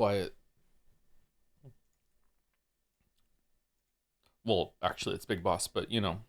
quiet. Well, actually, it's Big Boss, but you know.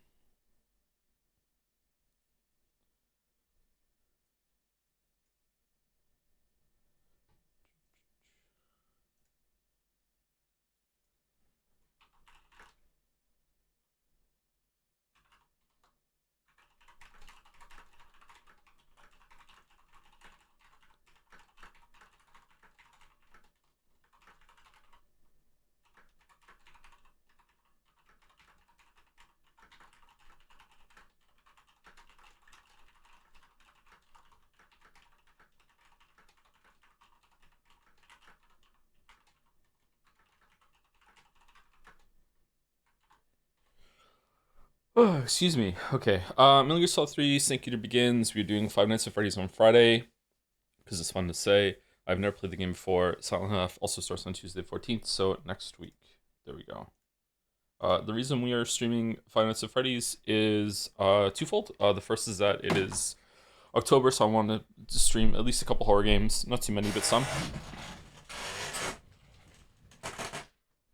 Oh, excuse me. Okay. Metal Gear Solid 3, Snake Eater begins. We're doing Five Nights at Freddy's on Friday because it's fun to say. I've never played the game before. Silent Hill also starts on Tuesday 14th, so next week. There we go. The reason we are streaming Five Nights at Freddy's is twofold. The first is that it is October, so I wanted to stream at least a couple horror games. Not too many, but some.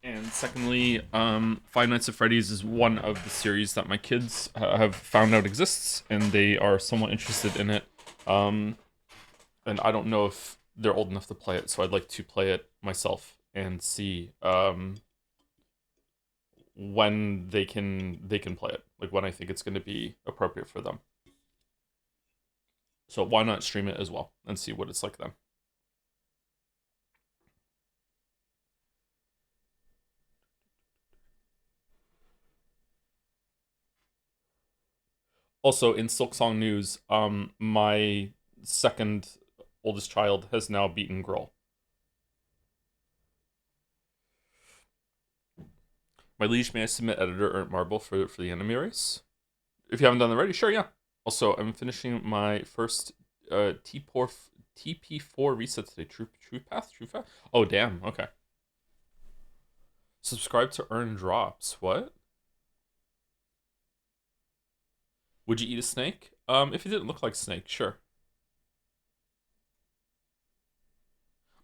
And secondly, Five Nights at Freddy's is one of the series that my kids have found out exists, and they are somewhat interested in it. Um, and I don't know if they're old enough to play it, so I'd like to play it myself and see when they can play it, like when I think it's going to be appropriate for them. So why not stream it as well and see what it's like then? Also, in Silksong news, my second oldest child has now beaten Girl. My liege, may I submit editor Ernst Marble for the enemy race? If you haven't done that already, sure, yeah. Also, I'm finishing my first TP4 reset today. True Path? True Path? Oh, damn, okay. Subscribe to earn drops. What? Would you eat a snake? If it didn't look like snake, sure.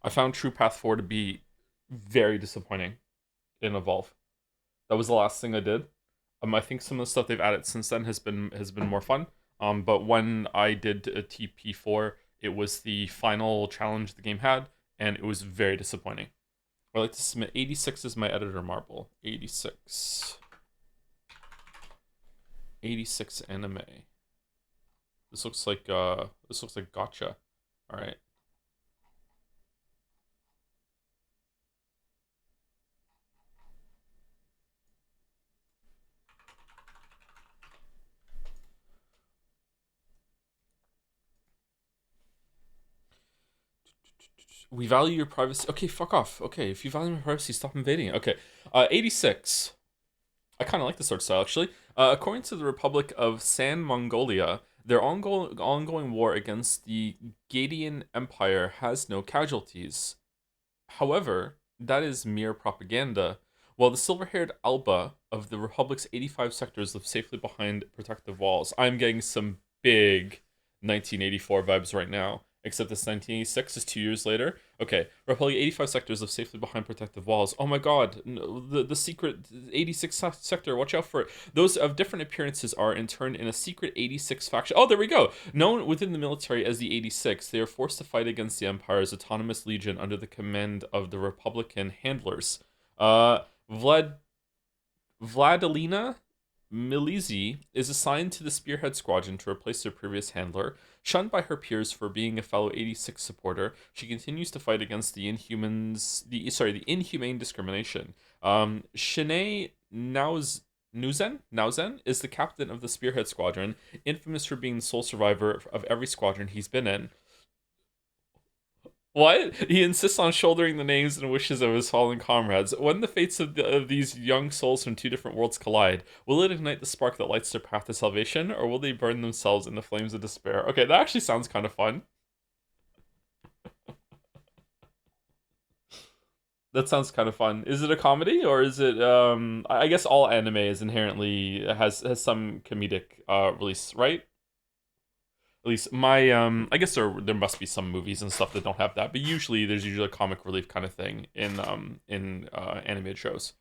I found True Path 4 to be very disappointing in Evolve. That was the last thing I did. I think some of the stuff they've added since then has been more fun. But when I did a TP4, it was the final challenge the game had, and it was very disappointing. I like to submit 86 as my editor marble. 86. 86 anime. This looks like gotcha. All right. We value your privacy. Okay, fuck off. Okay, if you value my privacy, stop invading it. Okay. 86. I kind of like this art style, actually. According to the Republic of San Mongolia, their ongoing war against the Gadian Empire has no casualties. However, that is mere propaganda. While the silver-haired Alba of the Republic's 85 sectors live safely behind protective walls, I'm getting some big 1984 vibes right now. Except this 1986 is 2 years later. Okay, Republic 85 sectors live safely behind protective walls. Oh my god, no, the secret 86 sector, watch out for it. Those of different appearances are interned in a secret 86 faction. Oh, there we go. Known within the military as the 86, they are forced to fight against the Empire's autonomous legion under the command of the Republican handlers. Uh, Vlad Vladilena Milizi is assigned to the Spearhead Squadron to replace their previous handler. Shunned by her peers for being a fellow 86 supporter, she continues to fight against the inhumane discrimination. Shanae Nauzen is the captain of the Spearhead Squadron, infamous for being the sole survivor of every squadron he's been in. What? He insists on shouldering the names and wishes of his fallen comrades. When the fates of these young souls from two different worlds collide, will it ignite the spark that lights their path to salvation, or will they burn themselves in the flames of despair? Okay, that actually sounds kind of fun. That sounds kind of fun. Is it a comedy, or is it? I guess all anime is inherently has some comedic release, right? At least my I guess there must be some movies and stuff that don't have that, but usually there's usually a comic relief kind of thing in animated shows.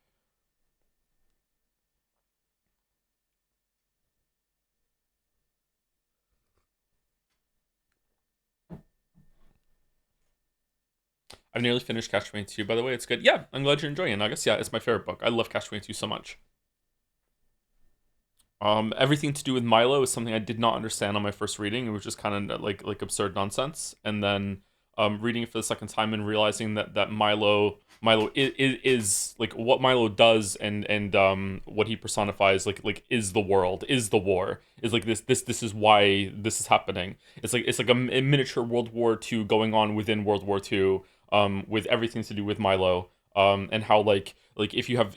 I've nearly finished Catch 22, by the way. It's good. Yeah, I'm glad you're enjoying it. I guess yeah, it's my favorite book. I love Catch 22 so much. Everything to do with Milo is something I did not understand on my first reading. It was just kind of like absurd nonsense, and then reading it for the second time and realizing that Milo is like what Milo does and what he personifies is the world, is the war, is like this is why this is happening. It's like a miniature World War II going on within World War II, with everything to do with Milo, and how if you have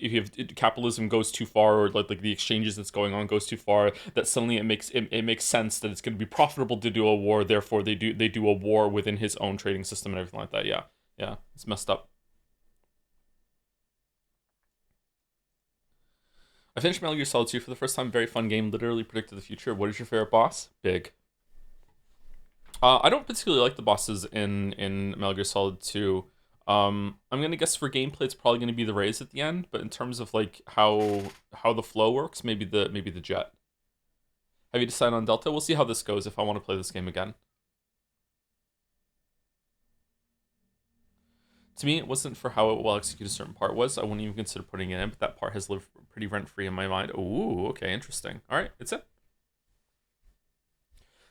capitalism goes too far, or like the exchanges that's going on goes too far, that suddenly it makes sense that it's going to be profitable to do a war, therefore they do a war within his own trading system and everything like that. Yeah, yeah, it's messed up. I finished Metal Gear Solid 2 for the first time. Very fun game, literally predicted the future. What is your favorite boss? Big. I don't particularly like the bosses in Metal Gear Solid 2. I'm gonna guess for gameplay it's probably gonna be the raise at the end, but in terms of like how the flow works, maybe the jet. Have you decided on Delta? We'll see how this goes if I want to play this game again. To me, it wasn't for how well executed a certain part was. I wouldn't even consider putting it in, but that part has lived pretty rent free in my mind. Ooh, okay, interesting. All right, it's it.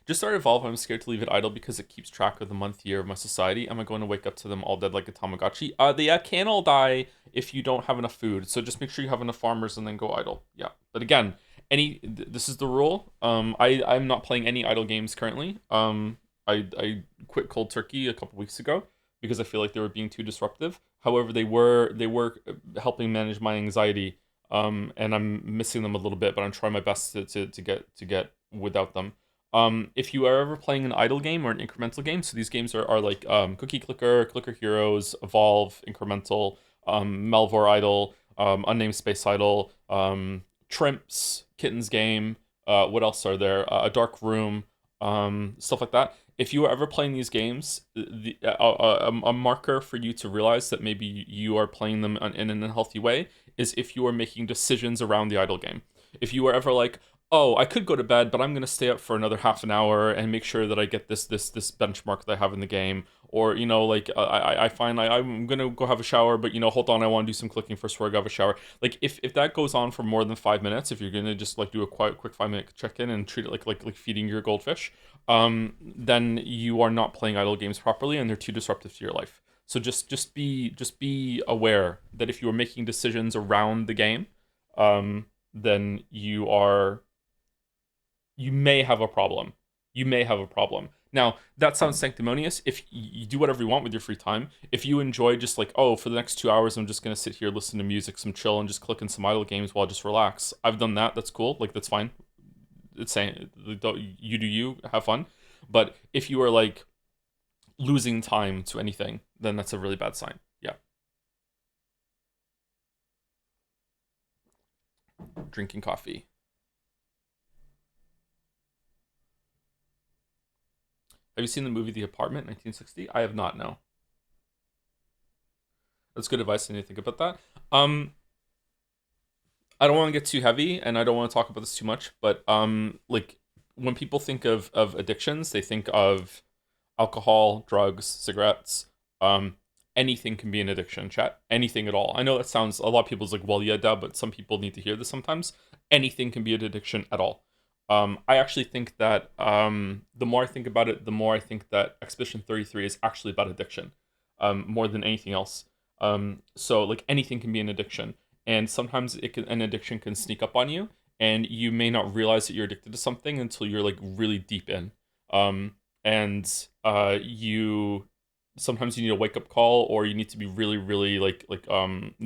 Just started Evolve. I'm scared to leave it idle because it keeps track of the month year of my society. Am I going to wake up to them all dead like a Tamagotchi? They can all die if you don't have enough food. So just make sure you have enough farmers and then go idle. Yeah. But again, this is the rule. I'm not playing any idle games currently. I quit cold turkey a couple weeks ago because I feel like they were being too disruptive. However, they were helping manage my anxiety. And I'm missing them a little bit, but I'm trying my best to get without them. If you are ever playing an idle game or an incremental game, so these games are like Cookie Clicker, Clicker Heroes, Evolve, Incremental, Melvor Idle, Unnamed Space Idle, Trimps, Kittens Game, what else are there? A Dark Room, stuff like that. If you are ever playing these games, a marker for you to realize that maybe you are playing them in an unhealthy way is if you are making decisions around the idle game. If you are ever like, oh, I could go to bed, but I'm gonna stay up for another half an hour and make sure that I get this benchmark that I have in the game. Or like I find I'm gonna go have a shower, but hold on, I want to do some clicking first before I go have a shower. Like if that goes on for more than 5 minutes, if you're gonna just like do a quick 5 minute check in and treat it like feeding your goldfish, then you are not playing idle games properly and they're too disruptive to your life. So just be aware that if you are making decisions around the game, then you may have a problem. You may have a problem. Now, that sounds sanctimonious. If you do whatever you want with your free time, if you enjoy just like, oh, for the next 2 hours, I'm just going to sit here, listen to music, some chill, and just click in some idle games while I just relax. I've done that. That's cool. Like, that's fine. It's saying, you do you, have fun. But if you are like losing time to anything, then that's a really bad sign. Yeah. Drinking coffee. Have you seen the movie The Apartment, 1960? I have not, no. That's good advice. I need to think about that. I don't want to get too heavy, and I don't want to talk about this too much, but like when people think of addictions, they think of alcohol, drugs, cigarettes. Um, Anything can be an addiction. Chat, anything at all. I know that sounds a lot of people's like, well, yeah, duh, but some people need to hear this sometimes. Anything can be an addiction at all. I actually think that the more I think about it, the more I think that Expedition 33 is actually about addiction, more than anything else. So like anything can be an addiction, and sometimes an addiction can sneak up on you, and you may not realize that you're addicted to something until you're like really deep in. And you sometimes you need a wake up call, or you need to be really, really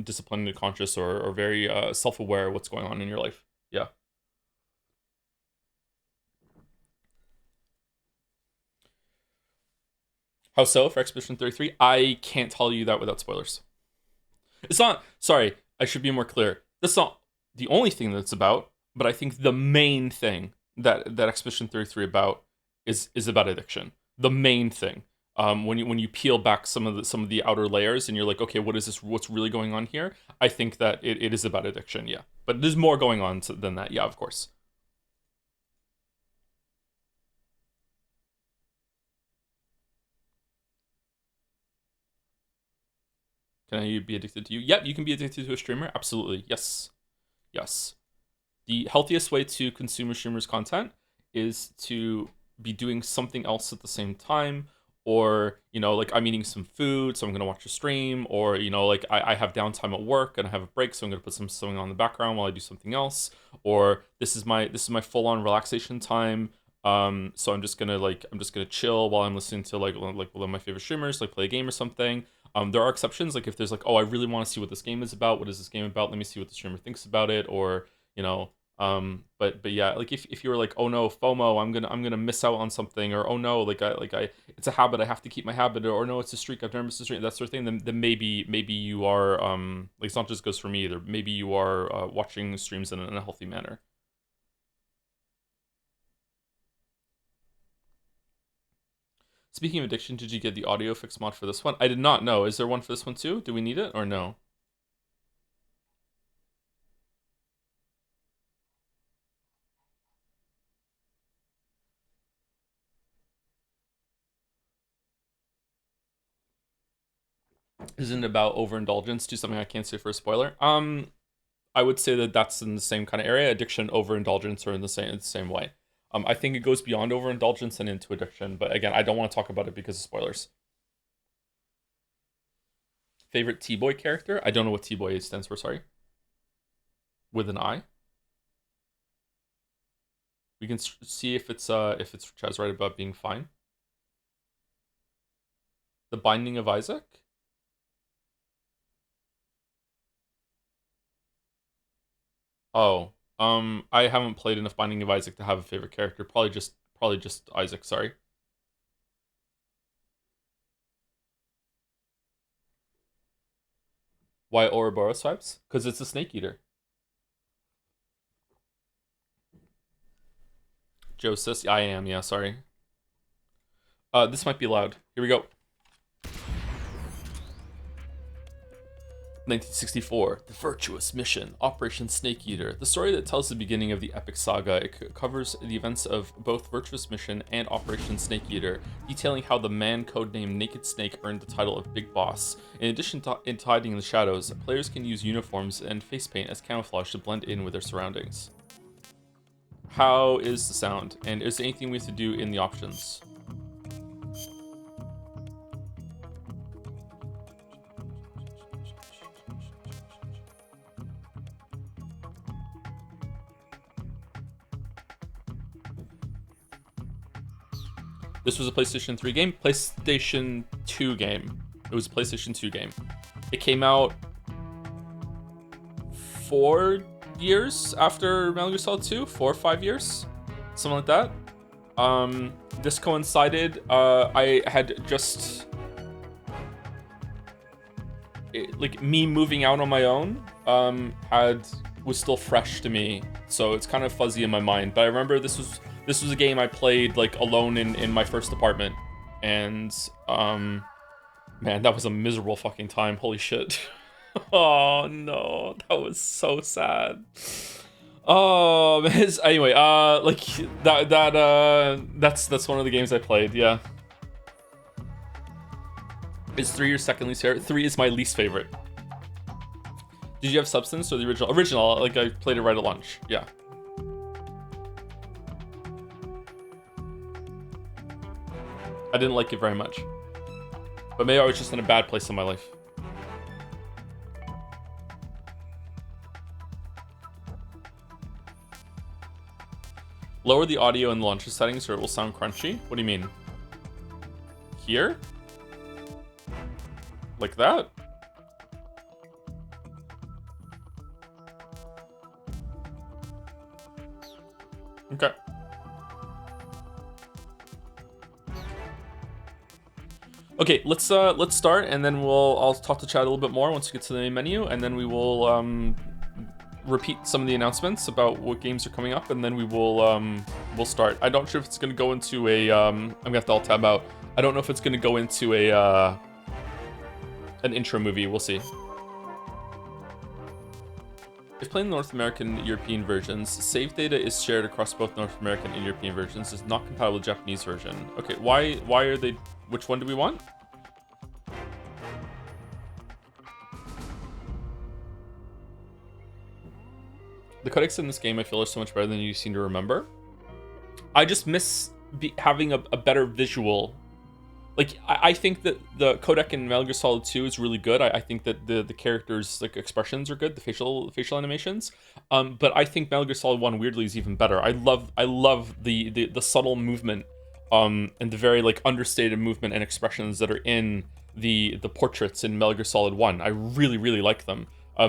disciplined and conscious, or very self aware of what's going on in your life. Yeah. How so for Expedition 33? I can't tell you that without spoilers. It's not, sorry, I should be more clear. That's not the only thing that it's about, but I think the main thing that Expedition 33 about is about addiction. The main thing. When you peel back some of the outer layers and you're like, okay, what is this? What's really going on here? I think that it is about addiction, yeah. But there's more going on than that, yeah, of course. Can you be addicted to you? Yep, you can be addicted to a streamer. Absolutely, yes, yes. The healthiest way to consume a streamer's content is to be doing something else at the same time, or like I'm eating some food, so I'm gonna watch a stream, or like I have downtime at work and I have a break, so I'm gonna put something on the background while I do something else, or this is my full-on relaxation time. So I'm just gonna chill while I'm listening to like one of my favorite streamers, like play a game or something. There are exceptions, like if there's like, oh, I really want to see what this game is about. What is this game about? Let me see what the streamer thinks about it, or you know, but yeah, like if you were like, oh no, FOMO, I'm gonna miss out on something, or oh no, like I it's a habit, I have to keep my habit, or no, it's a streak, I've never missed a streak, that sort of thing. Then maybe you are like, it's not just goes for me either. Maybe you are watching streams in a healthy manner. Speaking of addiction, did you get the audio fix mod for this one? I did not know. Is there one for this one too? Do we need it or no? Isn't it about overindulgence? Do something I can't say for a spoiler. I would say that that's in the same kind of area. Addiction, overindulgence are in the same way. I think it goes beyond overindulgence and into addiction, but again, I don't want to talk about it because of spoilers. Favorite T-Boy character? I don't know what T-Boy stands for, sorry. With an I? We can see if it's Chaz right about being fine. The Binding of Isaac? Oh, I haven't played enough Binding of Isaac to have a favorite character. Probably just Isaac, sorry. Why Ouroboros vibes? Because it's a snake eater. Joe says, I am, yeah, sorry. This might be loud. Here we go. 1964, The Virtuous Mission, Operation Snake Eater, the story that tells the beginning of the epic saga. It covers the events of both Virtuous Mission and Operation Snake Eater, detailing how the man codenamed Naked Snake earned the title of Big Boss. In addition to hiding in the shadows, players can use uniforms and face paint as camouflage to blend in with their surroundings. How is the sound? And is there anything we have to do in the options? This was a PlayStation 3 game, PlayStation 2 game. It was a PlayStation 2 game. It came out 4 years after Metal Gear Solid 2, 4 or 5 years, something like that. This coincided. I had just like me moving out on my own. Was still fresh to me, so it's kind of fuzzy in my mind. But I remember this was a game I played like alone in my first apartment, and man, that was a miserable fucking time. Holy shit. Oh no, that was so sad. Oh man. Anyway, like that's one of the games I played. Yeah. Is 3 your second least favorite? 3 is my least favorite. Did you have Substance or the original? Original, like I played it right at launch. Yeah. I didn't like it very much. But maybe I was just in a bad place in my life. Lower the audio in the launcher settings or it will sound crunchy. What do you mean? Here? Like that? Okay. Okay, let's start, and then I'll talk to chat a little bit more once we get to the main menu, and then we will repeat some of the announcements about what games are coming up, and then we'll start. I'm not sure if it's gonna go into a I'm gonna have to alt tab out. I don't know if it's gonna go into a an intro movie. We'll see. If playing North American and European versions, save data is shared across both North American and European versions. Is not compatible with Japanese version. Okay, why are they? Which one do we want? The codecs in this game I feel are so much better than you seem to remember. I just miss having a better visual. Like, I think that the codec in Metal Gear Solid 2 is really good. I think that the characters' like expressions are good, the facial animations. But I think Metal Gear Solid 1 weirdly is even better. I love the subtle movement, and the very like understated movement and expressions that are in the portraits in Metal Gear Solid 1. I really like them.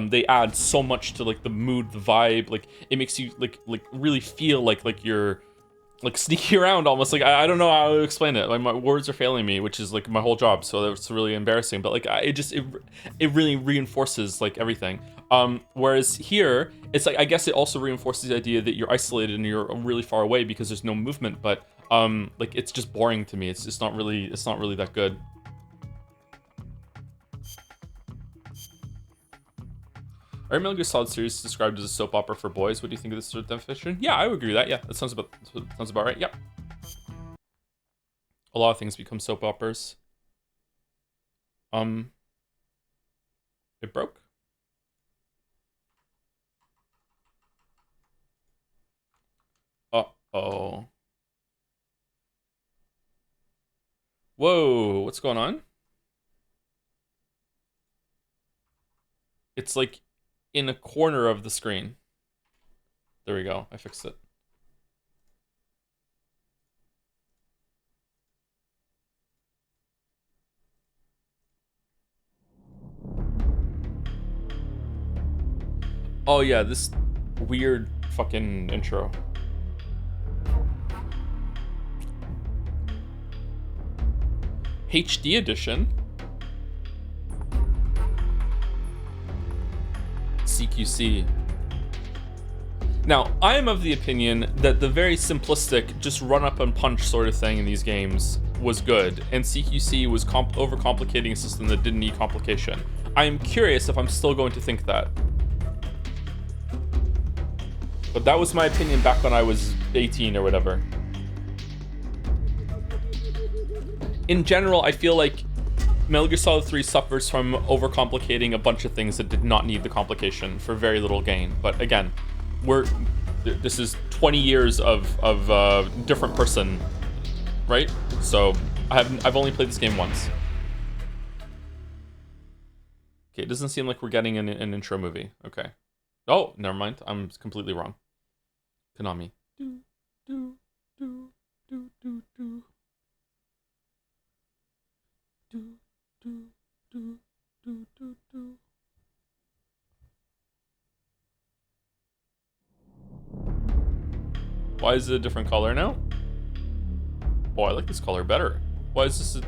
They add so much to like the mood, the vibe. Like it makes you like really feel like you're like sneaking around almost. Like I don't know how to explain it. Like my words are failing me, which is like my whole job, so that's really embarrassing. But like it really reinforces like everything. Whereas here it's like I guess it also reinforces the idea that you're isolated and you're really far away because there's no movement. But like it's just boring to me. It's not really that good. Our Metal Gear Solid series is described as a soap opera for boys. What do you think of this sort of definition? Yeah, I would agree with that. Yeah, that sounds about right. Yep. A lot of things become soap operas. It broke. Uh-oh. Whoa, what's going on? It's like in a corner of the screen. There we go. I fixed it. Oh yeah, this weird fucking intro. HD edition. CQC. Now, I am of the opinion that the very simplistic, just run up and punch sort of thing in these games was good, and CQC was overcomplicating a system that didn't need complication. I am curious if I'm still going to think that. But that was my opinion back when I was 18 or whatever. In general, I feel like Metal Gear Solid 3 suffers from overcomplicating a bunch of things that did not need the complication for very little gain. But again, this is 20 years of different person, right? So I've only played this game once. Okay, it doesn't seem like we're getting an intro movie. Okay. Oh, never mind. I'm completely wrong. Konami. Do, do, do, do, do, do. Do, do, do, do, do, do. Why is it a different color now? Oh, I like this color better. Why is this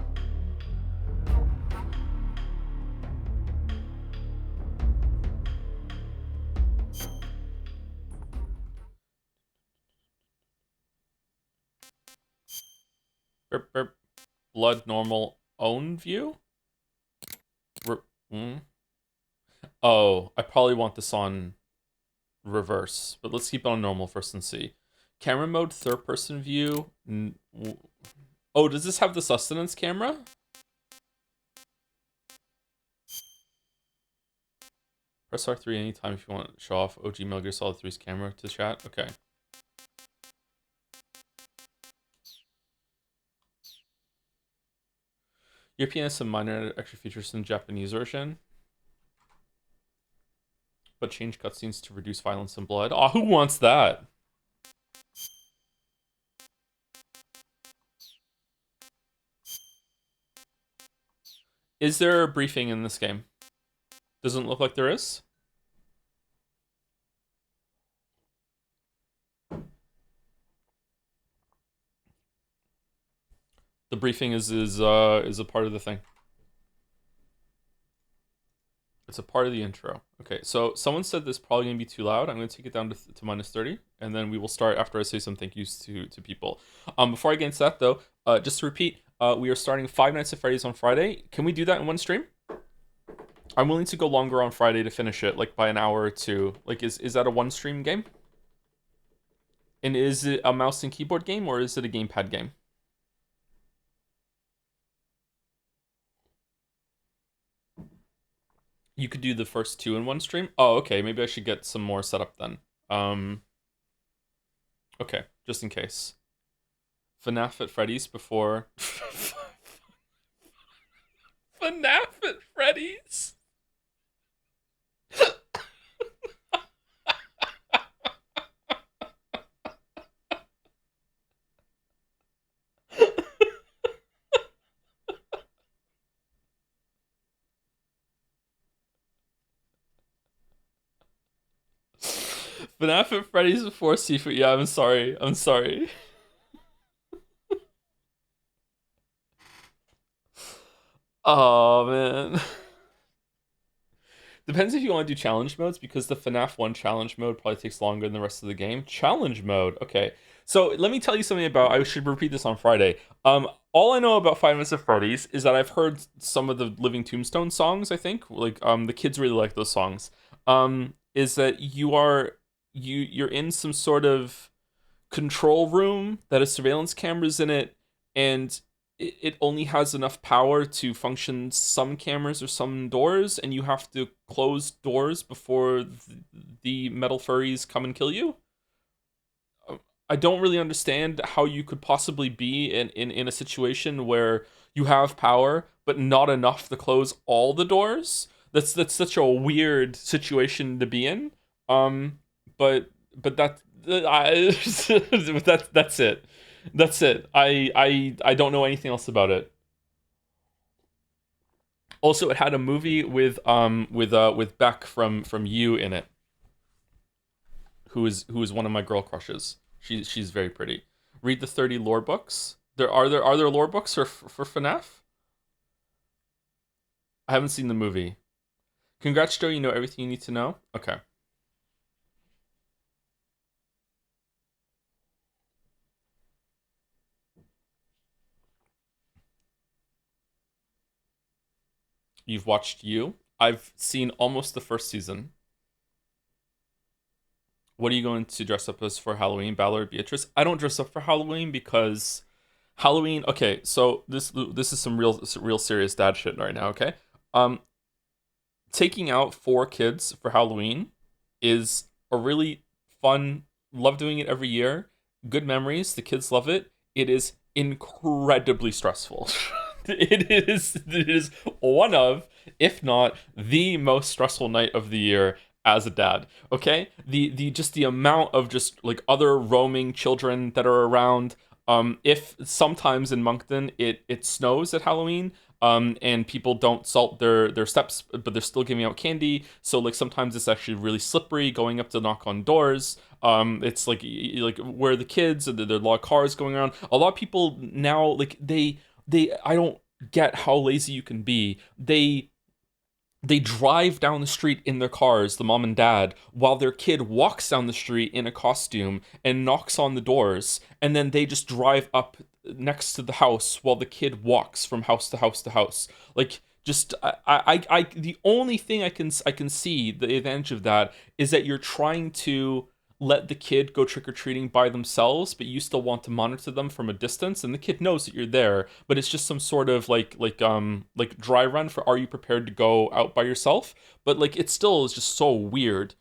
burp, burp. Blood normal own view? Oh, I probably want this on reverse, but let's keep it on normal first and see. Camera mode, third person view. Oh, does this have the sustenance camera? Press R3 anytime if you want to show off OG Metal Gear Solid 3's camera to chat. Okay. European has some minor extra features in the Japanese version, but change cutscenes to reduce violence and blood. Oh, who wants that? Is there a briefing in this game? Doesn't look like there is. The briefing is a part of the thing. It's a part of the intro. Okay, so someone said this probably gonna be too loud. I'm gonna take it down to minus 30, and then we will start after I say some thank yous to people. Before I get into that though, just to repeat, we are starting Five Nights at Freddy's on Friday. Can we do that in one stream? I'm willing to go longer on Friday to finish it, like by an hour or two. Like, is that a one stream game? And is it a mouse and keyboard game or is it a gamepad game? You could do the first two in one stream. Oh, okay. Maybe I should get some more set up then. Um, okay, just in case. FNAF at Freddy's before. FNAF at Freddy's. FNAF at Freddy's before seafood. Yeah, I'm sorry. I'm sorry. Oh man. Depends if you want to do challenge modes because the FNAF 1 challenge mode probably takes longer than the rest of the game. Challenge mode. Okay. So let me tell you something about I should repeat this on Friday. All I know about Five Nights at Freddy's is that I've heard some of the Living Tombstone songs, I think. Like the kids really like those songs. Is that you're in some sort of control room that has surveillance cameras in it, and it only has enough power to function some cameras or some doors, and you have to close doors before the metal furries come and kill you. I don't really understand how you could possibly be in a situation where you have power but not enough to close all the doors. That's such a weird situation to be in. Um, but that's it. That's it. I don't know anything else about it. Also, it had a movie with Beck from You in it, who is one of my girl crushes. She's very pretty. Read the 30 lore books. There lore books for FNAF? I haven't seen the movie. Congrats, Joe. You know everything you need to know. Okay. You've watched You. I've seen almost the first season. What are you going to dress up as for Halloween, Bella or Beatrice? I don't dress up for Halloween because Halloween. Okay, so this is some real serious dad shit right now. Okay, um, taking out four kids for Halloween is a really fun. Love doing it every year. Good memories. The kids love it. It is incredibly stressful. It is one of, if not the most stressful night of the year as a dad. Okay, the just the amount of just like other roaming children that are around. If sometimes in Moncton it snows at Halloween, and people don't salt their steps, but they're still giving out candy. So like sometimes it's actually really slippery going up to knock on doors. It's like where are the kids? There are a lot of cars going around. A lot of people now like they I don't get how lazy you can be. They drive down the street in their cars, the mom and dad, while their kid walks down the street in a costume and knocks on the doors, and then they just drive up next to the house while the kid walks from house to house to house. Like, just the only thing I can see the advantage of that is that you're trying to let the kid go trick or treating by themselves, but you still want to monitor them from a distance, and the kid knows that you're there, but it's just some sort of like dry run for are you prepared to go out by yourself? But like it still is just so weird.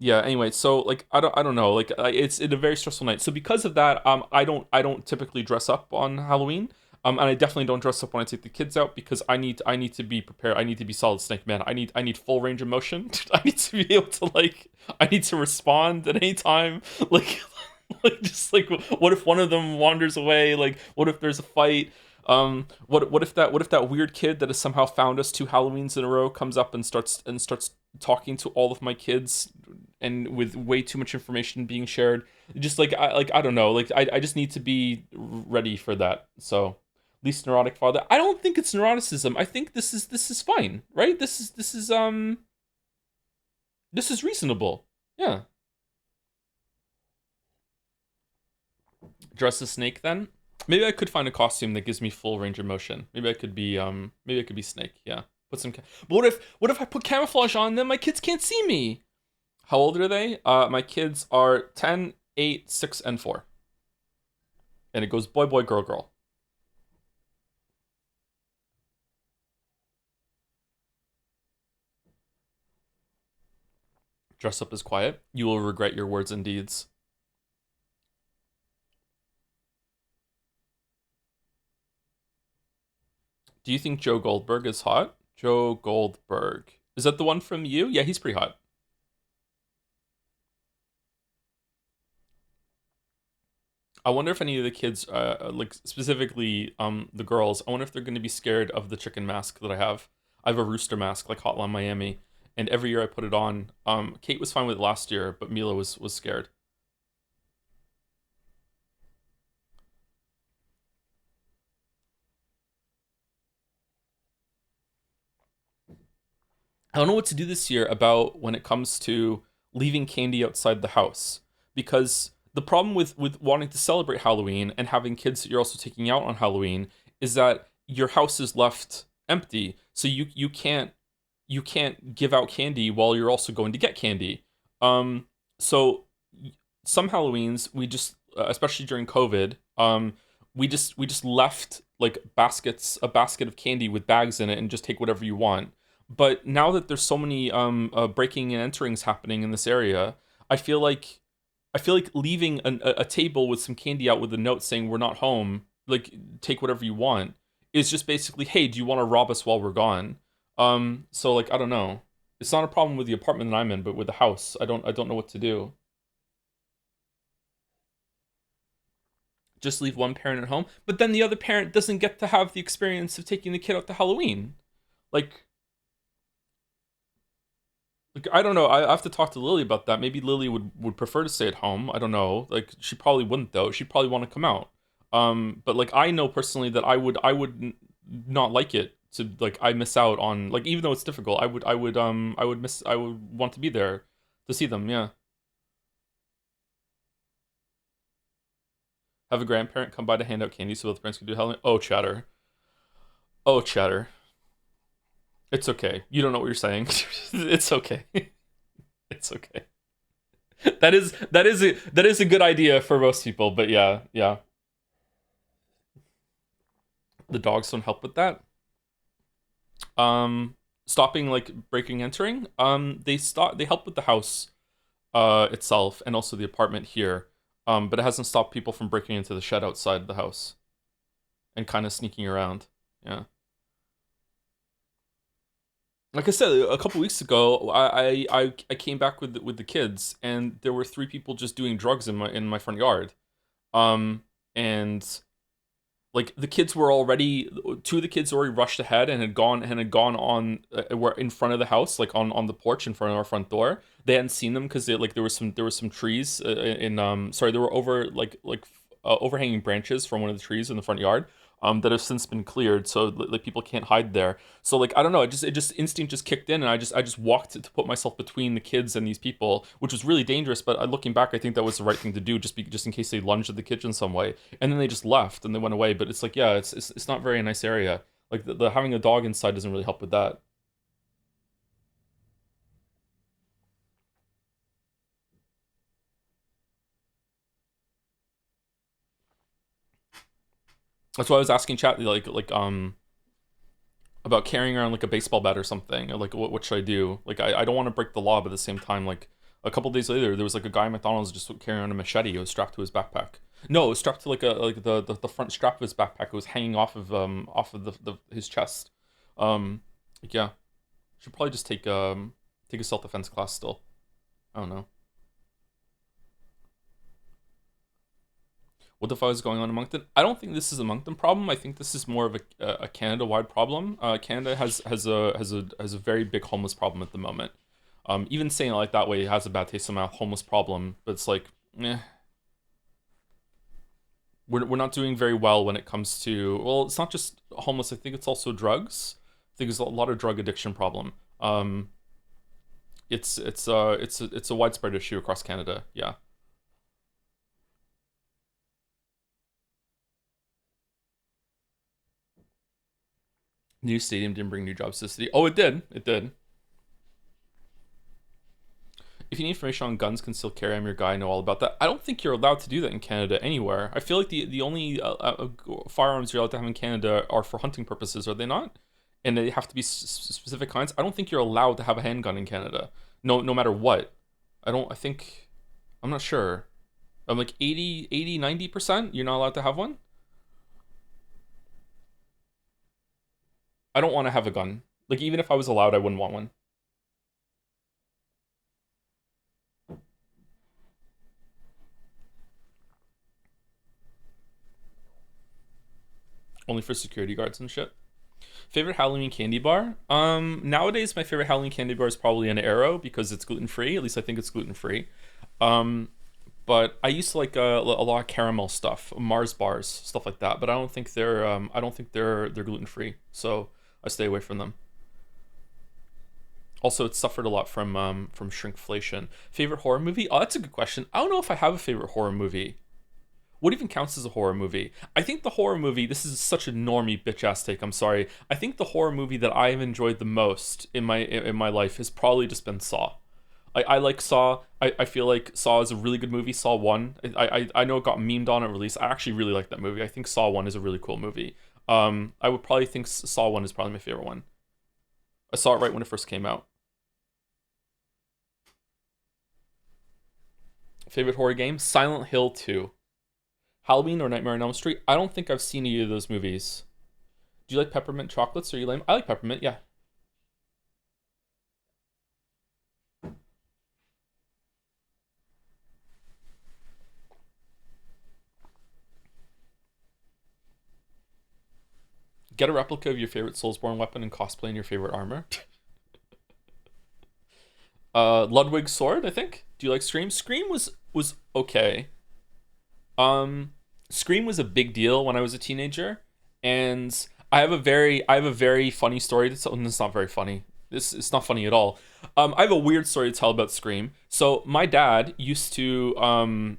Yeah, anyway, so like I don't know, like it's a very stressful night. So because of that, I don't typically dress up on Halloween. And I definitely don't dress up when I take the kids out because I need to be prepared. I need to be Solid Snake Man. I need full range of motion. I need to be able to like I need to respond at any time. Like like just like what if one of them wanders away? Like what if there's a fight? What if that weird kid that has somehow found us two Halloweens in a row comes up and starts talking to all of my kids and with way too much information being shared? Just like I don't know. Like I just need to be ready for that. So Least neurotic father. I don't think it's neuroticism. I think this is fine, right? This is reasonable. Yeah. Dress as Snake then. Maybe I could find a costume that gives me full range of motion. Maybe I could be Snake. Yeah. Put some. But what if I put camouflage on them? My kids can't see me. How old are they? My kids are 10, 8, 6, and 4. And it goes boy, boy, girl, girl. Dress up as quiet. You will regret your words and deeds. Do you think Joe Goldberg is hot? Joe Goldberg. Is that the one from you? Yeah, he's pretty hot. I wonder if any of the kids, like specifically the girls, I wonder if they're going to be scared of the chicken mask that I have. I have a rooster mask like Hotline Miami, and every year I put it on. Kate was fine with it last year, but Mila was scared. I don't know what to do this year about when it comes to leaving candy outside the house, because the problem with wanting to celebrate Halloween and having kids that you're also taking out on Halloween is that your house is left empty, so you can't give out candy while you're also going to get candy. So some Halloweens we just, especially during COVID, we just left like a basket of candy with bags in it, and just take whatever you want. But now that there's so many breaking and enterings happening in this area, I feel like I feel like leaving a table with some candy out with a note saying we're not home, like take whatever you want, is just basically, hey, do you want to rob us while we're gone? So like I don't know. It's not a problem with the apartment that I'm in, but with the house, I don't know what to do. Just leave one parent at home, but then the other parent doesn't get to have the experience of taking the kid out to Halloween. Like I don't know. I have to talk to Lily about that. Maybe Lily would prefer to stay at home. I don't know. Like she probably wouldn't though. She'd probably want to come out. But like I know personally that not like it to like I miss out on like even though it's difficult. I would want to be there to see them. Yeah. Have a grandparent come by to hand out candy so both parents can do Halloween. Oh chatter. Oh chatter. It's okay. You don't know what you're saying. It's okay. It's okay. That is a good idea for most people, but yeah, yeah. The dogs don't help with that. Stopping like breaking entering. They help with the house itself and also the apartment here. But it hasn't stopped people from breaking into the shed outside the house and kind of sneaking around. Yeah. Like I said, a couple weeks ago, I came back with the kids, and there were three people just doing drugs in my front yard. Um, and like the kids were already two of the kids already rushed ahead and had gone on were in front of the house, like on the porch in front of our front door. They hadn't seen them because like there was some trees in sorry, there were overhanging branches from one of the trees in the front yard that have since been cleared, so like people can't hide there. So like I don't know, it just instinct just kicked in, and I just walked to put myself between the kids and these people, which was really dangerous. But looking back, I think that was the right thing to do, just in case they lunged at the kids in some way, and then they just left and they went away. But it's like yeah, it's not very nice area. Like the having a dog inside doesn't really help with that. That's why I was asking chat about carrying around like a baseball bat or something. Or, like what should I do? Like I don't want to break the law, but at the same time, like a couple days later, there was like a guy at McDonald's just carrying around a machete. It was strapped to his backpack. No, it was strapped to the front strap of his backpack. It was hanging off of the his chest. Like, yeah, should probably just take a self defense class still. I don't know. What if I was going on in Moncton? I don't think this is a Moncton problem. I think this is more of a Canada wide problem. Canada has a very big homeless problem at the moment. Even saying it like that way has a bad taste in my mouth. Homeless problem, but it's like, eh, We're not doing very well when it comes to, well, it's not just homeless. I think it's also drugs. I think there's a lot of drug addiction problem. It's a widespread issue across Canada. Yeah. New stadium didn't bring new jobs to the city. Oh, it did. It did. If you need information on guns, concealed carry, I'm your guy. I know all about that. I don't think you're allowed to do that in Canada anywhere. I feel like the only firearms you're allowed to have in Canada are for hunting purposes, are they not? And they have to be specific kinds. I don't think you're allowed to have a handgun in Canada. No matter what. I don't. I think. I'm not sure. I'm like 90%. You're not allowed to have one. I don't want to have a gun. Like even if I was allowed, I wouldn't want one. Only for security guards and shit. Favorite Halloween candy bar? Nowadays my favorite Halloween candy bar is probably an Arrow because it's gluten free. At least I think it's gluten free. Um, but I used to like a lot of caramel stuff, Mars bars, stuff like that. But I don't think they're gluten free, so I stay away from them. Also, it suffered a lot from shrinkflation. Favorite horror movie? Oh, that's a good question. I don't know if I have a favorite horror movie. What even counts as a horror movie? I think the horror movie, this is such a normie bitch ass take, I'm sorry. I think the horror movie that I have enjoyed the most in my life has probably just been Saw. I like Saw. I feel like Saw is a really good movie. Saw 1. I know it got memed on at release. I actually really like that movie. I think Saw 1 is a really cool movie. I would probably think Saw 1 is probably my favorite one. I saw it right when it first came out. Favorite horror game? Silent Hill 2. Halloween or Nightmare on Elm Street? I don't think I've seen either of those movies. Do you like peppermint chocolates? Or you lame? I like peppermint, yeah. Get a replica of your favorite Soulsborne weapon and cosplay in your favorite armor. Ludwig's sword, I think. Do you like Scream? Scream was okay. Um, Scream was a big deal when I was a teenager, and I have a very funny story. It's not very funny. This It's not funny at all. I have a weird story to tell about Scream. So my dad used to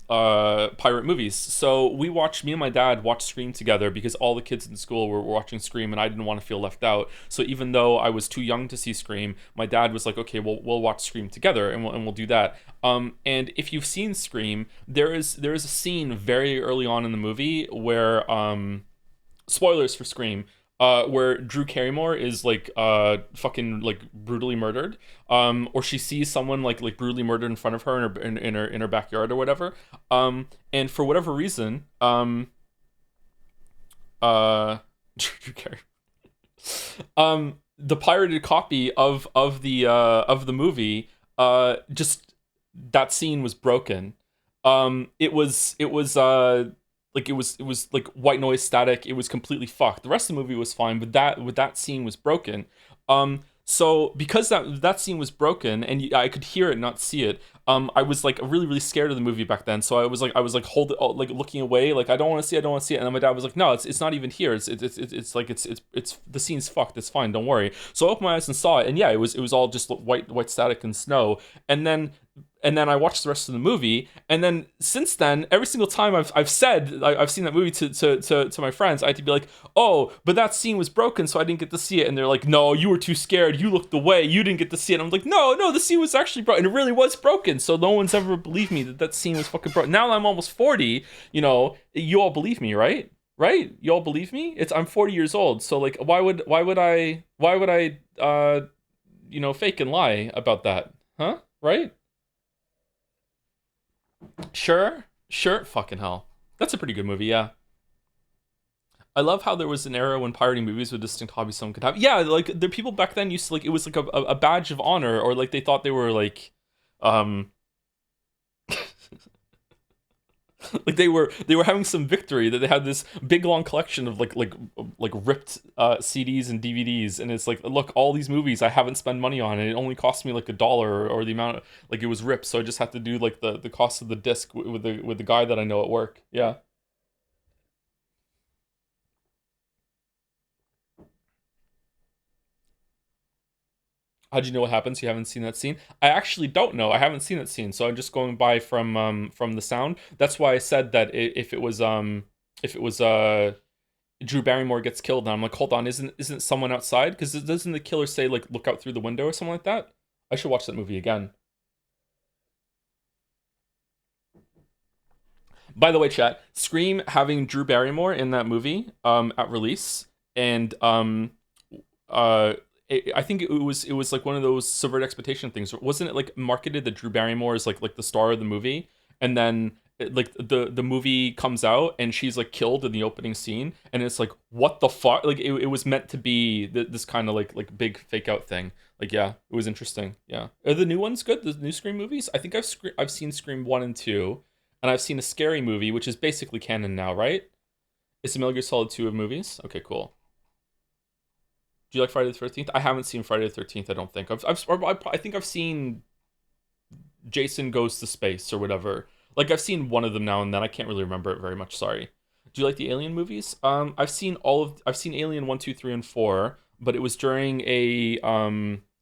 pirate movies. So me and my dad watched Scream together because all the kids in school were watching Scream, and I didn't want to feel left out. So even though I was too young to see Scream, my dad was like, "Okay, we'll watch Scream together, and we'll do that." And if you've seen Scream, there is a scene very early on in the movie where spoilers for Scream, where Drew Carrymore is like fucking like brutally murdered, or she sees someone like brutally murdered in front of her in her backyard or whatever, and for whatever reason, Drew Carrey, the pirated copy of the movie, just that scene was broken. It was like white noise static. It was completely fucked. The rest of the movie was fine, but that scene was broken. So because that scene was broken and I could hear it, not see it. I was like really really scared of the movie back then. So I was like looking away, like I don't want to see it. And then my dad was like, no, it's not even here. It's the scene's fucked. It's fine. Don't worry. So I opened my eyes and saw it, and yeah, it was all just white static and snow. And then I watched the rest of the movie, and then since then, every single time I've seen that movie to my friends, I had to be like, oh, but that scene was broken, so I didn't get to see it, and they're like, no, you were too scared, you looked away, you didn't get to see it. And I'm like, no, the scene was actually broken, and it really was broken. So no one's ever believed me that scene was fucking broken. Now that I'm almost 40, you all believe me, right? Right? You all believe me? I'm 40 years old, so like, why would I fake and lie about that, huh? Right? Sure, fucking hell. That's a pretty good movie, yeah. I love how there was an era when pirating movies was a distinct hobby someone could have. Yeah, like the people back then used to like it was like a badge of honor, or like they thought they were um like they were having some victory, that they had this big long collection of like ripped CDs and DVDs, and it's like, look, all these movies I haven't spent money on, and it only cost me like $1, or the amount like it was ripped, so I just had to do like the cost of the disc with the guy that I know at work. Yeah. How'd you know what happens? You haven't seen that scene? I actually don't know. I haven't seen that scene, so I'm just going by from the sound. That's why I said that if it was Drew Barrymore gets killed, and I'm like, hold on, isn't someone outside? Because doesn't the killer say like look out through the window or something like that? I should watch that movie again. By the way, chat, Scream having Drew Barrymore in that movie at release, and uh I think it was like one of those subvert expectation things. Wasn't it like marketed that Drew Barrymore is like the star of the movie, and then like the movie comes out and she's like killed in the opening scene, and it's like what the fuck? Like it was meant to be this kind of like big fake out thing. Like yeah, it was interesting. Yeah, are the new ones good? The new Scream movies? I think I've seen Scream 1 and 2, and I've seen a scary movie, which is basically canon now, right? It's a Metal Gear Solid 2 of movies. Okay, cool. Do you like Friday the 13th? I haven't seen Friday the 13th. I don't think I think I've seen Jason Goes to Space or whatever. Like I've seen one of them now and then. I can't really remember it very much. Sorry. Do you like the Alien movies? I've seen Alien 1, 2, 3, and 4, but it was during a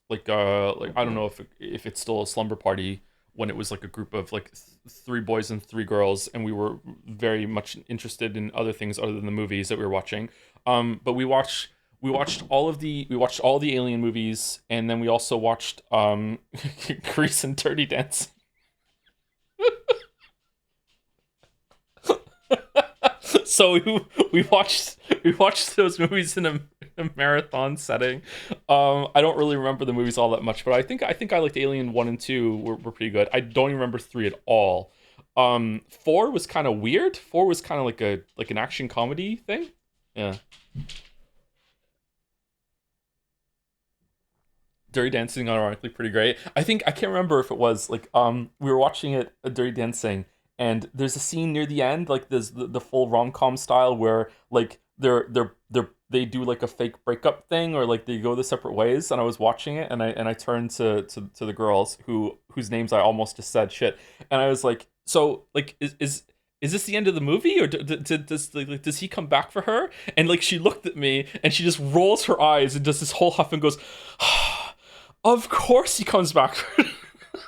like I don't know if it's still a slumber party when it was like a group of like three boys and three girls, and we were very much interested in other things other than the movies that we were watching. But we watched all the Alien movies, and then we also watched Grease and Dirty Dancing. So we watched those movies in a marathon setting. I don't really remember the movies all that much, but I think I liked Alien 1 and 2 were pretty good. I don't even remember 3 at all. 4 was kind of weird. 4 was kind of like an action comedy thing. Yeah. Dirty Dancing, ironically pretty great. I think I can't remember if it was like we were watching it Dirty Dancing, and there's a scene near the end like there's the full rom-com style where like they do like a fake breakup thing, or like they go the separate ways, and I was watching it, and I turned to the girls whose names I almost just said shit, and I was like, so like is this the end of the movie, or does he come back for her? And like she looked at me and she just rolls her eyes and does this whole huff and goes, of course he comes back.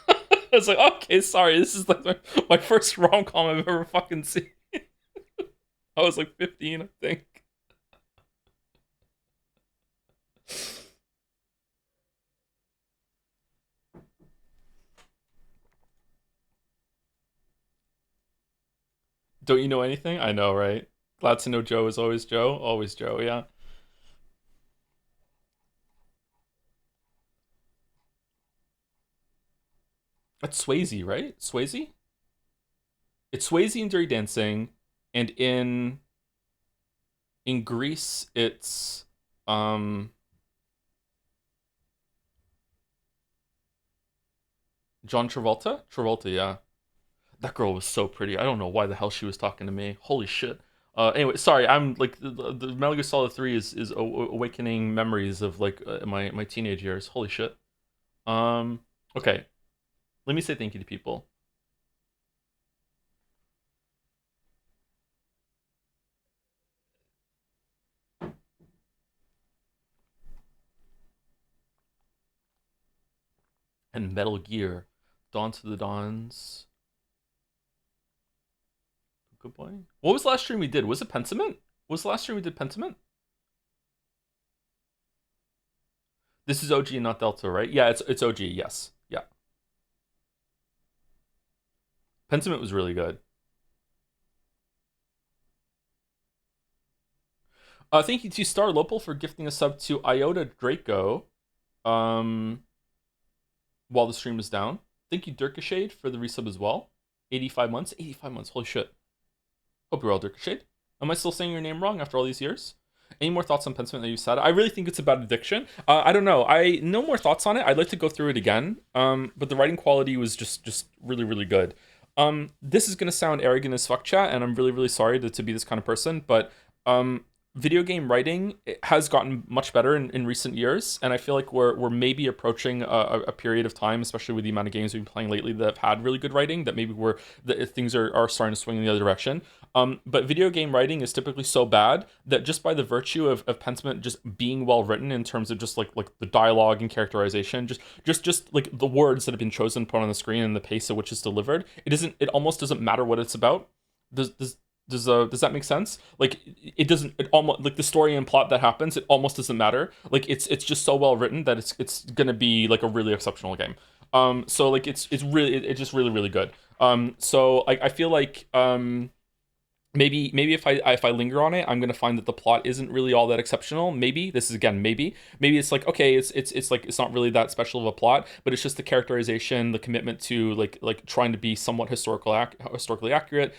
I was like, okay, sorry, this is like my first rom com I've ever fucking seen. I was like 15, I think. Don't you know anything? I know, right? Glad to know Joe is always Joe. Always Joe, yeah. That's Swayze, right? Swayze? It's Swayze in Dirty Dancing, and in Greece it's um John Travolta? Travolta, yeah. That girl was so pretty. I don't know why the hell she was talking to me. Holy shit. Anyway, sorry. I'm like the Metal Gear Solid 3 is awakening memories of like my teenage years. Holy shit. Um. Okay. Let me say thank you to people. And Metal Gear, Dawn to the Dawns. Good boy. What was the last stream we did? Was it Pentiment? Was the last stream we did Pentiment? This is OG and not Delta, right? Yeah, it's OG. Yes. Yeah. Pentiment was really good. Thank you to Star Lopal for gifting a sub to Iota Draco. Um, while the stream is down. Thank you, Dirkashade, for the resub as well. 85 months. 85 months. Holy shit. Hope you're well, Dirkashade. Am I still saying your name wrong after all these years? Any more thoughts on Pentiment that you said? I really think it's about addiction. I don't know. I no more thoughts on it. I'd like to go through it again. But the writing quality was just really really good. This is gonna sound arrogant as fuck, chat, and I'm really really sorry to be this kind of person. But video game writing has gotten much better in recent years, and I feel like we're maybe approaching a period of time, especially with the amount of games we've been playing lately that have had really good writing, that maybe things are starting to swing in the other direction. But video game writing is typically so bad that just by the virtue of Pentiment just being well written in terms of just like the dialogue and characterization, just like the words that have been chosen put on the screen and the pace at which it's delivered, it almost doesn't matter what it's about. Does that make sense? Like it doesn't, it almost, like the story and plot that happens, it almost doesn't matter. Like it's just so well written that it's gonna be like a really exceptional game. So like it's just really really good. So I feel like maybe if I linger on it, I'm gonna find that the plot isn't really all that exceptional. Maybe this is, again, maybe it's like, okay, it's like it's not really that special of a plot, but it's just the characterization, the commitment to like trying to be somewhat historically accurate.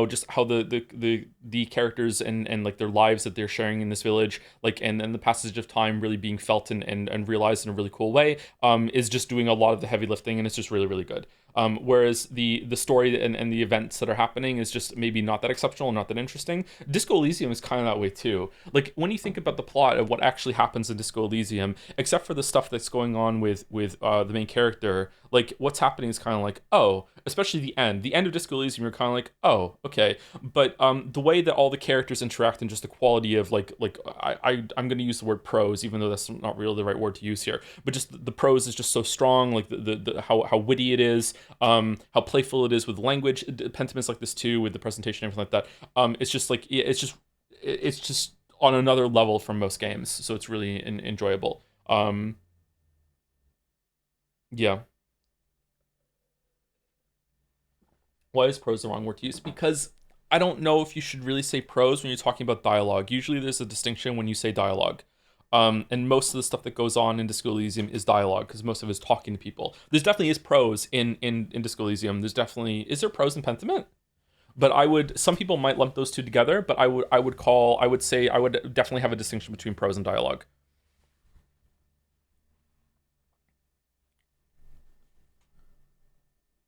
Just how the characters and like their lives that they're sharing in this village, like and the passage of time really being felt and realized in a really cool way, is just doing a lot of the heavy lifting, and it's just really really good. Whereas the story and the events that are happening is just maybe not that exceptional, not that interesting. Disco Elysium is kind of that way too. Like when you think about the plot of what actually happens in Disco Elysium, except for the stuff that's going on with the main character, like what's happening is kind of like, oh, especially the end of Disco Elysium, you're kind of like, oh, okay. But the way that all the characters interact and just the quality of I'm going to use the word prose, even though that's not really the right word to use here, but just the prose is just so strong, like the how witty it is, how playful it is with language. Pentiments like this too, with the presentation and everything like that. It's just like it's just on another level from most games, so it's really enjoyable. Yeah. Why is prose the wrong word to use? Because I don't know if you should really say prose when you're talking about dialogue. Usually there's a distinction when you say dialogue. And most of the stuff that goes on in Disco Elysium is dialogue, because most of it is talking to people. There's definitely is prose in Disco Elysium. Is there prose in Pentiment? But some people might lump those two together, but I would say I would definitely have a distinction between prose and dialogue.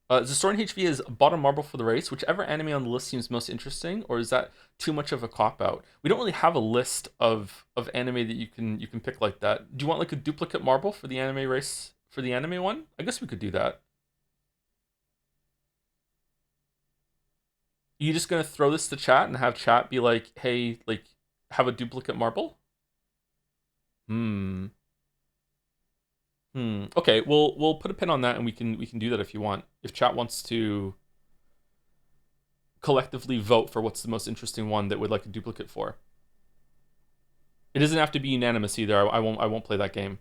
The story in HV is bottom marble for the race. Whichever anime on the list seems most interesting, or is that too much of a cop out? We don't really have a list of anime that you can pick like that. Do you want like a duplicate marble for the anime race, for the anime one? I guess we could do that. You just gonna throw this to chat and have chat be like, hey, like, have a duplicate marble? Hmm. Hmm. Okay, we'll put a pin on that, and we can do that if you want. If chat wants to collectively vote for what's the most interesting one that would like a duplicate for. It doesn't have to be unanimous either. I won't play that game.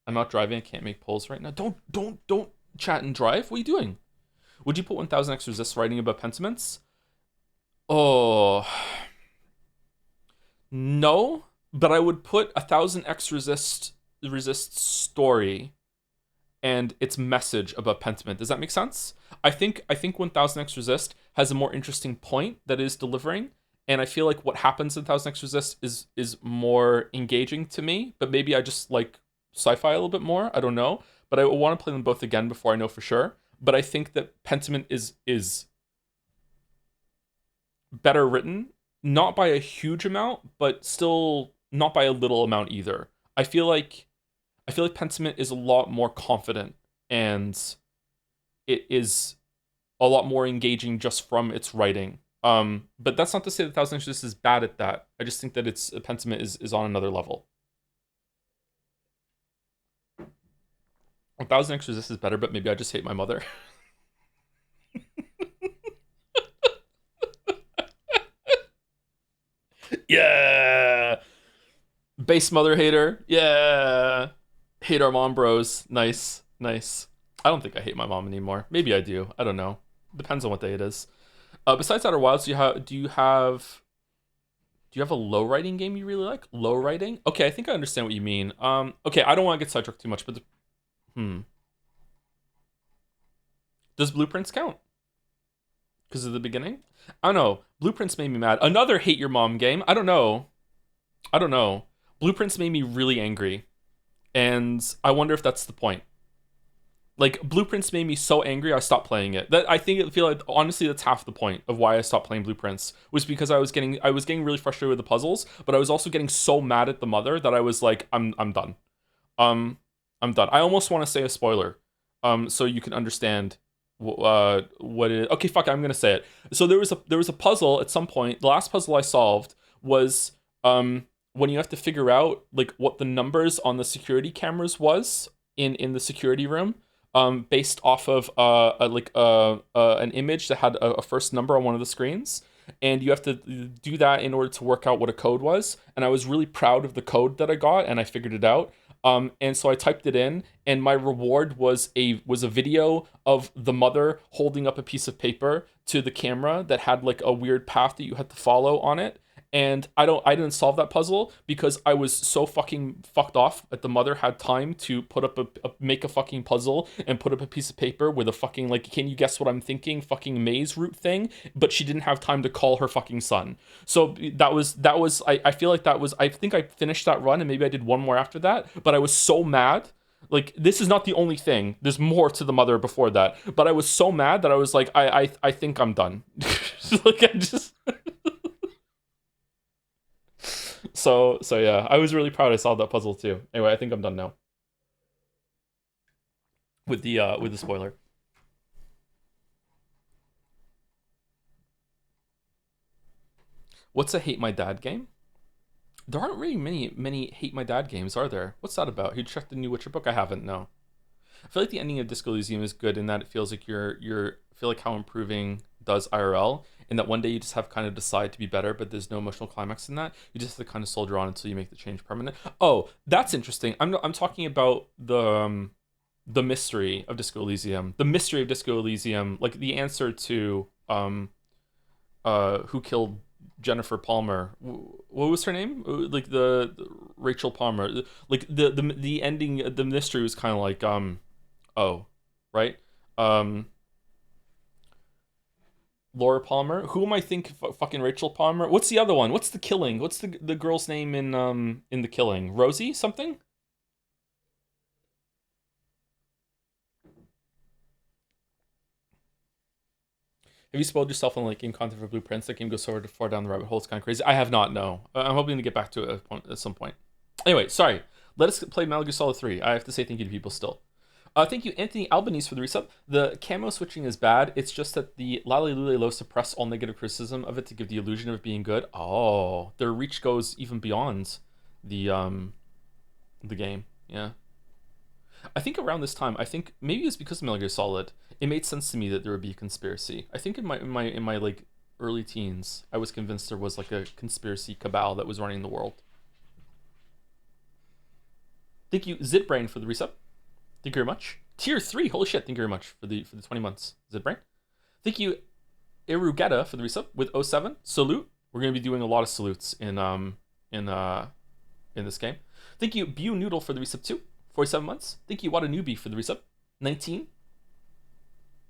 I'm not driving. I can't make polls right now. Don't chat and drive. What are you doing? Would you put 1000 X resist writing about pentiments? Oh, no. But I would put 1000 X resist story and its message about Pentiment. Does that make sense? I think 1000 X resist has a more interesting point that is delivering, and I feel like what happens in 1000 X resist is more engaging to me. But maybe I just like sci-fi a little bit more. I don't know, but I want to play them both again before I know for sure. But I think that Pentiment is better written, not by a huge amount, but still not by a little amount either. I feel like I feel like Pentiment is a lot more confident, and it is a lot more engaging just from its writing. But that's not to say that Thousand Inches is bad at that. I just think that its Pentiment is on another level. 1000 X Resist is better, but maybe I just hate my mother. Yeah. Base mother hater. Yeah. Hate our mom bros. Nice. Nice. I don't think I hate my mom anymore. Maybe I do. I don't know. Depends on what day it is. Besides Outer Wilds, do you have a low writing game you really like? Low writing? Okay, I think I understand what you mean. Okay, I don't want to get sidetracked too much, but hmm. Does Blueprints count? Because of the beginning? I don't know. Blueprints made me mad. Another hate your mom game. I don't know. I don't know. Blueprints made me really angry, and I wonder if that's the point. Like Blueprints made me so angry I stopped playing it. That I think, I feel like honestly that's half the point of why I stopped playing Blueprints, was because I was getting really frustrated with the puzzles, but I was also getting so mad at the mother that I was like, I'm done. Um, I'm done. I almost want to say a spoiler, so you can understand what it. Okay, fuck it, I'm gonna say it. So there was a puzzle at some point. The last puzzle I solved was when you have to figure out like what the numbers on the security cameras was in the security room, based off of an image that had a first number on one of the screens, and you have to do that in order to work out what a code was. And I was really proud of the code that I got, and I figured it out. And so I typed it in, and my reward was a video of the mother holding up a piece of paper to the camera that had like a weird path that you had to follow on it. And I didn't solve that puzzle because I was so fucking fucked off that the mother had time to put up make a fucking puzzle and put up a piece of paper with a fucking, like, can you guess what I'm thinking, fucking maze route thing, but she didn't have time to call her fucking son. So that was I feel like that was, I think I finished that run, and maybe I did one more after that, but I was so mad. Like, this is not the only thing. There's more to the mother before that. But I was so mad that I was like, I think I'm done. Like, I just so yeah, I was really proud I solved that puzzle too. Anyway, I think I'm done now with the spoiler. What's a Hate My Dad game? There aren't really many Hate My Dad games, are there? What's that about? You checked the new Witcher book? I haven't. No. I feel like the ending of Disco Elysium is good in that it feels like you're feel like how improving does IRL, and that one day you just have kind of decide to be better, but there's no emotional climax in that. You just have to kind of soldier on until you make the change permanent. Oh, that's interesting. I'm talking about the mystery of Disco Elysium. The mystery of Disco Elysium, like the answer to who killed Jennifer Palmer. What was her name? Like the Rachel Palmer. Like the ending, the mystery was kind of like oh, right? Um Laura Palmer. Who am I think fucking Rachel Palmer? What's the other one? What's the killing? What's the girl's name in the killing? Rosie something? Have you spoiled yourself on like in content for Blueprints? That game goes so far down the rabbit hole. It's kind of crazy. I have not. No, I'm hoping to get back to it at some point. Anyway, sorry. Let us play Metal Gear Solid 3. I have to say thank you to people still. Thank you, Anthony Albanese, for the resub. The camo switching is bad. It's just that the Lale Lule Lo suppress all negative criticism of it to give the illusion of it being good. Oh, their reach goes even beyond the game. Yeah. I think around this time, I think maybe it's because of Metal Gear Solid, it made sense to me that there would be a conspiracy. I think in my like early teens, I was convinced there was like a conspiracy cabal that was running the world. Thank you, Zitbrain, for the resub. Thank you very much. Tier 3, holy shit, thank you very much for the 20 months, Zitbrain. Thank you, Irugeta, for the resub with '07. Salute. We're gonna be doing a lot of salutes in this game. Thank you, Bu Noodle, for the resub too. 47 months. Thank you, Watanubi, for the resub. 19.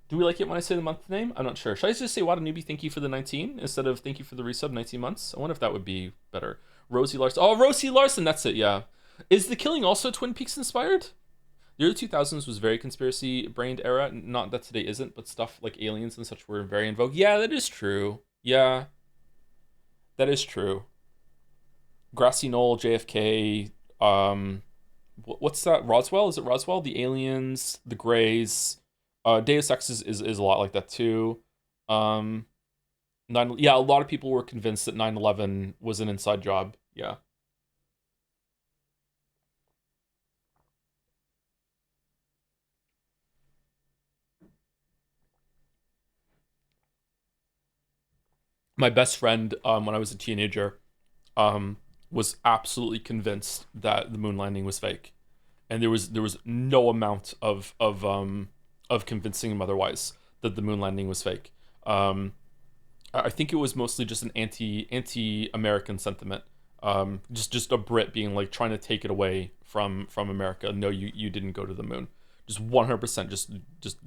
Do we like it when I say the month name? I'm not sure. Should I just say Watanubi, thank you for the 19 instead of thank you for the resub, 19 months? I wonder if that would be better. Rosie Larson. Oh, Rosie Larson, that's it, yeah. Is the killing also Twin Peaks inspired? The early 2000s was very conspiracy brained era. Not that today isn't, but stuff like aliens and such were very in vogue. Yeah, that is true. Yeah, that is true. Grassy Knoll, JFK, what's that? Roswell? Is it Roswell? The aliens, the Greys. Deus Ex is a lot like that too. Um, yeah, a lot of people were convinced that 9/11 was an inside job. Yeah. My best friend, when I was a teenager, um, was absolutely convinced that the moon landing was fake, and there was no amount of convincing him otherwise that the moon landing was fake. I think it was mostly just an anti American sentiment. Just a Brit being like trying to take it away from America. No, you didn't go to the moon. Just 100%. Just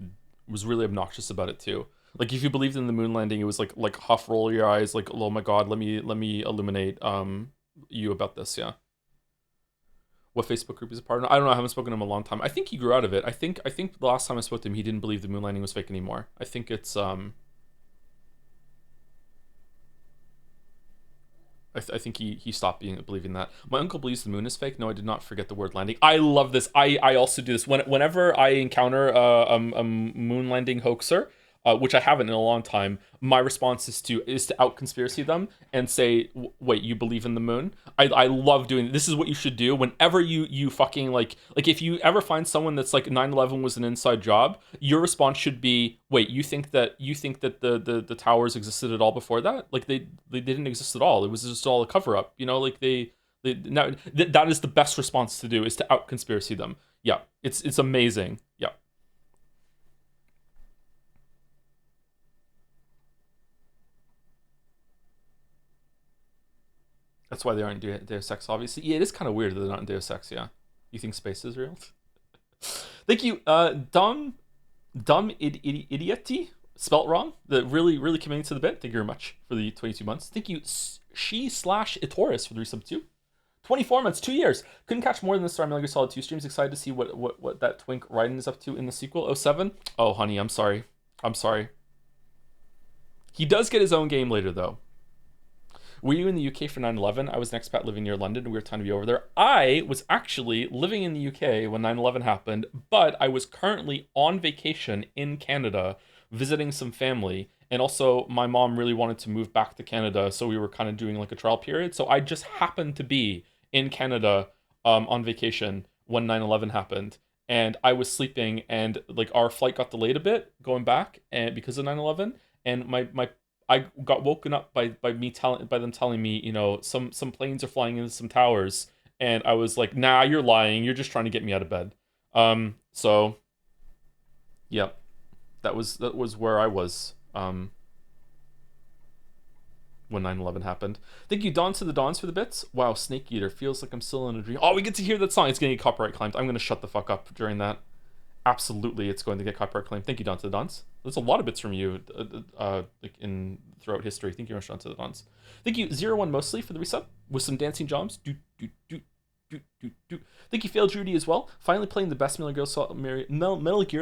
was really obnoxious about it too. Like if you believed in the moon landing, it was like huff, roll your eyes, like oh my god, let me illuminate you about this. Yeah. What Facebook group he's a part of? I don't know. I haven't spoken to him in a long time. I think he grew out of it. I think the last time I spoke to him, he didn't believe the moon landing was fake anymore. I think it's I think he stopped believing that. My uncle believes the moon is fake. No, I did not forget the word landing. I love this. I also do this whenever I encounter a moon landing hoaxer, which I haven't in a long time. My response is to out conspiracy them and say, wait, you believe in the moon? I love doing this. Is what you should do whenever you fucking like if you ever find someone that's like 9/11 was an inside job, your response should be, wait, you think that the towers existed at all before that? Like they didn't exist at all. It was just all a cover up. Like they now that is the best response to do, is to out conspiracy them. Yeah, it's amazing. Yeah. That's why they aren't in Deus Ex, obviously. Yeah, it is kind of weird that they're not in Deus Ex, yeah. You think space is real? Thank you, Idioti, spelt wrong. The really committing to the bit. Thank you very much for the 22 months. Thank you, she/Itoris for the resub 2. 24 months, 2 years. Couldn't catch more than the Star Metal Gear Solid 2 streams. Excited to see what that twink Raiden is up to in the sequel. Oh 07? Oh, honey, I'm sorry. I'm sorry. He does get his own game later, though. Were you in the UK for 9/11? I was an expat living near London, and we were trying to be over there. I was actually living in the UK when 9/11 happened, but I was currently on vacation in Canada visiting some family. And also, my mom really wanted to move back to Canada, so we were kind of doing like a trial period. So I just happened to be in Canada on vacation when 9/11 happened. And I was sleeping, and like our flight got delayed a bit going back, and because of 9/11, and my I got woken up by them telling me, some planes are flying into some towers, and I was like, nah, you're lying. You're just trying to get me out of bed. So yeah, that was where I was when 9/11 happened. Thank you, Dawn to the Dawns, for the bits. Wow, Snake Eater feels like I'm still in a dream. Oh, we get to hear that song. It's gonna get copyright claimed. I'm gonna shut the fuck up during that. Absolutely, it's going to get copyright claim. Thank you, Don to the Dons. There's a lot of bits from you, like in throughout history. Thank you, much, Don to the Dons. Thank you, 01 mostly for the resub with some dancing jobs. Thank you, Fail Judy as well. Finally playing the best Metal Gear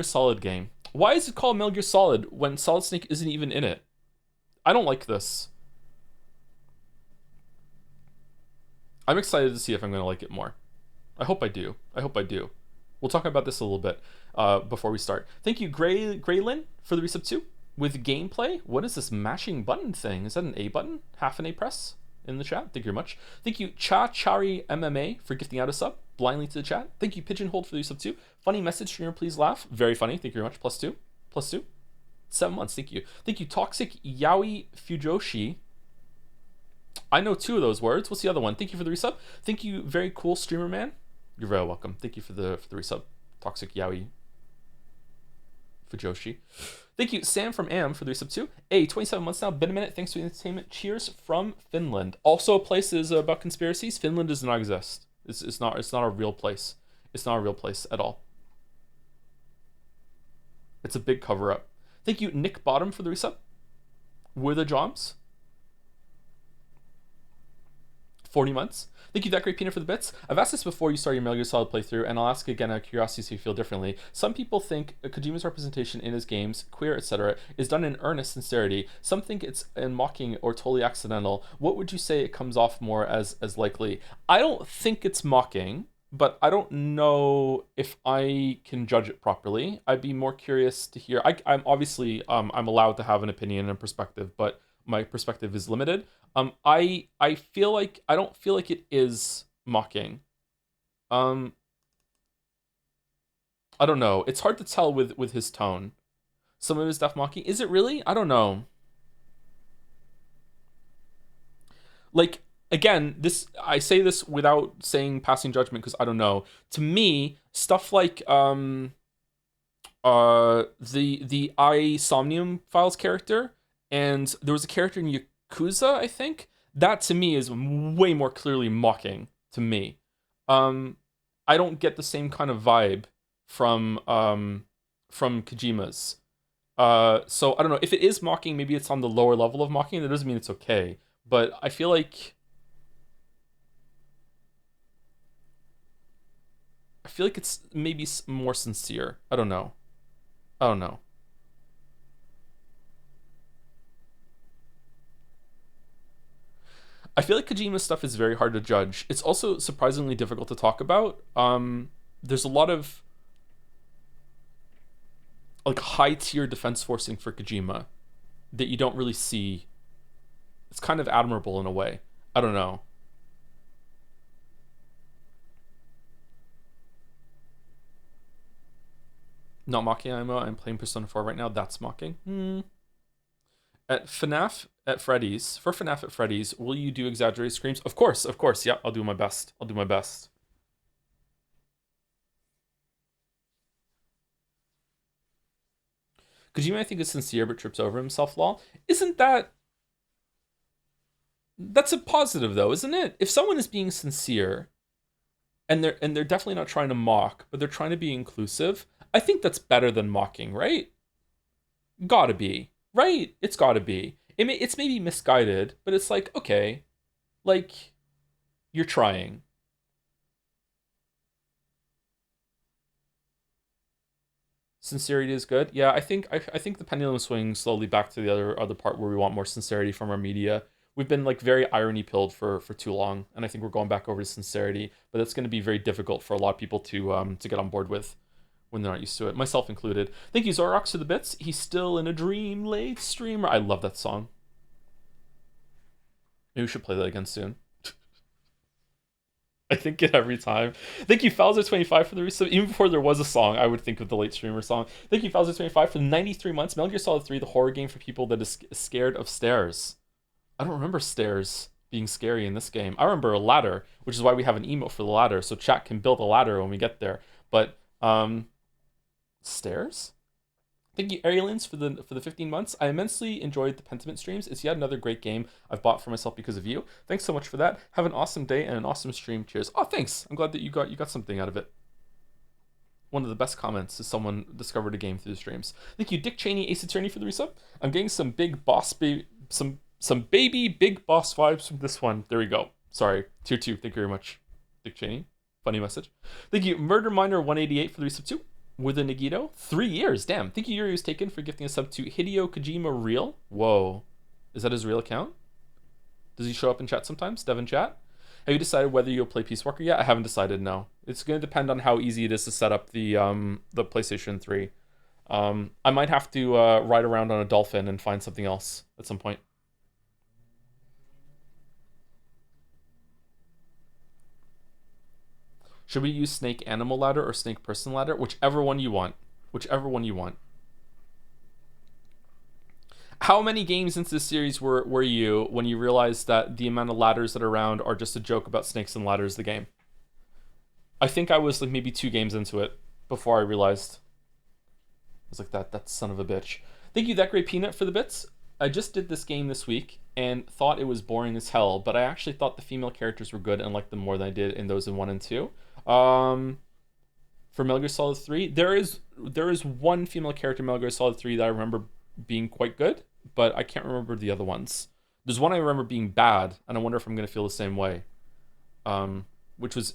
Solid game. Why is it called Metal Gear Solid when Solid Snake isn't even in it? I don't like this. I'm excited to see if I'm going to like it more. I hope I do. We'll talk about this a little bit before we start. Thank you, Graylin, for the resub 2. With gameplay, what is this mashing button thing? Is that an A button? Half an A press in the chat. Thank you very much. Thank you, Chari MMA, for gifting out a sub blindly to the chat. Thank you, Pigeonhole, for the resub 2. Funny message, streamer, please laugh. Very funny. Thank you very much. +2. +2. 7 months. Thank you. Thank you, Toxic Yaoi Fujoshi. I know 2 of those words. What's the other one? Thank you for the resub. Thank you, very cool streamer man. You're very welcome. Thank you for the resub, Toxic Yaoi Fujoshi. Thank you, Sam from Am, for the resub too. 27 months now. Been a minute. Thanks for the entertainment. Cheers from Finland. Also, a place is about conspiracies. Finland does not exist. It's not a real place. It's not a real place at all. It's a big cover up. Thank you, Nick Bottom, for the resub. Were the jobs? 40 months. Thank you, That Great Peanut, for the bits. I've asked this before you start your Metal Gear Solid playthrough, and I'll ask again out of curiosity so you feel differently. Some people think Kojima's representation in his games, queer, etc., is done in earnest sincerity. Some think it's in mocking or totally accidental. What would you say it comes off more as likely? I don't think it's mocking, but I don't know if I can judge it properly. I'd be more curious to hear. I'm obviously I'm allowed to have an opinion and perspective, but my perspective is limited. I feel like I don't feel like it is mocking. I don't know. It's hard to tell with his tone. Some of his stuff mocking. Is it really? I don't know. Like, again, I say this without saying passing judgment because I don't know. To me, stuff like the I Somnium Files character, and there was a character in Yakuza, I think. That to me is way more clearly mocking to me. I don't get the same kind of vibe from Kojima's. So I don't know if it is mocking. Maybe it's on the lower level of mocking. That doesn't mean it's okay. But I feel like I feel like it's maybe more sincere. I don't know. I don't know. I feel like Kojima's stuff is very hard to judge. It's also surprisingly difficult to talk about. There's a lot of like high tier defense forcing for Kojima that you don't really see. It's kind of admirable in a way. I don't know. Not mocking Imo. I'm playing Persona 4 right now. That's mocking. At FNAF at Freddy's, for FNAF at Freddy's, will you do exaggerated screams? Of course, of course. Yeah, I'll do my best. I'll do my best. Kojima, I think, is sincere but trips over himself, lol. Isn't that... That's a positive, though, isn't it? If someone is being sincere, and they're definitely not trying to mock, but they're trying to be inclusive, I think that's better than mocking, right? Gotta be. Right? It's gotta be. It's maybe misguided, but it's like, okay, like, you're trying. Sincerity is good. Yeah, I think the pendulum swings slowly back to the other part where we want more sincerity from our media. We've been like very irony pilled for too long, and I think we're going back over to sincerity. But that's going to be very difficult for a lot of people to get on board with when they're not used to it, myself included. Thank you, Zorox, for the bits. He's still in a dream, late streamer. I love that song. Maybe we should play that again soon. I think it every time. Thank you, Falzer25 for the resub. Even before there was a song, I would think of the late streamer song. Thank you, Falzer25 for the 93 months. Metal Gear Solid 3, the horror game for people that is scared of stairs. I don't remember stairs being scary in this game. I remember a ladder, which is why we have an emote for the ladder, so chat can build a ladder when we get there. But stairs? Thank you, Arielins, for the 15 months. I immensely enjoyed the Pentiment streams. It's yet another great game I've bought for myself because of you. Thanks so much for that. Have an awesome day and an awesome stream. Cheers. Oh, thanks. I'm glad that you got something out of it. One of the best comments is someone discovered a game through the streams. Thank you, Dick Cheney, Ace Attorney, for the resub. I'm getting some big boss some baby big boss vibes from this one. There we go. Sorry. Tier 2. Thank you very much, Dick Cheney. Funny message. Thank you, Murder Miner 188 for the resub too. With a Nagito, 3 years. Damn. Thank you, Yuri was taken, for gifting a sub to Hideo Kojima Real. Whoa. Is that his real account? Does he show up in chat sometimes? Devin chat? Have you decided whether you'll play Peace Walker yet? I haven't decided, no. It's going to depend on how easy it is to set up the PlayStation 3. I might have to ride around on a dolphin and find something else at some point. Should we use snake animal ladder or snake person ladder? Whichever one you want. Whichever one you want. How many games into the series were you when you realized that the amount of ladders that are around are just a joke about snakes and ladders, the game? I think I was like maybe 2 games into it before I realized. I was like, that son of a bitch. Thank you, That Great Peanut, for the bits. I just did this game this week and thought it was boring as hell, but I actually thought the female characters were good and liked them more than I did in those in 1 and 2. For Metal Gear Solid 3, there is one female character in Metal Gear Solid 3 that I remember being quite good, but I can't remember the other ones. There's one I remember being bad, and I wonder if I'm going to feel the same way. Which was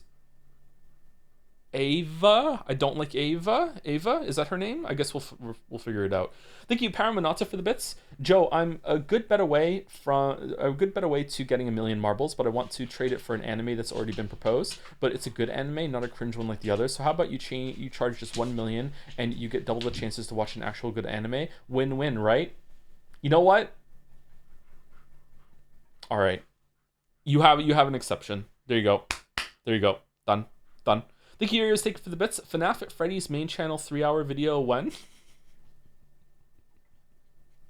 Ava. I don't like Ava. Ava, is that her name? I guess we'll figure it out. Thank you, Paramanata, for the bits. Joe, I'm a good bet away to getting 1,000,000 marbles, but I want to trade it for an anime that's already been proposed. But it's a good anime, not a cringe one like the others. So how about you charge just 1,000,000 and you get double the chances to watch an actual good anime? Win-win, right? You know what? All right. You have an exception. There you go. There you go. Done. Thank you, Arios, for the bits. FNAF at Freddy's main channel 3-hour video when?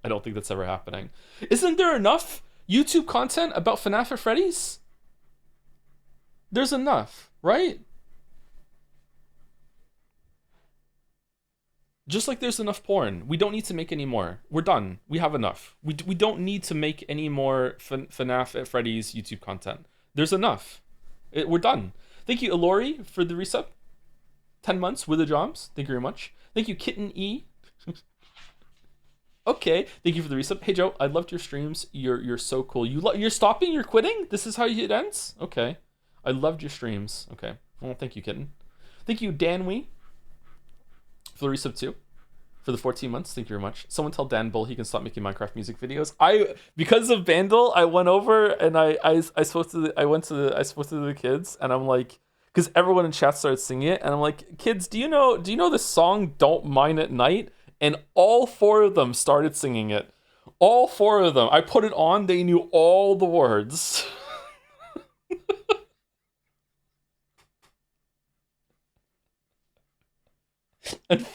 I don't think that's ever happening. Isn't there enough YouTube content about FNAF at Freddy's? There's enough, right? Just like there's enough porn. We don't need to make any more. We're done. We have enough. We don't need to make any more FNAF at Freddy's YouTube content. There's enough. We're done. Thank you, Ilori, for the resub. 10 months with the jobs. Thank you very much. Thank you, Kitten E. Okay. Thank you for the resub. Hey, Joe, I loved your streams. You're so cool. You're stopping? You're quitting? This is how it ends? Okay. I loved your streams. Okay. Well, thank you, Kitten. Thank you, Dan Wee, for the resub 2. For the 14 months, thank you very much. Someone tell Dan Bull he can stop making Minecraft music videos. Because of Vandal, I went over and I spoke to the kids, and I'm like, because everyone in chat started singing it, and I'm like, kids, do you know this song "Don't Mine at Night"? And all 4 of them started singing it. All 4 of them. I put it on. They knew all the words. and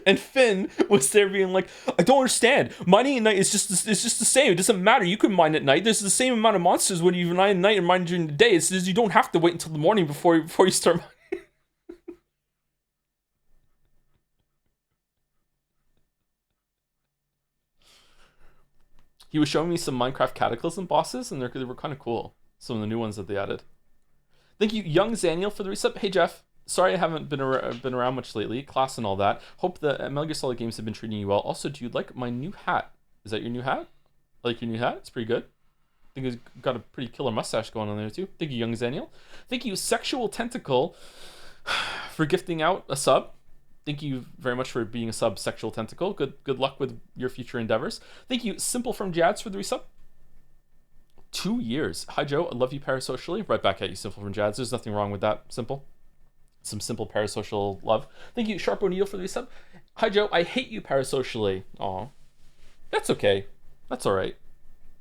And Finn was there being like, I don't understand. Mining at night is just the same. It doesn't matter. You can mine at night. There's the same amount of monsters when you mine at night and mine during the day. It's just you don't have to wait until the morning before you start mining. He was showing me some Minecraft Cataclysm bosses, and they were kind of cool. Some of the new ones that they added. Thank you, Young Zaniel, for the resub. Hey, Jeff. Sorry I haven't been around much lately, class and all that. Hope the Metal Gear Solid games have been treating you well. Also, do you like my new hat? Is that your new hat? I like your new hat? It's pretty good. I think it's got a pretty killer mustache going on there too. Thank you, Young Zaniel. Thank you, Sexual Tentacle, for gifting out a sub. Thank you very much for being a sub, Sexual Tentacle. Good luck with your future endeavors. Thank you, Simple from Jads, for the resub. 2 years. Hi, Joe. I love you parasocially. Right back at you, Simple from Jads. There's nothing wrong with that, Simple. Some simple parasocial love. Thank you, Sharp O'Neill, for the resub. Hi, Joe. I hate you parasocially. Aw. That's okay. That's all right.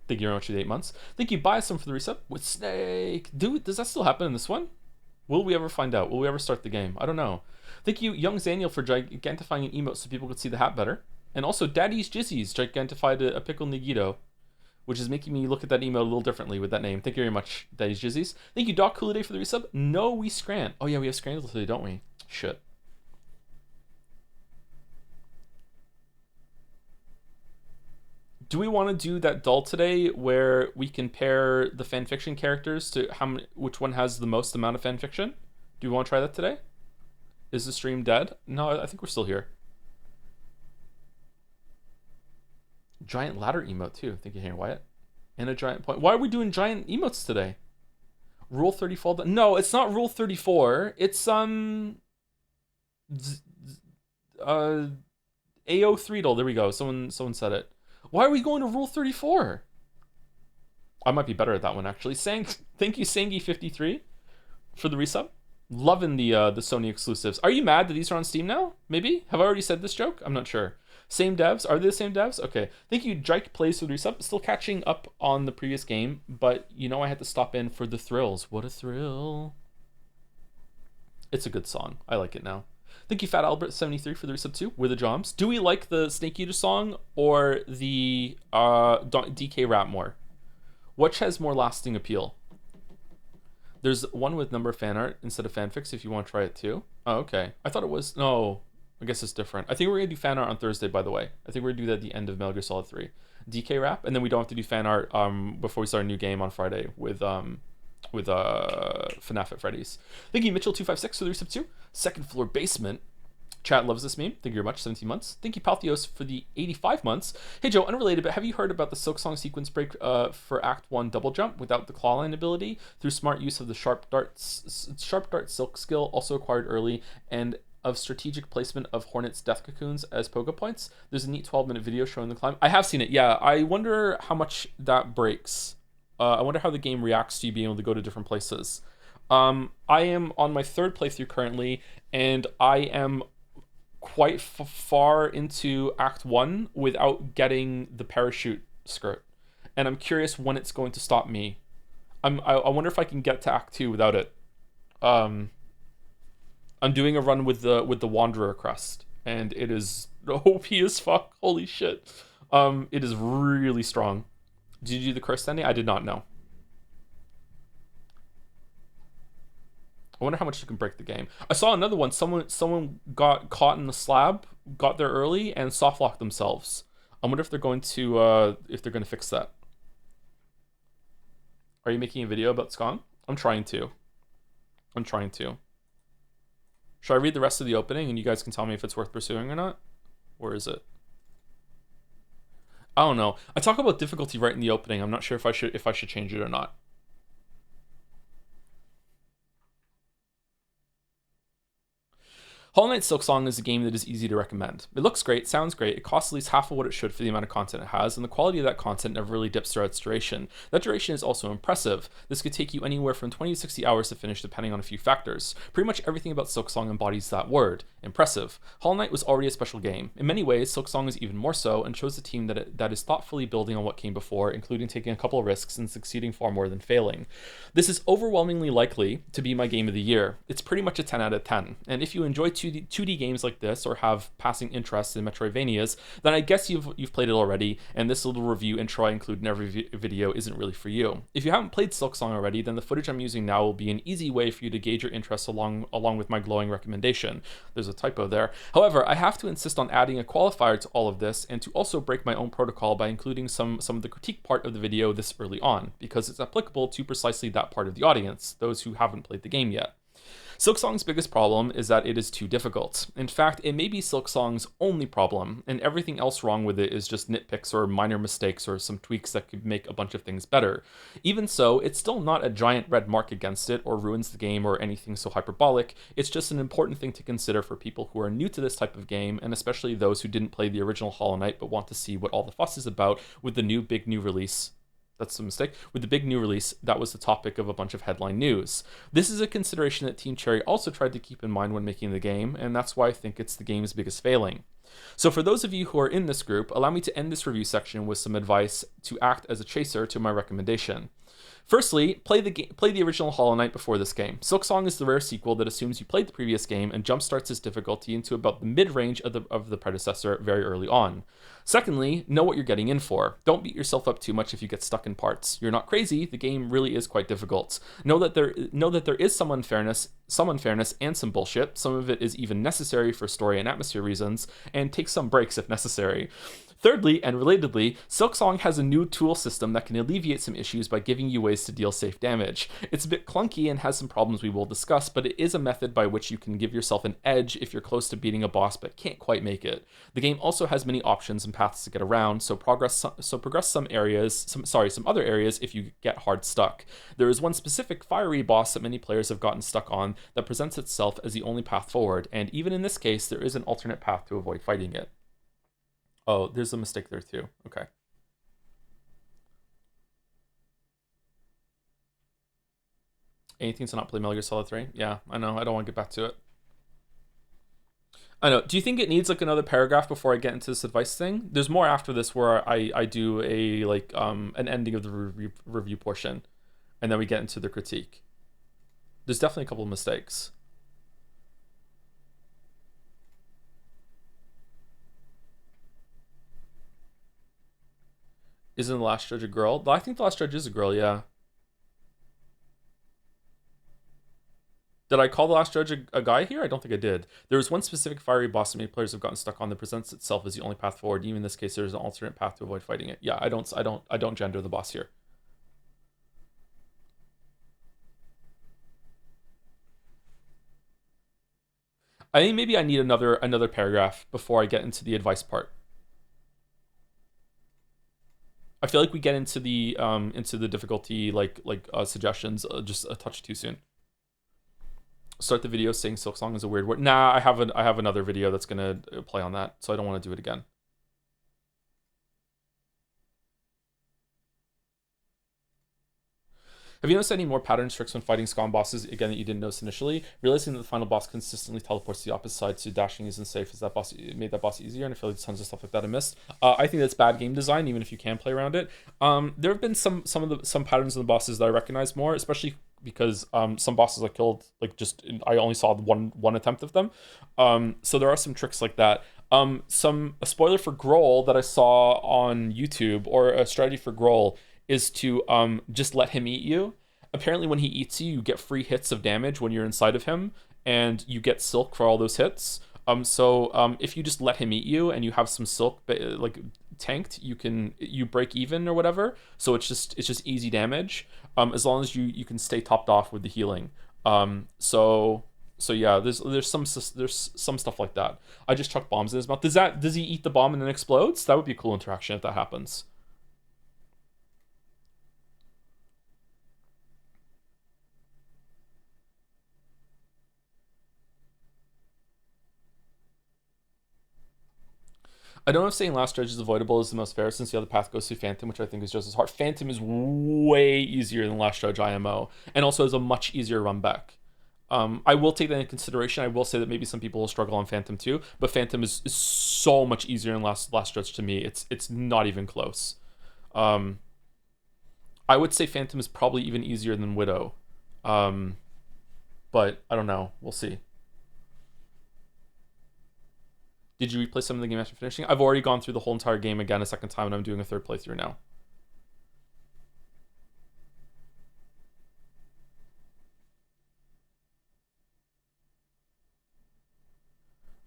Thank you very much for the 8 months. Thank you, Biasum, for the resub. With Snake. Dude, does that still happen in this one? Will we ever find out? Will we ever start the game? I don't know. Thank you, Young Zaniel, for gigantifying an emote so people could see the hat better. And also, Daddy's Jizzies gigantified a pickle Nigito, which is making me look at that emote a little differently with that name. Thank you very much, Daddy's Jizzies. Thank you, Doc Cooliday, for the resub. No, we scran. Oh, yeah, we have scrambled today, don't we? Shit. Do we want to do that dull today where we compare the fanfiction characters to which one has the most amount of fanfiction? Do we want to try that today? Is the stream dead? No, I think we're still here. Giant ladder emote too. Thank you, Henry Wyatt. And a giant point. Why are we doing giant emotes today? Rule 34. No, it's not Rule 34. It's AO3. There we go. Someone said it. Why are we going to Rule 34? I might be better at that one actually. Thank you, Sangi53, for the resub. Loving the Sony exclusives. Are you mad that these are on Steam now? Maybe? Have I already said this joke? I'm not sure. Same devs? Are they the same devs? Okay. Thank you, Drake Plays, for the resub. Still catching up on the previous game, but I had to stop in for the thrills. What a thrill. It's a good song. I like it now. Thank you, Fat Albert73, for the resub too. We're the Joms. Do we like the Snake Eater song or the DK rap more? Which has more lasting appeal? There's one with number fan art instead of fanfics if you want to try it too. Oh, okay. I thought it was... No, I guess it's different. I think we're going to do fan art on Thursday, by the way. I think we're going to do that at the end of Metal Gear Solid 3. DK rap, and then we don't have to do fan art before we start a new game on Friday with FNAF at Freddy's. Thank you, Mitchell256, for the resub 2. Second Floor Basement. Chat loves this meme. Thank you very much. 17 months. Thank you, Palthios, for the 85 months. Hey, Joe, unrelated, but have you heard about the Silk Song sequence break for Act 1 double jump without the claw line ability through smart use of the Sharp Dart Silk skill, also acquired early, and of strategic placement of Hornet's death cocoons as pogo points? There's a neat 12-minute video showing the climb. I have seen it, yeah. I wonder how much that breaks. I wonder how the game reacts to you being able to go to different places. I am on my 3rd playthrough currently, and I am quite far into Act 1 without getting the parachute skirt, and I'm curious when it's going to stop me. I wonder if I can get to Act 2 without it. I'm doing a run with the Wanderer crest, and it is OP as fuck. Holy shit. It is really strong. Did you do the curse ending? I did not know. I wonder how much you can break the game. I saw another one. Someone got caught in the slab, got there early, and soft locked themselves. I wonder if they're going to fix that. Are you making a video about Skong? I'm trying to. Should I read the rest of the opening and you guys can tell me if it's worth pursuing or not? Or is it? I don't know. I talk about difficulty right in the opening. I'm not sure if I should change it or not. Hollow Knight Silksong is a game that is easy to recommend. It looks great, sounds great, it costs at least half of what it should for the amount of content it has, and the quality of that content never really dips throughout its duration. That duration is also impressive. This could take you anywhere from 20 to 60 hours to finish depending on a few factors. Pretty much everything about Silksong embodies that word, impressive. Hollow Knight was already a special game. In many ways, Silksong is even more so, and shows a team that is thoughtfully building on what came before, including taking a couple of risks and succeeding far more than failing. This is overwhelmingly likely to be my game of the year. It's pretty much a 10 out of 10, and if you enjoy 2D games like this or have passing interest in Metroidvanias, then I guess you've played it already, and this little review intro I include in every video isn't really for you. If you haven't played Silksong already, then the footage I'm using now will be an easy way for you to gauge your interest along with my glowing recommendation. There's a typo there. However, I have to insist on adding a qualifier to all of this, and to also break my own protocol by including some of the critique part of the video this early on, because it's applicable to precisely that part of the audience, those who haven't played the game yet. Silksong's biggest problem is that it is too difficult. In fact, it may be Silksong's only problem, and everything else wrong with it is just nitpicks or minor mistakes or some tweaks that could make a bunch of things better. Even so, it's still not a giant red mark against it or ruins the game or anything so hyperbolic. It's just an important thing to consider for people who are new to this type of game, and especially those who didn't play the original Hollow Knight but want to see what all the fuss is about with the big new release. That's a mistake. With the big new release, that was the topic of a bunch of headline news. This is a consideration that Team Cherry also tried to keep in mind when making the game, and that's why I think it's the game's biggest failing. So for those of you who are in this group, allow me to end this review section with some advice to act as a chaser to my recommendation. Firstly, play the original Hollow Knight before this game. Silksong is the rare sequel that assumes you played the previous game and jumpstarts its difficulty into about the mid-range of the predecessor very early on. Secondly, know what you're getting in for. Don't beat yourself up too much if you get stuck in parts. You're not crazy, the game really is quite difficult. Know that there is some unfairness and some bullshit. Some of it is even necessary for story and atmosphere reasons, and take some breaks if necessary. Thirdly, and relatedly, Silksong has a new tool system that can alleviate some issues by giving you ways to deal safe damage. It's a bit clunky and has some problems we will discuss, but it is a method by which you can give yourself an edge if you're close to beating a boss but can't quite make it. The game also has many options and paths to get around, so progress some other areas if you get hard stuck. There is one specific fiery boss that many players have gotten stuck on that presents itself as the only path forward, and even in this case, there is an alternate path to avoid fighting it. Oh, there's a mistake there too. Okay. Anything to not play Metal Gear Solid 3? Yeah, I know. I don't want to get back to it. I know. Do you think it needs like another paragraph before I get into this advice thing? There's more after this where I do a an ending of the review portion, and then we get into the critique. There's definitely a couple of mistakes. Isn't the last judge a girl? I think the last judge is a girl, yeah. Did I call the last judge a guy here? I don't think I did. There is one specific fiery boss that many players have gotten stuck on that presents itself as the only path forward. Even in this case, there's an alternate path to avoid fighting it. Yeah, I don't gender the boss here. I think maybe I need another paragraph before I get into the advice part. I feel like we get into the difficulty suggestions just a touch too soon. Start the video saying Silksong is a weird word. Nah, I have another video that's gonna play on that, so I don't want to do it again. Have you noticed any more patterns, tricks when fighting Scum bosses, again, that you didn't notice initially? Realizing that the final boss consistently teleports to the opposite side, so dashing isn't safe. Has that boss made that boss easier? And I feel like there's tons of stuff like that I missed. I think that's bad game design, even if you can play around it. There have been some patterns in the bosses that I recognize more, especially because some bosses I killed, I only saw one attempt of them. So there are some tricks like that. A spoiler for Grohl that I saw on YouTube, or a strategy for Grohl, is to just let him eat you. Apparently when he eats you, you get free hits of damage when you're inside of him, and you get silk for all those hits. So if you just let him eat you and you have some silk tanked, you break even or whatever. So it's just easy damage, as long as you can stay topped off with the healing. So yeah, there's some stuff like that. I just chuck bombs in his mouth. Does he eat the bomb and then explodes? That would be a cool interaction if that happens. I don't know if saying Last Dredge is avoidable is the most fair since the other path goes through Phantom, which I think is just as hard. Phantom is way easier than Last Dredge IMO, and also has a much easier run back. I will take that into consideration. I will say that maybe some people will struggle on Phantom too, but Phantom is so much easier than Last Dredge to me. It's not even close. Um, I would say Phantom is probably even easier than Widow, um, but I don't know. We'll see. Did you replay some of the game after finishing? I've already gone through the whole entire game again a second time, and I'm doing a third playthrough now.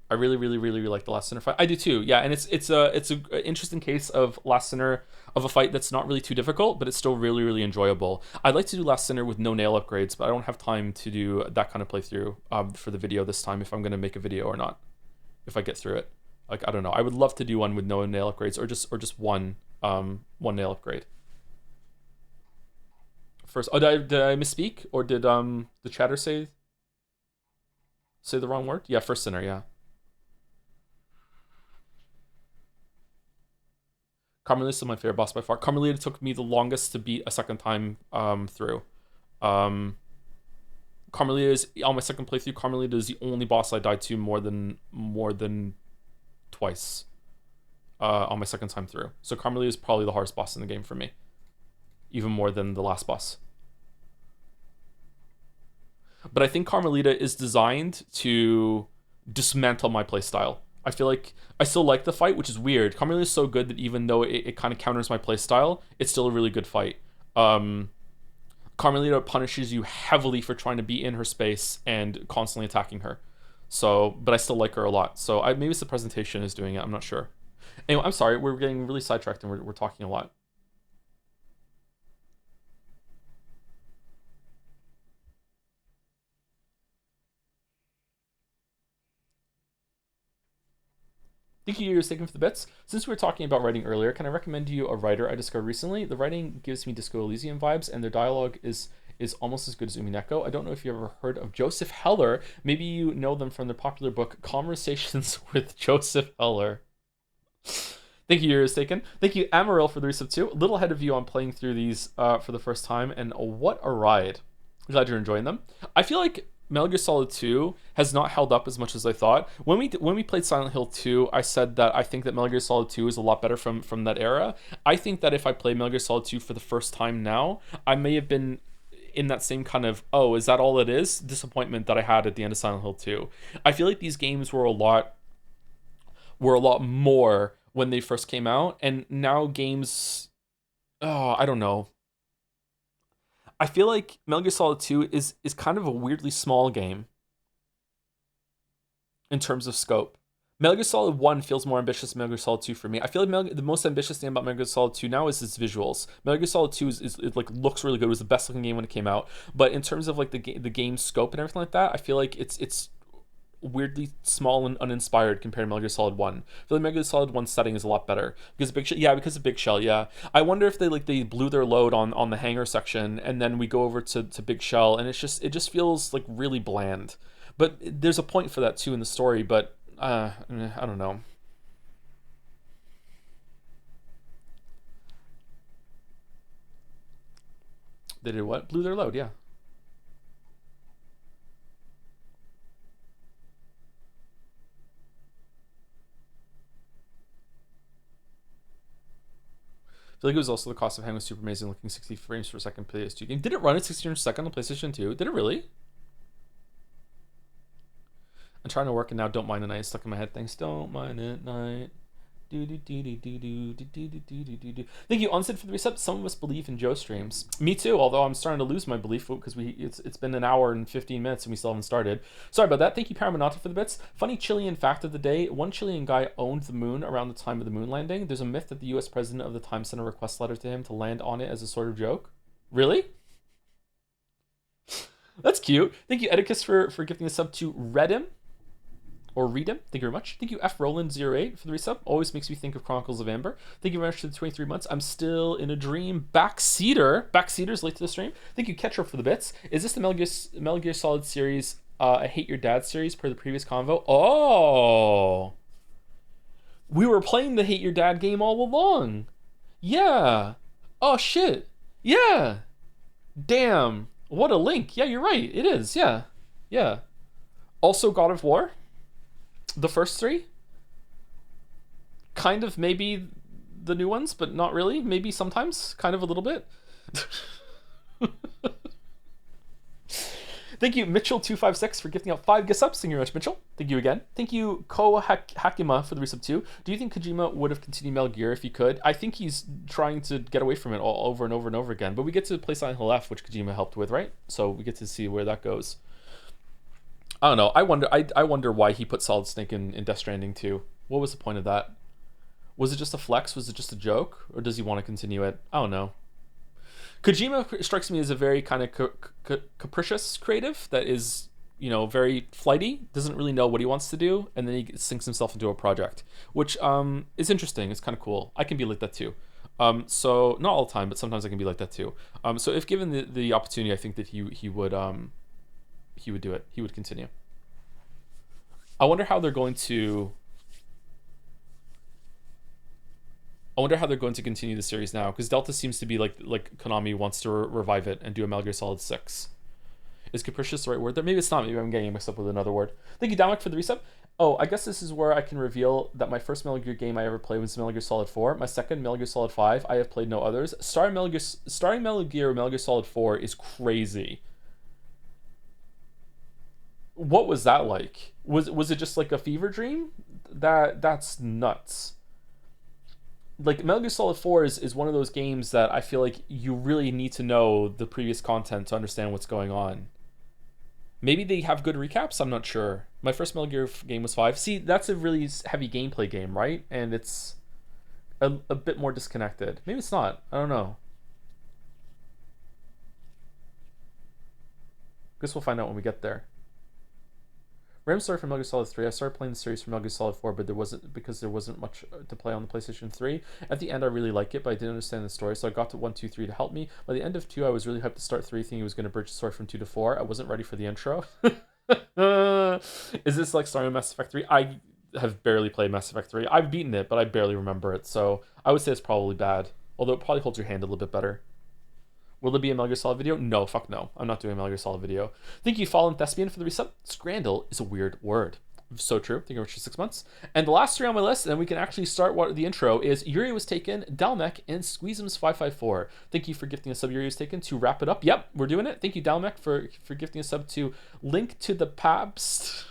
I really, really, really, really like the Last Sinner fight. I do too. Yeah, and it's a interesting case of Last Sinner of a fight that's not really too difficult, but it's still really, really enjoyable. I'd like to do Last Sinner with no nail upgrades, but I don't have time to do that kind of playthrough for the video this time. If I'm gonna make a video or not, if I get through it, like I don't know. I would love to do one with no nail upgrades or just one nail upgrade. First, oh, did I misspeak or did the chatter say the wrong word? Yeah, first Sinner. Yeah. Carmelita is my favorite boss by far. Carmelita took me the longest to beat a second time through. Um, Carmelita is on my second playthrough. Carmelita is the only boss I died to more than twice on my second time through. So Carmelita is probably the hardest boss in the game for me, even more than the last boss. But I think Carmelita is designed to dismantle my playstyle. I feel like I still like the fight, which is weird. Carmelita is so good that even though it kind of counters my playstyle, it's still a really good fight. Carmelita punishes you heavily for trying to be in her space and constantly attacking her. So, but I still like her a lot. So maybe it's the presentation is doing it. I'm not sure. Anyway, I'm sorry. We're getting really sidetracked and we're talking a lot. Thank you, you're taking for the bits. Since we were talking about writing earlier, can I recommend you a writer I discovered recently? The writing gives me Disco Elysium vibes, and their dialogue is almost as good as Umineko. I don't know if you ever heard of Joseph Heller. Maybe you know them from their popular book Conversations with Joseph Heller. Thank you, yours taken. Thank you, Amaryl, for the resub too. A little ahead of you on playing through these for the first time, and what a ride! I'm glad you're enjoying them. I feel like Metal Gear Solid 2 has not held up as much as I thought. When we played Silent Hill 2, I said that I think that Metal Gear Solid 2 is a lot better from that era. I think that if I play Metal Gear Solid 2 for the first time now, I may have been in that same kind of, oh, is that all it is? Disappointment that I had at the end of Silent Hill 2. I feel like these games were a lot more when they first came out, and now games, oh, I don't know. I feel like Metal Gear Solid 2 is kind of a weirdly small game in terms of scope. Metal Gear Solid 1 feels more ambitious than Metal Gear Solid 2 for me. I feel like the most ambitious thing about Metal Gear Solid 2 now is its visuals. Metal Gear Solid 2 is like looks really good. It was the best looking game when it came out. But in terms of like the game scope and everything like that, I feel like it's weirdly small and uninspired compared to Metal Gear Solid 1. I feel like Metal Gear Solid 1 setting is a lot better. Because of Big Shell, yeah. I wonder if they blew their load on the hangar section and then we go over to Big Shell and it just feels like really bland. But there's a point for that too in the story, but I don't know. They did what? Blew their load, yeah. I feel like it was also the cost of having a super amazing looking 60 frames per second PS2 game. Did it run at 60 frames per second on PlayStation 2? Did it really? I'm trying to work and now don't mind at night. It's stuck in my head. Thanks. Don't mind at night. Do do do do do do do do do do do do. Thank you, Onset, for the reset. Some of us believe in Joe streams. Me too. Although I'm starting to lose my belief because it's been an hour and 15 minutes and we still haven't started. Sorry about that. Thank you, Paramonata, for the bits. Funny Chilean fact of the day: one Chilean guy owned the moon around the time of the moon landing. There's a myth that the U.S. president of the time sent a request letter to him to land on it as a sort of joke. Really? That's cute. Thank you, Edicus, for gifting a sub to Redim. Or read him. Thank you very much. Thank you, F Roland08, for the resub. Always makes me think of Chronicles of Amber. Thank you very much for the 23 months. I'm still in a dream. Backseater's late to the stream. Thank you, Ketchup, for the bits. Is this the Metal Gear Solid series, I Hate Your Dad series per the previous convo? Oh! We were playing the Hate Your Dad game all along. Yeah. Oh, shit. Yeah. Damn. What a link. Yeah, you're right. It is. Yeah. Yeah. Also God of War. The first three. Kind of maybe the new ones, but not really. Maybe sometimes. Kind of a little bit. Thank you, Mitchell256, for gifting out 5 gift subs. Thank you very much, Mitchell. Thank you again. Thank you, Ko Hakima, for the resub 2. Do you think Kojima would have continued Metal Gear if he could? I think he's trying to get away from it all over and over and over again. But we get to play Silent Hill F, which Kojima helped with, right? So we get to see where that goes. I don't know. I wonder why he put Solid Snake in Death Stranding 2. What was the point of that? Was it just a flex? Was it just a joke? Or does he want to continue it? I don't know. Kojima strikes me as a very kind of capricious creative that is, you know, very flighty, doesn't really know what he wants to do, and then he sinks himself into a project, which is interesting. It's kind of cool. I can be like that too. So not all the time, but sometimes I can be like that too. So if given the opportunity, I think that he would do it. He would continue. I wonder how they're going to continue the series now, because Delta seems to be like Konami wants to revive it and do a Metal Gear Solid 6. Is capricious the right word there? Maybe it's not. Maybe I'm getting mixed up with another word. Thank you, Damek, for the resub. Oh, I guess this is where I can reveal that my first Metal Gear game I ever played was Metal Gear Solid 4. My second, Metal Gear Solid 5. I have played no others. Starring Metal Gear Solid 4 is crazy. What was that like? Was it just like a fever dream? That's nuts. Like, Metal Gear Solid 4 is one of those games that I feel like you really need to know the previous content to understand what's going on. Maybe they have good recaps, I'm not sure. My first Metal Gear game was 5. See, that's a really heavy gameplay game, right? And it's a bit more disconnected. Maybe it's not. I don't know. Guess we'll find out when we get there. Random story from Metal Gear Solid 3. I started playing the series from Metal Gear Solid 4, but there wasn't much to play on the PlayStation 3. At the end, I really liked it, but I didn't understand the story, so I got to 1, 2, 3 to help me. By the end of 2, I was really hyped to start 3, thinking it was going to bridge the story from 2 to 4. I wasn't ready for the intro. Is this like starting Mass Effect 3? I have barely played Mass Effect 3. I've beaten it, but I barely remember it, so I would say it's probably bad. Although it probably holds your hand a little bit better. Will there be a Metal Gear Solid video? No, fuck no. I'm not doing a Metal Gear Solid video. Thank you, Fallen Thespian, for the resub. Scrandle is a weird word. So true. Thank you very much for 6 months. And the last 3 on my list, and then we can actually start what the intro is. Yuri Was Taken, Dalmec, and Squeezums554. Thank you for gifting a sub. Yuri Was Taken to wrap it up. Yep, we're doing it. Thank you, Dalmec, for gifting a sub to Link to the Pabst.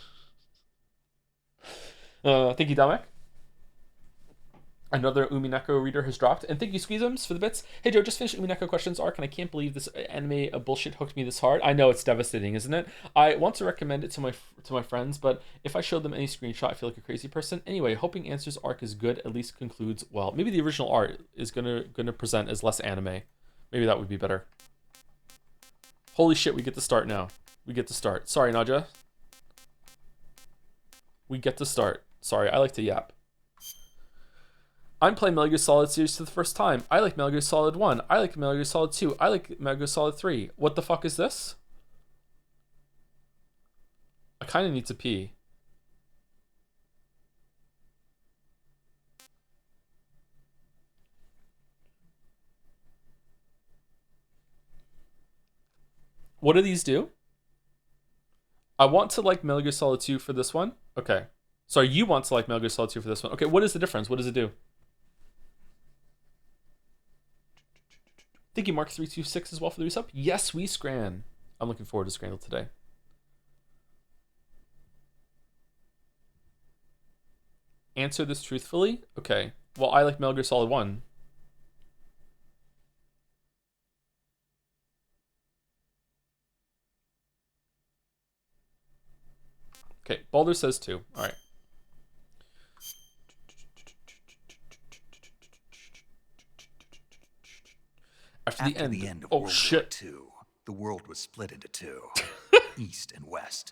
Thank you, Dalmec. Another Umineko reader has dropped. And thank you, Squeezums, for the bits. Hey, Joe, just finished Umineko questions arc, and I can't believe this anime bullshit hooked me this hard. I know, it's devastating, isn't it? I want to recommend it to my friends, but if I showed them any screenshot, I feel like a crazy person. Anyway, hoping Answers arc is good, at least concludes well. Maybe the original art is gonna present as less anime. Maybe that would be better. Holy shit, we get to start now. We get to start. Sorry, Naja. We get to start. Sorry, I like to yap. I'm playing Metal Gear Solid series for the first time. I like Metal Gear Solid 1. I like Metal Gear Solid 2. I like Metal Gear Solid 3. What the fuck is this? I kind of need to pee. What do these do? I want to like Metal Gear Solid 2 for this one. Okay. Sorry, you want to like Metal Gear Solid 2 for this one. Okay, what is the difference? What does it do? Thank you, Mark326, as well, for the resub. Yes, we scran. I'm looking forward to Scrandle today. Answer this truthfully? Okay. Well, I like Metal Gear Solid 1. Okay, Baldur says 2. All right. After the end of oh World shit. War II, the world was split into two, East and West.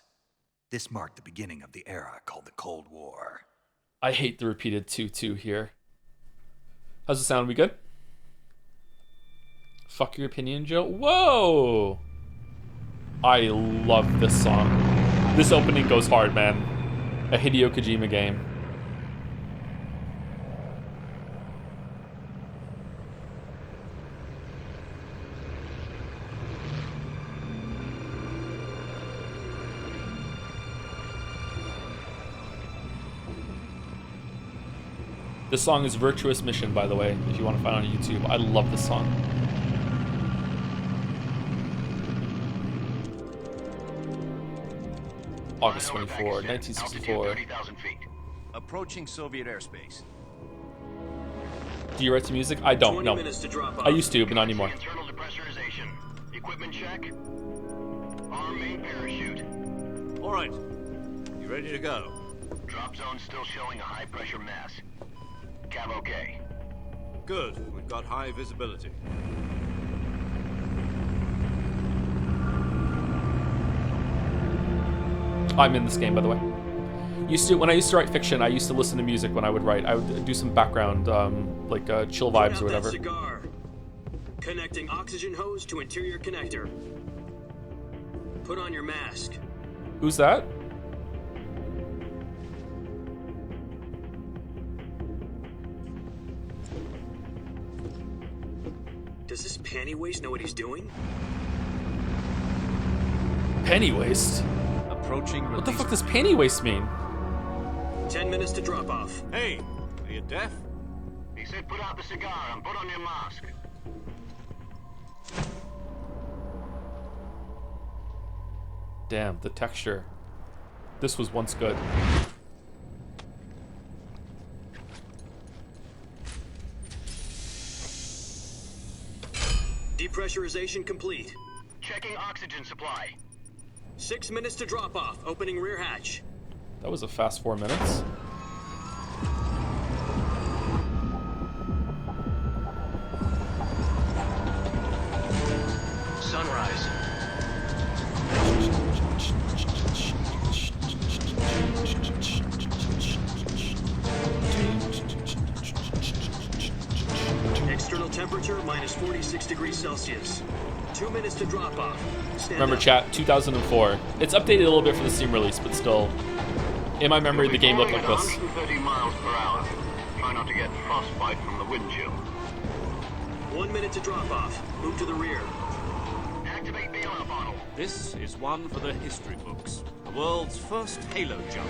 This marked the beginning of the era called the Cold War. I hate the repeated 2-2 here. How's it sound? We good? Fuck your opinion, Joe. Whoa! I love this song. This opening goes hard, man. A Hideo Kojima game. This song is Virtuous Mission, by the way, if you want to find it on YouTube. I love this song. August 24, 1964. Approaching Soviet airspace. Do you write some music? I don't, no. I used to, but not anymore. Internal depressurization. Equipment check. Arm main parachute. All right. You ready to go? Drop zone still showing a high pressure mass. Cav okay. Good. We've got high visibility. I'm in this game, by the way. When I used to write fiction, I used to listen to music when I would write. I would do some background, like chill vibes or whatever. Cigar. Connecting oxygen hose to interior connector. Put on your mask. Who's that? Does this panty waste know what he's doing? Penny waste? Approaching release. What the fuck does penny waste mean? 10 minutes to drop off. Hey, are you deaf? He said put out the cigar and put on your mask. Damn, the texture. This was once good. Depressurization complete. Checking oxygen supply. 6 minutes to drop off. Opening rear hatch. That was a fast 4 minutes. Sunrise. External temperature minus 46 degrees Celsius. 2 minutes to drop off. Stand Remember, up. chat, 2004. It's updated a little bit for the Steam release, but still, in my memory, the game looked like this. 130 miles per hour. Try not to get frostbite from the wind chill. 1 minute to drop off. Move to the rear. Activate the alarm bottle. This is one for the history books. The world's first halo jump.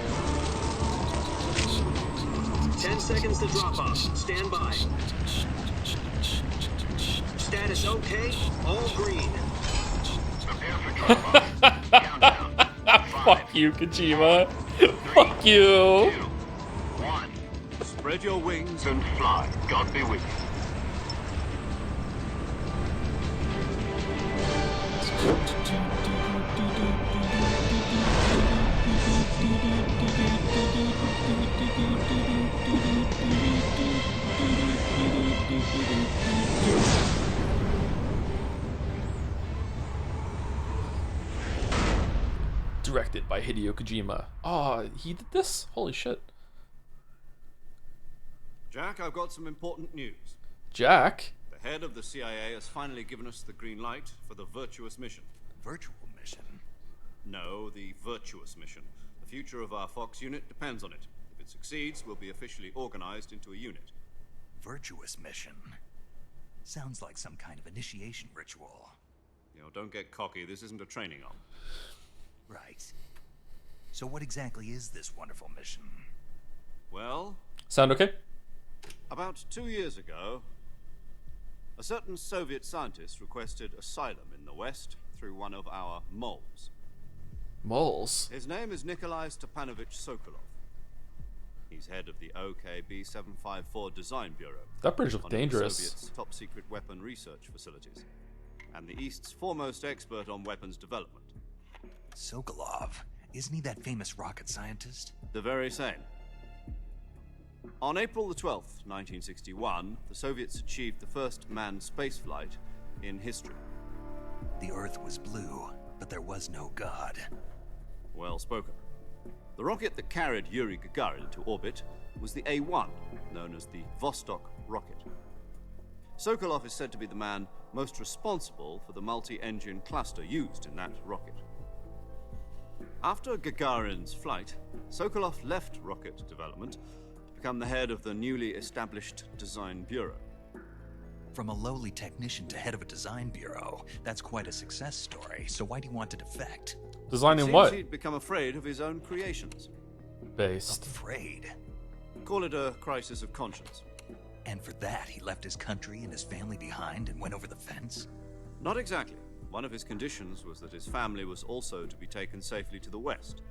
10 seconds to drop off. Stand by. Status okay. All green. Prepare for drop-off. Countdown. 5, Fuck you, Kojima. Fuck you. 2, 1. Spread your wings. And fly. God be with you. Directed by Hideo Kojima. Oh, he did this? Holy shit. Jack, I've got some important news. Jack? The head of the CIA has finally given us the green light for the virtuous mission. Virtual mission? No, the virtuous mission. The future of our Fox unit depends on it. If it succeeds, we'll be officially organized into a unit. Virtuous mission? Sounds like some kind of initiation ritual. You know, don't get cocky. This isn't a training arm. Right. So what exactly is this wonderful mission? Well, Sound okay? about 2 years ago, a certain Soviet scientist requested asylum in the West through one of our moles. Moles. His name is Nikolai Stepanovich Sokolov. He's head of the OKB 754 Design Bureau. That bridge looked one of the dangerous. Soviet's top secret weapon research facilities, and the East's foremost expert on weapons development. Sokolov. Isn't he that famous rocket scientist? The very same. On April the 12th, 1961, the Soviets achieved the first manned spaceflight in history. The Earth was blue, but there was no God. Well spoken. The rocket that carried Yuri Gagarin to orbit was the A-1, known as the Vostok rocket. Sokolov is said to be the man most responsible for the multi-engine cluster used in that rocket. After Gagarin's flight, Sokolov left rocket development to become the head of the newly established Design Bureau. From a lowly technician to head of a design bureau, that's quite a success story. So why do you want to defect? Designing Seems what? he'd become afraid of his own creations. Based. Afraid? Call it a crisis of conscience. And for that, he left his country and his family behind and went over the fence? Not exactly. One of his conditions was that his family was also to be taken safely to the west.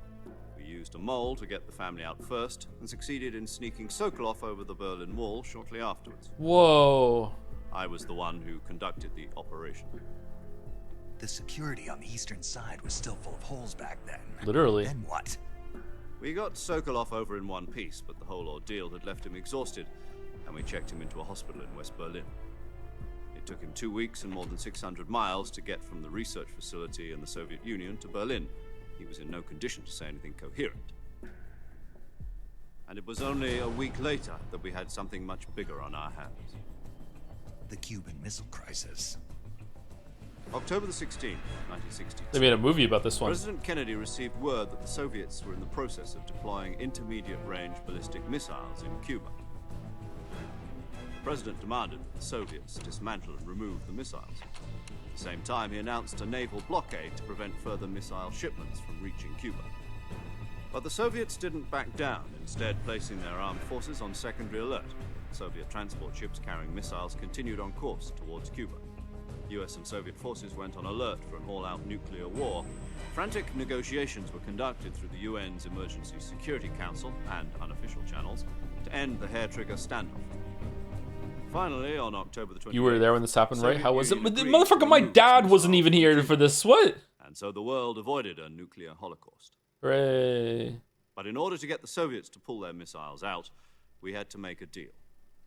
We used a mole to get the family out first, and succeeded in sneaking Sokolov over the Berlin Wall shortly afterwards. Whoa. I was the one who conducted the operation. The security on the eastern side was still full of holes back then. Literally. Then what? We got Sokolov over in one piece, but the whole ordeal had left him exhausted, and we checked him into a hospital in West Berlin. It took him 2 weeks and more than 600 miles to get from the research facility in the Soviet Union to Berlin. He was in no condition to say anything coherent. And it was only a week later that we had something much bigger on our hands. The Cuban Missile Crisis. October the 16th, 1962. They made a movie about this one. President Kennedy received word that the Soviets were in the process of deploying intermediate-range ballistic missiles in Cuba. The President demanded that the Soviets dismantle and remove the missiles. At the same time, he announced a naval blockade to prevent further missile shipments from reaching Cuba. But the Soviets didn't back down, instead placing their armed forces on secondary alert. Soviet transport ships carrying missiles continued on course towards Cuba. US and Soviet forces went on alert for an all-out nuclear war. Frantic negotiations were conducted through the UN's Emergency Security Council and unofficial channels to end the hair-trigger standoff. Finally, on October the 28th... You were there when this happened, right? How was it? Soviet Union Motherfucker, my agreed to dad remove wasn't even here missiles for this. What? and so the world avoided a nuclear holocaust. Hooray. But in order to get the Soviets to pull their missiles out, we had to make a deal.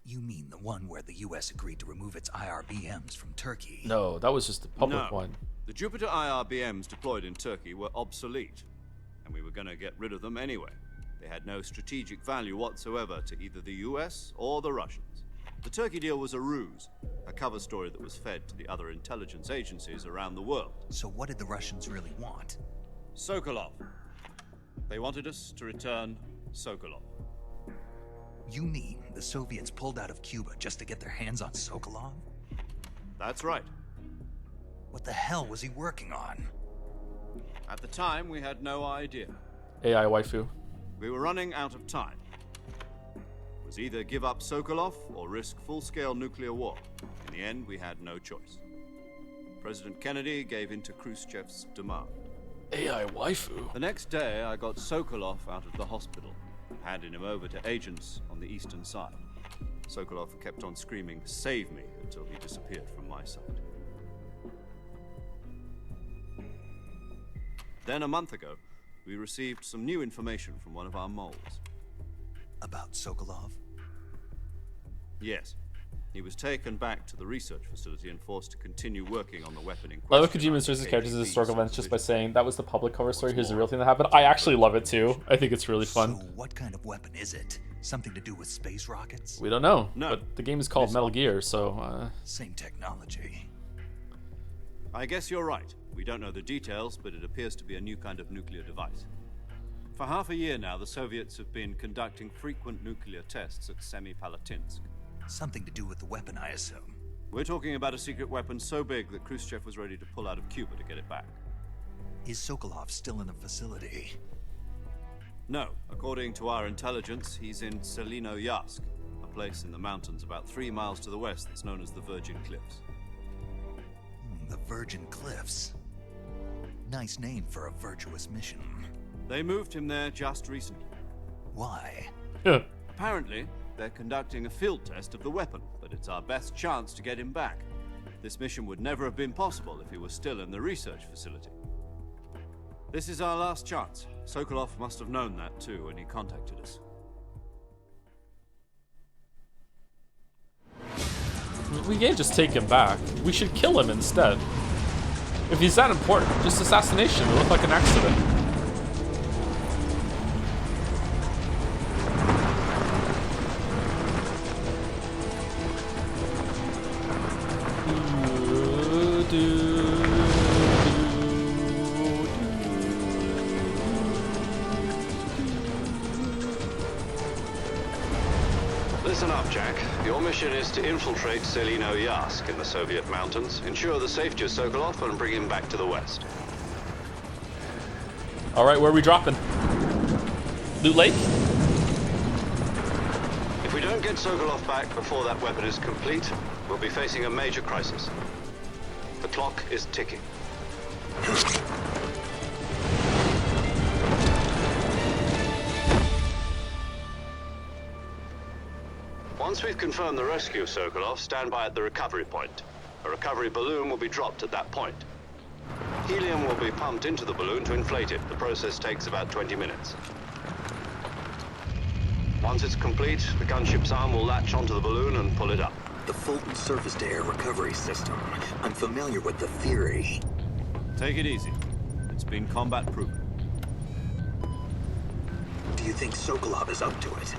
You mean the one where the US agreed to remove its IRBMs from Turkey? No, that was just the public No. one. The Jupiter IRBMs deployed in Turkey were obsolete, and we were going to get rid of them anyway. They had no strategic value whatsoever to either the US or the Russians. The Turkey deal was a ruse, a cover story that was fed to the other intelligence agencies around the world. So what did the Russians really want? Sokolov. They wanted us to return Sokolov. You mean the Soviets pulled out of Cuba just to get their hands on Sokolov? That's right. What the hell was he working on? At the time, we had no idea. AI waifu. We were running out of time. It was either give up Sokolov or risk full-scale nuclear war. In the end, we had no choice. President Kennedy gave in to Khrushchev's demand. AI waifu? The next day, I got Sokolov out of the hospital, handing him over to agents on the eastern side. Sokolov kept on screaming, "Save me," until he disappeared from my sight. Then, a month ago, we received some new information from one of our moles. About Sokolov? Yes. He was taken back to the research facility and forced to continue working on the weapon in I love question. Kojima inserts his characters as KGB historical events just by supervision. saying that was the public cover story, here's the real thing that happened. I actually love it too. I think it's really fun. So what kind of weapon is it? Something to do with space rockets? We don't know, No. but the game is called Metal Gear, so Same technology. I guess you're right. We don't know the details, but it appears to be a new kind of nuclear device. For half a year now, the Soviets have been conducting frequent nuclear tests at Semipalatinsk. Something to do with the weapon, I assume. We're talking about a secret weapon so big that Khrushchev was ready to pull out of Cuba to get it back. Is Sokolov still in the facility? No, according to our intelligence, he's in Selino-Yarsk, a place in the mountains about 3 miles to the west that's known as the Virgin Cliffs. The Virgin Cliffs. Nice name for a virtuous mission. They moved him there just recently. Why? Apparently, they're conducting a field test of the weapon, but it's our best chance to get him back. This mission would never have been possible if he was still in the research facility. This is our last chance. Sokolov must have known that too when he contacted us. we can't just take him back. We should kill him instead. If he's that important, just assassination. It looked like an accident. Listen up, Jack. Your mission is to infiltrate Selino-Yarsk in the Soviet mountains, ensure the safety of Sokolov, and bring him back to the west. All right, where are we dropping? Loot Lake? get Sokolov back before that weapon is complete, we'll be facing a major crisis. The clock is ticking. Once we've confirmed the rescue of Sokolov, stand by at the recovery point. A recovery balloon will be dropped at that point. Helium will be pumped into the balloon to inflate it. The process takes about 20 minutes. Once it's complete, the gunship's arm will latch onto the balloon and pull it up. The Fulton surface-to-air recovery system. I'm familiar with the theory. Take it easy. It's been combat-proven. Do you think Sokolov is up to it?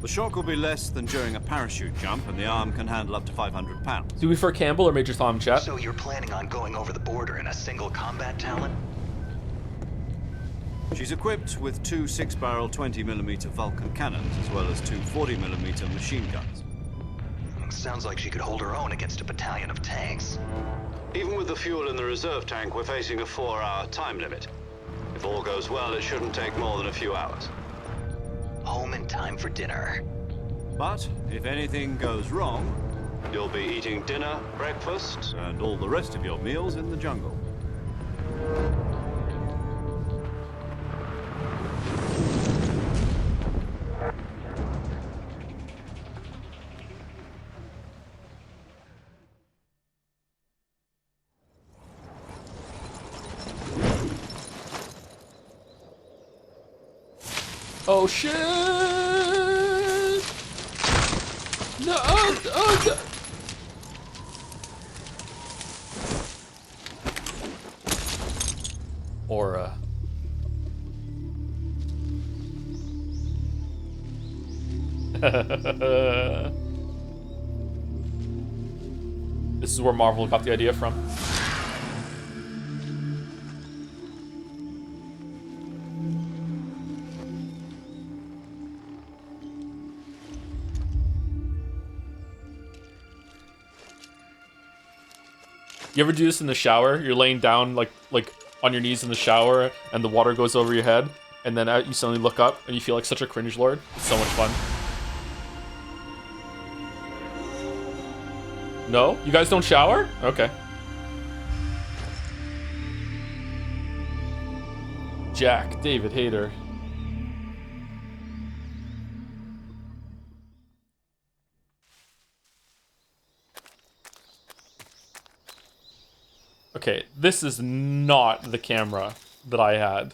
The shock will be less than during a parachute jump, and the arm can handle up to 500 pounds. Do we prefer Campbell or Major Tom, chat? So you're planning on going over the border in a single combat talon? She's equipped with two 6-barrel 20mm Vulcan cannons, as well as two 40mm machine guns. Sounds like she could hold her own against a battalion of tanks. Even with the fuel in the reserve tank, we're facing a 4-hour time limit. If all goes well, it shouldn't take more than a few hours. Home in time for dinner. But if anything goes wrong, you'll be eating dinner, breakfast, and all the rest of your meals in the jungle. Oh shit! No! Oh, no. Aura. This is where Marvel got the idea from. You ever do this in the shower? You're laying down like on your knees in the shower and the water goes over your head and then you suddenly look up and you feel like such a cringe lord. It's so much fun. No? You guys don't shower? Okay. Jack, David Hayter. Okay, this is not the camera that I had.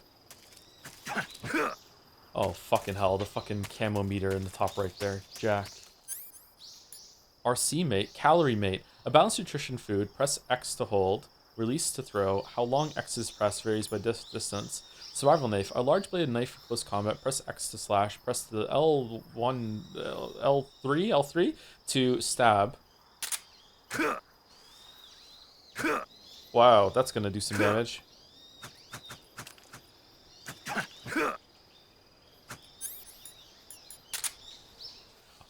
Oh, fucking hell. The fucking camo meter in the top right there. Jack. RC mate. Calorie mate. A balanced nutrition food. Press X to hold. Release to throw. How long X is pressed varies by distance. Survival knife. A large bladed knife for close combat. Press X to slash. Press the L1, L3 to stab. Wow, that's gonna do some damage.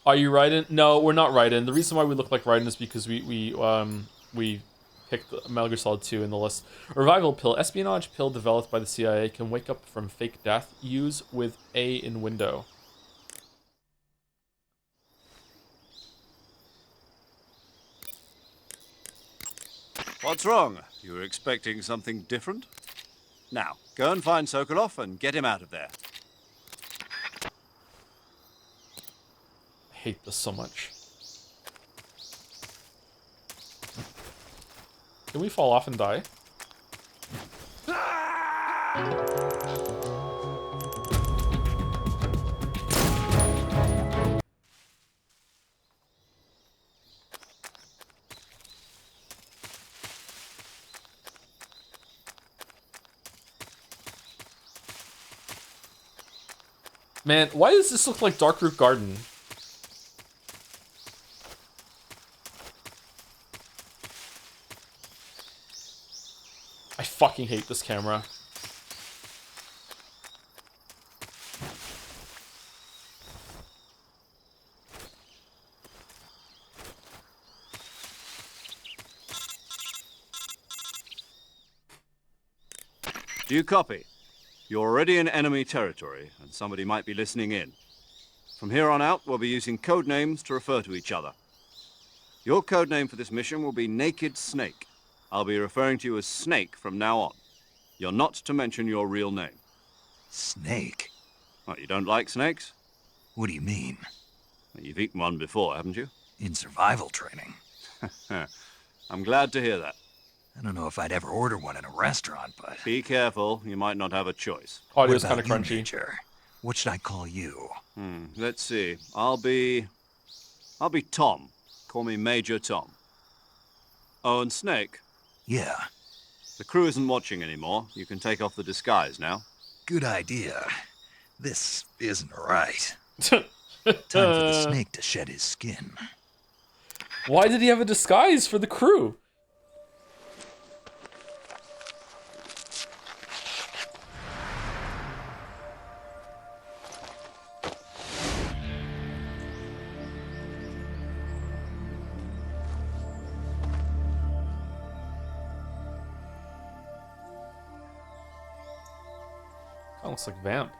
Are you Raiden? No, we're not Raiden. The reason why we look like Raiden is because we picked Metal Gear Solid 2 in the list. Revival pill. Espionage pill developed by the CIA can wake up from fake death. Use with A in window. What's wrong? You were expecting something different? Now, go and find Sokolov and get him out of there. I hate this so much. Can we fall off and die? Man, why does this look like Darkroot Garden? I fucking hate this camera. Do you copy? You're already in enemy territory, and somebody might be listening in. From here on out, we'll be using code names to refer to each other. Your code name for this mission will be Naked Snake. I'll be referring to you as Snake from now on. You're not to mention your real name. Snake? What, you don't like snakes? What do you mean? Well, you've eaten one before, haven't you? In survival training? I'm glad to hear that. I don't know if I'd ever order one in a restaurant, but... Be careful, you might not have a choice. Audio's What kind of about you, crunchy. Major? What should I call you? Let's see. I'll be Tom. Call me Major Tom. Oh, and Snake. Yeah, The crew isn't watching anymore. You can take off the disguise now. good idea. This isn't right. Time for the snake to shed his skin. Why did he have a disguise for the crew? That looks like Vamp.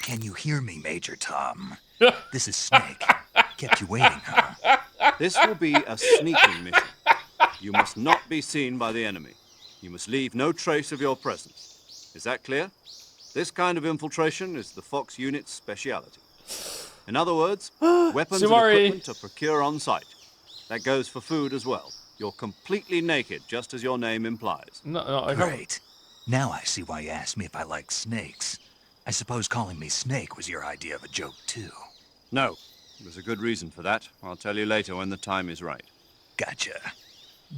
Can you hear me, Major Tom? This is Snake. Kept you waiting, huh? This will be a sneaking mission. You must not be seen by the enemy. You must leave no trace of your presence. Is that clear? This kind of infiltration is the Fox unit's speciality. In other words, weapons and Sumari. equipment are procure on site. That goes for food as well. You're completely naked, just as your name implies. No, I haven't. Great. Now I see why you asked me if I like snakes. I suppose calling me Snake was your idea of a joke, too. No, there's a good reason for that. I'll tell you later when the time is right. Gotcha.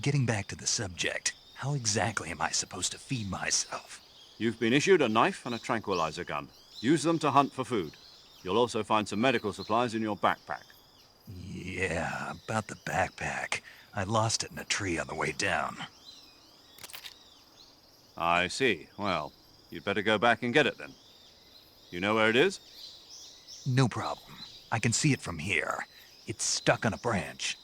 Getting back to the subject, how exactly am I supposed to feed myself? You've been issued a knife and a tranquilizer gun. Use them to hunt for food. You'll also find some medical supplies in your backpack. Yeah, about the backpack. I lost it in a tree on the way down. I see. Well, you'd better go back and get it then. You know where it is? No problem. I can see it from here. It's stuck on a branch.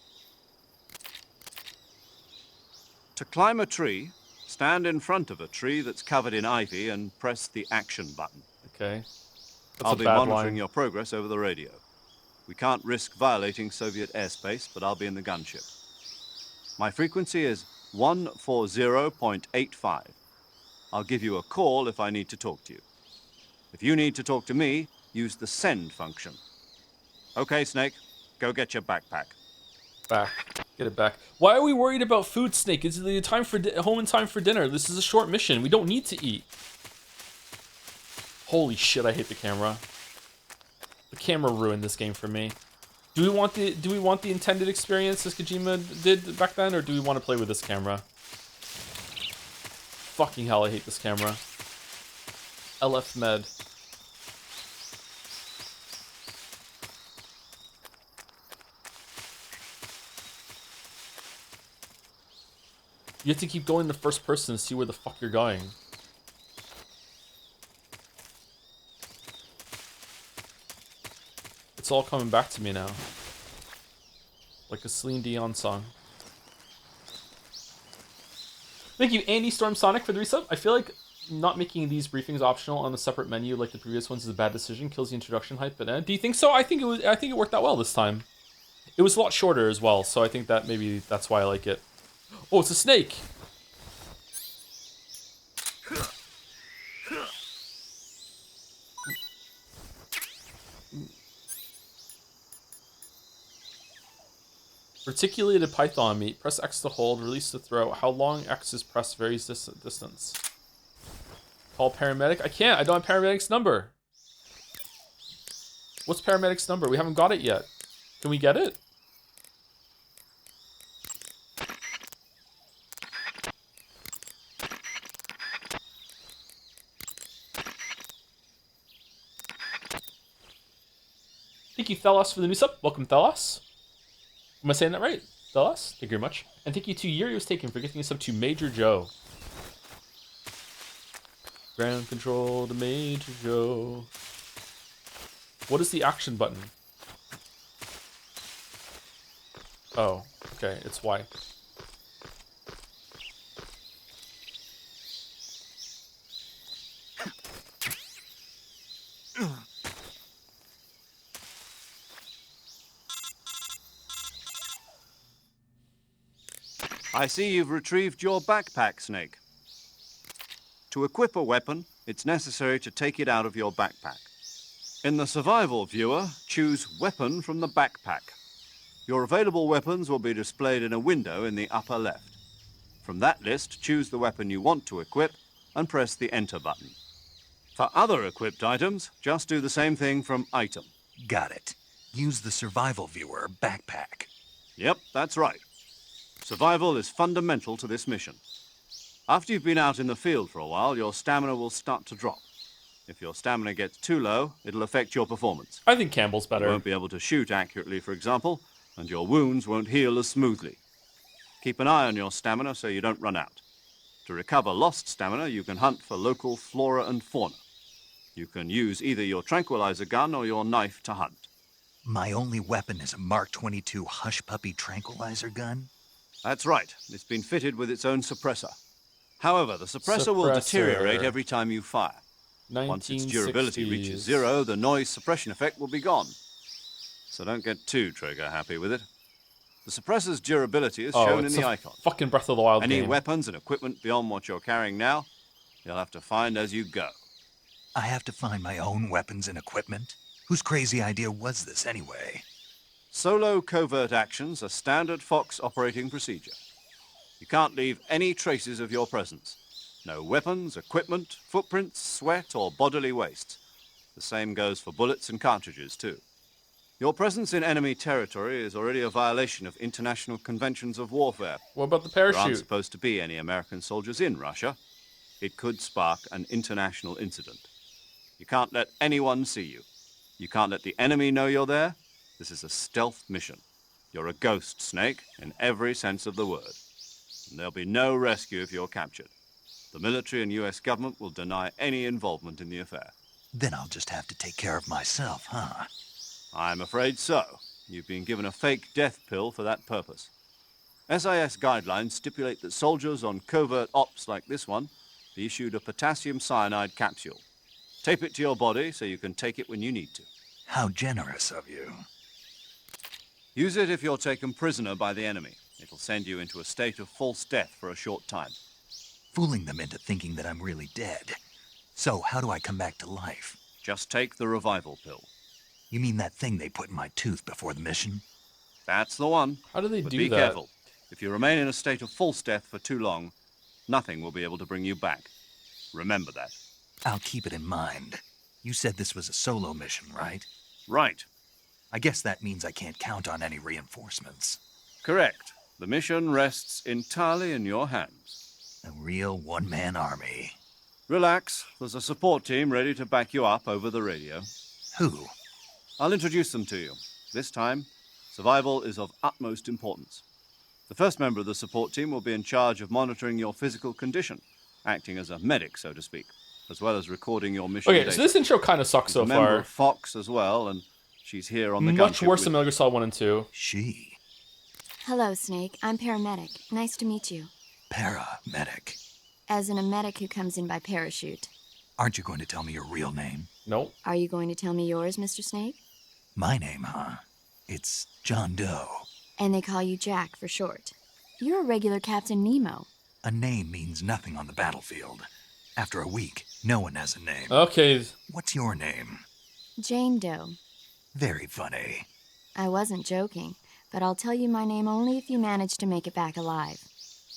To climb a tree, stand in front of a tree that's covered in ivy and press the action button. Okay. That's I'll a be bad monitoring line. your progress over the radio. We can't risk violating Soviet airspace, but I'll be in the gunship. My frequency is 140.85. I'll give you a call if I need to talk to you. If you need to talk to me, use the send function. Okay, Snake, go get your backpack. Back. Get it back. Why are we worried about food, Snake? It's the time for home in time for dinner. This is a short mission. We don't need to eat. Holy shit, I hate the camera. The camera ruined this game for me. Do we want the intended experience as Kojima did back then, or do we want to play with this camera? Fucking hell, I hate this camera. LF Med. You have to keep going to first person to see where the fuck you're going. It's all coming back to me now. Like a Celine Dion song. Thank you, Andy Storm Sonic, for the resub. I feel like not making these briefings optional on a separate menu like the previous ones is a bad decision. Kills the introduction hype. But do you think so? I think it worked out well this time. It was a lot shorter as well, so I think that maybe that's why I like it. Oh, it's a snake. Reticulated python meat. Press X to hold. Release to throw. How long X is pressed varies distance. Call paramedic. I can't. I don't have paramedic's number. What's paramedic's number? We haven't got it yet. Can we get it? Thank you, Thelos, for the new sub. Welcome, Thelos. Am I saying that right? Thelos? Thank you very much. And thank you to Yuri was taken for getting us up to Major Joe. Ground control to Major Joe. What is the action button? Oh, okay, it's Y. I see you've retrieved your backpack, Snake. To equip a weapon, it's necessary to take it out of your backpack. In the survival viewer, choose Weapon from the backpack. Your available weapons will be displayed in a window in the upper left. From that list, choose the weapon you want to equip and press the Enter button. For other equipped items, just do the same thing from Item. Got it. Use the survival viewer backpack. Yep, that's right. Survival is fundamental to this mission. After you've been out in the field for a while, your stamina will start to drop. If your stamina gets too low, it'll affect your performance. I think Campbell's better. You won't be able to shoot accurately, for example, and your wounds won't heal as smoothly. Keep an eye on your stamina so you don't run out. To recover lost stamina, you can hunt for local flora and fauna. You can use either your tranquilizer gun or your knife to hunt. My only weapon is a Mark 22 Hush Puppy tranquilizer gun? That's right. It's been fitted with its own suppressor. However, the suppressor will deteriorate every time you fire. Once its durability reaches 0, the noise suppression effect will be gone. So don't get too trigger-happy with it. The suppressor's durability is shown in the icon. Fucking Breath of the Wild Any game. weapons and equipment beyond what you're carrying now, you'll have to find as you go. I have to find my own weapons and equipment? Whose crazy idea was this anyway? Solo covert actions are standard Fox operating procedure. You can't leave any traces of your presence. No weapons, equipment, footprints, sweat, or bodily waste. The same goes for bullets and cartridges, too. Your presence in enemy territory is already a violation of international conventions of warfare. What about the There aren't parachute? supposed to be any American soldiers in Russia. It could spark an international incident. You can't let anyone see you. You can't let the enemy know you're there. This is a stealth mission. You're a ghost, Snake, in every sense of the word. And there'll be no rescue if you're captured. The military and US government will deny any involvement in the affair. Then I'll just have to take care of myself, huh? I'm afraid so. You've been given a fake death pill for that purpose. SIS guidelines stipulate that soldiers on covert ops like this one be issued a potassium cyanide capsule. Tape it to your body so you can take it when you need to. How generous of you. Use it if you're taken prisoner by the enemy. It'll send you into a state of false death for a short time. Fooling them into thinking that I'm really dead. So, how do I come back to life? Just take the revival pill. You mean that thing they put in my tooth before the mission? That's the one. How do they But do be that? careful. If you remain in a state of false death for too long, nothing will be able to bring you back. Remember that. I'll keep it in mind. You said this was a solo mission, right? Right. I guess that means I can't count on any reinforcements. Correct. The mission rests entirely in your hands. A real one-man army. Relax. There's a support team ready to back you up over the radio. Who? I'll introduce them to you. This time, survival is of utmost importance. The first member of the support team will be in charge of monitoring your physical condition, acting as a medic, so to speak, as well as recording your mission Okay, data. so this intro kind of sucks She's so a member far. of Fox as well, and she's here on the Much gunship worse with than Metal Gear Solid 1 and 2. She. Hello, Snake. I'm paramedic. Nice to meet you. Paramedic. As in a medic who comes in by parachute. Aren't you going to tell me your real name? Nope. Are you going to tell me yours, Mr. Snake? My name, huh? It's John Doe. And they call you Jack for short. You're a regular Captain Nemo. A name means nothing on the battlefield. After a week, no one has a name. Okay. What's your name? Jane Doe. Very funny. I wasn't joking, but I'll tell you my name only if you manage to make it back alive.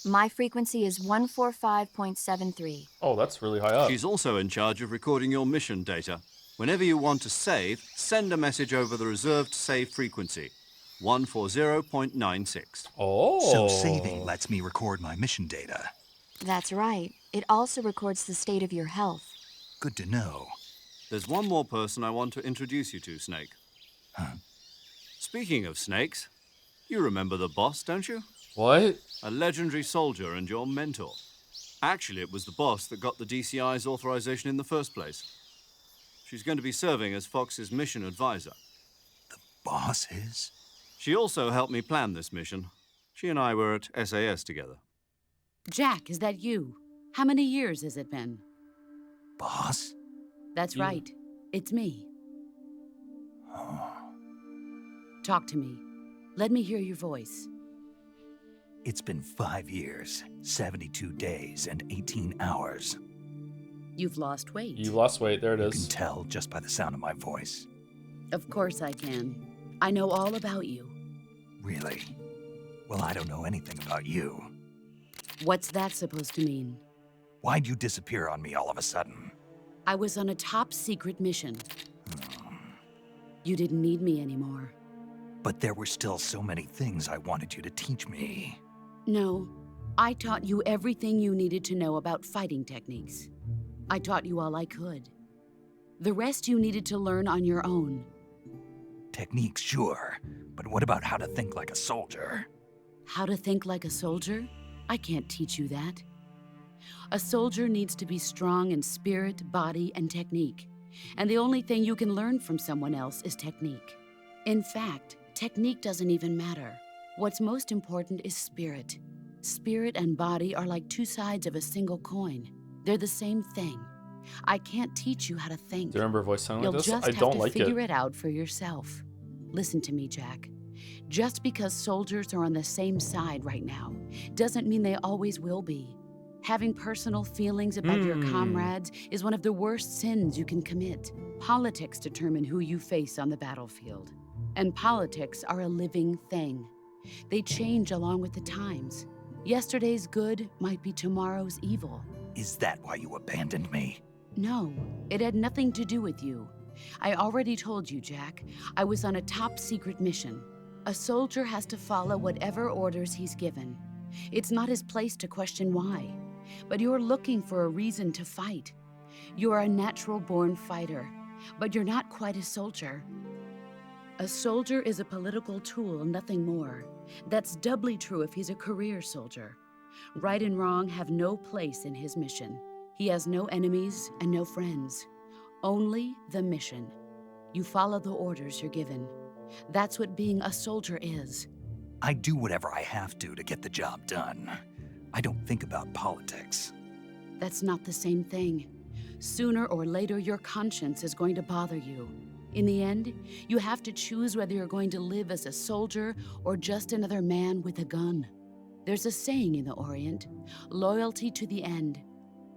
My frequency is 145.73. Oh, that's really high up. She's also in charge of recording your mission data. Whenever you want to save, send a message over the reserved save frequency, 140.96. Oh. So saving lets me record my mission data. That's right. It also records the state of your health. Good to know. There's one more person I want to introduce you to, Snake. Huh? Speaking of snakes, you remember the boss, don't you? What? A legendary soldier and your mentor. Actually, it was the boss that got the DCI's authorization in the first place. She's going to be serving as Fox's mission advisor. Boss is? She also helped me plan this mission. She and I were at SAS together. Jack, is that you? How many years has it been? Boss? That's Yeah. right. It's me. Talk to me. Let me hear your voice. It's been 5 years, 72 days, and 18 hours. You've lost weight. You lost weight. There it You can is. tell just by the sound of my voice. Of course I can. I know all about you. Really? Well, I don't know anything about you. What's that supposed to mean? Why'd you disappear on me all of a sudden? I was on a top secret mission. You didn't need me anymore. But there were still so many things I wanted you to teach me. No, I taught you everything you needed to know about fighting techniques. I taught you all I could. The rest you needed to learn on your own. Techniques, sure. But what about how to think like a soldier? How to think like a soldier? I can't teach you that. A soldier needs to be strong in spirit, body, and technique. And the only thing you can learn from someone else is technique. In fact, technique doesn't even matter. What's most important is spirit. Spirit and body are like two sides of a single coin. They're the same thing. I can't teach you how to think. Do you remember a voice sounding You'll like this? just I have don't to like figure it. it out for yourself. Listen to me, Jack. Just because soldiers are on the same side right now doesn't mean they always will be. Having personal feelings about your comrades is one of the worst sins you can commit. Politics determine who you face on the battlefield. And politics are a living thing. They change along with the times. Yesterday's good might be tomorrow's evil. Is that why you abandoned me? No, it had nothing to do with you. I already told you, Jack. I was on a top secret mission. A soldier has to follow whatever orders he's given. It's not his place to question why. But you're looking for a reason to fight. You're a natural-born fighter, but you're not quite a soldier. A soldier is a political tool, nothing more. That's doubly true if he's a career soldier. Right and wrong have no place in his mission. He has no enemies and no friends. Only the mission. You follow the orders you're given. That's what being a soldier is. I do whatever I have to get the job done. I don't think about politics. That's not the same thing. Sooner or later, your conscience is going to bother you. In the end, you have to choose whether you're going to live as a soldier or just another man with a gun. There's a saying in the Orient, loyalty to the end.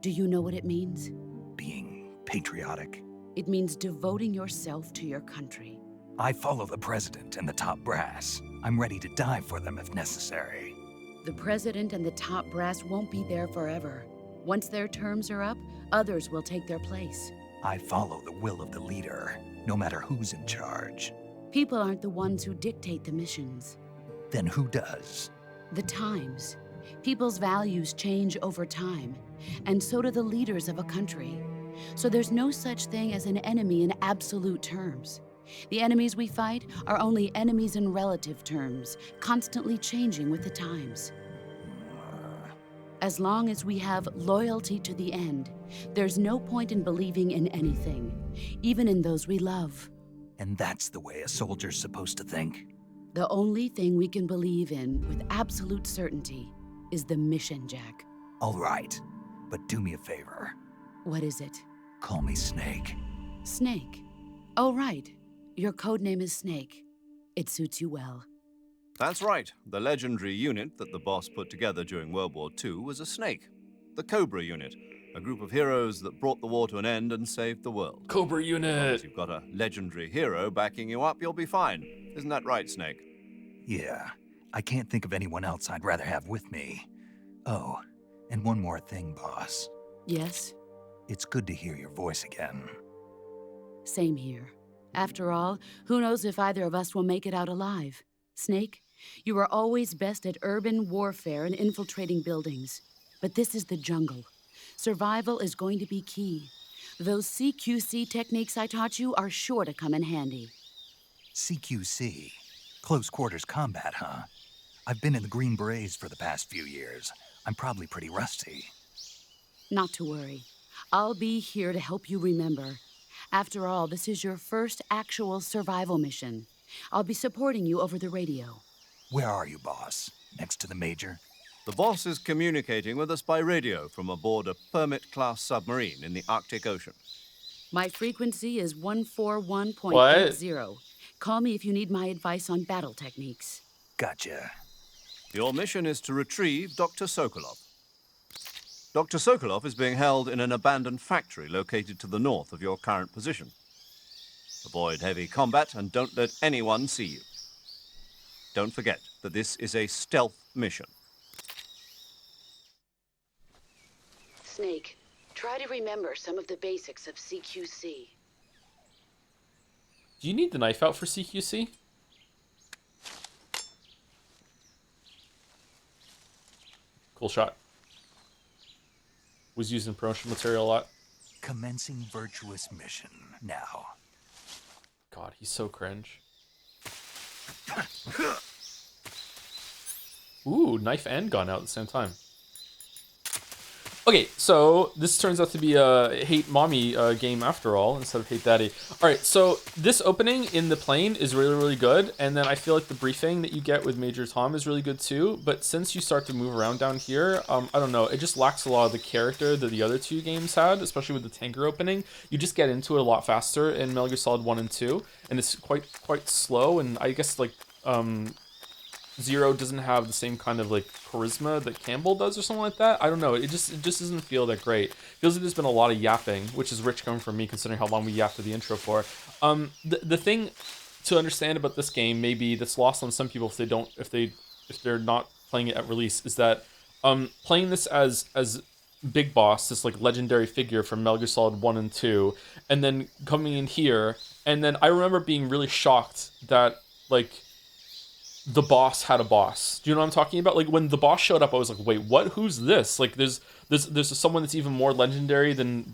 Do you know what it means? Being patriotic. It means devoting yourself to your country. I follow the president and the top brass. I'm ready to die for them if necessary. The president and the top brass won't be there forever. Once their terms are up, others will take their place. I follow the will of the leader, no matter who's in charge. People aren't the ones who dictate the missions. Then who does? The times. People's values change over time, and so do the leaders of a country. So there's no such thing as an enemy in absolute terms. The enemies we fight are only enemies in relative terms, constantly changing with the times. As long as we have loyalty to the end, there's no point in believing in anything, even in those we love. And that's the way a soldier's supposed to think? The only thing we can believe in with absolute certainty is the mission, Jack. All right, but do me a favor. What is it? Call me Snake. Snake. Oh, right. Your code name is Snake. It suits you well. That's right. The legendary unit that the boss put together during World War II was a snake. The Cobra unit, a group of heroes that brought the war to an end and saved the world. Cobra As unit. you've got a legendary hero backing you up, you'll be fine. Isn't that right, Snake? Yeah, I can't think of anyone else I'd rather have with me. Oh, and one more thing, boss. Yes? It's good to hear your voice again. Same here. After all, who knows if either of us will make it out alive? Snake, you are always best at urban warfare and infiltrating buildings. But this is the jungle. Survival is going to be key. Those CQC techniques I taught you are sure to come in handy. CQC. Close quarters combat, huh? I've been in the Green Berets for the past few years. I'm probably pretty rusty. Not to worry. I'll be here to help you remember. After all, this is your first actual survival mission. I'll be supporting you over the radio. Where are you, boss? Next to the Major? The boss is communicating with us by radio from aboard a Permit-class submarine in the Arctic Ocean. My frequency is 141.80. What? Call me if you need my advice on battle techniques. Gotcha. Your mission is to retrieve Dr. Sokolov. Dr. Sokolov is being held in an abandoned factory located to the north of your current position. Avoid heavy combat and don't let anyone see you. Don't forget that this is a stealth mission. Snake, try to remember some of the basics of CQC. Do you need the knife out for CQC? Cool shot. Was used in promotional material a lot. Commencing virtuous mission now. God, he's so cringe. Ooh, knife and gun out at the same time. Okay, so this turns out to be a Hate Mommy game after all, instead of Hate Daddy. Alright, so this opening in the plane is really, really good, and then I feel like the briefing that you get with Major Tom is really good too, but since you start to move around down here, I don't know, it just lacks a lot of the character that the other two games had, especially with the tanker opening. You just get into it a lot faster in Metal Gear Solid 1 and 2, and it's quite slow, and I guess, like, Zero doesn't have the same kind of like charisma that Campbell does or something like that. I don't know. It just doesn't feel that great. It feels like there's been a lot of yapping, which is rich coming from me considering how long we yapped at the intro for. The thing to understand about this game, maybe that's lost on some people if they're not playing it at release, is that playing this as Big Boss, this like legendary figure from Metal Gear Solid 1 and 2, and then coming in here, and then I remember being really shocked that like the boss had a boss. Do you know what I'm talking about? Like when the boss showed up, I was like, wait, what? Who's this? Like there's someone that's even more legendary than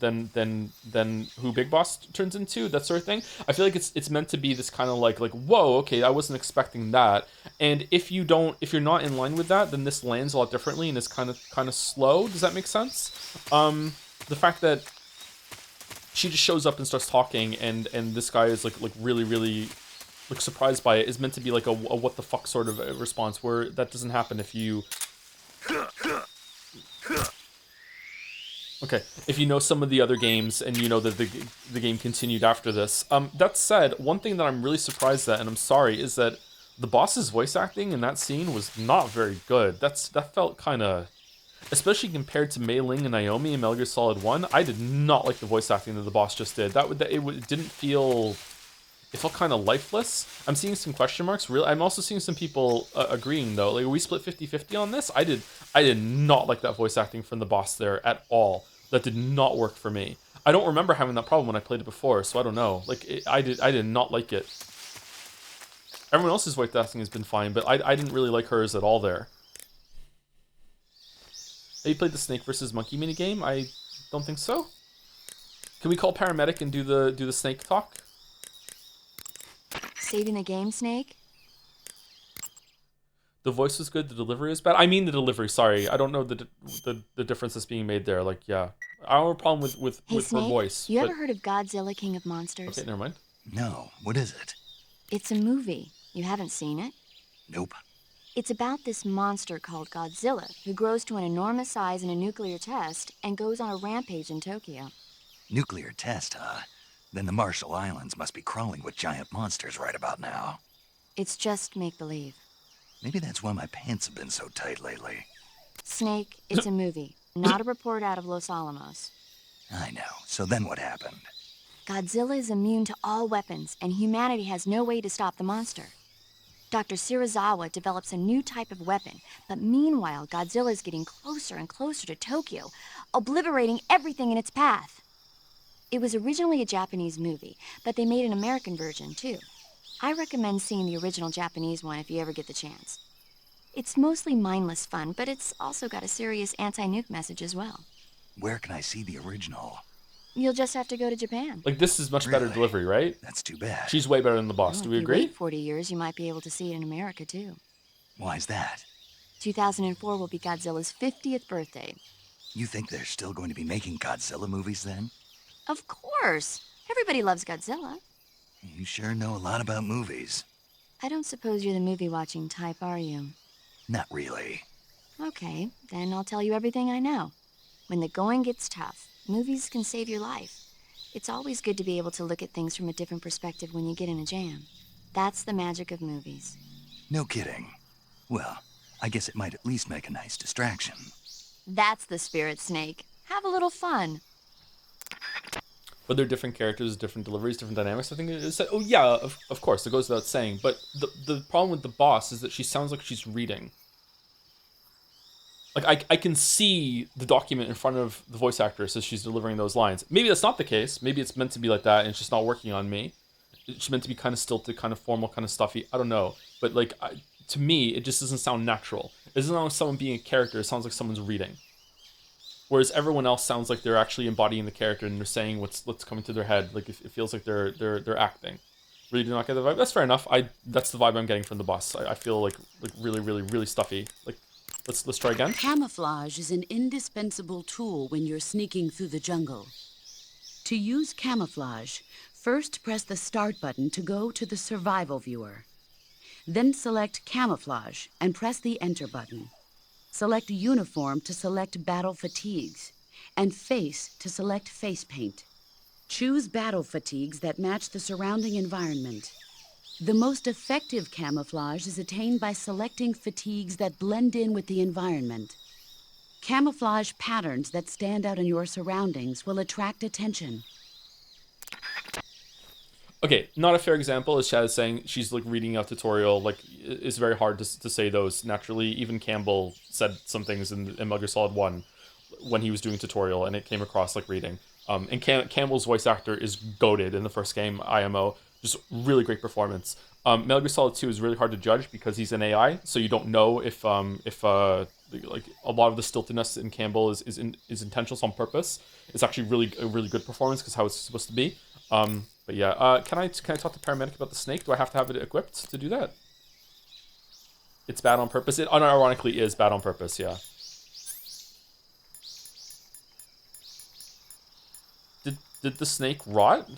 who Big Boss turns into, that sort of thing. I feel like it's meant to be this kind of like whoa, okay, I wasn't expecting that. And if you're not in line with that, then this lands a lot differently and is kind of slow. Does that make sense? The fact that she just shows up and starts talking, and this guy is like really like surprised by it, is meant to be like a what the fuck sort of a response, where that doesn't happen if you if you know some of the other games and you know that the game continued after this. That said, one thing that I'm really surprised at, and I'm sorry, is that the boss's voice acting in that scene was not very good. That felt kind of, especially compared to Mei Ling and Naomi in Metal Gear Solid 1, I did not like the voice acting that the boss just did. It didn't feel. It felt kind of lifeless. I'm seeing some question marks. I'm also seeing some people agreeing, though. Like, we split 50-50 on this. I did not like that voice acting from the boss there at all. That did not work for me. I don't remember having that problem when I played it before, so I don't know. Like, I did not like it. Everyone else's voice acting has been fine, but I didn't really like hers at all there. Have you played the Snake versus Monkey minigame? I don't think so. Can we call paramedic and do the snake talk? Saving the game, Snake? The voice was good, the delivery is bad. I mean the delivery, sorry. I don't know the difference that's being made there. Like, yeah. I don't have a problem with Hey, her Snake, voice. you ever heard of Godzilla, King of Monsters? Okay, never mind. No, what is it? It's a movie. You haven't seen it? Nope. It's about this monster called Godzilla, who grows to an enormous size in a nuclear test and goes on a rampage in Tokyo. Nuclear test, huh? Then the Marshall Islands must be crawling with giant monsters right about now. It's just make-believe. Maybe that's why my pants have been so tight lately. Snake, it's a movie, not a report out of Los Alamos. I know. So then what happened? Godzilla is immune to all weapons, and humanity has no way to stop the monster. Dr. Shirazawa develops a new type of weapon, but meanwhile, Godzilla is getting closer and closer to Tokyo, obliterating everything in its path. It was originally a Japanese movie, but they made an American version, too. I recommend seeing the original Japanese one if you ever get the chance. It's mostly mindless fun, but it's also got a serious anti-nuke message as well. Where can I see the original? You'll just have to go to Japan. Like, this is much better delivery, right? That's too bad. She's way better than the boss. Well, Do we if you agree? wait 40 years, you might be able to see it in America, too. Why's that? 2004 will be Godzilla's 50th birthday. You think they're still going to be making Godzilla movies then? Of course. Everybody loves Godzilla. You sure know a lot about movies. I don't suppose you're the movie-watching type, are you? Not really. Okay, then I'll tell you everything I know. When the going gets tough, movies can save your life. It's always good to be able to look at things from a different perspective when you get in a jam. That's the magic of movies. No kidding. Well, I guess it might at least make a nice distraction. That's the spirit, Snake. Have a little fun. But they're different characters, different deliveries, different dynamics. I think it said, oh yeah, of course, it goes without saying. But the problem with the boss is that she sounds like she's reading. Like, I can see the document in front of the voice actress as she's delivering those lines. Maybe that's not the case. Maybe it's meant to be like that and it's just not working on me. It's meant to be kind of stilted, kind of formal, kind of stuffy. I don't know. But, like, to me, it just doesn't sound natural. It doesn't sound like someone being a character. It sounds like someone's reading. Whereas everyone else sounds like they're actually embodying the character and they're saying what's coming to their head. Like, it feels like they're acting. Really do not get the vibe. That's fair enough. That's the vibe I'm getting from the boss. I feel like really, really, really stuffy. Like, let's try again. Camouflage is an indispensable tool when you're sneaking through the jungle. To use camouflage, first press the start button to go to the survival viewer. Then select camouflage and press the enter button. Select uniform to select battle fatigues, and face to select face paint. Choose battle fatigues that match the surrounding environment. The most effective camouflage is attained by selecting fatigues that blend in with the environment. Camouflage patterns that stand out in your surroundings will attract attention. Okay, not a fair example is Chaz saying she's like reading a tutorial. Like, it's very hard to say those naturally. Even Campbell said some things in Metal Gear Solid 1 when he was doing a tutorial, and it came across like reading. And Campbell's voice actor is goated in the first game, IMO. Just really great performance. Metal Gear Solid 2 is really hard to judge because he's an AI, so you don't know if like a lot of the stiltedness in Campbell is intentional, on purpose. It's actually a really good performance because how it's supposed to be. But yeah, can I talk to paramedic about the snake? Do I have to have it equipped to do that? It's bad on purpose. It unironically is bad on purpose. Yeah. Did the snake rot?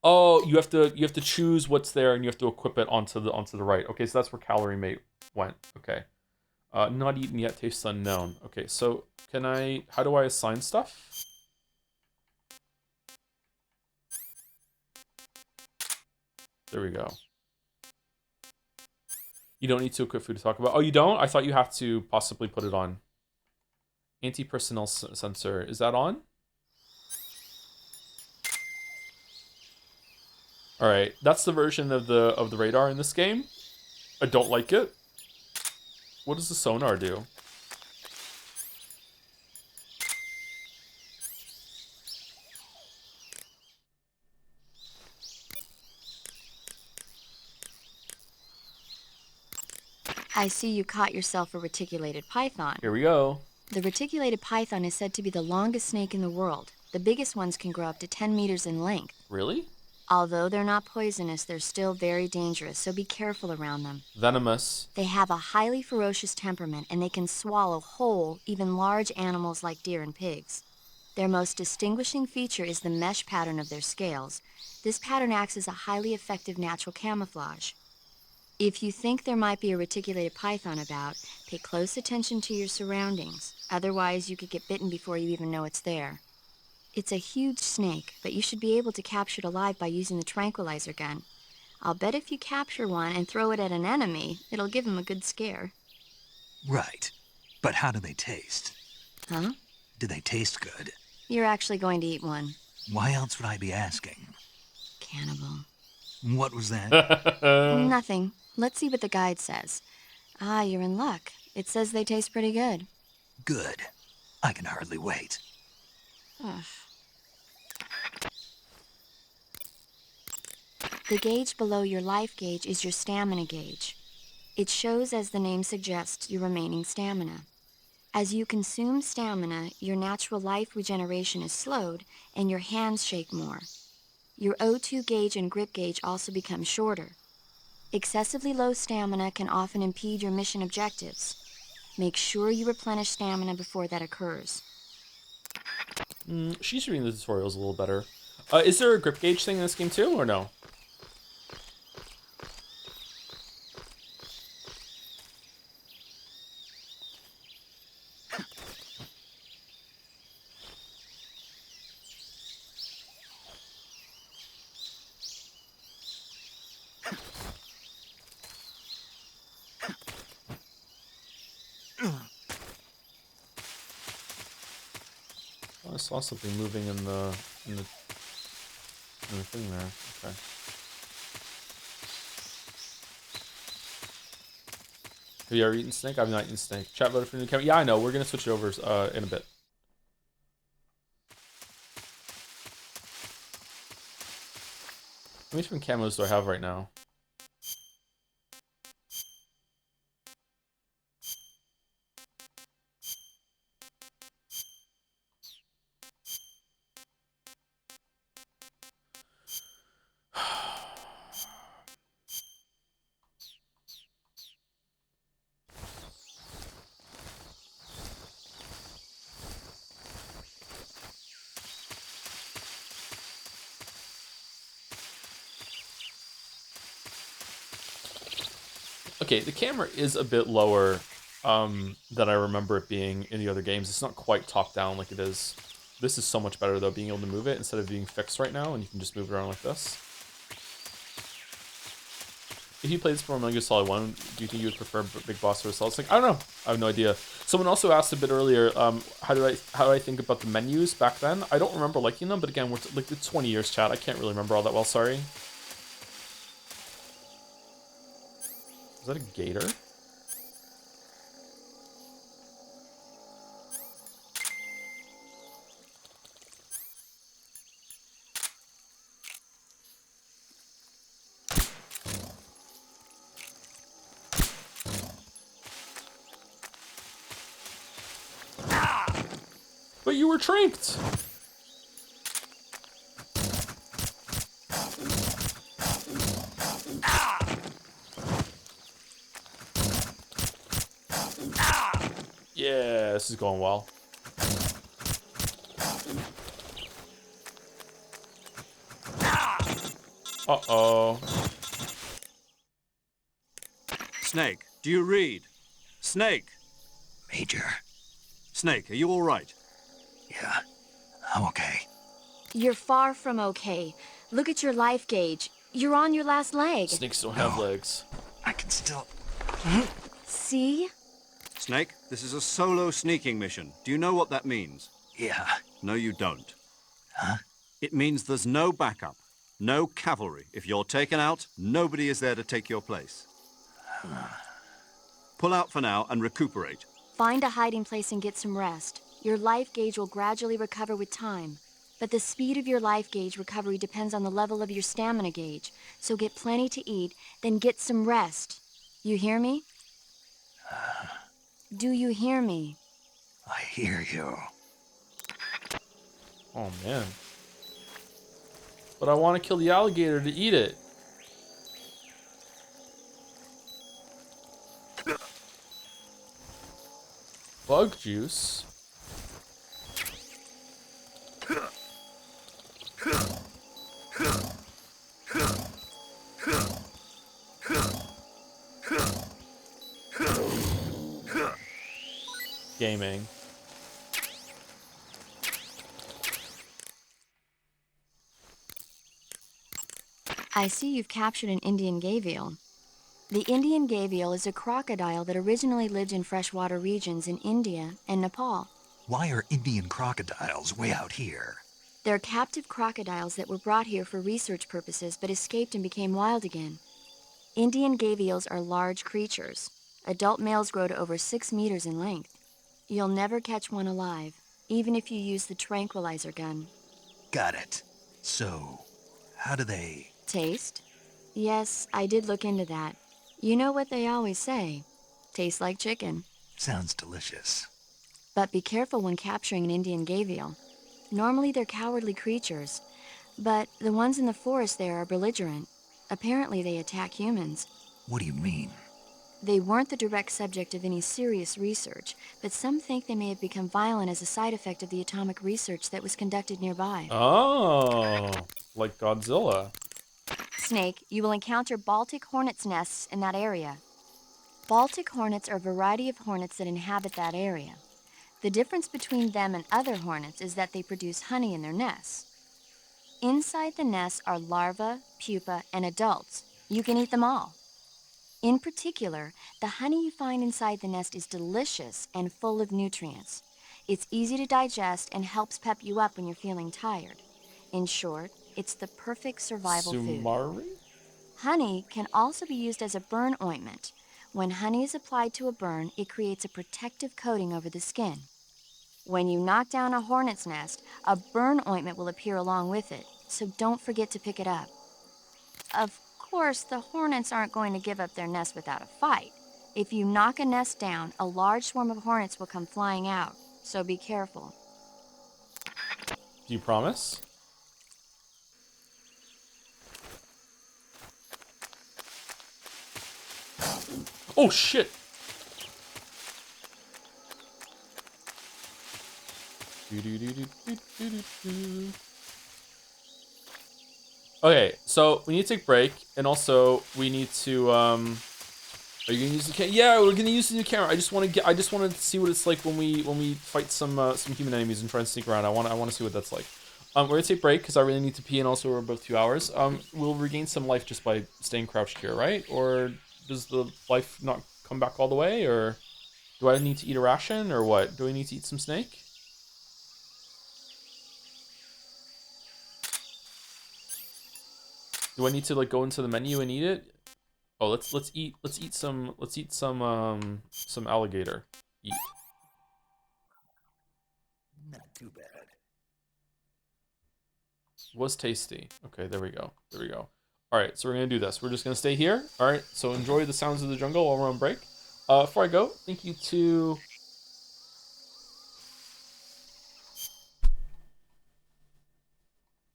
Oh, you have to choose what's there and you have to equip it onto the right. Okay, so that's where calorie mate went. Okay. Not eaten yet, tastes unknown. Okay, so how do I assign stuff? There we go. You don't need to equip food to talk about. Oh, you don't? I thought you have to possibly put it on. Anti-personnel sensor. Is that on? All right, that's the version of the radar in this game. I don't like it. What does the sonar do? I see you caught yourself a reticulated python. Here we go. The reticulated python is said to be the longest snake in the world. The biggest ones can grow up to 10 meters in length. Really? Although they're not poisonous, they're still very dangerous, so be careful around them. Venomous. They have a highly ferocious temperament, and they can swallow whole, even large animals like deer and pigs. Their most distinguishing feature is the mesh pattern of their scales. This pattern acts as a highly effective natural camouflage. If you think there might be a reticulated python about, pay close attention to your surroundings. Otherwise, you could get bitten before you even know it's there. It's a huge snake, but you should be able to capture it alive by using the tranquilizer gun. I'll bet if you capture one and throw it at an enemy, it'll give him a good scare. Right. But how do they taste? Huh? Do they taste good? You're actually going to eat one. Why else would I be asking? Cannibal. What was that? Nothing. Let's see what the guide says. Ah, you're in luck. It says they taste pretty good. Good. I can hardly wait. Ugh. The gauge below your life gauge is your stamina gauge. It shows, as the name suggests, your remaining stamina. As you consume stamina, your natural life regeneration is slowed and your hands shake more. Your O2 gauge and grip gauge also become shorter. Excessively low stamina can often impede your mission objectives. Make sure you replenish stamina before that occurs. She's reading the tutorials a little better. Is there a grip gauge thing in this game too, or no? Oh, I saw something moving in the thing there. Okay. Have you ever eaten snake? I've not eaten snake. Chat voted for new camera. Yeah, I know. We're gonna switch it over in a bit. How many different camos do I have right now? Okay, the camera is a bit lower than I remember it being in the other games. It's not quite top down like it is. This is so much better though, being able to move it instead of being fixed right now, and you can just move it around like this. If you played this for Metal Gear Solid 1, do you think you would prefer Big Boss or Solid Snake? I don't know. I have no idea. Someone also asked a bit earlier, how do I think about the menus back then? I don't remember liking them, but again, we're like it's 20 years, chat. I can't really remember all that well. Sorry. Is that a gator? But you were tranked. Yeah, this is going well. Uh-oh. Snake, do you read? Snake! Major. Snake, are you all right? Yeah, I'm okay. You're far from okay. Look at your life gauge. You're on your last leg. Snakes don't have legs. I can still... See? Snake, this is a solo sneaking mission. Do you know what that means? Yeah. No, you don't. Huh? It means there's no backup, no cavalry. If you're taken out, nobody is there to take your place. Pull out for now and recuperate. Find a hiding place and get some rest. Your life gauge will gradually recover with time. But the speed of your life gauge recovery depends on the level of your stamina gauge. So get plenty to eat, then get some rest. You hear me? Do you hear me? I hear you. Oh, man. But I want to kill the alligator to eat it. Bug juice. Gaming. I see you've captured an Indian gavial. The Indian gavial is a crocodile that originally lived in freshwater regions in India and Nepal. Why are Indian crocodiles way out here? They're captive crocodiles that were brought here for research purposes but escaped and became wild again. Indian gavials are large creatures. Adult males grow to over 6 meters in length. You'll never catch one alive, even if you use the tranquilizer gun. Got it. So, how do they... Taste? Yes, I did look into that. You know what they always say, tastes like chicken. Sounds delicious. But be careful when capturing an Indian gavial. Normally they're cowardly creatures, but the ones in the forest there are belligerent. Apparently they attack humans. What do you mean? They weren't the direct subject of any serious research, but some think they may have become violent as a side effect of the atomic research that was conducted nearby. Oh, like Godzilla. Snake, you will encounter Baltic hornets' nests in that area. Baltic hornets are a variety of hornets that inhabit that area. The difference between them and other hornets is that they produce honey in their nests. Inside the nests are larvae, pupa, and adults. You can eat them all. In particular, the honey you find inside the nest is delicious and full of nutrients. It's easy to digest and helps pep you up when you're feeling tired. In short, it's the perfect survival food. Sumari? Honey can also be used as a burn ointment. When honey is applied to a burn, it creates a protective coating over the skin. When you knock down a hornet's nest, a burn ointment will appear along with it, so don't forget to pick it up. Of course, the hornets aren't going to give up their nest without a fight. If you knock a nest down, a large swarm of hornets will come flying out, so be careful. Do you promise? Oh shit! Okay, so we need to take a break, and also we need to are you gonna use the camera? Yeah, we're gonna use the new camera. I just want to see what it's like when we fight some human enemies and try and sneak around. I want to see what that's like. We're gonna take a break because I really need to pee, and also we're about 2 hours. We'll regain some life just by staying crouched here, right? Or does the life not come back all the way, or do I need to eat a ration, or what? Do I need to eat some snake? Do I need to like go into the menu and eat it? Oh, let's eat some alligator. Eat. Not too bad. Was tasty. Okay, there we go. There we go. All right, so we're gonna do this. We're just gonna stay here. All right, so enjoy the sounds of the jungle while we're on break. Before I go, thank you to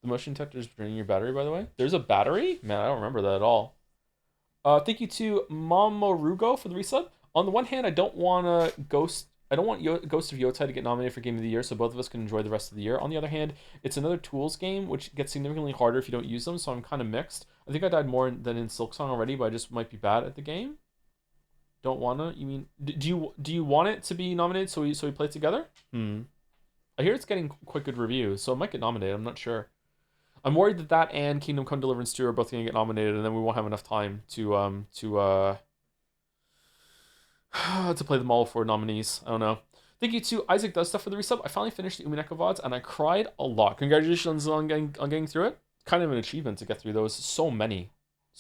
the motion detector is draining your battery. By the way, there's a battery. Man, I don't remember that at all. Thank you to Mamorugo for the resub. On the one hand, I don't want Ghost of Yotai to get nominated for Game of the Year, so both of us can enjoy the rest of the year. On the other hand, it's another Tools game, which gets significantly harder if you don't use them, so I'm kind of mixed. I think I died more than in Silksong already, but I just might be bad at the game. Don't wanna? You mean do you want it to be nominated so we play it together? I hear it's getting quite good reviews, so it might get nominated. I'm not sure. I'm worried that and Kingdom Come Deliverance 2 are both going to get nominated, and then we won't have enough time to to play them all for nominees. I don't know. Thank you to Isaac Does Stuff for the resub. I finally finished the Umineko VODs, and I cried a lot. Congratulations on getting through it. Kind of an achievement to get through those. So many.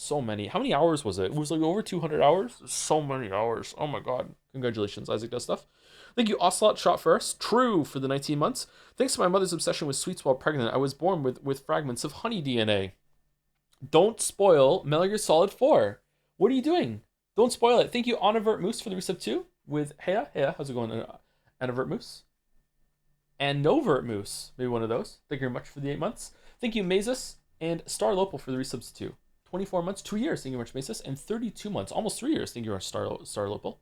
How many hours was it? It was like over 200 hours. So many hours. Oh my god. Congratulations, Isaac Does Stuff. Thank you, Ocelot Shot First. True for the 19 months. Thanks to my mother's obsession with sweets while pregnant, I was born with fragments of honey DNA. Don't spoil Metal Gear Solid 4. What are you doing? Don't spoil it. Thank you, Anavert Moose, for the resub 2 with Heya. Heya, how's it going, Anavert Moose? And Novert Moose, maybe one of those. Thank you very much for the 8 months. Thank you, Mazes and Star Lopal for the resubs 2. 24 months, 2 years. Thank you very much, Mazes. And 32 months, almost 3 years. Thank you very much, Star Lopal.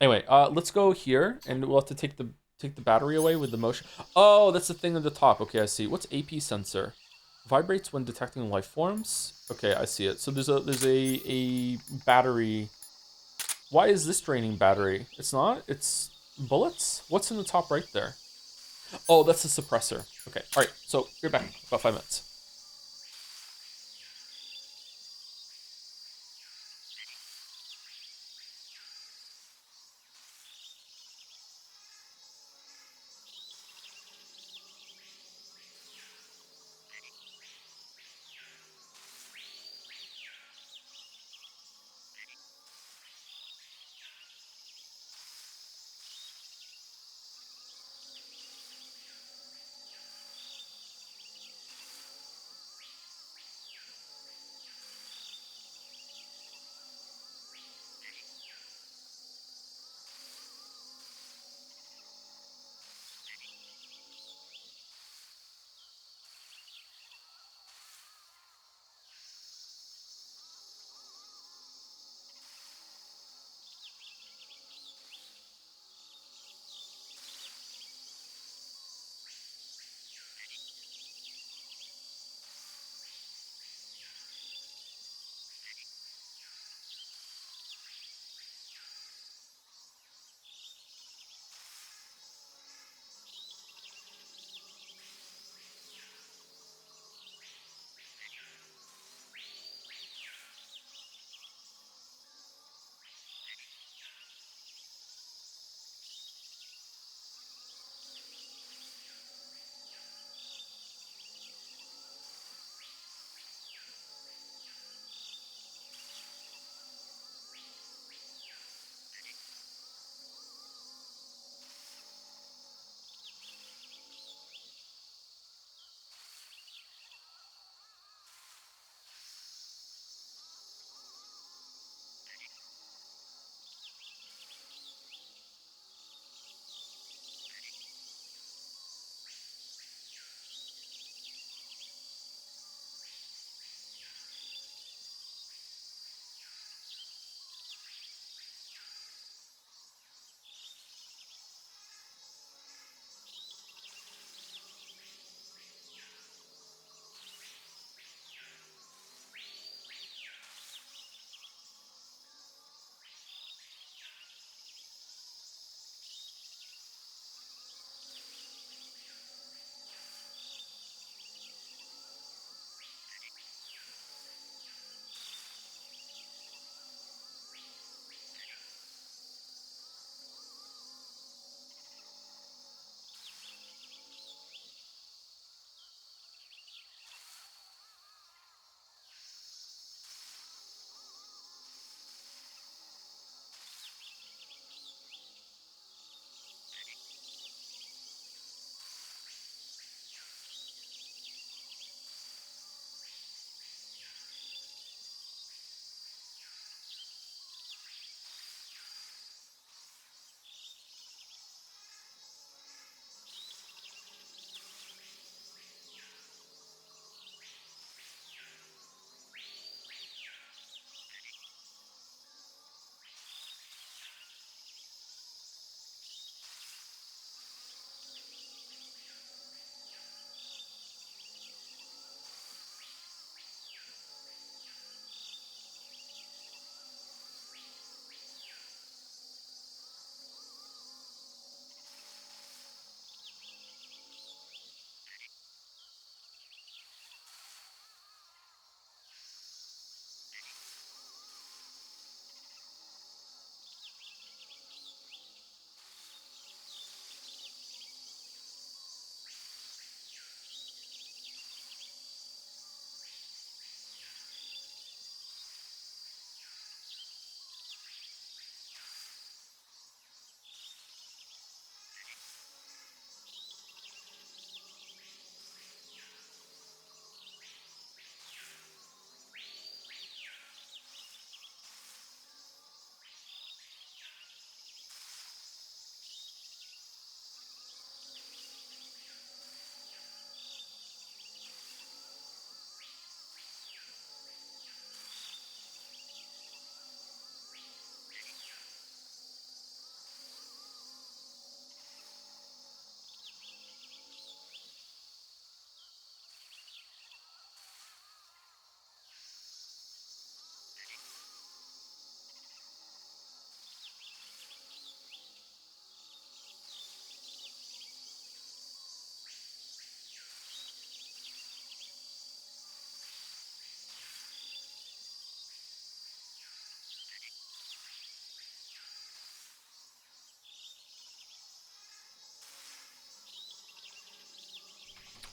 Anyway, let's go here, and we'll have to take the battery away with the motion. Oh, that's the thing at the top. Okay, I see. What's AP sensor? Vibrates when detecting life forms. Okay, I see it. So there's a battery. Why is this draining battery? It's not. It's bullets. What's in the top right there? Oh, that's the suppressor. Okay. All right. So be right back. About 5 minutes.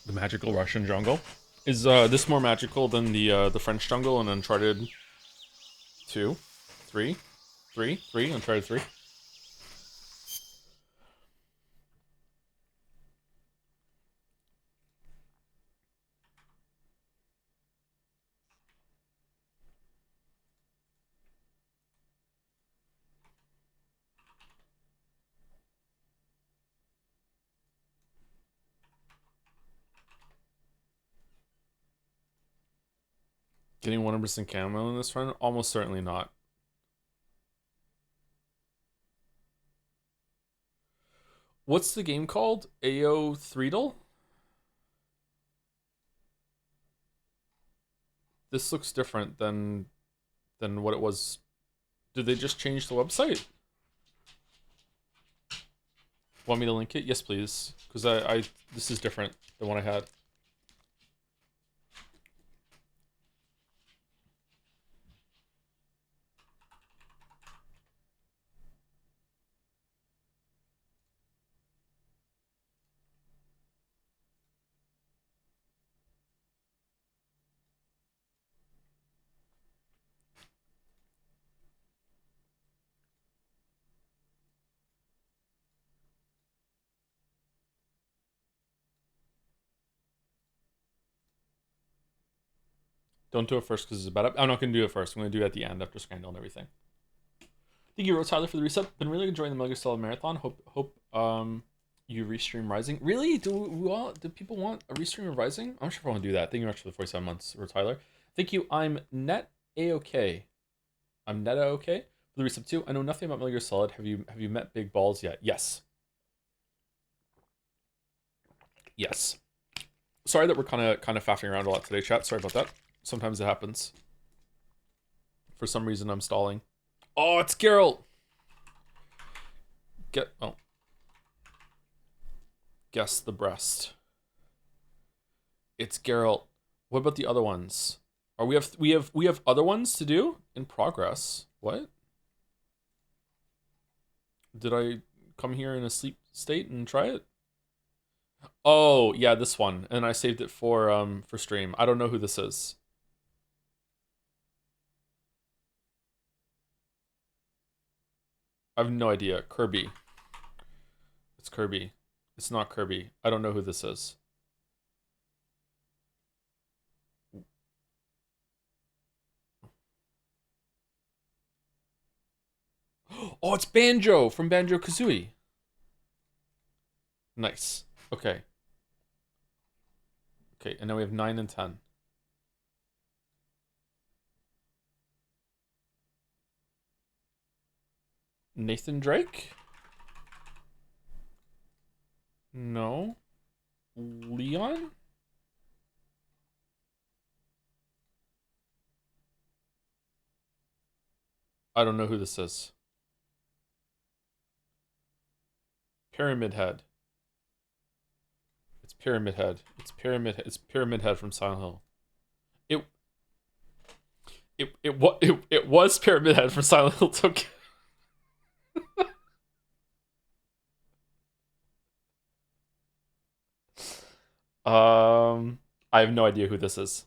The magical Russian jungle. Is this more magical than the French jungle in Uncharted 2? 3? 3? Uncharted 3? Getting 100% camo in this run? Almost certainly not. What's the game called? AO Threedle? This looks different than what it was. Did they just change the website? Want me to link it? Yes, please. Because I this is different than what I had. Don't do it first because it's bad. I'm not going to do it first. I'm going to do it at the end after Scandal and everything. Thank you, Tyler, for the reset. Been really enjoying the Metal Gear Solid Marathon. Hope you restream Rising. Really? Do people want a restream of Rising? I'm sure I want to do that. Thank you very much for the 47 months, Tyler. Thank you. I'm net a-okay. I'm net a-okay for the reset too. I know nothing about Metal Gear Solid. Have you met Big Balls yet? Yes. Yes. Sorry that we're kind of faffing around a lot today, chat. Sorry about that. Sometimes it happens. For some reason, I'm stalling. Oh, it's Geralt. Guess the breast. It's Geralt. What about the other ones? We have other ones to do in progress. What? Did I come here in a sleep state and try it? Oh, yeah, this one. And I saved it for stream. I don't know who this is. I have no idea. Kirby. It's Kirby. It's not Kirby. I don't know who this is. Oh, it's Banjo from Banjo-Kazooie. Nice. Okay. Okay, and now we have 9 and 10. Nathan Drake? No. Leon? I don't know who this is. Pyramid Head. It's Pyramid Head. It's Pyramid Head from Silent Hill. It was Pyramid Head from Silent Hill Tokyo. I have no idea who this is.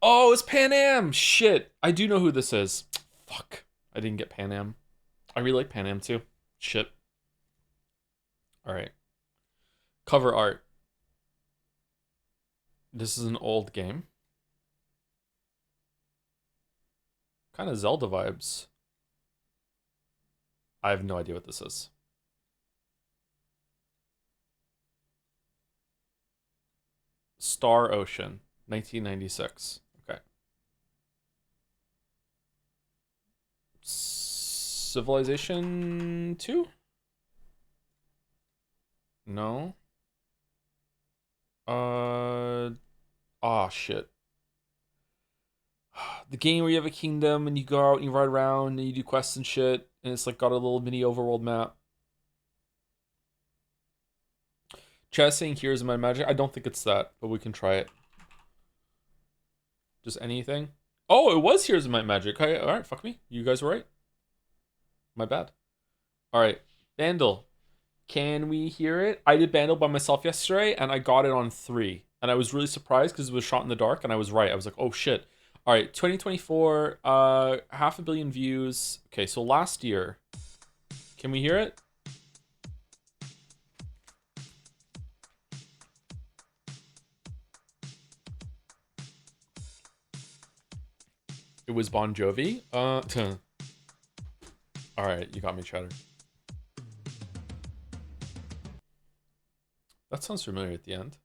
Oh, it's Pan Am! Shit. I do know who this is. Fuck. I didn't get Pan Am. I really like Pan Am too. Shit. Alright. Cover art. This is an old game. Kind of Zelda vibes. I have no idea what this is. Star Ocean, 1996. Okay. Civilization 2? No. Shit. The game where you have a kingdom and you go out and you ride around and you do quests and shit, and it's like got a little mini overworld map. Chat saying Heroes of Might and Magic. I don't think it's that, but we can try it. Just anything. Oh, it was Heroes of Might and Magic. Okay, all right, fuck me. You guys were right. My bad. All right, Vandal. Can we hear it? I did Vandal by myself yesterday, and I got it on 3. And I was really surprised because it was shot in the dark, and I was right. I was like, oh shit. All right, 2024, 500 million views. Okay, so last year. Can we hear it? It was Bon Jovi. All right, you got me, Cheddar. That sounds familiar at the end.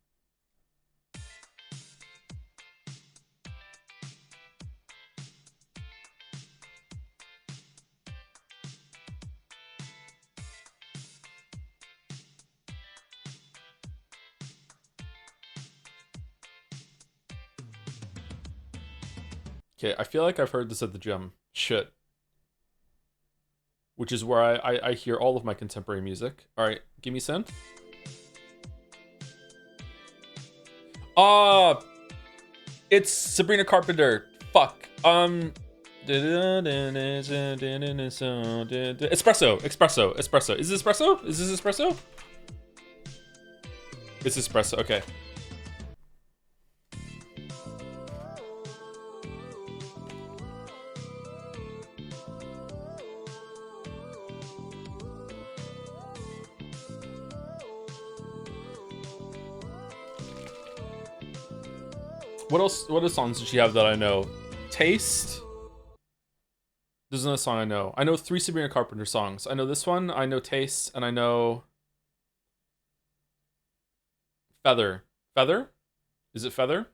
Okay, I feel like I've heard this at the gym. Shit. Which is where I hear all of my contemporary music. All right, give me synth. It's Sabrina Carpenter. Fuck. Espresso. Is this espresso? It's espresso. Okay. What else? What other songs did she have that I know? Taste. There's another song I know. I know 3 Sabrina Carpenter songs. I know this one. I know Taste, and I know Feather. Feather? Is it Feather?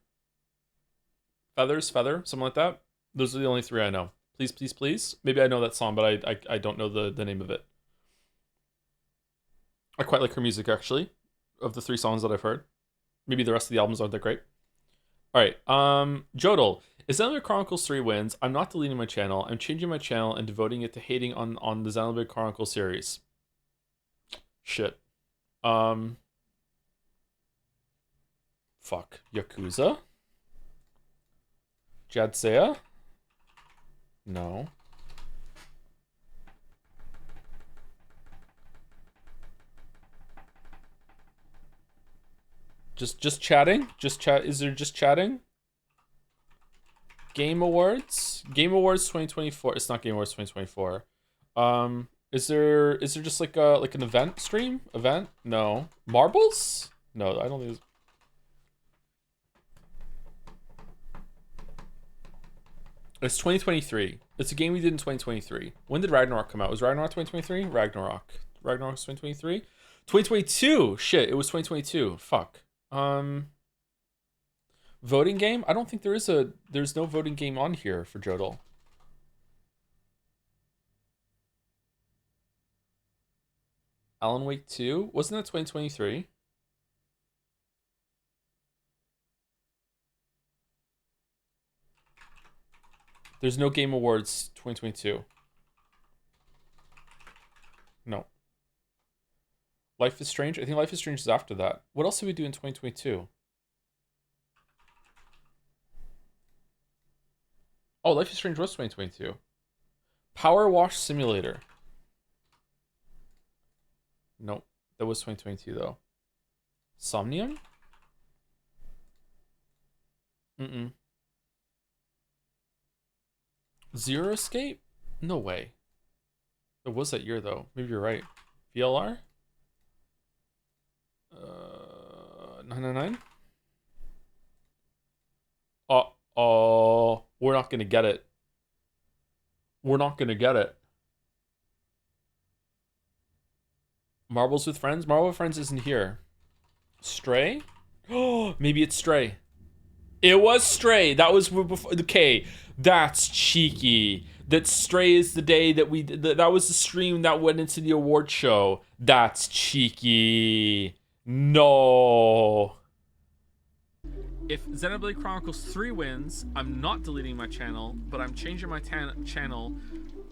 Feathers, Feather, something like that. Those are the only 3 I know. Please, please, please. Maybe I know that song, but I don't know the name of it. I quite like her music actually. Of the 3 songs that I've heard, maybe the rest of the albums aren't that great. All right, Jodel. If Xenoblade Chronicles 3 wins, I'm not deleting my channel. I'm changing my channel and devoting it to hating on the Xenoblade Chronicles series. Shit. Fuck. Yakuza? Jadseya? No. Just chatting? Just chat. Is there just chatting? Game Awards? Game Awards 2024. It's not Game Awards 2024. Is there just like an event stream? Event? No. Marbles? No, I don't think it's 2023. It's a game we did in 2023. When did Ragnarok come out? Was Ragnarok 2023? Ragnarok 2023? 2022. Shit, it was 2022. Fuck. Voting game? I don't think there's no voting game on here for Jodel. Alan Wake 2? Wasn't that 2023? There's no Game Awards 2022. No. Life is Strange? I think Life is Strange is after that. What else did we do in 2022? Oh, Life is Strange was 2022. Power Wash Simulator. Nope. That was 2022 though. Somnium? Mm-mm. Zero Escape? No way. It was that year though. Maybe you're right. VLR? 999? Uh-oh. We're not gonna get it. We're not gonna get it. Marbles with Friends? Marble with Friends isn't here. Stray? Oh, maybe it's Stray. It was Stray. That was before. Okay, that's cheeky. That Stray is the day that we. That was the stream that went into the award show. That's cheeky. No. If Xenoblade Chronicles 3 wins, I'm not deleting my channel, but I'm changing my channel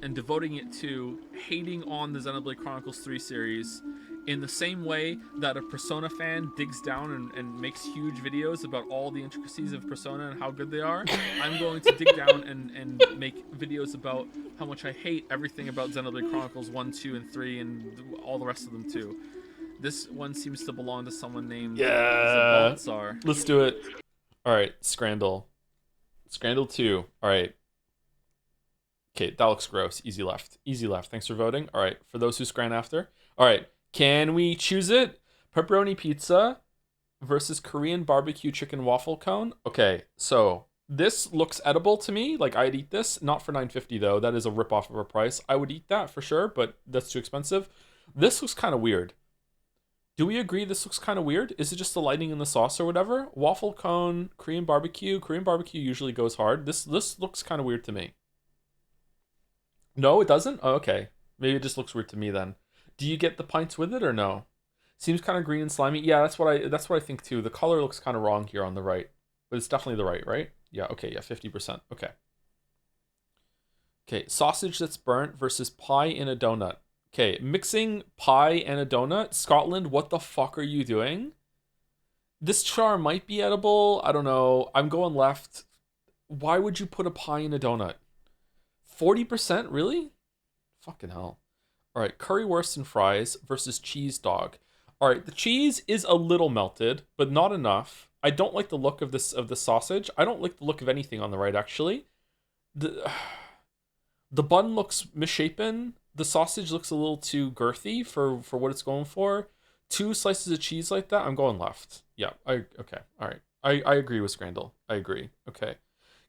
and devoting it to hating on the Xenoblade Chronicles 3 series In the same way that a Persona fan digs down and makes huge videos about all the intricacies of Persona and how good they are, I'm going to dig down and make videos about how much I hate everything about Xenoblade Chronicles 1, 2, and 3, and all the rest of them too. This one seems to belong to someone named Zabaltzar. Let's do it. All right, Scrandle. Scrandle 2. All right. Okay, that looks gross. Easy left. Easy left. Thanks for voting. All right, for those who scran after. All right, can we choose it? Pepperoni pizza versus Korean barbecue chicken waffle cone. Okay, so this looks edible to me. Like, I'd eat this. Not for $9.50 though. That is a ripoff of a price. I would eat that for sure, but that's too expensive. This looks kind of weird. Do we agree this looks kind of weird? Is it just the lighting in the sauce or whatever? Waffle cone, Korean barbecue. Korean barbecue usually goes hard. This looks kind of weird to me. No, it doesn't? Oh, okay. Maybe it just looks weird to me then. Do you get the pints with it or no? Seems kind of green and slimy. Yeah, that's what I think too. The color looks kind of wrong here on the right. But it's definitely the right? Yeah, okay, yeah, 50%. Okay. Okay, sausage that's burnt versus pie in a donut. Okay, mixing pie and a donut. Scotland, what the fuck are you doing? This char might be edible. I don't know. I'm going left. Why would you put a pie in a donut? 40%? Really? Fucking hell. All right, currywurst and fries versus cheese dog. All right, the cheese is a little melted, but not enough. I don't like the look of the sausage. I don't like the look of anything on the right, actually. The bun looks misshapen. The sausage looks a little too girthy for what it's going for. 2 slices of cheese like that, I'm going left. Yeah, okay, all right. I agree with Scrandle. I agree. Okay.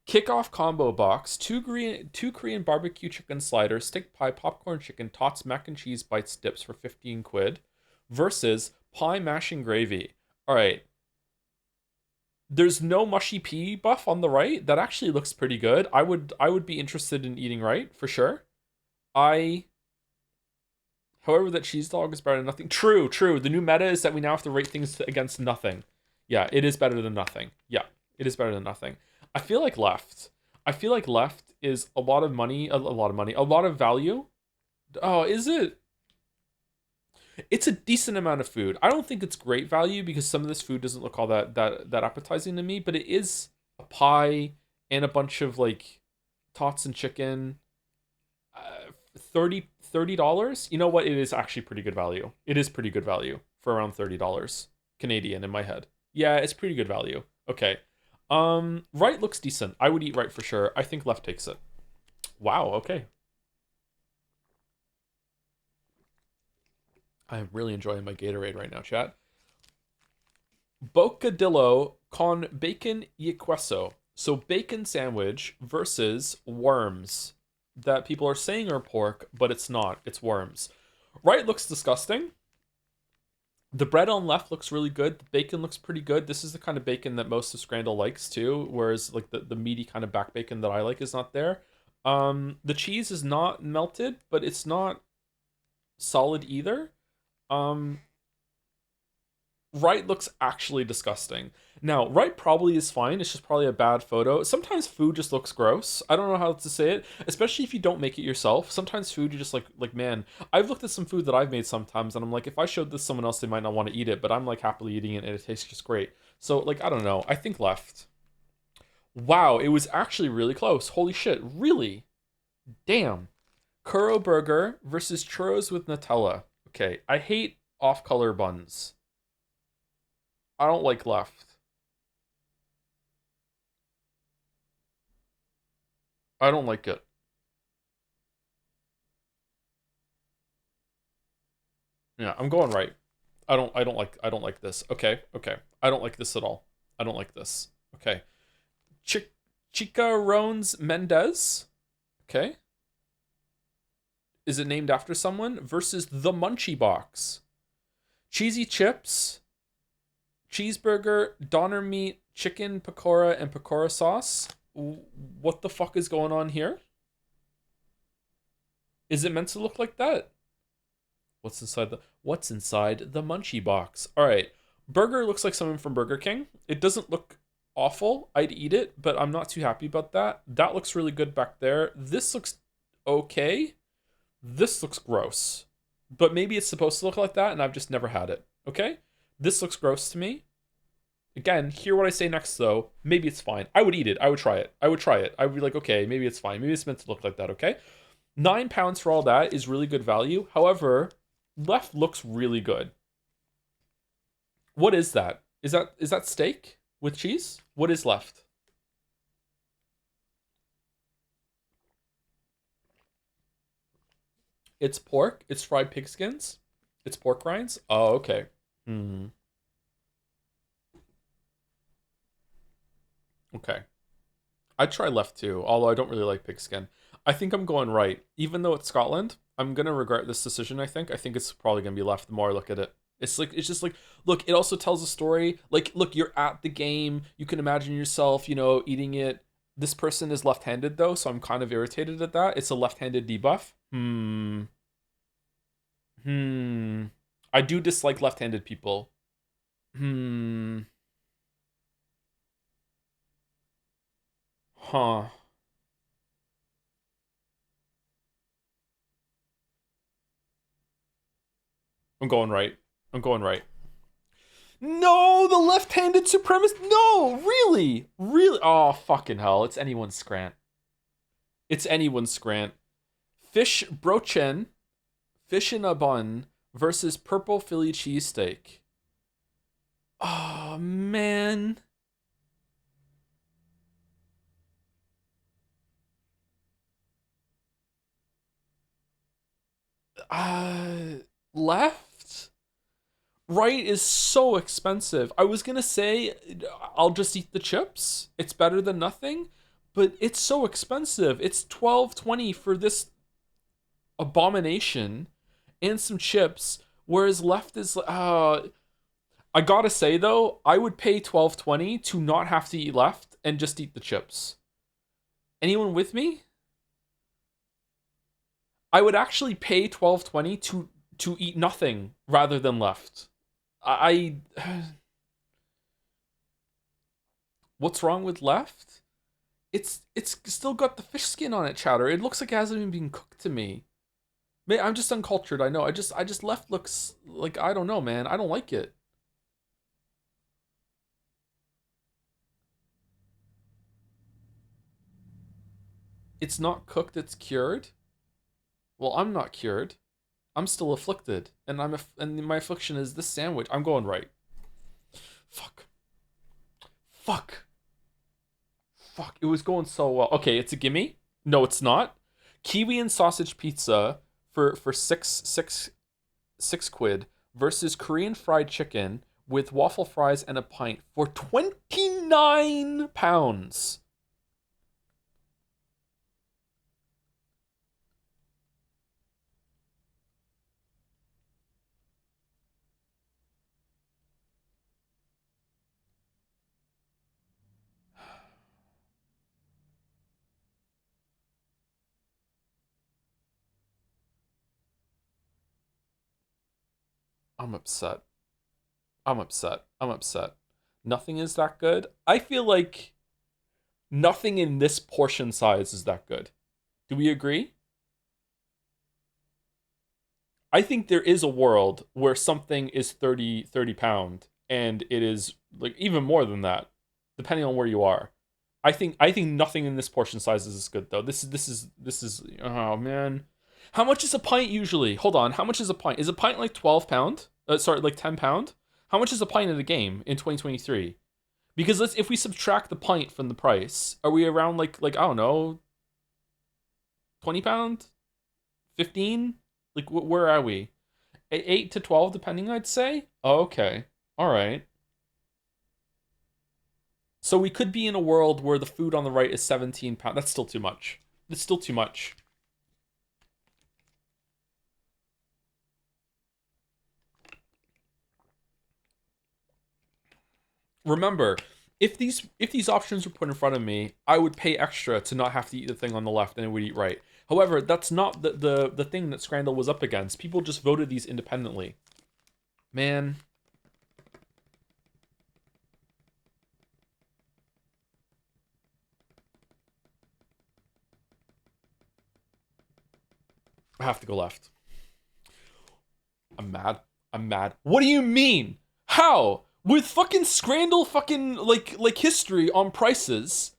Kickoff combo box, two Korean barbecue chicken sliders, steak pie, popcorn chicken, tots, mac and cheese bites dips for 15 quid versus pie mash and gravy. All right. There's no mushy pea buff on the right. That actually looks pretty good. I would be interested in eating right for sure. However, that cheese dog is better than nothing. True. The new meta is that we now have to rate things against nothing. Yeah, it is better than nothing. Yeah, it is better than nothing. I feel like left is a lot of money, a lot of value. Oh, is it? It's a decent amount of food. I don't think it's great value because some of this food doesn't look all that appetizing to me, but it is a pie and a bunch of like tots and chicken. $30. You know what? It is actually pretty good value. It is pretty good value for around $30 Canadian in my head. Yeah, it's pretty good value. Okay. Right looks decent. I would eat right for sure. I think left takes it. Wow, okay. I'm really enjoying my Gatorade right now, chat. Bocadillo con bacon y queso. So bacon sandwich versus worms that people are saying are pork, but it's not. It's worms. Right looks disgusting. The bread on left looks really good. The bacon looks pretty good. This is the kind of bacon that most of Scrandle likes too, whereas like the meaty kind of back bacon that I like is not there. The cheese is not melted, but it's not solid either. Right looks actually disgusting. Now, right probably is fine. It's just probably a bad photo. Sometimes food just looks gross. I don't know how to say it, especially if you don't make it yourself. Sometimes food, you're just like, man, I've looked at some food that I've made sometimes, and I'm like, if I showed this to someone else, they might not want to eat it, but I'm like happily eating it, and it tastes just great. So, like, I don't know. I think left. Wow, it was actually really close. Holy shit, really? Damn. Churro burger versus churros with Nutella. Okay, I hate off-color buns. I don't like left. I don't like it. Yeah, I'm going right. I don't like this. Okay. I don't like this at all. I don't like this. Okay. Chicarones Mendez. Okay. Is it named after someone? Versus the Munchie Box. Cheesy chips, cheeseburger, doner meat, chicken pakora, and pakora sauce. What the fuck is going on here? Is it meant to look like that? What's inside the Munchie Box? All right. Burger looks like something from Burger King. It doesn't look awful. I'd eat it, but I'm not too happy about that. That looks really good back there. This looks okay. This looks gross. but maybe it's supposed to look like that, and I've just never had it. Okay, this looks gross to me. Again, hear what I say next though. Maybe it's fine. I would eat it. I would try it. I would try it. I would be like, okay, maybe it's fine. Maybe it's meant to look like that. Okay, £9 for all that is really good value. However, left looks really good. What is that? Is that steak with cheese? What is left? It's pork. It's fried pig skins. It's pork rinds. Oh, okay. Okay. I'd try left too, although I don't really like pig skin. I think I'm going right. Even though it's Scotland, I'm gonna regret this decision, I think. I think it's probably gonna be left the more I look at it. It's just like, look, it also tells a story. Like, look, you're at the game. You can imagine yourself, eating it. This person is left-handed though, so I'm kind of irritated at that. It's a left-handed debuff. I do dislike left-handed people. Huh. I'm going right. I'm going right. No, the left-handed supremacist. No, really? Really? Oh, fucking hell. It's anyone's scrant. It's anyone's scrant. Fish brochen, fish in a bun versus purple Philly cheesesteak. Oh, man. Left? Right is so expensive. I was gonna say I'll just eat the chips. It's better than nothing, but it's so expensive. It's $12.20 for this abomination and some chips, whereas left is I gotta say though, I would pay $12.20 to not have to eat left and just eat the chips. Anyone with me? I would actually pay $12.20 to eat nothing rather than left. I What's wrong with left? It's still got the fish skin on it, Chowder. It looks like it hasn't even been cooked to me. I'm just uncultured, I know. I just left looks like, I don't know, man. I don't like it. It's not cooked, it's cured. Well, I'm not cured. I'm still afflicted, and and my affliction is this sandwich. I'm going right. Fuck. Fuck. Fuck. It was going so well. Okay, it's a gimme. No, it's not. Kiwi and sausage pizza for six quid versus Korean fried chicken with waffle fries and a pint for £29. I'm upset. I'm upset. I'm upset. Nothing is that good. I feel like nothing in this portion size is that good. Do we agree? I think there is a world where something is 30 pound and it is like even more than that, depending on where you are. I think nothing in this portion size is good though. This is oh man. How much is a pint usually? Hold on. How much is a pint? Is a pint like 12 pound? Sorry, like 10 pound? How much is a pint in a game in 2023? Because if we subtract the pint from the price, are we around like I don't know, 20 pound? 15? Like where are we? 8 to 12 depending, I'd say. Oh, okay. All right. So we could be in a world where the food on the right is 17 pounds. That's still too much. It's still too much. Remember, if these options were put in front of me, I would pay extra to not have to eat the thing on the left and it would eat right. However, that's not the thing that Scrandal was up against. People just voted these independently. Man. I have to go left. I'm mad. I'm mad. What do you mean? How? With fucking Scrandal fucking like history on prices?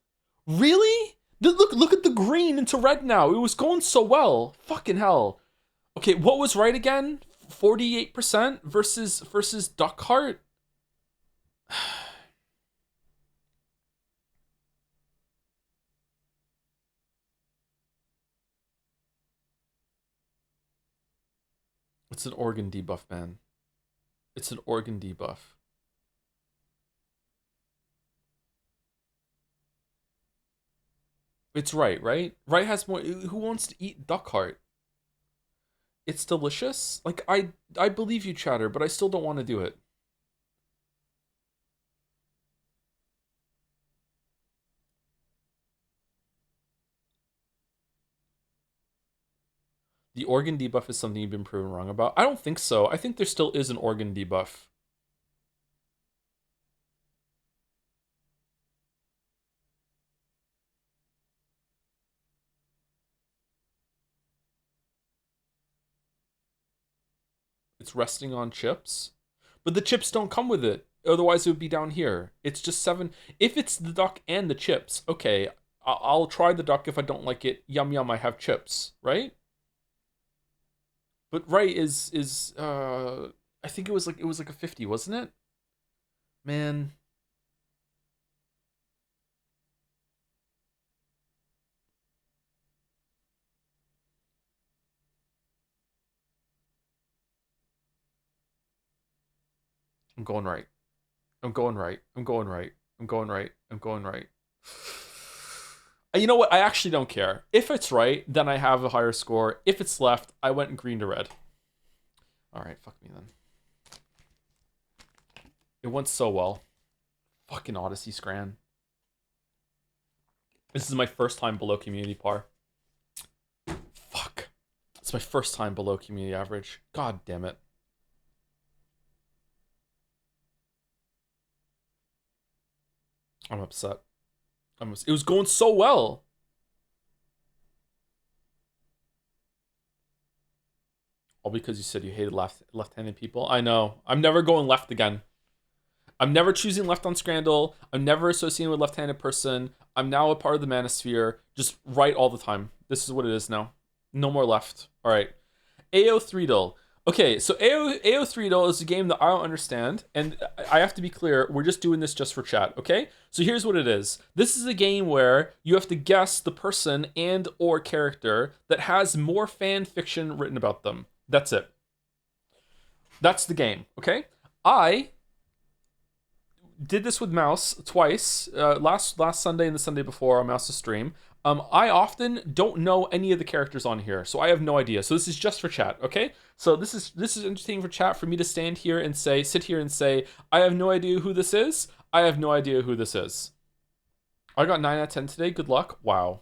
Really? Look at the green into red now. It was going so well. Fucking hell. Okay, what was right again? 48% versus Duck Heart? It's an organ debuff, man. It's an organ debuff. It's right? Right has more. Who wants to eat duck heart? It's delicious. Like I believe you, Chatter, but I still don't want to do it. The organ debuff is something you've been proven wrong about. I don't think so. I think there still is an organ debuff. It's resting on chips. But the chips don't come with it. Otherwise, it would be down here. It's just 7. If it's the duck and the chips, okay, I'll try the duck. If I don't like it, yum yum, I have chips, right? But right is I think it was like a 50, wasn't it? Man. I'm going right. I'm going right. I'm going right. I'm going right. I'm going right. You know what? I actually don't care. If it's right, then I have a higher score. If it's left, I went green to red. Alright, fuck me then. It went so well. Fucking Odyssey Scran. This is my first time below community par. Fuck. It's my first time below community average. God damn it. I'm upset. It was going so well. All because you said you hated left-handed people. I know. I'm never going left again. I'm never choosing left on Scrandal. I'm never associating with left-handed person. I'm now a part of the Manosphere. Just right all the time. This is what it is now. No more left. All right. AO Threedle. Okay, so AO Threedle is a game that I don't understand, and I have to be clear, we're just doing this just for chat, okay? So here's what it is. This is a game where you have to guess the person and or character that has more fan fiction written about them. That's it. That's the game, okay? I did this with Mouse twice, last Sunday and the Sunday before on Mouse's stream. I often don't know any of the characters on here, so I have no idea. So this is just for chat, okay? So this is interesting for chat, for me to sit here and say, I have no idea who this is. I have no idea who this is. I got 9 out of 10 today. Good luck. Wow.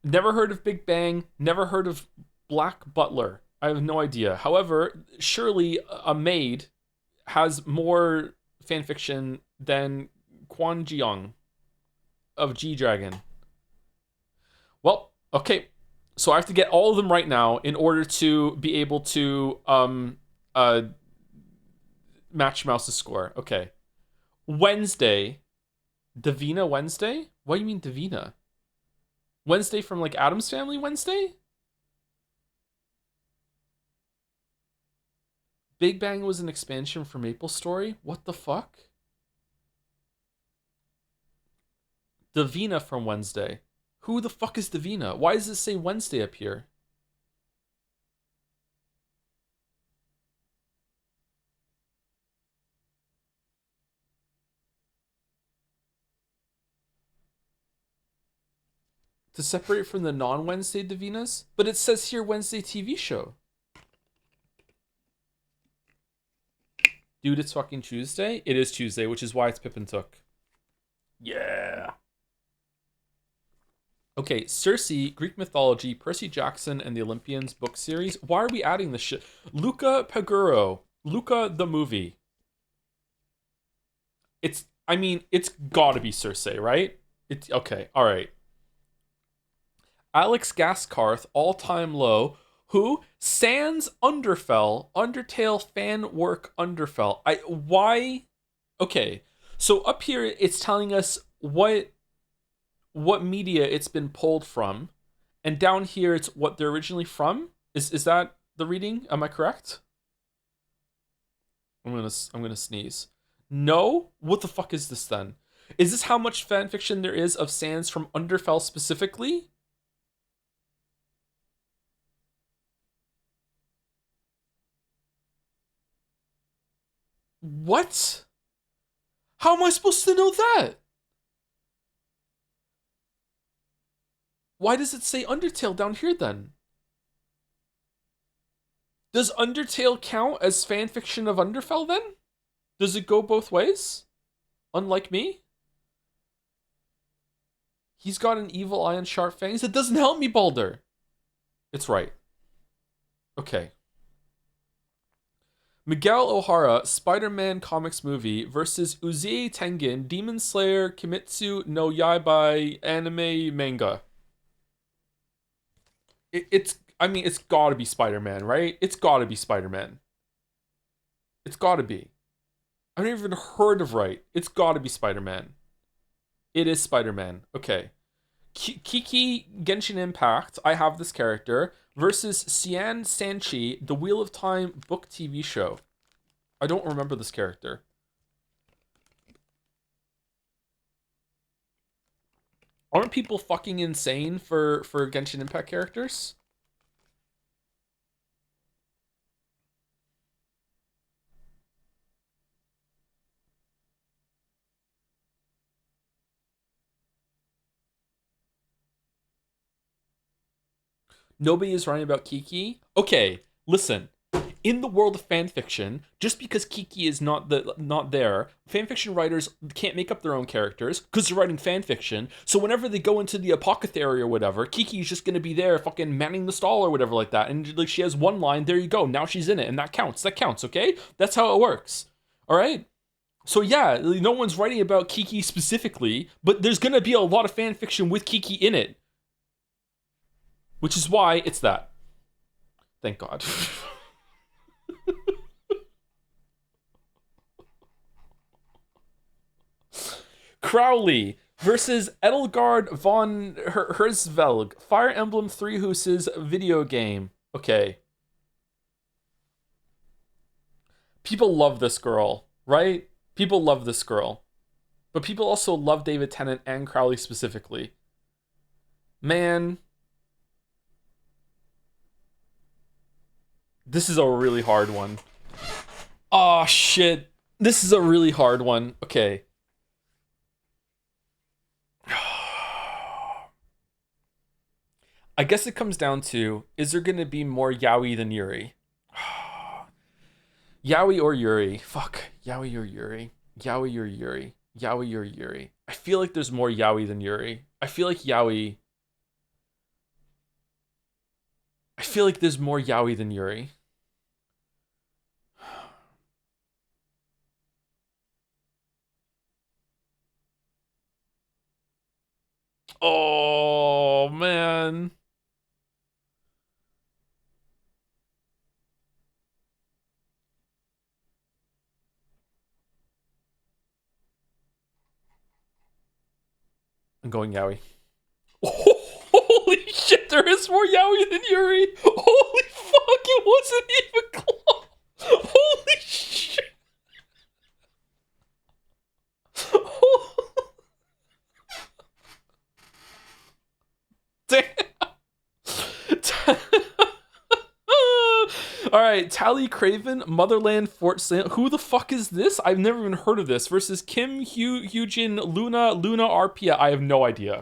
Never heard of Big Bang. Never heard of Black Butler. I have no idea. However, surely a maid has more fanfiction than Quan Jiong of G-Dragon. Well, okay. So I have to get all of them right now in order to be able to match Mouse's score. Okay. Wednesday. Davina Wednesday? What do you mean Davina? Wednesday from like Addams Family Wednesday? Big Bang was an expansion for Maple Story? What the fuck? Davina from Wednesday. Who the fuck is Davina? Why does it say Wednesday up here? To separate from the non-Wednesday Davinas? But it says here Wednesday TV show. Dude, it's fucking Tuesday? It is Tuesday, which is why it's Pippin Took. Yeah. Okay, Circe, Greek mythology, Percy Jackson, and the Olympians book series. Why are we adding this shit? Luca Paguro. Luca the movie. It's gotta be Circe, right? It's okay, alright. Alex Gaskarth, all-time low. Who? Sans Undertale fan work Underfell. Why? Okay, so up here it's telling us what media it's been pulled from, and down here it's what they're originally from. Is that the reading? Am I correct? I'm gonna sneeze. No? What the fuck is this then? Is this how much fan fiction there is of Sans from Underfell specifically? What? How am I supposed to know that? Why does it say Undertale down here then? Does Undertale count as fanfiction of Underfell then? Does it go both ways? Unlike me? He's got an evil eye and sharp fangs. It doesn't help me, Balder. It's right. Okay. Miguel O'Hara, Spider-Man comics movie versus Uzie Tengen, Demon Slayer, Kimetsu no Yaiba anime manga. It's gotta be Spider-Man, right? It's gotta be Spider-Man. It's gotta be. I've never even heard of right. It's gotta be Spider-Man. It is Spider-Man. Okay. Kiki Genshin Impact, I have this character, versus Cian Sanchi, the Wheel of Time book TV show. I don't remember this character. Aren't people fucking insane for Genshin Impact characters? Nobody is writing about Kiki. Okay, listen. In the world of fanfiction, just because Kiki is not there, fanfiction writers can't make up their own characters because they're writing fanfiction. So whenever they go into the apothecary or whatever, Kiki is just gonna be there, fucking manning the stall or whatever like that. And like she has one line, there you go. Now she's in it, and that counts. That counts. Okay, that's how it works. All right. So yeah, no one's writing about Kiki specifically, but there's gonna be a lot of fanfiction with Kiki in it. Which is why it's that. Thank God. Crowley versus Edelgard von Herzvelg. Fire Emblem Three Houses video game. Okay. People love this girl, right? People love this girl. But people also love David Tennant and Crowley specifically. Man. This is a really hard one. Oh, shit. This is a really hard one. Okay. I guess it comes down to, is there going to be more Yaoi than Yuri? Yaoi or Yuri? Fuck. Yaoi or Yuri? Yaoi or Yuri? Yaoi or Yuri? I feel like there's more Yaoi than Yuri. I feel like Yaoi... I feel like there's more Yaoi than Yuri. Oh, man. I'm going Yaoi. Holy shit, there is more Yaoi than Yuri. Holy fuck, it wasn't even close. Holy shit. Damn. All right, Tally Craven, Motherland, Fort St. Who the fuck is this? I've never even heard of this. Versus Kim Hyujin, Luna Arpia. I have no idea.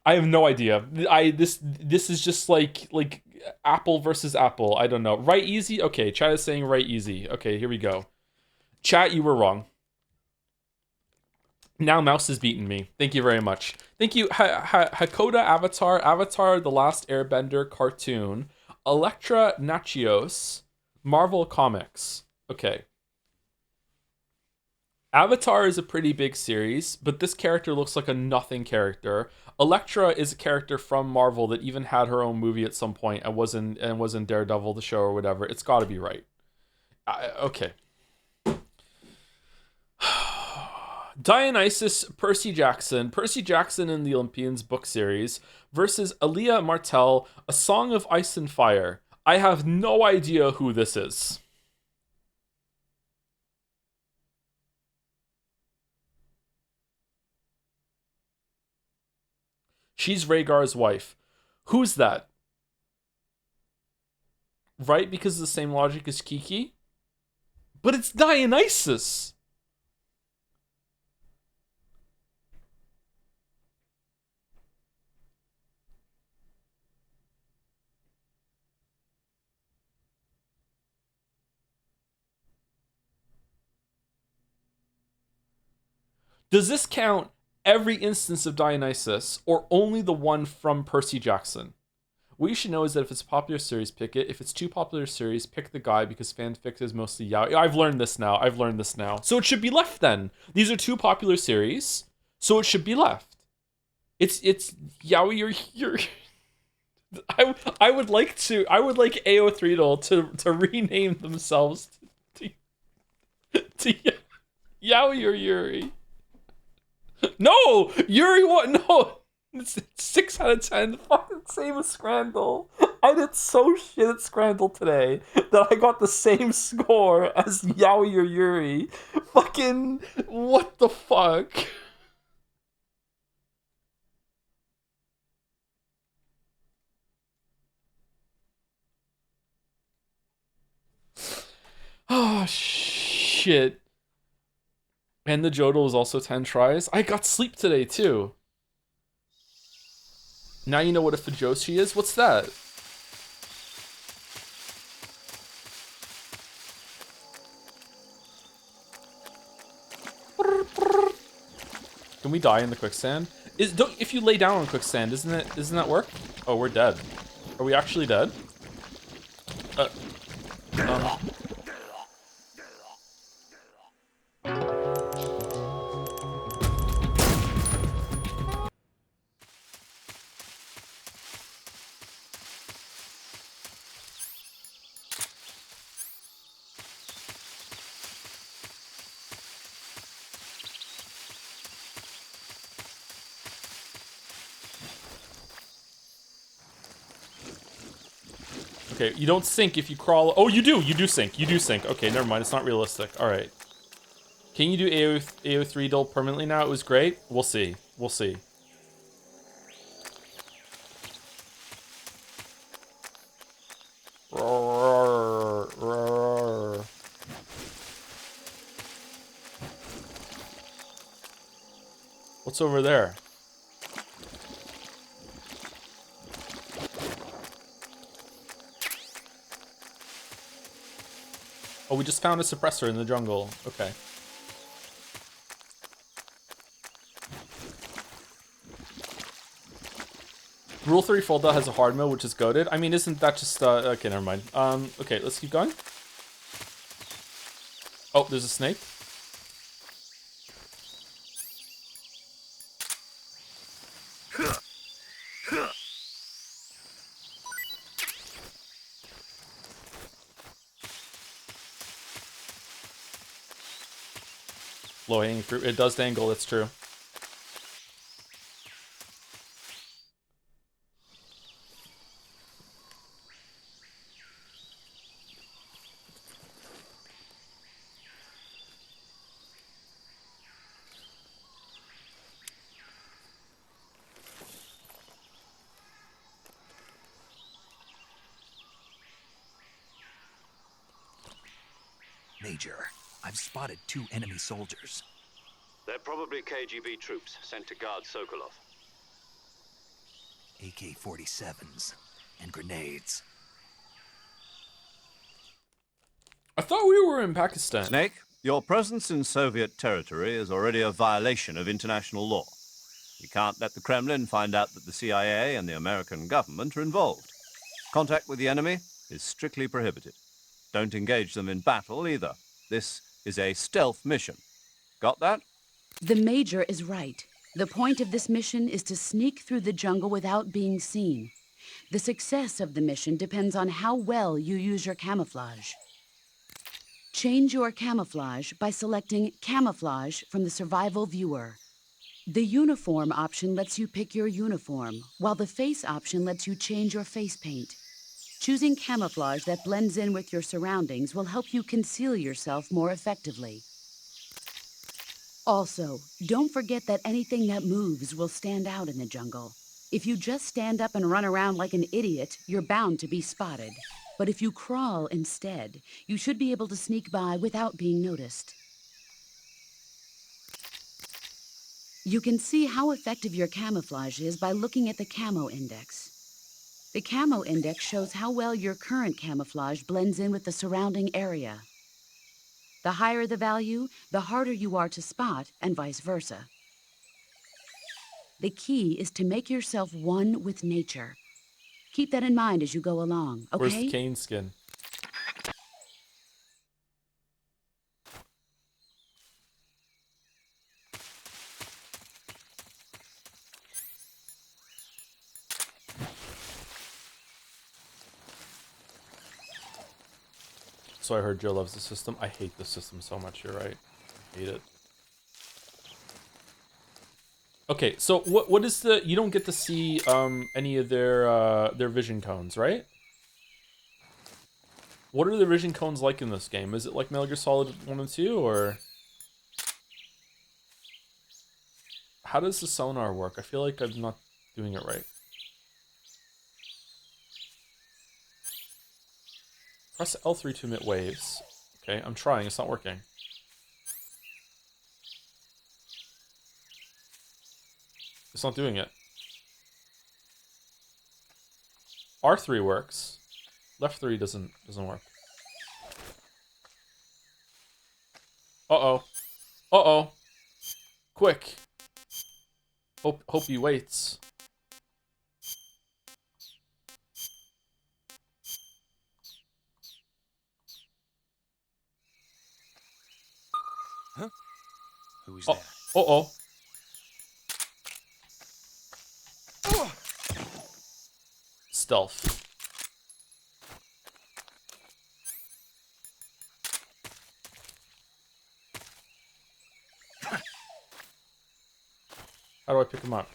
I have no idea. This is just like Apple versus Apple. I don't know. Right easy? Okay, chat is saying right easy. Okay, here we go. Chat, you were wrong. Now Mouse is beating me. Thank you very much. Thank you, Hakoda Avatar, The Last Airbender cartoon, Electra Nachios, Marvel Comics. Okay. Avatar is a pretty big series, but this character looks like a nothing character. Elektra is a character from Marvel that even had her own movie at some point and was in Daredevil the show or whatever. It's got to be right. Okay. Dionysus, Percy Jackson in the Olympians book series versus Aaliyah Martell, A Song of Ice and Fire. I have no idea who this is. She's Rhaegar's wife. Who's that? Right, because of the same logic as Kiki? But it's Dionysus! Does this count every instance of Dionysus, or only the one from Percy Jackson? What you should know is that if it's a popular series, pick it. If it's too popular series, pick the guy because fanfic is mostly yaoi. I've learned this now. So it should be left then. These are two popular series, so it should be left. It's yaoi or you're I would like AO3 to rename themselves to yaoi or Yuri. No! Yuri what? No! It's 6 out of 10. Fucking same as Scrandle. I did so shit at Scrandle today that I got the same score as Yaoi or Yuri. Fucking what the fuck? Oh shit. And the Jodel was also 10 tries. I got sleep today too. Now you know what a Fujoshi is? What's that? Can we die in the quicksand? If you lay down on quicksand, doesn't that work? Oh, we're dead. Are we actually dead? Okay, you don't sink if you crawl. Oh, you do sink. You do sink. Okay, never mind. It's not realistic. All right. Can you do AO3 dull permanently now? It was great. We'll see. We'll see. What's over there? Oh, we just found a suppressor in the jungle. Okay. Rule 3 Folda has a hard mode, which is goated. I mean, isn't that just, okay, never mind. Okay, let's keep going. Oh, there's a snake. Low-hanging fruit. It does dangle, that's true. Major, I've spotted 2 enemy soldiers. They're probably KGB troops sent to guard Sokolov. AK-47s and grenades. I thought we were in Pakistan. Snake, your presence in Soviet territory is already a violation of international law. We can't let the Kremlin find out that the CIA and the American government are involved. Contact with the enemy is strictly prohibited. Don't engage them in battle either. This is a stealth mission. Got that? The Major is right. The point of this mission is to sneak through the jungle without being seen. The success of the mission depends on how well you use your camouflage. Change your camouflage by selecting Camouflage from the Survival Viewer. The Uniform option lets you pick your uniform, while the Face option lets you change your face paint. Choosing camouflage that blends in with your surroundings will help you conceal yourself more effectively. Also, don't forget that anything that moves will stand out in the jungle. If you just stand up and run around like an idiot, you're bound to be spotted. But if you crawl instead, you should be able to sneak by without being noticed. You can see how effective your camouflage is by looking at the Camo Index. The Camo Index shows how well your current camouflage blends in with the surrounding area. The higher the value, the harder you are to spot, and vice versa. The key is to make yourself one with nature. Keep that in mind as you go along, okay? Where's the cane skin? So I heard Joe loves the system. I hate the system so much, you're right. I hate it. Okay, so what is the... You don't get to see any of their vision cones, right? What are the vision cones like in this game? Is it like Metal Gear Solid 1 and 2, or... How does the sonar work? I feel like I'm not doing it right. Press L3 to emit waves. Okay, I'm trying, it's not working. It's not doing it. R3 works. Left 3 doesn't work. Uh-oh. Uh-oh. Quick. Hope he waits. Huh? Who's that? Uh-oh. Stealth. How do I pick him up?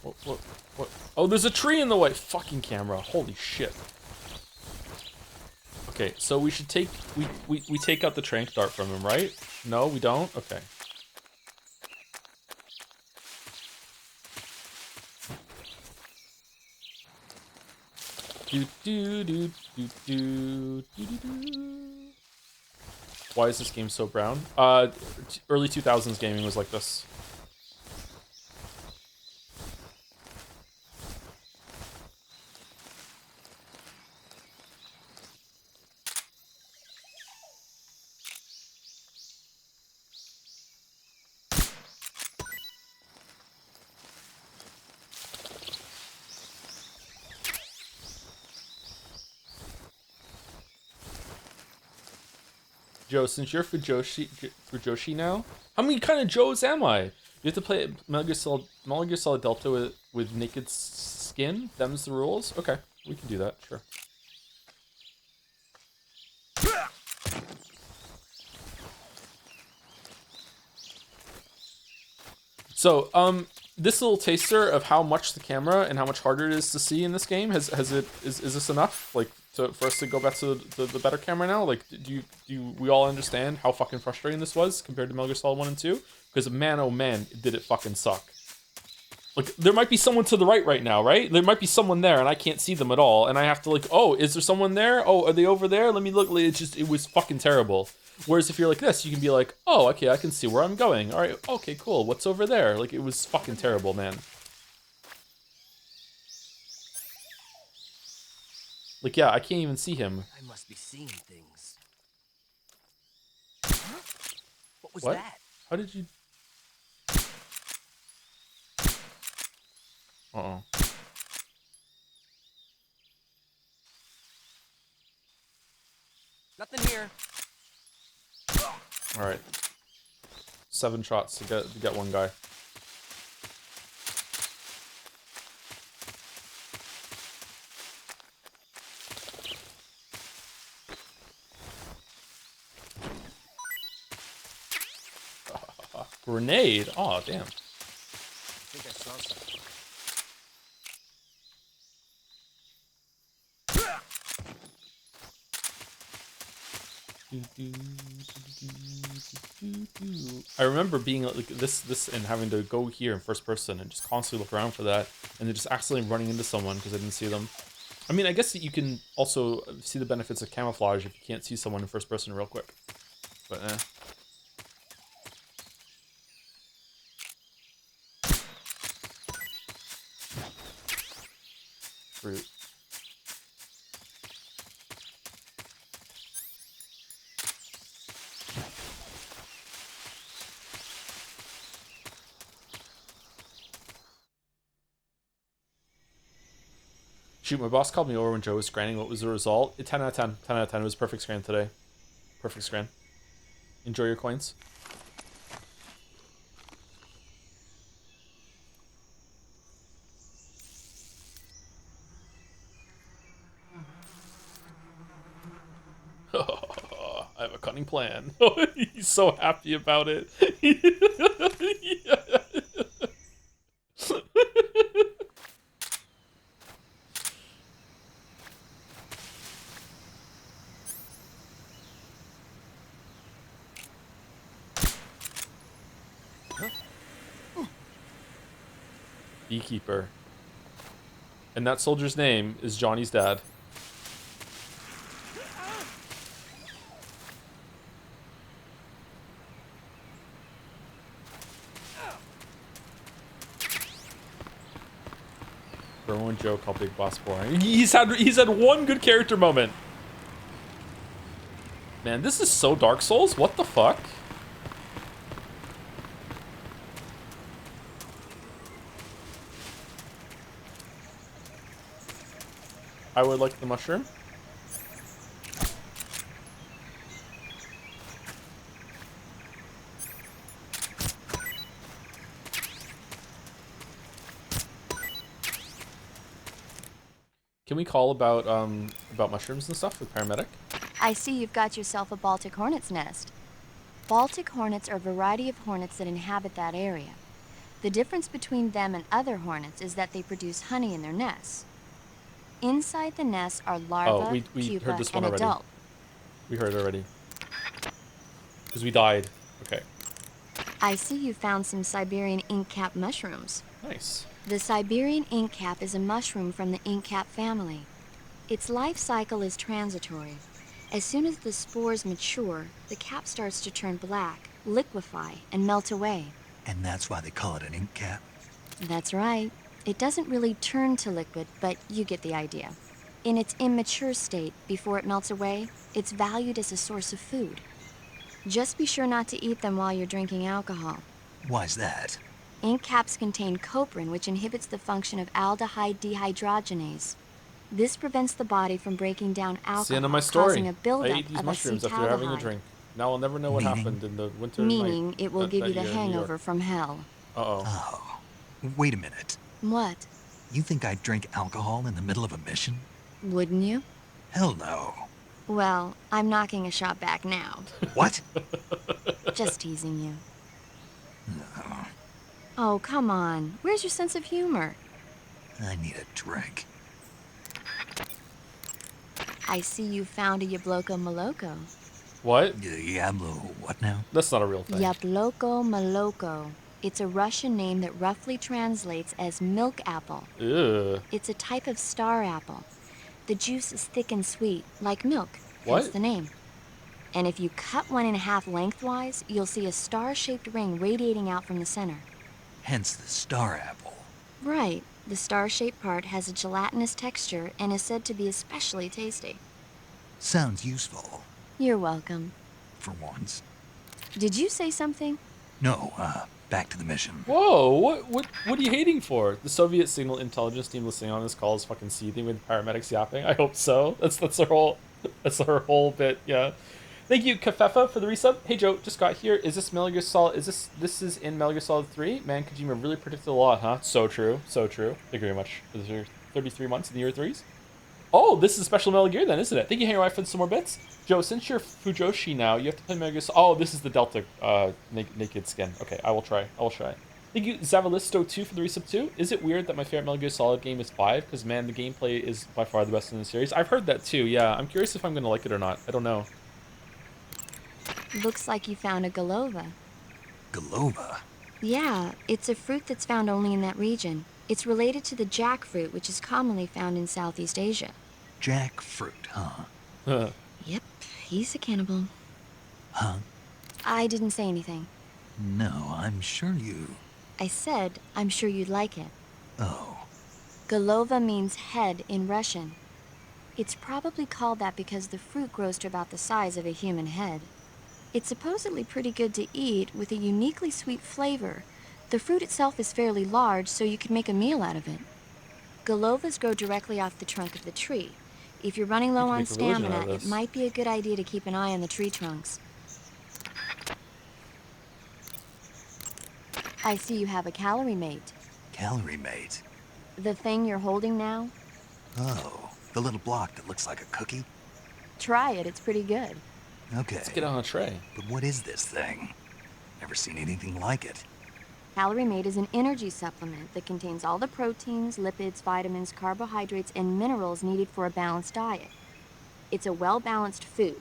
What? Oh, there's a tree in the way. Fucking camera. Holy shit. Okay, so we should take... We take out the trank dart from him, right? No, we don't? Okay. Why is this game so brown? Early 2000s gaming was like this. Joe, since you're Fujoshi now, how many kind of Joes am I? You have to play Metal Gear Solid Delta with naked skin? Them's the rules? Okay, we can do that, sure. So, this little taster of how much the camera and how much harder it is to see in this game, is this enough? Like, for us to go back to the better camera now? Like, do we all understand how fucking frustrating this was compared to Metal Gear Solid 1 and 2? Because man, oh man, did it fucking suck. Like, there might be someone to the right now, right? There might be someone there, and I can't see them at all, and I have to, like, oh, is there someone there? Oh, are they over there? Let me look. It was fucking terrible. Whereas if you're like this, you can be like, oh, okay, I can see where I'm going. All right, okay, cool. What's over there? Like, it was fucking terrible, man. Like, yeah, I can't even see him. I must be seeing things. What was What? that? How did you... Uh-oh. Nothing here. All right. 7 shots to get one guy. Grenade? Oh, damn. I think I saw something. I remember being like this and having to go here in first person and just constantly look around for that, and then just accidentally running into someone because I didn't see them. I mean, I guess that you can also see the benefits of camouflage if you can't see someone in first person real quick. But Fruit. Shoot, my boss called me over when Joe was scranning. What was the result? 10 out of 10. 10 out of 10. It was perfect scran today. Perfect scran. Enjoy your coins. I have a cunning plan. He's so happy about it. Beekeeper. And that soldier's name is Johnny's dad. Bro and Joe call Big Boss boring. He's had one good character moment. Man, this is so Dark Souls. What the fuck? I would like the mushroom. Can we call about mushrooms and stuff with paramedic? I see you've got yourself a Baltic hornet's nest. Baltic hornets are a variety of hornets that inhabit that area. The difference between them and other hornets is that they produce honey in their nests. Inside the nest are larvae, we pupa, heard this one and already. adult. We heard it already. Because we died. Okay. I see you found some Siberian inkcap mushrooms. Nice. The Siberian inkcap is a mushroom from the inkcap family. Its life cycle is transitory. As soon as the spores mature, the cap starts to turn black, liquefy, and melt away. And that's why they call it an ink cap. That's right. It doesn't really turn to liquid, but you get the idea. In its immature state, before it melts away, it's valued as a source of food. Just be sure not to eat them while you're drinking alcohol. Why's that? Ink caps contain coprin, which inhibits the function of aldehyde dehydrogenase. This prevents the body from breaking down alcohol, It's the end of my story. causing a buildup I ate these of mushrooms after having a acetaldehyde. drink. Now I'll never know what Meaning? happened in the winter. Meaning it will that give you year the in New York. hangover from hell. Uh-oh. Oh, wait a minute. What? You think I'd drink alcohol in the middle of a mission? Wouldn't you? Hell no. Well, I'm knocking a shot back now. What? Just teasing you. No, Oh, come on. Where's your sense of humor? I need a drink. I see you found a Yabloko Maloko. What? Diablo, what now? That's not a real thing. Yabloko Maloko. It's a Russian name that roughly translates as milk apple. Ew. It's a type of star apple. The juice is thick and sweet, like milk. What? Hence the name. And if you cut one in half lengthwise, you'll see a star-shaped ring radiating out from the center. Hence the star apple. Right. The star-shaped part has a gelatinous texture and is said to be especially tasty. Sounds useful, You're welcome. for once. Did you say something? No, back to the mission. Whoa, what are you hating for? The Soviet signal intelligence team listening on this call is fucking seething with paramedics yapping. I hope so. That's their whole That's her whole bit, yeah. Thank you, Kafefa, for the resub. Hey Joe, just got here. Is this Metal Gear Solid? This is in Metal Gear Solid 3? Man, Kojima really predicted a lot, huh? So true, so true. Thank you very much for the 33 months in the year threes. Oh, this is special Metal Gear then, isn't it? Thank you, Hangar for some more bits. Joe, since you're Fujoshi now, you have to play Metal Gear Solid. Oh, this is the Delta naked skin. Okay, I will try. Thank you, Zavalisto2 for the resub 2. Is it weird that my favorite Metal Gear Solid game is 5? Because, man, the gameplay is by far the best in the series. I've heard that too, yeah. I'm curious if I'm going to like it or not. I don't know. Looks like you found a Golova. Golova? Yeah, it's a fruit that's found only in that region. It's related to the jackfruit, which is commonly found in Southeast Asia. Jackfruit, huh? Yep, he's a cannibal. Huh? I didn't say anything. No, I'm sure you... I said, I'm sure you'd like it. Oh. Golova means head in Russian. It's probably called that because the fruit grows to about the size of a human head. It's supposedly pretty good to eat, with a uniquely sweet flavor. The fruit itself is fairly large, so you can make a meal out of it. Golovas grow directly off the trunk of the tree. If you're running low on stamina, it might be a good idea to keep an eye on the tree trunks. I see you have a calorie mate. Calorie mate? The thing you're holding now? Oh, the little block that looks like a cookie? Try it, it's pretty good. Okay. Let's get it on a tray. But what is this thing? Never seen anything like it. Calorie Mate is an energy supplement that contains all the proteins, lipids, vitamins, carbohydrates, and minerals needed for a balanced diet. It's a well-balanced food.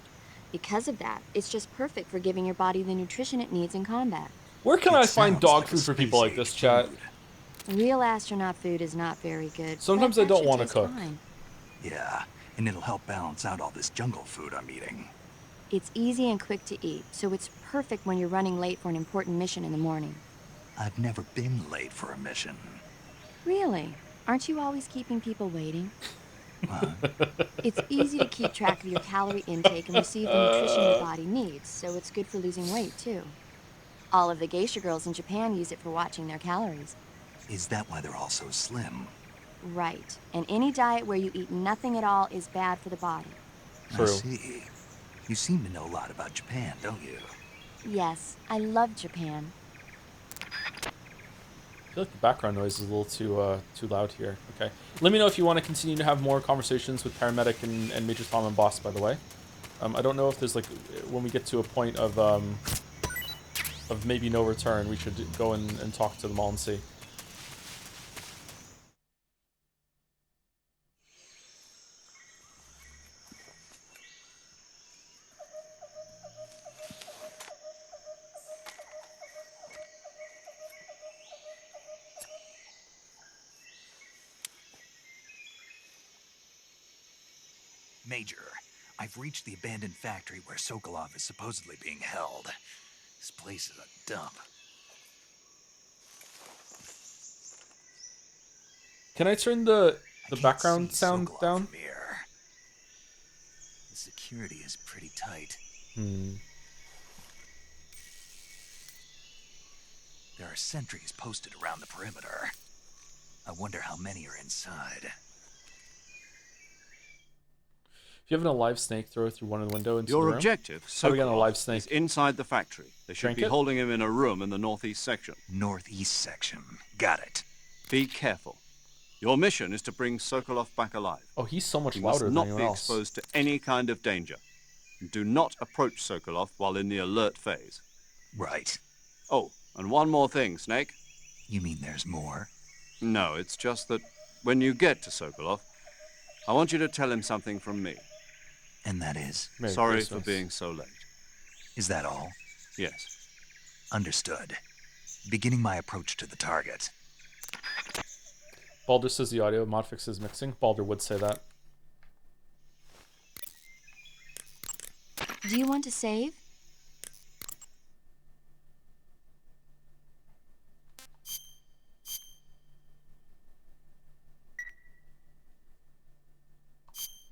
Because of that, it's just perfect for giving your body the nutrition it needs in combat. Where can I find dog food for people like this, chat? Real astronaut food is not very good. Sometimes I don't want to cook. Fine. Yeah, and it'll help balance out all this jungle food I'm eating. It's easy and quick to eat, so it's perfect when you're running late for an important mission in the morning. I've never been late for a mission. Really? Aren't you always keeping people waiting? It's easy to keep track of your calorie intake and receive the nutrition your body needs, so it's good for losing weight, too. All of the geisha girls in Japan use it for watching their calories. Is that why they're all so slim? Right. And any diet where you eat nothing at all is bad for the body. True. I see. You seem to know a lot about Japan, don't you? Yes, I love Japan. I feel like the background noise is a little too loud here. Okay. Let me know if you want to continue to have more conversations with Paramedic and Major Tom and Boss, by the way. I don't know if there's like, when we get to a point of maybe no return, we should go and talk to them all and see. Major, I've reached the abandoned factory where Sokolov is supposedly being held. This place is a dump. Can I turn the background sound down? From here. The security is pretty tight. There are sentries posted around the perimeter. I wonder how many are inside. If you have a live snake, throw it through one of the window into the room. Your objective, How do we get on a live snake? is inside the factory. They should be holding him in a room in the northeast section. Northeast section. Got it. Be careful. Your mission is to bring Sokolov back alive. Oh, he's so much He louder must than not anyone be else. exposed to any kind of danger. And do not approach Sokolov while in the alert phase. Right. Oh, and one more thing, Snake. You mean there's more? No, it's just that when you get to Sokolov, I want you to tell him something from me. And that is? Merry Sorry Christmas. for being so late. Is that all? Yes. Understood. Beginning my approach to the target. Baldur says the audio, Modfix is mixing. Baldur would say that. Do you want to save?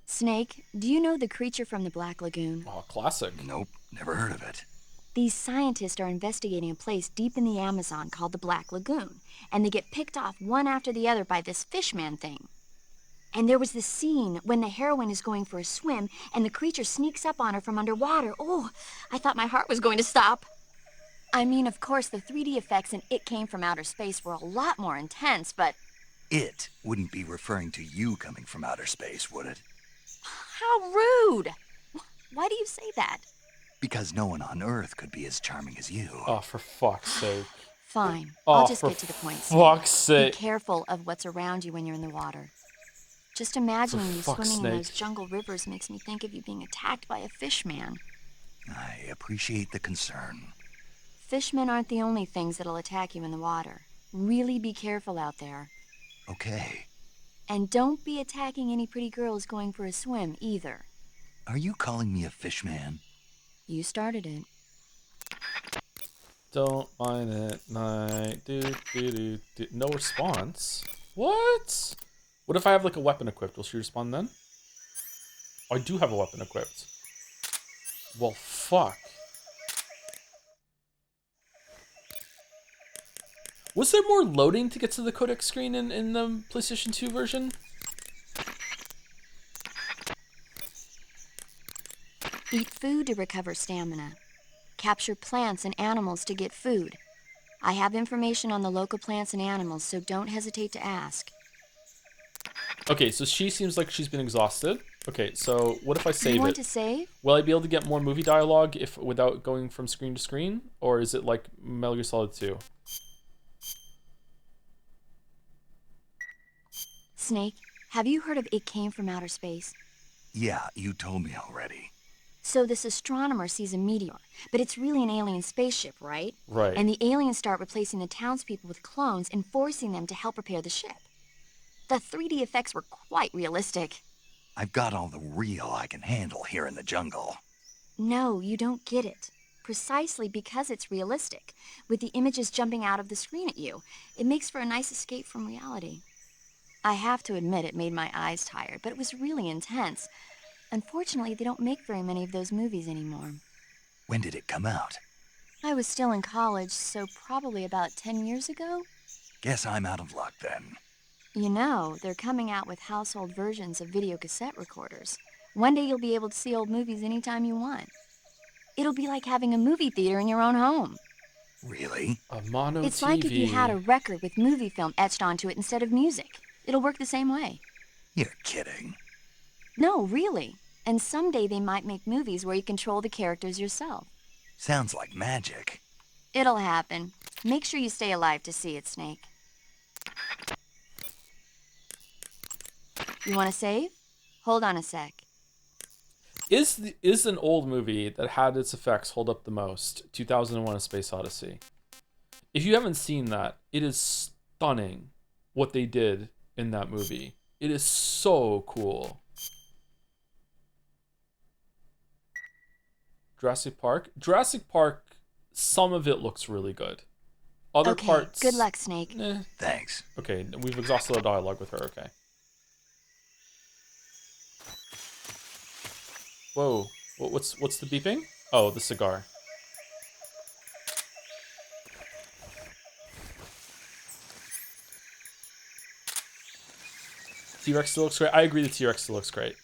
Snake, do you know the creature from the Black Lagoon? Oh, classic. Nope, never heard of it. These scientists are investigating a place deep in the Amazon called the Black Lagoon, and they get picked off one after the other by this fishman thing. And there was this scene when the heroine is going for a swim and the creature sneaks up on her from underwater. Oh, I thought my heart was going to stop. I mean, of course, the 3D effects in It Came from Outer Space were a lot more intense, but... It wouldn't be referring to you coming from outer space, would it? How rude! Why do you say that? Because no one on Earth could be as charming as you. Oh, for fuck's sake. Fine. Oh, I'll just for get to the point. fuck's Snake. sake. Be careful of what's around you when you're in the water. Just imagining you fuck's swimming in those sake. jungle rivers makes me think of you being attacked by a fish man. I appreciate the concern. Fishmen aren't the only things that'll attack you in the water. Really be careful out there. Okay. And don't be attacking any pretty girls going for a swim, either. Are you calling me a fish man? You started it. Don't mind it, night. Do. No response? What? What if I have like a weapon equipped? Will she respond then? Oh, I do have a weapon equipped. Well, fuck. Was there more loading to get to the codec screen in the PlayStation 2 version? Eat food to recover stamina. Capture plants and animals to get food. I have information on the local plants and animals, so don't hesitate to ask. Okay, so she seems like she's been exhausted. Okay, so what if I save it? You want to save? Will I be able to get more movie dialogue if without going from screen to screen? Or is it like Metal Gear Solid 2? Snake, have you heard of It Came from Outer Space? Yeah, you told me already. So this astronomer sees a meteor, but it's really an alien spaceship, right? Right. And the aliens start replacing the townspeople with clones and forcing them to help repair the ship. The 3D effects were quite realistic. I've got all the real I can handle here in the jungle. No, you don't get it. Precisely because it's realistic, with the images jumping out of the screen at you, it makes for a nice escape from reality. I have to admit it made my eyes tired, but it was really intense. Unfortunately, they don't make very many of those movies anymore. When did it come out? I was still in college, so probably about 10 years ago. Guess I'm out of luck then. You know, they're coming out with household versions of video cassette recorders. One day you'll be able to see old movies anytime you want. It'll be like having a movie theater in your own home. Really? A mono It's TV. like if you had a record with movie film etched onto it instead of music. It'll work the same way. You're kidding. No, really. And someday they might make movies where you control the characters yourself. Sounds like magic. It'll happen. Make sure you stay alive to see it, Snake. You want to save? Hold on a sec. Is an old movie that had its effects hold up the most 2001: A Space Odyssey? If you haven't seen that, it is stunning what they did in that movie. It is so cool. Jurassic Park, some of it looks really good. Other Okay, parts... good luck, Snake. Thanks. Okay, we've exhausted our dialogue with her, okay. Whoa, what's the beeping? Oh, the cigar. T-Rex still looks great. I agree the T-Rex still looks great.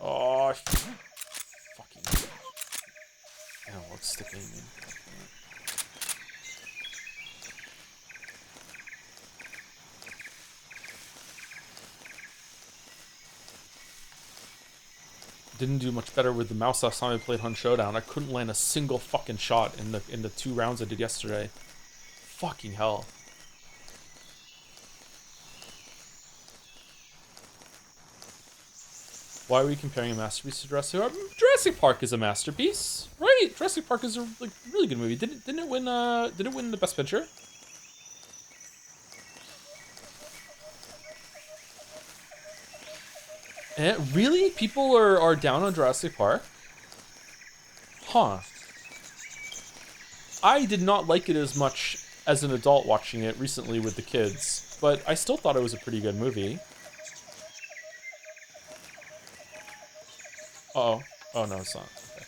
Oh, fucking... Oh, let's stick aiming. Didn't do much better with the mouse last time I played Hunt Showdown. I couldn't land a single fucking shot in the 2 rounds I did yesterday. Fucking hell. Why are we comparing a masterpiece to Jurassic Park? Jurassic Park is a masterpiece, right? Jurassic Park is a really good movie. Didn't it win the Best Picture? Really? People are down on Jurassic Park? Huh. I did not like it as much as an adult watching it recently with the kids, but I still thought it was a pretty good movie. Uh-oh. Oh, no, it's not. Okay.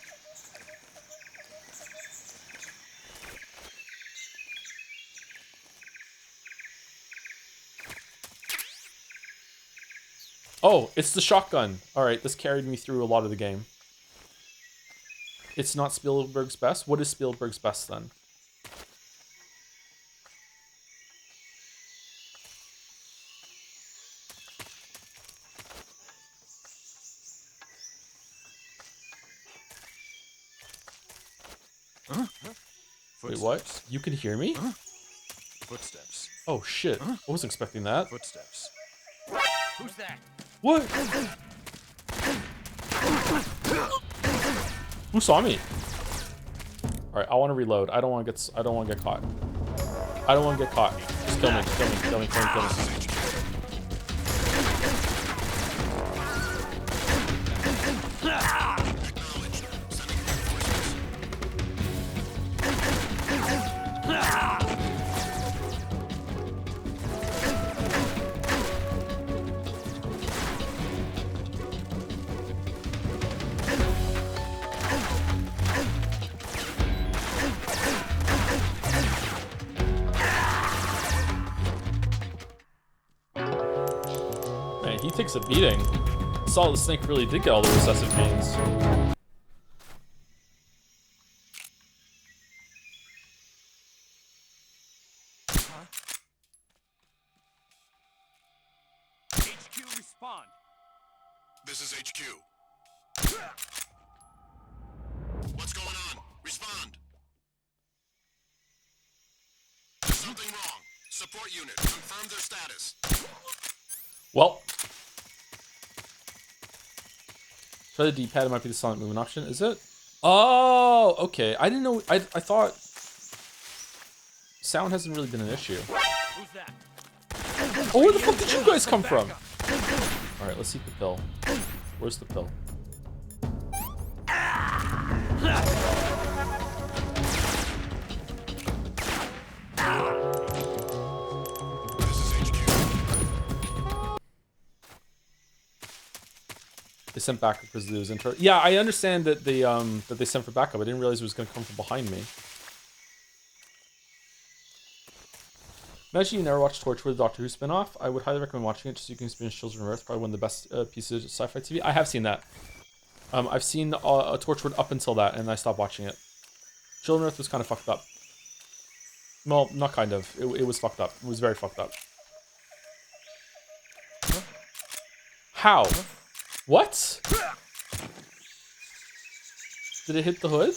Oh, it's the shotgun. All right, this carried me through a lot of the game. It's not Spielberg's best. What is Spielberg's best then? Wait, what? You can hear me? Footsteps. Oh shit! I wasn't expecting that. Footsteps. Who's that? What? Who saw me? All right, I want to reload. I don't want to get. I don't want to get caught. I don't want to get caught. Just kill me. Kill me. Kill me. Kill me. Kill me. Man, he takes a beating. Solid Snake really did get all the recessive genes. HQ respond. This is HQ. What's going on? Respond. There's something wrong. Support unit, confirm their status. Well, try the D-pad. It might be the silent movement option. Is it? Oh, okay. I didn't know. I thought sound hasn't really been an issue. Who's that? Oh, where the fuck did you guys come from? All right, let's see the pill. Where's the pill? They sent backup because it was intro. Yeah, I understand that they sent for backup. I didn't realize it was going to come from behind me. Imagine you never watched Torchwood, the Doctor Who spinoff. I would highly recommend watching it just so you can experience Children of Earth. Probably one of the best pieces of sci-fi TV. I have seen that. I've seen Torchwood up until that, and I stopped watching it. Children of Earth was kind of fucked up. Well, not kind of. It was fucked up. It was very fucked up. How? What? Did it hit the hood?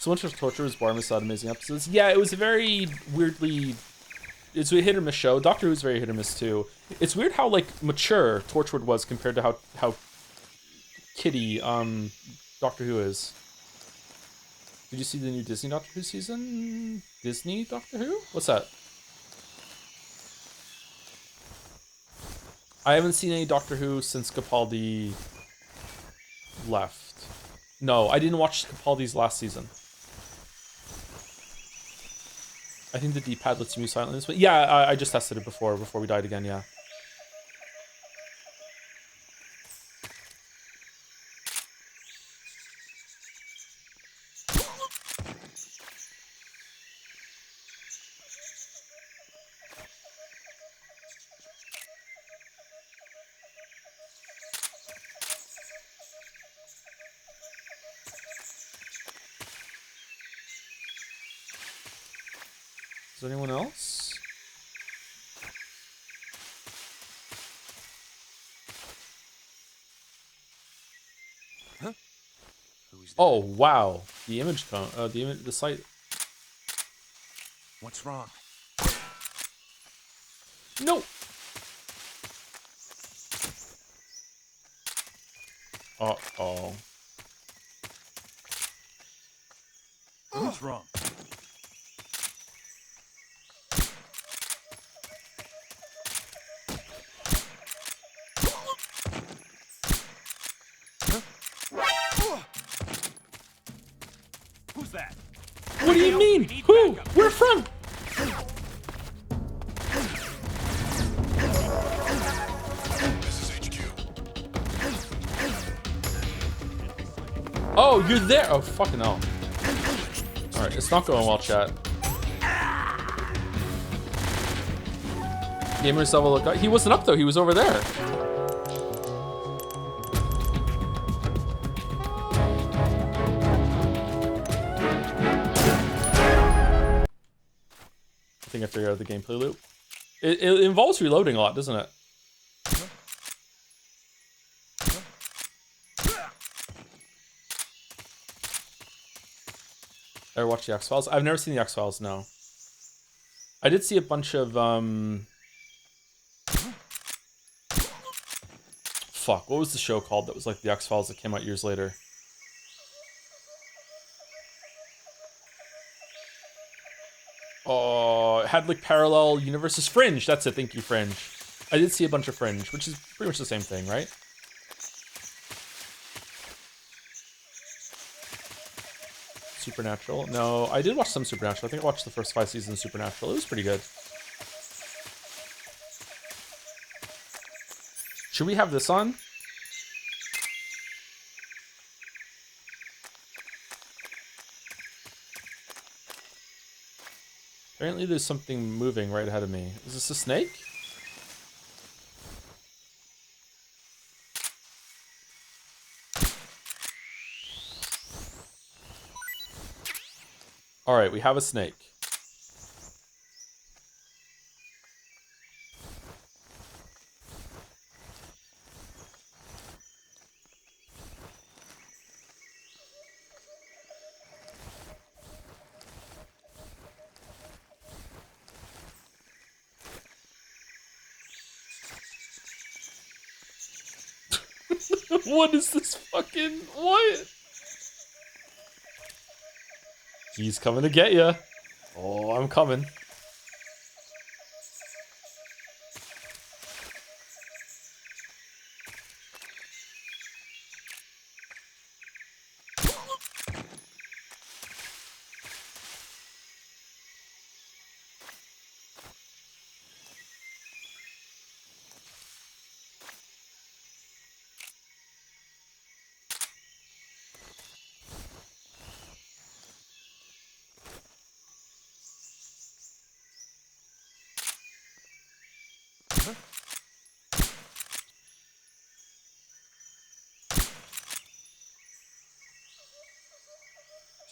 So much of Torture was Barmas had amazing episodes. Yeah, it was a very weirdly... It's a hit or miss show. Doctor Who's very hit or miss too. It's weird how like mature Torchwood was compared to how kiddie Doctor Who is. Did you see the new Disney Doctor Who season? Disney Doctor Who? What's that? I haven't seen any Doctor Who since Capaldi left. No, I didn't watch Capaldi's last season. I think the D-pad lets you move silently this way. Yeah, I just tested it before we died again, yeah. Is anyone else? Huh? Who's Oh wow, the image the site. What's wrong? No. Uh-oh. What's wrong? Who's that? What do you mean? Who? Where from? This is HQ. Oh, you're there. Oh, fucking hell. All right, it's not going well, chat. Gamers level look up. He wasn't up though. He was over there. I think I figured out the gameplay loop. It involves reloading a lot, doesn't it? Ever watch the X-Files? I've never seen the X-Files, no. I did see a bunch of, fuck, what was the show called that was like the X-Files that came out years later? Oh, it had like parallel universes. Fringe, that's it, thank you, Fringe. I did see a bunch of Fringe, which is pretty much the same thing, right? Supernatural? No, I did watch some Supernatural. I think I watched the first 5 seasons of Supernatural. It was pretty good. Should we have this on? Apparently there's something moving right ahead of me. Is this a snake? All right, we have a snake. What is this fucking... What? He's coming to get you. Oh, I'm coming.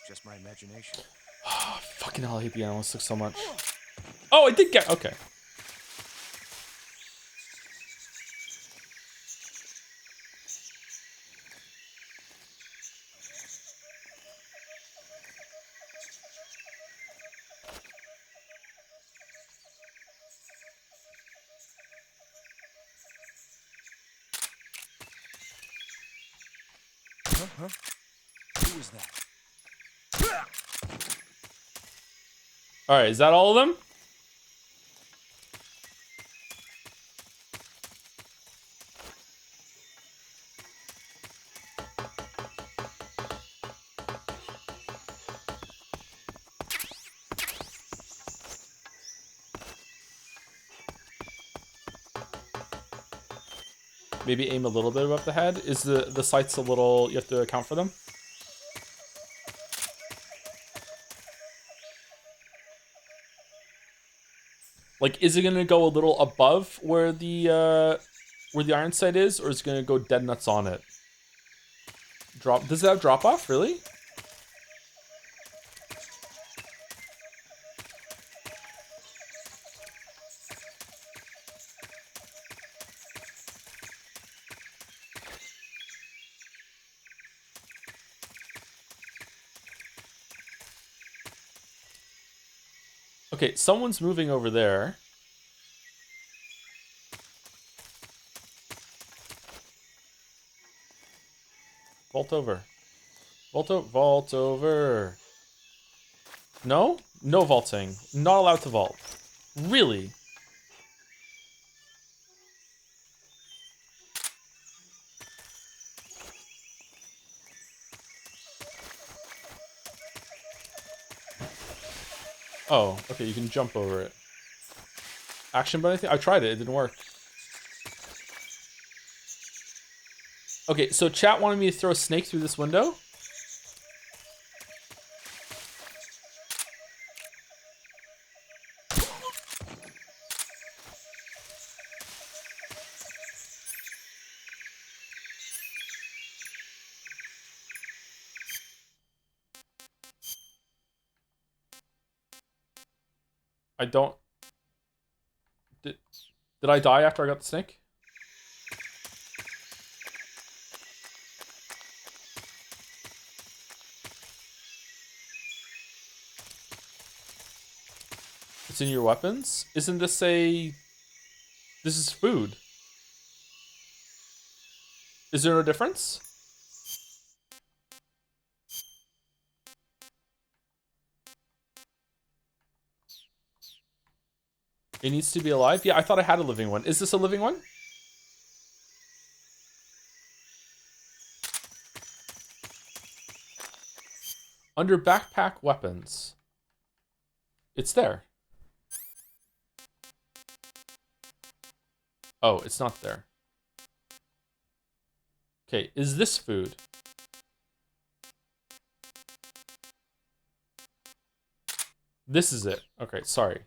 Just my imagination. Oh, fucking hell, I hate the analysts so much. Oh, I did get... Okay. Huh? Who was that? All right, is that all of them? Maybe aim a little bit above the head. Is the sights a little... You have to account for them? Like, is it gonna go a little above where the iron sight is, or is it gonna go dead nuts on it? Drop? Does it have drop off? Really? Okay, someone's moving over there. Vault over. Vault over. No? No vaulting. Not allowed to vault. Really? Oh, okay, you can jump over it. Action button thing? I tried it, it didn't work. Okay, so chat wanted me to throw a snake through this window. I don't... Did I die after I got the snake? It's in your weapons? Isn't this a... This is food. Is there no difference? It needs to be alive? Yeah, I thought I had a living one. Is this a living one? Under backpack weapons. It's there. Oh, it's not there. Okay, is this food? This is it. Okay, sorry.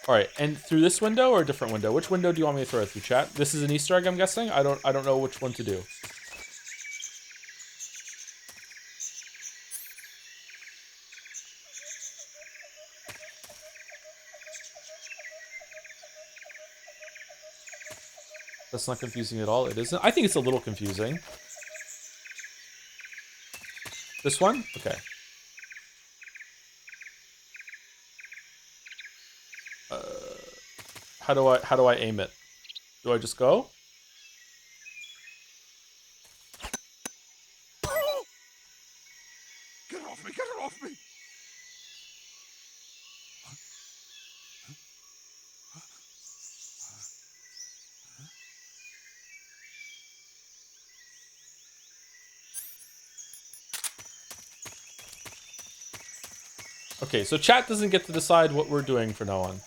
Alright, and through this window or a different window? Which window do you want me to throw it through, chat? This is an Easter egg, I'm guessing? I don't know which one to do. That's not confusing at all. It isn't. I think it's a little confusing. This one? Okay. How do I aim it? Do I just go? Get off me! Get her off me! Okay, so chat doesn't get to decide what we're doing from now on.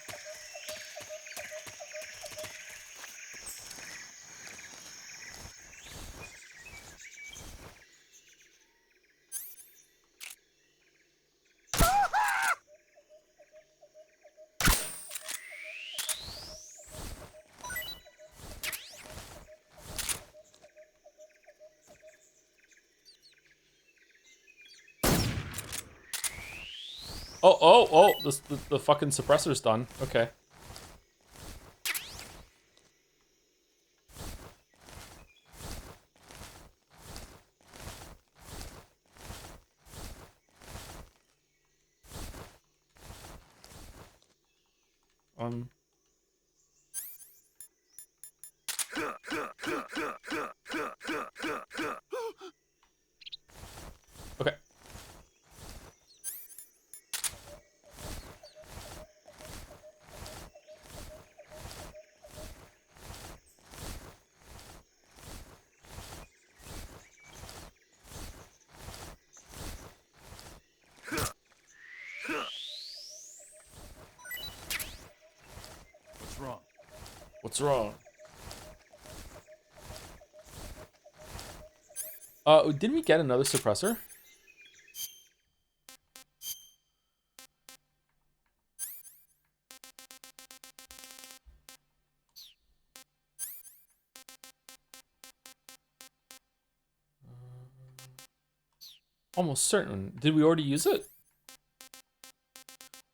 Oh, the fucking suppressor's done. Okay. Okay. What's wrong? What's wrong? Didn't we get another suppressor? Almost certain. Did we already use it?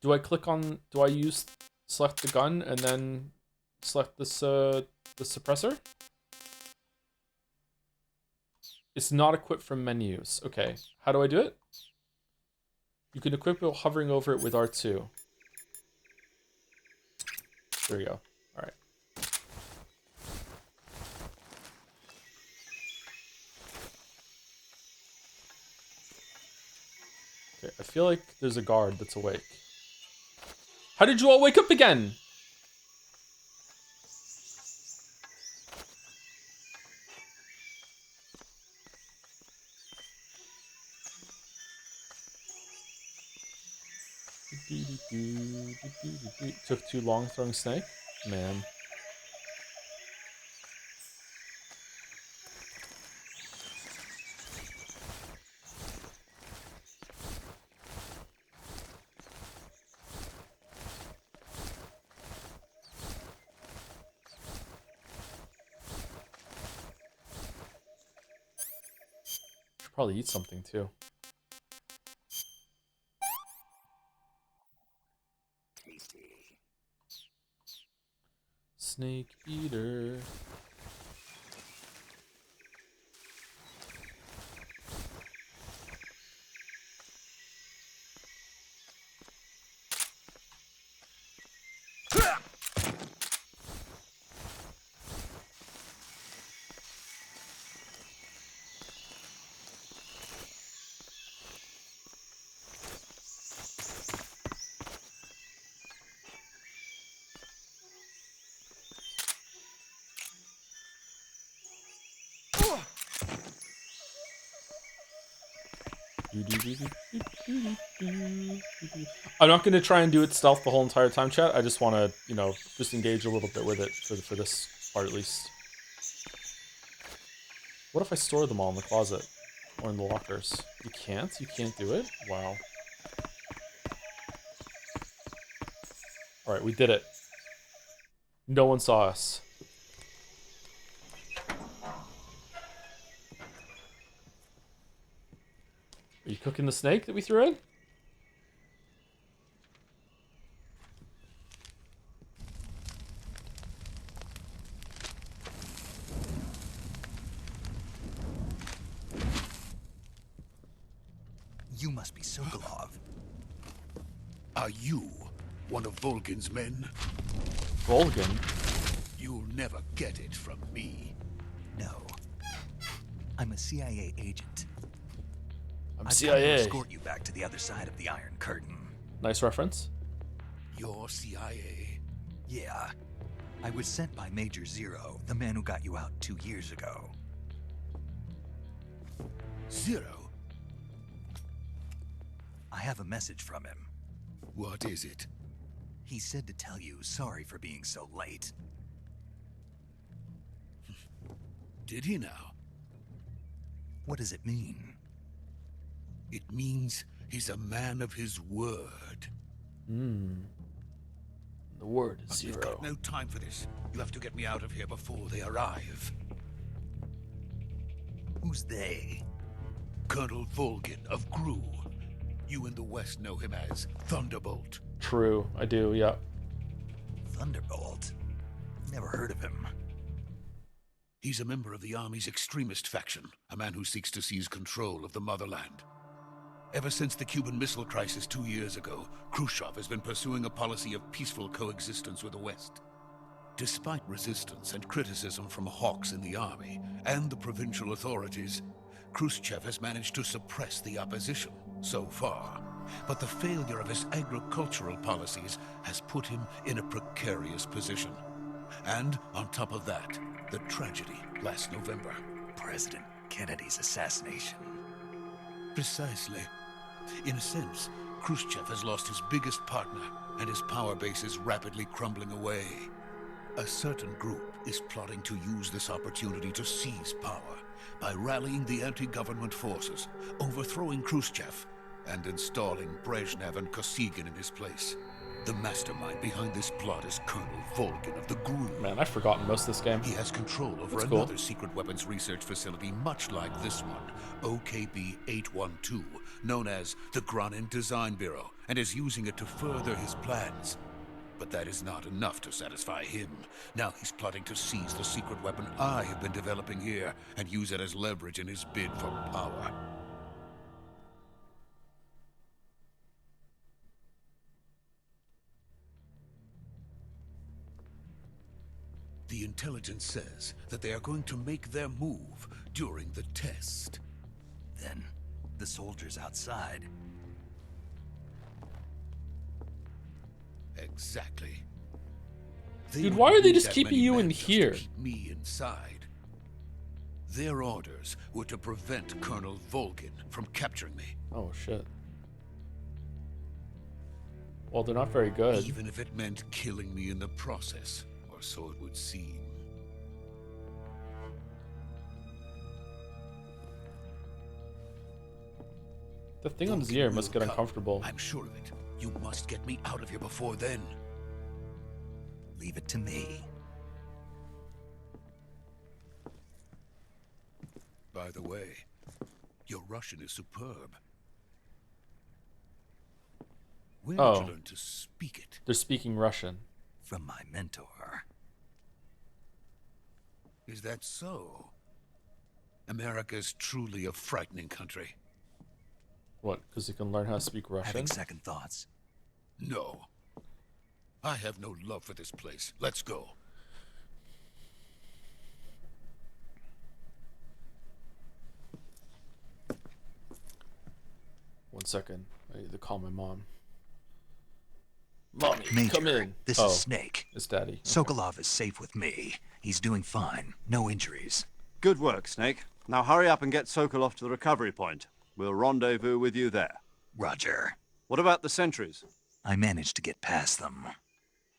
Do I click on... Do I use... Select the gun and then select this, the suppressor? It's not equipped from menus. Okay. How do I do it? You can equip it while hovering over it with R2. There we go. Alright. Okay, I feel like there's a guard that's awake. How did you all wake up again? Took too long throwing snake? Man. Should probably eat something too. snake eater. I'm not going to try and do it stealth the whole entire time, chat. I just want to, you know, just engage a little bit with it for this part at least. What if I store them all in the closet or in the lockers? You can't? You can't do it? Wow. Alright, we did it. No one saw us. Are you cooking the snake that we threw in? You must be Sokolov. Are you one of Volgin's men? Volgin? You'll never get it from me. No. I'm a CIA agent. I'm I've CIA. come to escort you back to the other side of the Iron Curtain. Nice reference. You're CIA? Yeah. I was sent by Major Zero, the man who got you out 2 years ago. Zero? I have a message from him. What is it? He said to tell you sorry for being so late. Did he now? What does it mean? It means he's a man of his word. The word is But zero. we've got no time for this. You have to get me out of here before they arrive. Who's they? Colonel Volgin of Gru. You in the West know him as Thunderbolt. True, I do, yeah. Thunderbolt? Never heard of him. He's a member of the Army's extremist faction, a man who seeks to seize control of the motherland. Ever since the Cuban Missile Crisis 2 years ago, Khrushchev has been pursuing a policy of peaceful coexistence with the West. Despite resistance and criticism from hawks in the army and the provincial authorities, Khrushchev has managed to suppress the opposition so far. But the failure of his agricultural policies has put him in a precarious position. And on top of that, the tragedy last November. President Kennedy's assassination. Precisely. In a sense, Khrushchev has lost his biggest partner, and his power base is rapidly crumbling away. A certain group is plotting to use this opportunity to seize power by rallying the anti-government forces, overthrowing Khrushchev, and installing Brezhnev and Kosygin in his place. The mastermind behind this plot is Colonel Volgin of the Gru. Man, I've forgotten most of this game. He has control over That's cool. another secret weapons research facility much like this one, OKB-812, known as the Granin Design Bureau, and is using it to further his plans. But that is not enough to satisfy him. Now he's plotting to seize the secret weapon I have been developing here and use it as leverage in his bid for power. The intelligence says that they are going to make their move during the test. Then, the soldiers outside. Exactly. Dude, why are they just keeping you in here? To keep me inside. Their orders were to prevent Colonel Volgin from capturing me. Oh, shit. Well, they're not very good. Even if it meant killing me in the process, or so it would seem. The thing on his Volgin ear will must get come. uncomfortable. I'm sure of it. You must get me out of here before then. Leave it to me. By the way, your Russian is superb. Where did you learn to speak it? They're speaking Russian. From my mentor. Is that so? America's truly a frightening country. What? Because he can learn how to speak Russian? Having second thoughts? No. I have no love for this place. Let's go. One second. I need to call my mom. Mommy, Major, come in. this Oh, is Snake. it's Daddy. Okay. Sokolov is safe with me. He's doing fine. No injuries. Good work, Snake. Now hurry up and get Sokolov to the recovery point. We'll rendezvous with you there. Roger. What about the sentries? I managed to get past them.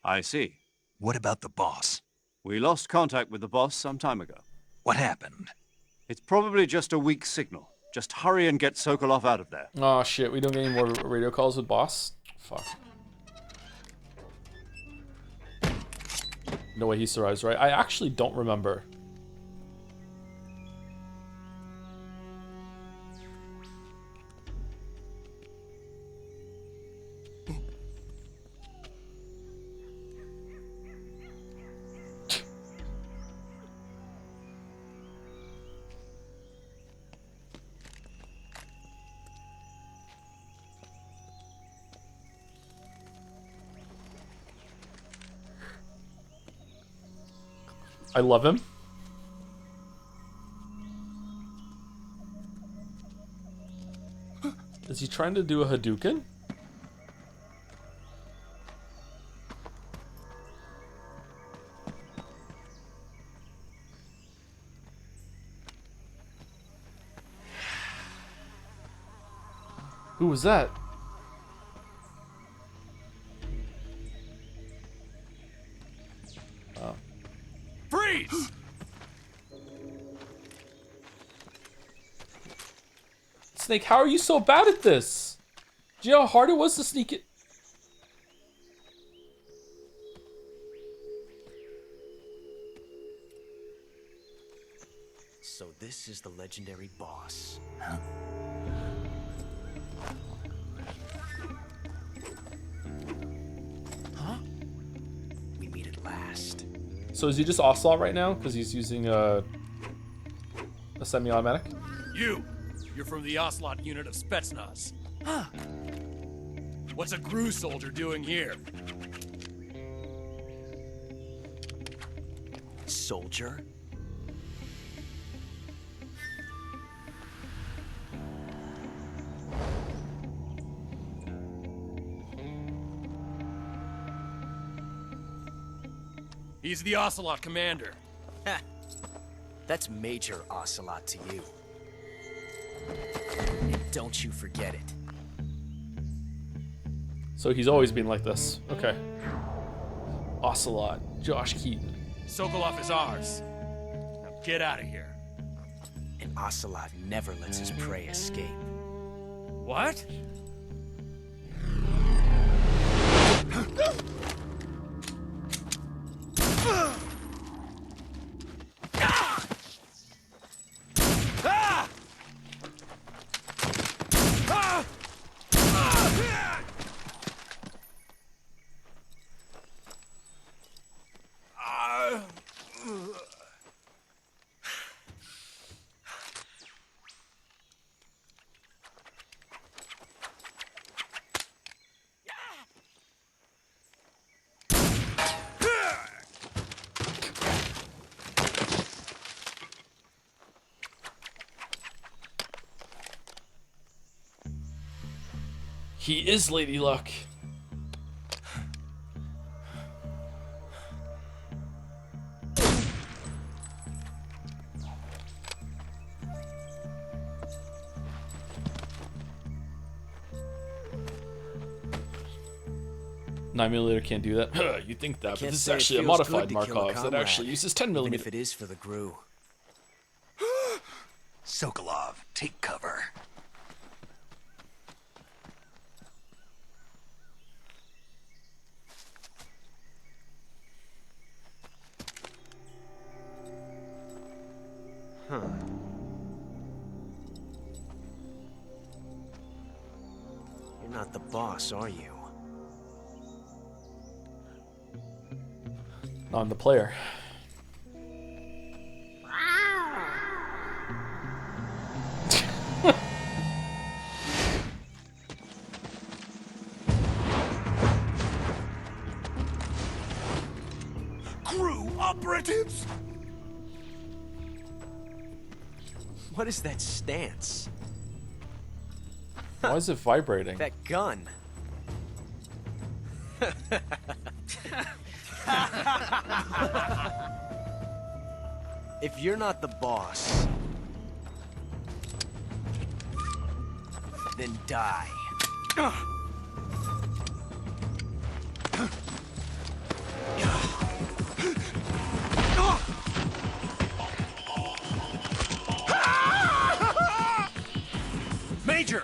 I see. What about the boss? We lost contact with the boss some time ago. What happened? It's probably just a weak signal. Just hurry and get Sokolov out of there. Oh shit, we don't get any more radio calls with boss? Fuck. No way he survives, right? I actually don't remember. I love him. Is he trying to do a Hadouken? Who was that? Oh. Freeze! Snake, how are you so bad at this? Do you know how hard it was to sneak it? So this is the legendary boss. Huh? Huh? We meet at last. So is he just Ocelot right now? Because he's using a semi-automatic? You're from the Ocelot unit of Spetsnaz. Huh. What's a GRU soldier doing here? Soldier? He's the Ocelot commander. Ha! That's Major Ocelot to you. And don't you forget it. So he's always been like this. Okay. Ocelot. Josh Keaton. Sokolov is ours. Now get out of here. And Ocelot never lets his prey escape. What? He is Lady Luck. $9mm can't do that. You think that, but this is actually a modified Markov that actually uses 10mm. Even if it is for the GRU. Sokolov, take cover. Huh. You're not the boss, are you? I'm the player. Crew operatives? What is that stance? Why is it vibrating? That gun. If you're not the boss, then die. Major!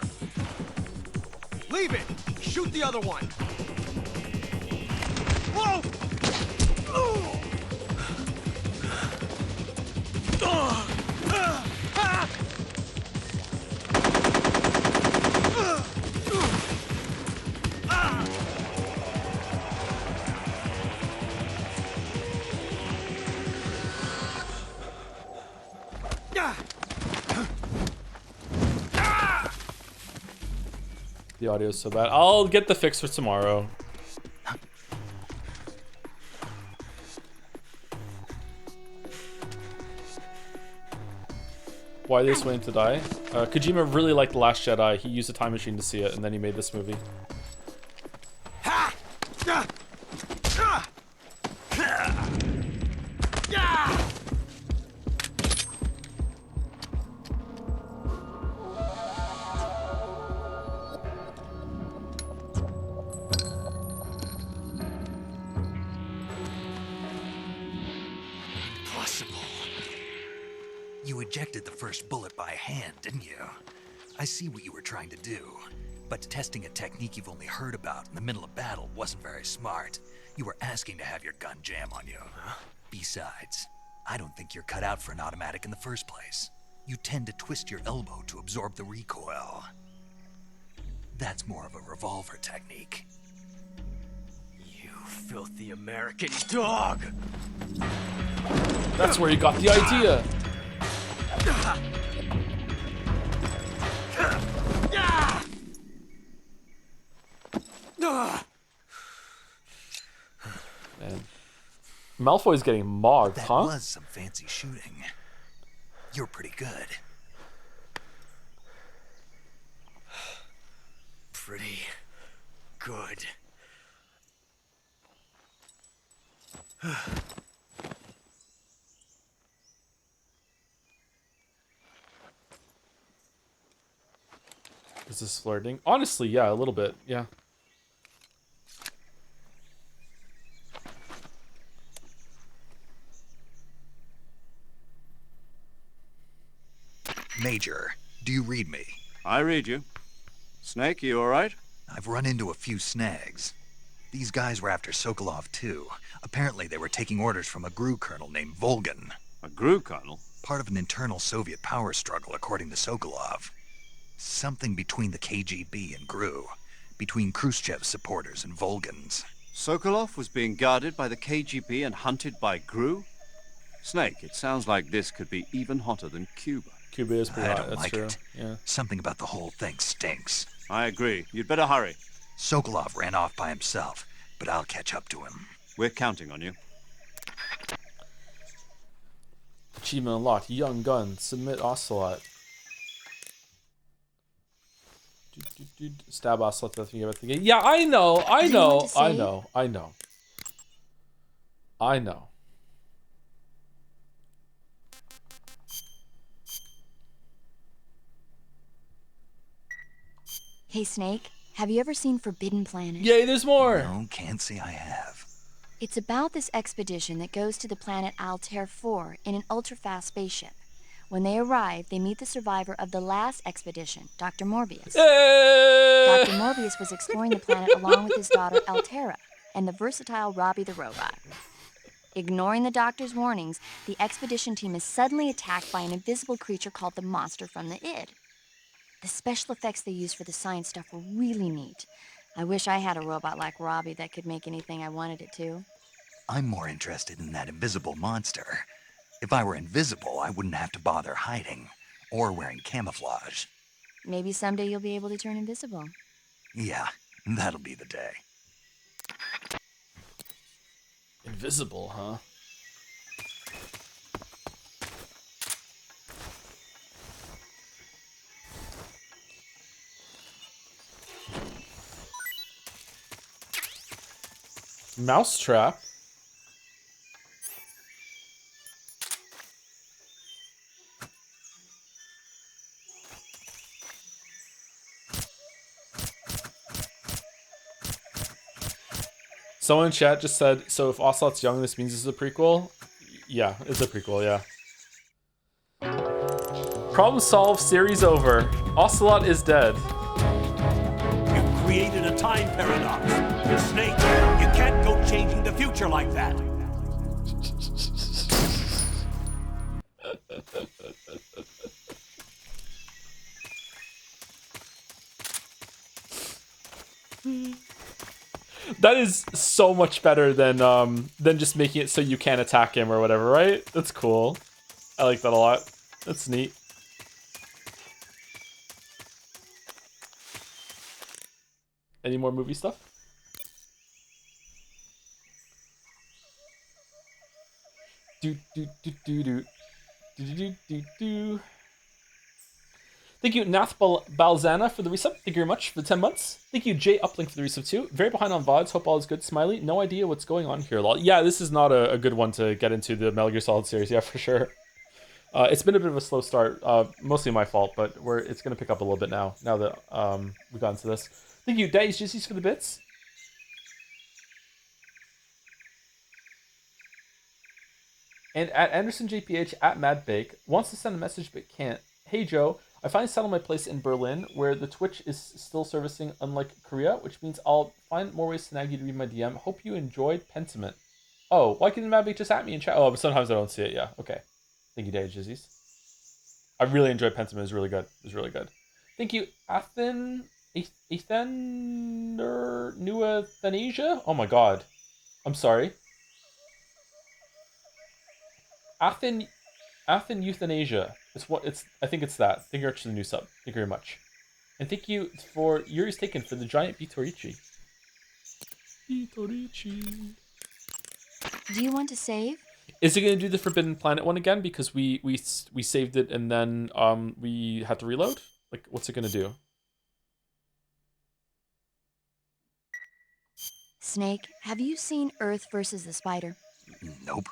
Leave it! Shoot the other one! Whoa! The audio's so bad. I'll get the fix for tomorrow. Why this waiting to die? Kojima really liked The Last Jedi. He used a time machine to see it, and then he made this movie. You ejected the first bullet by hand, didn't you? I see what you were trying to do, but testing a technique you've only heard about in the middle of battle wasn't very smart. You were asking to have your gun jam on you. Besides, I don't think you're cut out for an automatic in the first place. You tend to twist your elbow to absorb the recoil. That's more of a revolver technique. You filthy American dog! That's where you got the idea. Man. Malfoy's getting mogged, that huh? That was some fancy shooting. You're pretty good. Pretty good. Is this flirting? Honestly, yeah, a little bit, yeah. Major, do you read me? I read you. Snake, you all right? I've run into a few snags. These guys were after Sokolov, too. Apparently they were taking orders from a GRU colonel named Volgan. A GRU colonel? Part of an internal Soviet power struggle, according to Sokolov. Something between the KGB and GRU. Between Khrushchev's supporters and Volgan's. Sokolov was being guarded by the KGB and hunted by GRU? Snake, it sounds like this could be even hotter than Cuba. Cuba is pretty hot, I don't that's like true. it. Yeah. Something about the whole thing stinks. I agree. You'd better hurry. Sokolov ran off by himself, but I'll catch up to him. We're counting on you. Achievement unlocked. Young gun. Submit Ocelot. Stab Ocelot. That's what you get the game. Yeah, I know. I know. I know. I know. I know. Hey, Snake, have you ever seen Forbidden Planet? Yay, there's more! No, can't say I have. It's about this expedition that goes to the planet Altair 4 in an ultra-fast spaceship. When they arrive, they meet the survivor of the last expedition, Dr. Morbius. Dr. Morbius was exploring the planet along with his daughter Altera and the versatile Robbie the robot. Ignoring the doctor's warnings, the expedition team is suddenly attacked by an invisible creature called the Monster from the Id. The special effects they used for the science stuff were really neat. I wish I had a robot like Robbie that could make anything I wanted it to. I'm more interested in that invisible monster. If I were invisible, I wouldn't have to bother hiding or wearing camouflage. Maybe someday you'll be able to turn invisible. Yeah, that'll be the day. Invisible, huh? Mousetrap. Someone in chat just said, so if Ocelot's young, this means it's a prequel? Yeah, it's a prequel, yeah. Problem solved, series over. Ocelot is dead. You've created a time paradox. Snake, you can't go changing the future like that. That is so much better than just making it so you can't attack him or whatever, right? That's cool. I like that a lot. That's neat. Any more movie stuff? Do. Thank you, Nath Balzana, for the resub. Thank you very much for the 10 months. Thank you, Jay Uplink, for the resub too. Very behind on VODs. Hope all is good. Smiley. No idea what's going on here. Lol. Yeah, this is not a good one to get into the Metal Gear Solid series. Yeah, for sure. It's been a bit of a slow start. Mostly my fault, but it's going to pick up a little bit now that we've gotten to this. Thank you, Dice Jizzys, for the bits. And at AndersonJPH at MadBake wants to send a message but can't. Hey Joe, I finally settled my place in Berlin where the Twitch is still servicing unlike Korea, which means I'll find more ways to nag you to read my DM. Hope you enjoyed Pentiment. Oh, why couldn't MadBake just at me in chat? Oh, but sometimes I don't see it. Yeah, okay. Thank you, Dave Jizzies. I really enjoyed Pentiment. It was really good. It was really good. Thank you, Ethan Nuathanasia? Oh my god. I'm sorry. Athen Euthanasia. I think it's that. Thank you for the new sub. Thank you very much. And thank you for Yuri's Taken for the giant Bitorichi. Bitorichi. Do you want to save? Is it gonna do the Forbidden Planet one again? Because we saved it and then we had to reload? Like, what's it gonna do? Snake, have you seen Earth versus the Spider? Nope.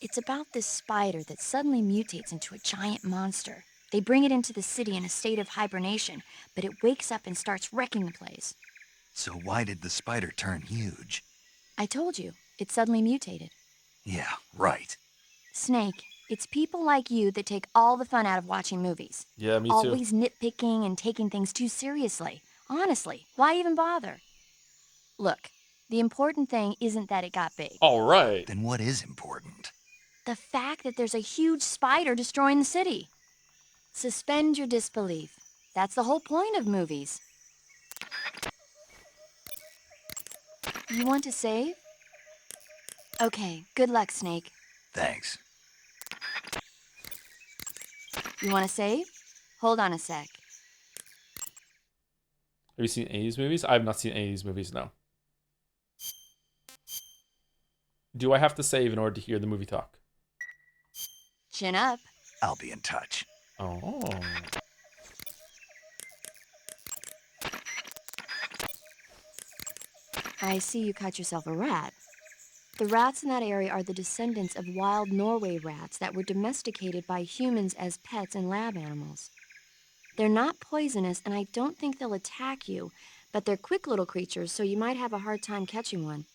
It's about this spider that suddenly mutates into a giant monster. They bring it into the city in a state of hibernation, but it wakes up and starts wrecking the place. So why did the spider turn huge? I told you, it suddenly mutated. Yeah, right. Snake, it's people like you that take all the fun out of watching movies. Yeah, me too. Always nitpicking and taking things too seriously. Honestly, why even bother? Look, the important thing isn't that it got big. All right. Then what is important? The fact that there's a huge spider destroying the city. Suspend your disbelief. That's the whole point of movies. You want to save? Okay, good luck, Snake. Thanks. You want to save? Hold on a sec. Have you seen any of these movies? I have not seen any of these movies, no. Do I have to save in order to hear the movie talk? Chin up. I'll be in touch. Oh. I see you caught yourself a rat. The rats in that area are the descendants of wild Norway rats that were domesticated by humans as pets and lab animals. They're not poisonous, and I don't think they'll attack you, but they're quick little creatures, so you might have a hard time catching one.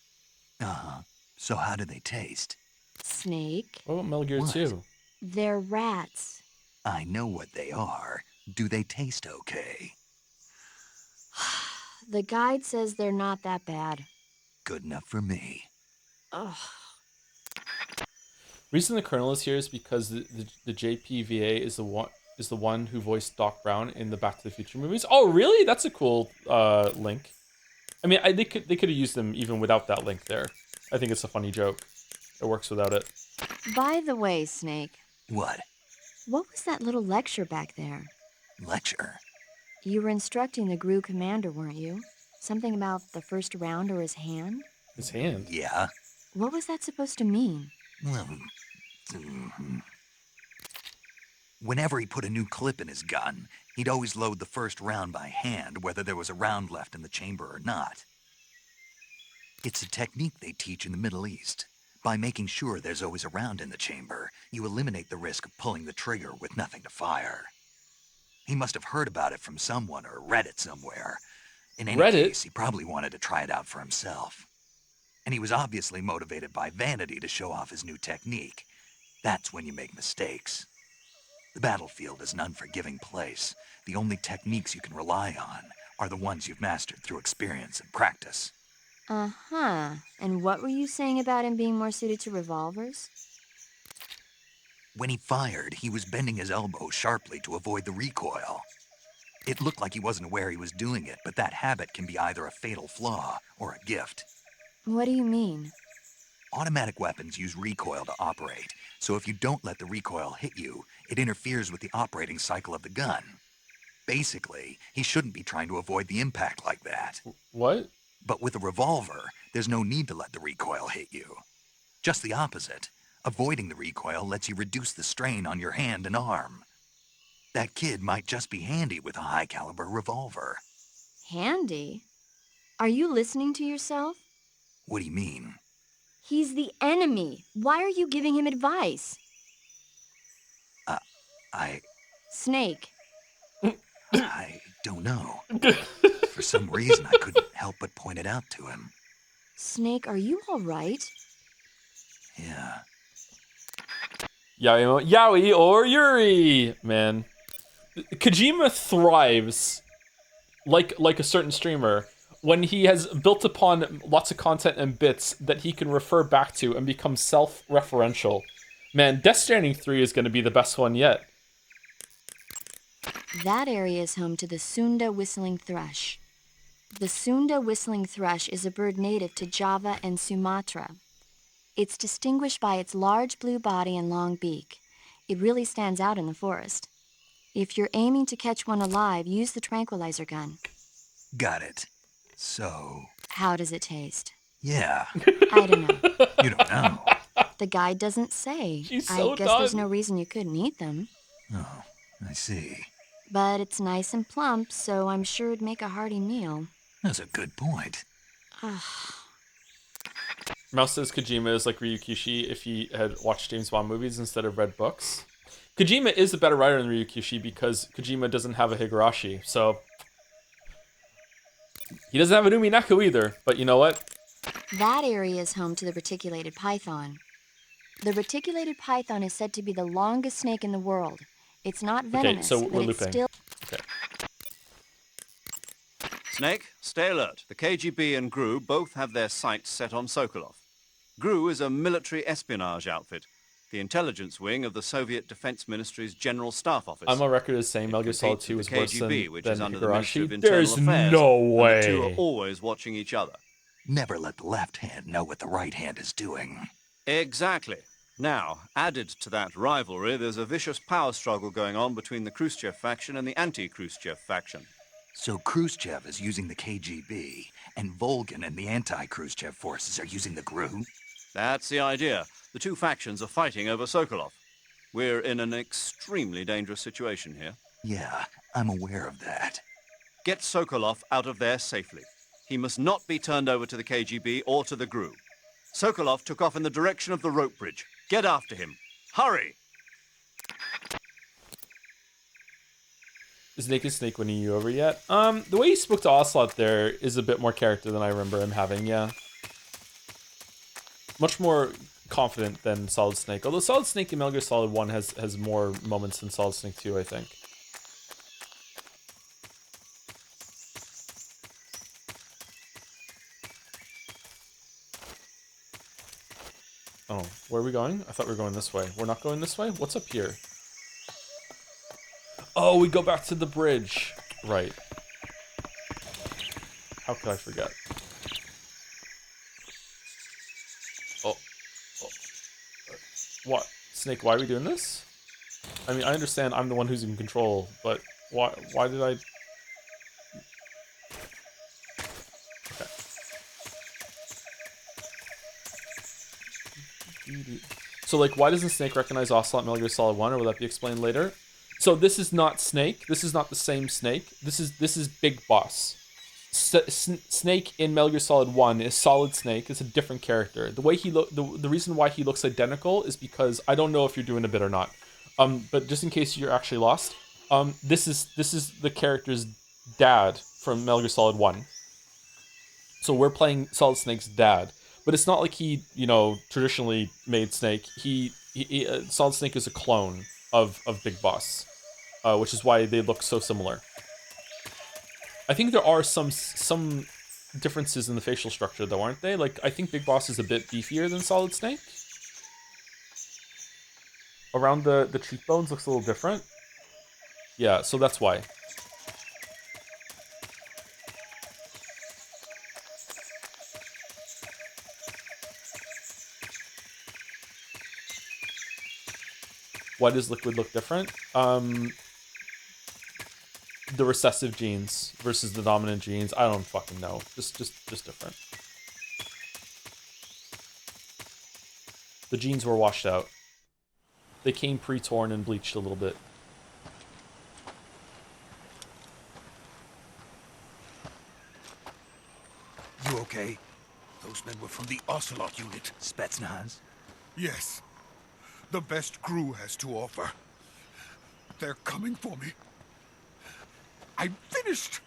Uh-huh. So how do they taste? Snake. What about Metal Gear 2? They're rats. I know what they are. Do they taste okay? The guide says they're not that bad. Good enough for me. Ugh. Reason the Colonel is here is because the JPVA is the one who voiced Doc Brown in the Back to the Future movies. Oh, really? That's a cool link. I mean, they could have used them even without that link there. I think it's a funny joke. It works without it. By the way, Snake. What? What was that little lecture back there? Lecture? You were instructing the GRU commander, weren't you? Something about the first round or his hand? His hand? Yeah. What was that supposed to mean? Well, whenever he put a new clip in his gun, he'd always load the first round by hand, whether there was a round left in the chamber or not. It's a technique they teach in the Middle East. By making sure there's always a round in the chamber, you eliminate the risk of pulling the trigger with nothing to fire. He must have heard about it from someone or read it somewhere. In any case, he probably wanted to try it out for himself. And he was obviously motivated by vanity to show off his new technique. That's when you make mistakes. The battlefield is an unforgiving place. The only techniques you can rely on are the ones you've mastered through experience and practice. Uh-huh. And what were you saying about him being more suited to revolvers? When he fired, he was bending his elbow sharply to avoid the recoil. It looked like he wasn't aware he was doing it, but that habit can be either a fatal flaw or a gift. What do you mean? Automatic weapons use recoil to operate, so if you don't let the recoil hit you, it interferes with the operating cycle of the gun. Basically, he shouldn't be trying to avoid the impact like that. What? But with a revolver, there's no need to let the recoil hit you. Just the opposite. Avoiding the recoil lets you reduce the strain on your hand and arm. That kid might just be handy with a high-caliber revolver. Handy? Are you listening to yourself? What do you mean? He's the enemy. Why are you giving him advice? Snake. I don't know. For some reason, I couldn't help but point it out to him. Snake, are you all right? Yeah. Yaoi or Yuri, man. Kojima thrives like a certain streamer when he has built upon lots of content and bits that he can refer back to and become self-referential. Man, Death Stranding 3 is going to be the best one yet. That area is home to the Sunda whistling thrush. The Sunda whistling thrush is a bird native to Java and Sumatra. It's distinguished by its large blue body and long beak. It really stands out in the forest. If you're aiming to catch one alive, use the tranquilizer gun. Got it. So... How does it taste? Yeah. I don't know. You don't know. The guide doesn't say. She's so I guess done. there's no reason you couldn't eat them. Oh, I see. But it's nice and plump, so I'm sure it'd make a hearty meal. That's a good point. Mouse says Kojima is like Ryukishi if he had watched James Bond movies instead of read books. Kojima is a better writer than Ryukishi because Kojima doesn't have a Higurashi, so... He doesn't have a Uminaku either, but you know what? That area is home to the reticulated python. The reticulated python is said to be the longest snake in the world. It's not venomous, okay, so we're but it's looping. still... Okay. Snake, stay alert. The KGB and GRU both have their sights set on Sokolov. GRU is a military espionage outfit, the intelligence wing of the Soviet Defense Ministry's General Staff Office. I'm on record as saying Metal Gear Solid 2 is worse KGB, than which is under the Ministry of Higurashi. Internal There's Affairs, no and way. the two are always watching each other. Never let the left hand know what the right hand is doing. Exactly. Now, added to that rivalry, there's a vicious power struggle going on between the Khrushchev faction and the anti-Khrushchev faction. So Khrushchev is using the KGB, and Volgin and the anti-Khrushchev forces are using the GRU? That's the idea. The two factions are fighting over Sokolov. We're in an extremely dangerous situation here. Yeah, I'm aware of that. Get Sokolov out of there safely. He must not be turned over to the KGB or to the GRU. Sokolov took off in the direction of the rope bridge. Get after him. Hurry! Is Naked Snake winning you over yet? The way he spoke to Ocelot there is a bit more character than I remember him having, yeah. Much more confident than Solid Snake. Although Solid Snake in Metal Gear Solid 1 has more moments than Solid Snake 2, I think. Oh, where are we going? I thought we were going this way. We're not going this way? What's up here? Oh, we go back to the bridge. Right. How could I forget? Oh. What? Snake, why are we doing this? I mean, I understand I'm the one who's in control, but why did I... So, like, why doesn't Snake recognize Ocelot in Metal Gear Solid 1, or will that be explained later? So this is not Snake. This is not the same Snake. This is Big Boss. Snake in Metal Gear Solid 1 is Solid Snake. It's a different character. The way he the reason why he looks identical is because I don't know if you're doing a bit or not. But just in case you're actually lost, this is the character's dad from Metal Gear Solid 1. So we're playing Solid Snake's dad, but it's not like he, traditionally made Snake. Solid Snake is a clone of Big Boss, which is why they look so similar. I think there are some differences in the facial structure, though, aren't they? Like, I think Big Boss is a bit beefier than Solid Snake. Around the cheekbones looks a little different. Yeah, so that's why. Why does Liquid look different? The recessive genes versus the dominant genes. I don't fucking know. Just different. The genes were washed out. They came pre-torn and bleached a little bit. You okay? Those men were from the Ocelot unit. Spetsnaz? Yes. The best crew has to offer. They're coming for me. I'm finished.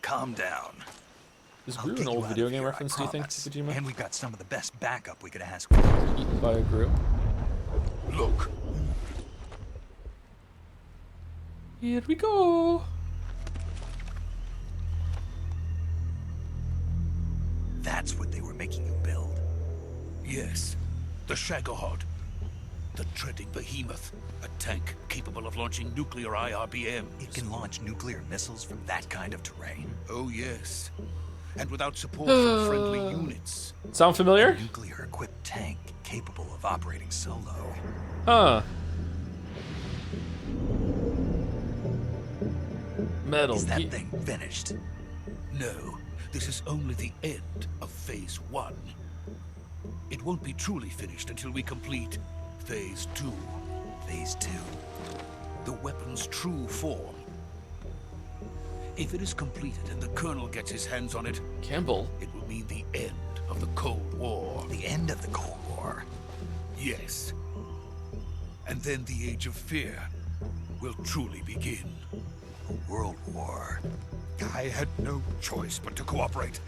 Calm down. Is Gru an old video game reference, do you think, Kojima? And we've got some of the best backup we could ask for. Eaten by a Gru. Look. Here we go. That's what they were making you build? Yes. The Shagohod. The treading behemoth. A tank capable of launching nuclear IRBMs. It can launch nuclear missiles from that kind of terrain? Oh, yes. And without support from friendly units. Sound familiar? A nuclear-equipped tank capable of operating solo. Huh. Metal. Is that thing finished? No. This is only the end of Phase 1. It won't be truly finished until we complete Phase 2. Phase 2? The weapon's true form. If it is completed and the Colonel gets his hands on it, Campbell, it will mean the end of the Cold War. The end of the Cold War? Yes. And then the Age of Fear will truly begin. A world war. I had no choice but to cooperate.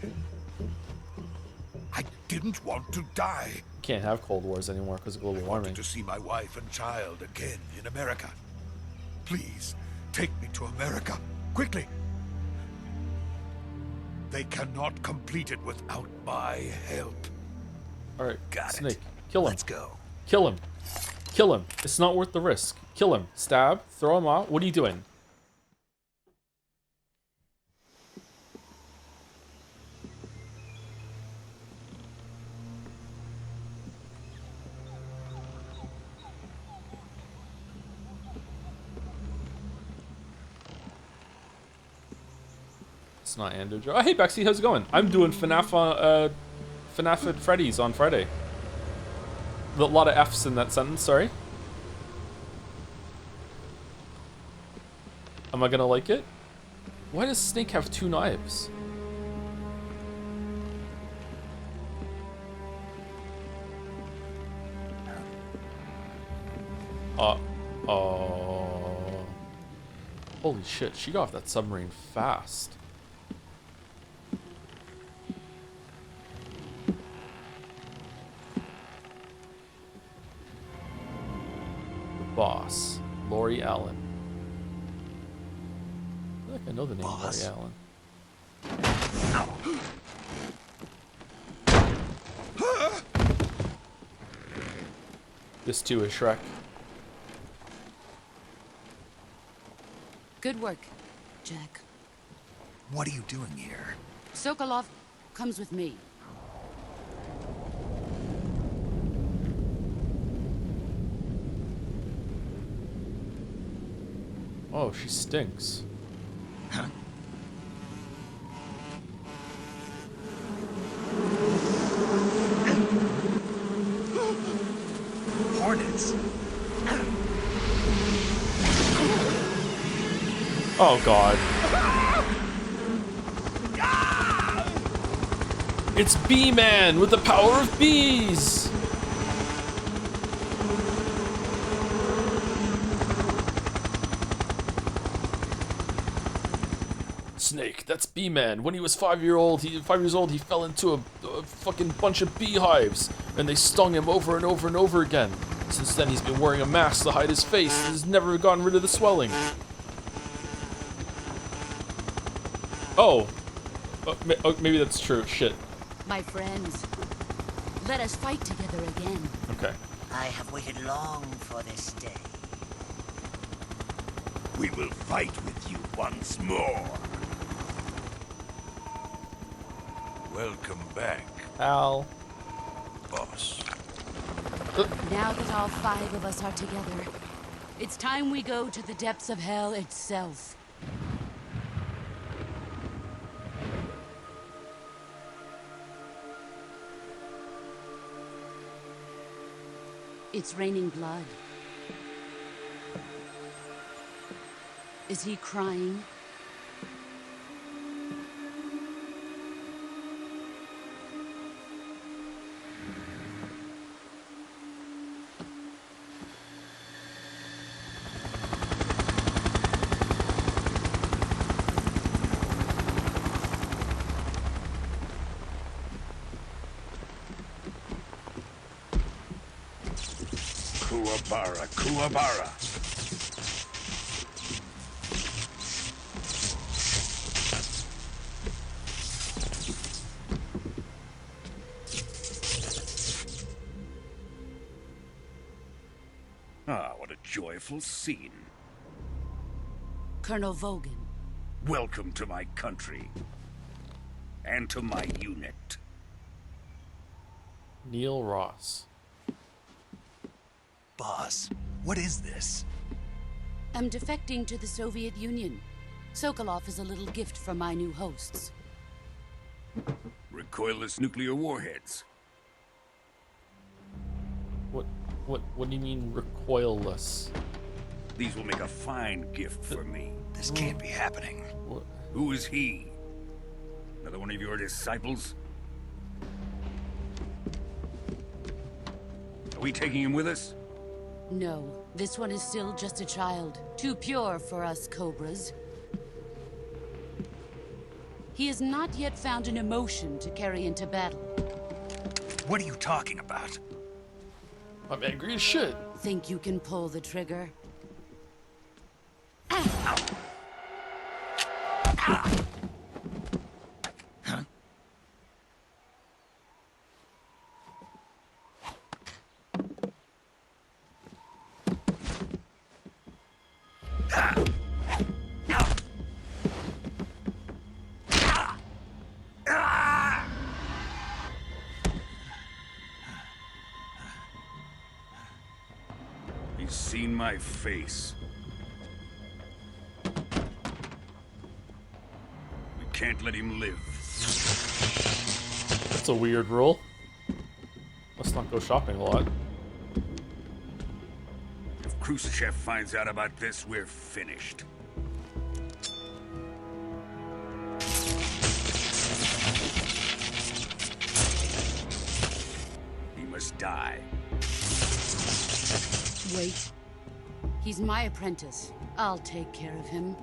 I didn't want to die. Can't have Cold Wars anymore because of global warming. To see my wife and child again in America. Please, take me to America. Quickly. They cannot complete it without my help. Alright, Got Snake. it. Kill him. Let's go. Kill him. Kill him. It's not worth the risk. Kill him. Stab. Throw him out. What are you doing? It's not Ando Joe. Oh, hey, Bexy, how's it going? I'm doing FNAF at Freddy's on Friday. A lot of F's in that sentence, sorry. Am I gonna like it? Why does Snake have 2 knives? Oh. Holy shit, she got off that submarine fast. Boss, Lori Allen. I feel like I know the name Lori Allen. This too is Shrek. Good work, Jack. What are you doing here? Sokolov comes with me. Oh, she stinks. Huh? Hornets. Oh, God. It's Bee-Man with the power of bees! Snake, that's Bee-Man. When he was 5 years old, he fell into a fucking bunch of beehives, and they stung him over and over and over again. Since then, he's been wearing a mask to hide his face, and has never gotten rid of the swelling. Oh, maybe that's true. Shit. My friends, let us fight together again. Okay. I have waited long for this day. We will fight with you once more. Welcome back, Al. boss. Now that all 5 of us are together, it's time we go to the depths of hell itself. It's raining blood. Is he crying? Kuwabara, Kuwabara. Ah, what a joyful scene. Colonel Vogan. Welcome to my country. And to my unit. Neil Ross. Boss, what is this? I'm defecting to the Soviet Union. Sokolov is a little gift from my new hosts. Recoilless nuclear warheads. What do you mean recoilless? These will make a fine gift for me. This can't be happening. What? Who is he? Another one of your disciples? Are we taking him with us? No, this one is still just a child. Too pure for us Cobras. He has not yet found an emotion to carry into battle. What are you talking about? I'm angry as shit. Think you can pull the trigger? He's seen my face. We can't let him live. That's a weird rule. Let's not go shopping a lot. If Khrushchev finds out about this, we're finished. He must die. Wait. He's my apprentice. I'll take care of him.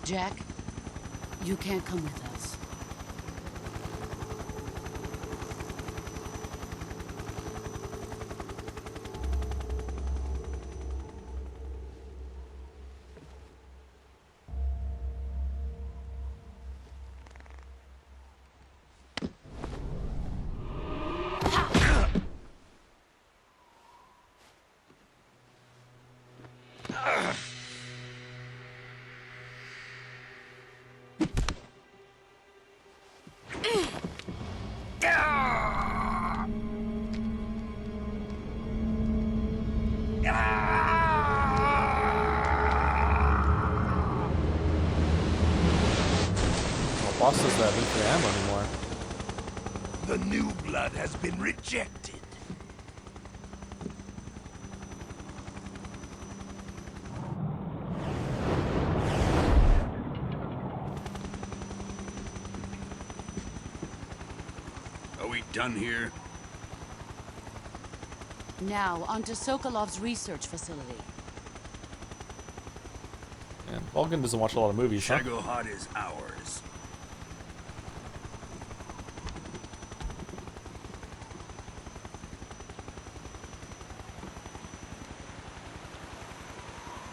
Jack, you can't come with us. Boss doesn't have infinite ammo anymore. The new blood has been rejected. we done here? Now, onto Sokolov's research facility. And Vulcan doesn't watch a lot of movies, huh? Shagohod is ours.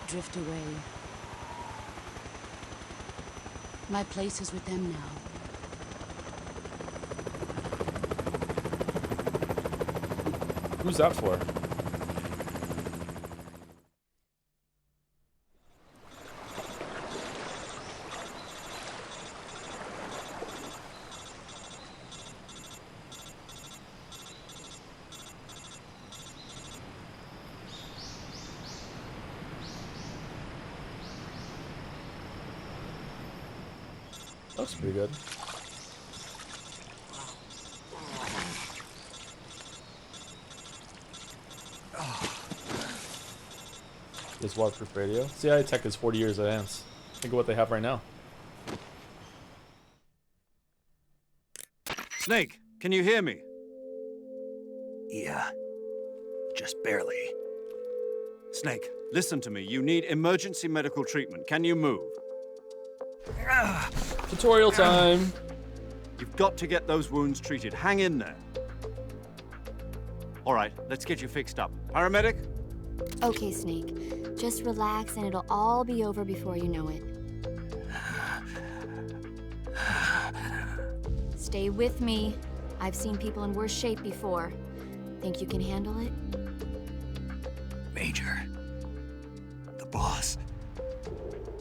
Drift away. My place is with them now. Who's that for? Looks pretty good. This waterproof radio. CIA tech is 40 years advanced. Think of what they have right now. Snake, can you hear me? Yeah. Just barely. Snake, listen to me. You need emergency medical treatment. Can you move? Tutorial time. You've got to get those wounds treated. Hang in there. All right, let's get you fixed up. Paramedic? Okay, Snake. Just relax and it'll all be over before you know it. Stay with me. I've seen people in worse shape before. Think you can handle it? Major. The boss.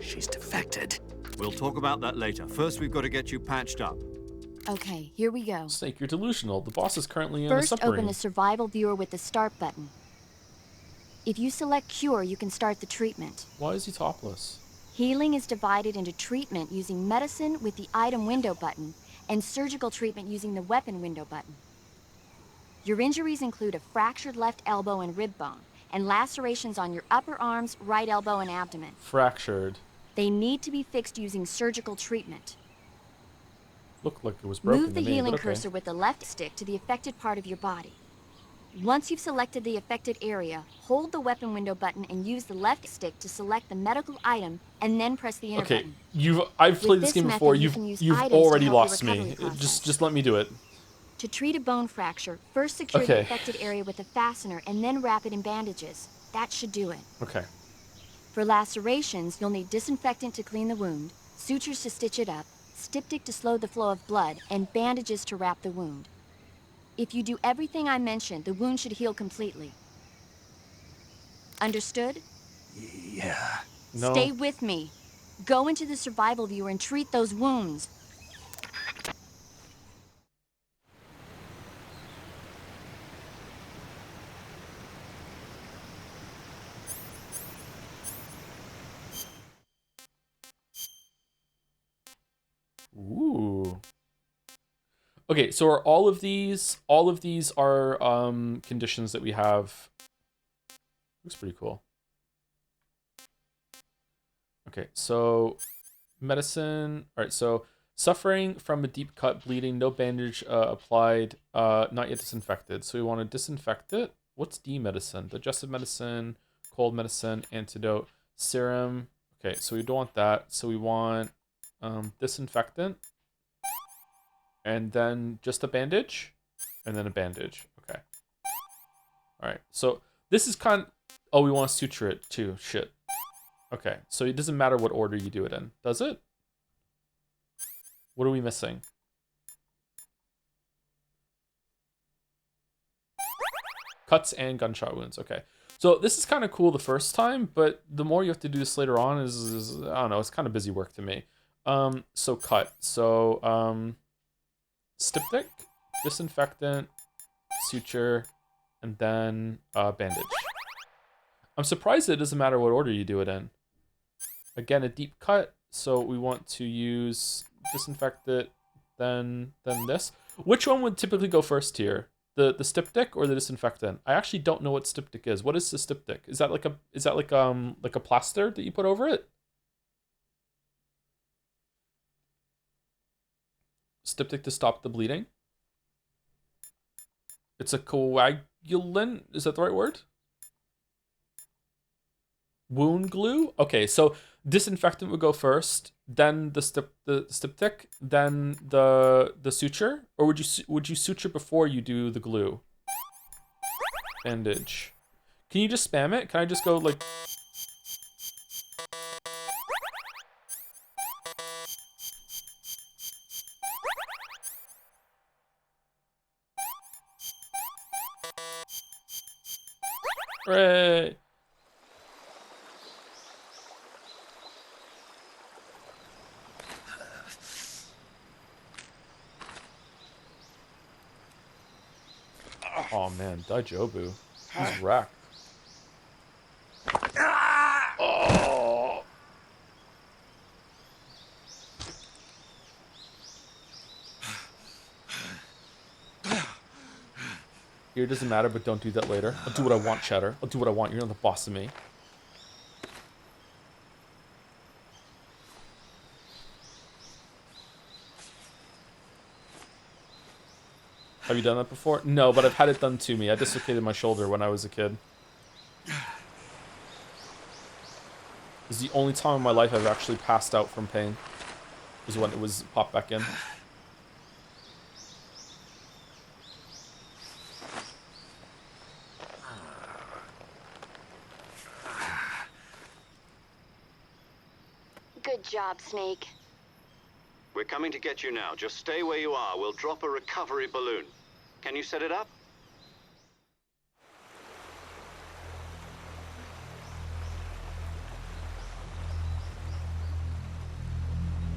She's defected. We'll talk about that later. First, we've got to get you patched up. Okay, here we go. Snake, you're delusional. The boss is currently in a First, submarine. open the survival viewer with the start button. If you select cure, you can start the treatment. Why is he topless? Healing is divided into treatment using medicine with the item window button and surgical treatment using the weapon window button. Your injuries include a fractured left elbow and rib bone, and lacerations on your upper arms, right elbow, and abdomen. Fractured. They need to be fixed using surgical treatment. Looked like it was broken. Move the to me, healing but okay. cursor with the left stick to the affected part of your body. Once you've selected the affected area, hold the weapon window button and use the left stick to select the medical item, and then press the enter Okay, button. I've played With this this game before. method, you You've can use you've items to already help your lost me. recovery process. Just let me do it. To treat a bone fracture, first secure the Okay. affected area with a fastener and then wrap it in bandages. That should do it. Okay. For lacerations, you'll need disinfectant to clean the wound, sutures to stitch it up, styptic to slow the flow of blood, and bandages to wrap the wound. If you do everything I mentioned, the wound should heal completely. Understood? Yeah. No. Stay with me. Go into the survival viewer and treat those wounds. Ooh. Okay, so are all of these are conditions that we have. Looks pretty cool. Okay, so medicine. All right, so suffering from a deep cut, bleeding, no bandage applied, not yet disinfected. So we want to disinfect it. What's D medicine? Digestive medicine, cold medicine, antidote, serum. Okay, so we don't want that. So we want disinfectant, and then just a bandage, and then a bandage. Okay. All right. So this is kind of, oh, we want to suture it too. Shit. Okay. So it doesn't matter what order you do it in, does it? What are we missing? Cuts and gunshot wounds. Okay. So this is kind of cool the first time, but the more you have to do this later on is I don't know, it's kind of busy work to me. So cut. So styptic, disinfectant, suture, and then bandage. I'm surprised it doesn't matter what order you do it in. Again, a deep cut, so we want to use disinfect it, then this. Which one would typically go first here? The styptic or the disinfectant? I actually don't know what styptic is. What is the styptic? Is that like a plaster that you put over it? Styptic to stop the bleeding. It's a coagulant. Is that the right word? Wound glue? Okay, so disinfectant would go first, then the styptic, then the suture, or would you suture before you do the glue? Bandage. Can you just spam it? Can I just go like? Right. Oh man, Daijobu. He's wrecked. Oh. Here doesn't matter, but don't do that later. I'll do what I want, Cheddar. I'll do what I want. You're not the boss of me. Have you done that before? No, but I've had it done to me. I dislocated my shoulder when I was a kid. This is the only time in my life I've actually passed out from pain. Is when it was popped back in. Good job, Snake. We're coming to get you now. Just stay where you are. We'll drop a recovery balloon. Can you set it up?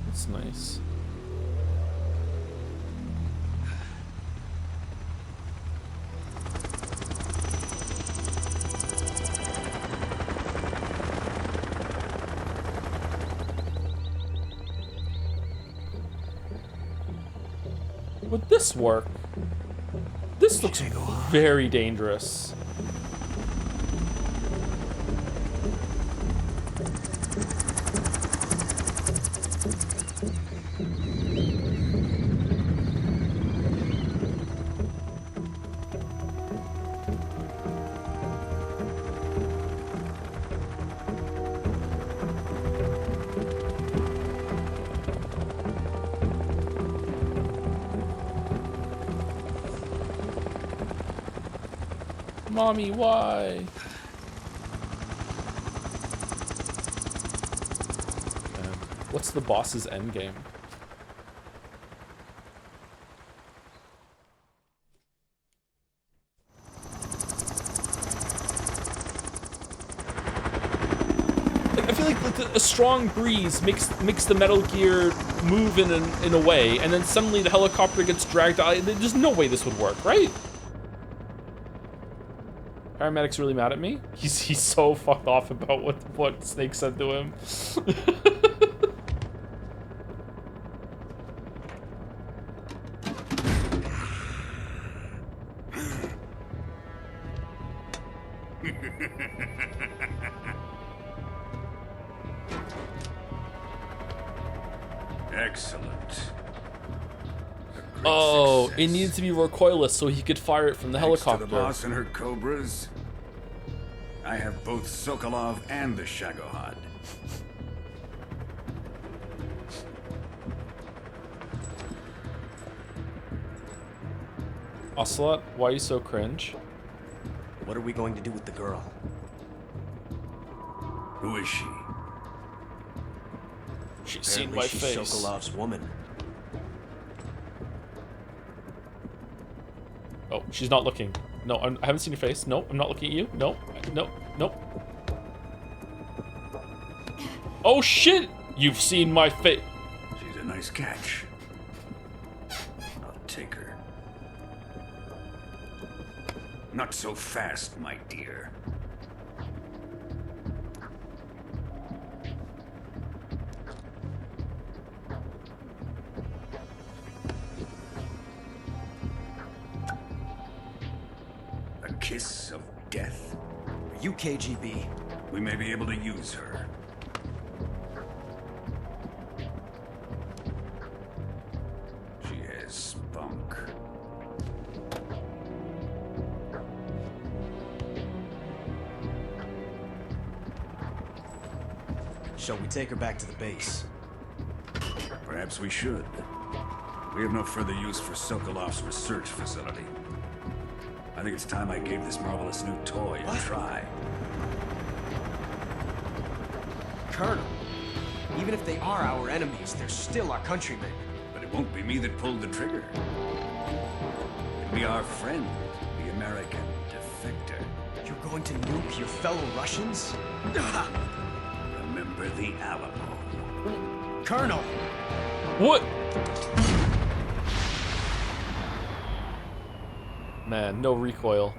That's nice. Would this work? This looks very dangerous. Mommy, why? What's the boss's endgame? Like, I feel like a strong breeze makes the Metal Gear move in a way, and then suddenly the helicopter gets dragged out. There's no way this would work, right? Paramedic's really mad at me. He's so fucked off about what Snake said to him. Excellent. Oh, it needed to be recoilless so he could fire it from the helicopter. To the boss and her cobras, I have both Sokolov and the Shagohod. Ocelot, why are you so cringe? What are we going to do with the girl? Who is she? She's seen Apparently my she's face. Sokolov's woman. Oh, she's not looking. No, I haven't seen your face. No, I'm not looking at you. No, no, no. Oh shit! You've seen my face. She's a nice catch. I'll take her. Not so fast, my dear. A kiss of death. Are you KGB? We may be able to use her. She has spunk. Shall we take her back to the base? Perhaps we should. We have no further use for Sokolov's research facility. I think it's time I gave this marvelous new toy a try. Colonel, even if they are our enemies, they're still our countrymen. But it won't be me that pulled the trigger. It'll be our friend, the American defector. You're going to nuke your fellow Russians? Remember the Alamo. Colonel! What? Man, no recoil.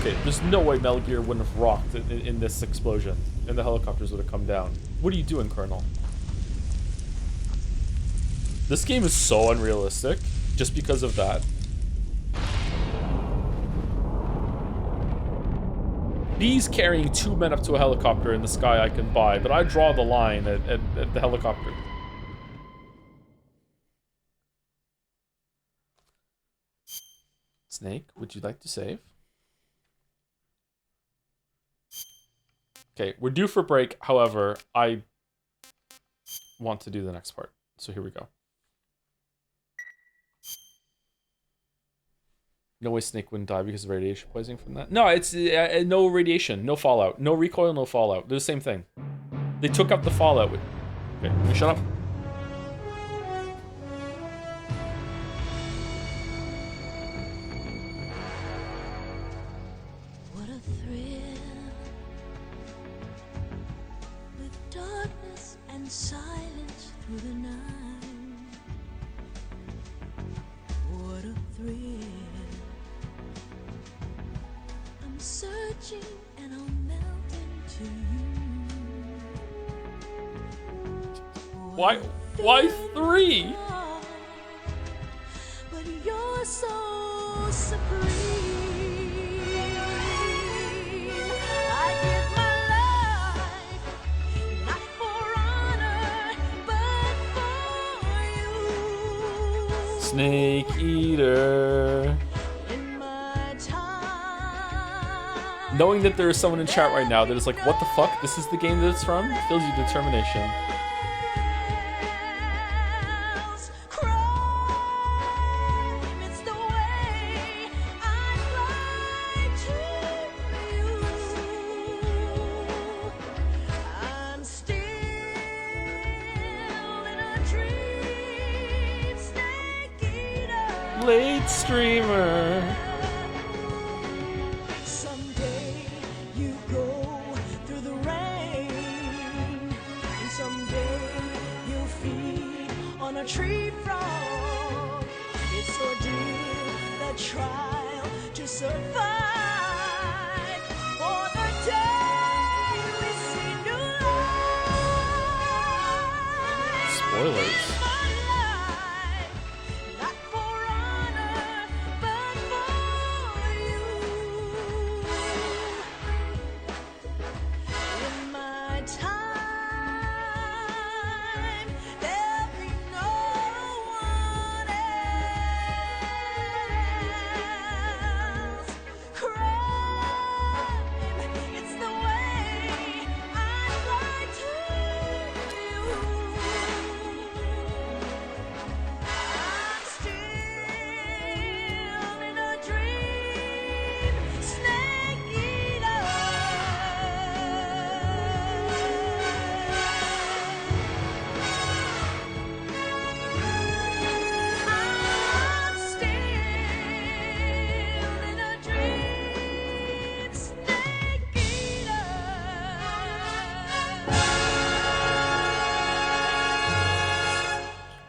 Okay, there's no way Metal Gear wouldn't have rocked in this explosion, and the helicopters would have come down. What are you doing, Colonel? This game is so unrealistic, just because of that. Bees carrying 2 men up to a helicopter in the sky I can buy, but I draw the line at the helicopter. Snake, would you like to save? Okay, we're due for break. However, I want to do the next part. So here we go. No way Snake wouldn't die because of radiation poisoning from that. No, it's no radiation, no fallout. No recoil, no fallout. They're the same thing. They took up the fallout. Okay, can you shut up? What a thrill, with darkness and silence through the night. What a thrill. I'm searching and I'll melt into you. Why 3? But you're so supreme. I give my life, not for honor, but for you. Snake Eater. Knowing that there is someone in chat right now that is like, what the fuck? This is the game that it's from? It fills you determination. Late streamer. Someday you go through the rain, and someday you'll feed on a tree frog. It's ordeal, the trial to survive. For the day we see new life. Spoilers.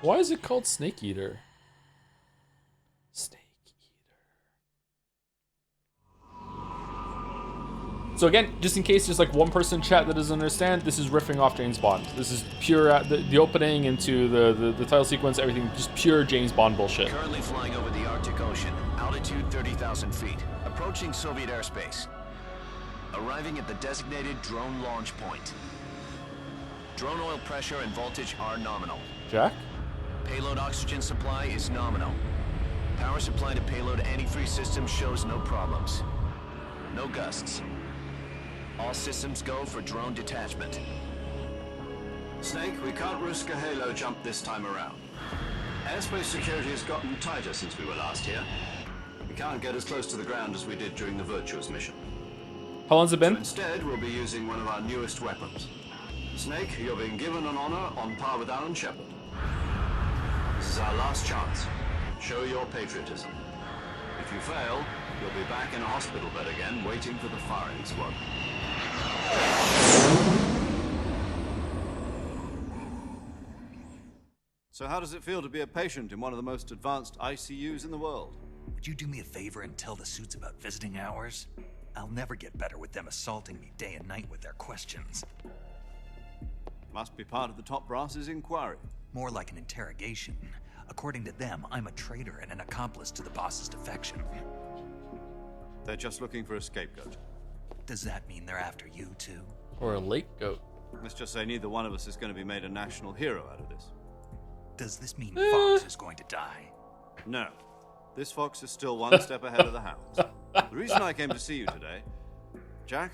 Why is it called Snake Eater? Snake Eater. So again, just in case there's like one person in chat that doesn't understand, this is riffing off James Bond. This is pure, the opening into the title sequence, everything, just pure James Bond bullshit. Currently flying over the Arctic Ocean, altitude 30,000 feet, approaching Soviet airspace. Arriving at the designated drone launch point. Drone oil pressure and voltage are nominal. Jack? Payload oxygen supply is nominal. Power supply to payload antifreeze system shows no problems. No gusts. All systems go for drone detachment. Snake, we can't risk a halo jump this time around. Airspace security has gotten tighter since we were last here. We can't get as close to the ground as we did during the Virtuous mission. How long's it been? So instead, we'll be using one of our newest weapons. Snake, you're being given an honor on par with Alan Shepard. This is our last chance. Show your patriotism. If you fail, you'll be back in a hospital bed again, waiting for the firing squad. So how does it feel to be a patient in one of the most advanced ICUs in the world? Would you do me a favor and tell the suits about visiting hours? I'll never get better with them assaulting me day and night with their questions. Must be part of the top brass's inquiry. More like an interrogation. According to them, I'm a traitor and an accomplice to the boss's defection. They're just looking for a scapegoat. Does that mean they're after you, too? Or a lake goat. Let's just say neither one of us is going to be made a national hero out of this. Does this mean Fox is going to die? No. This fox is still one step ahead of the hounds. The reason I came to see you today, Jack,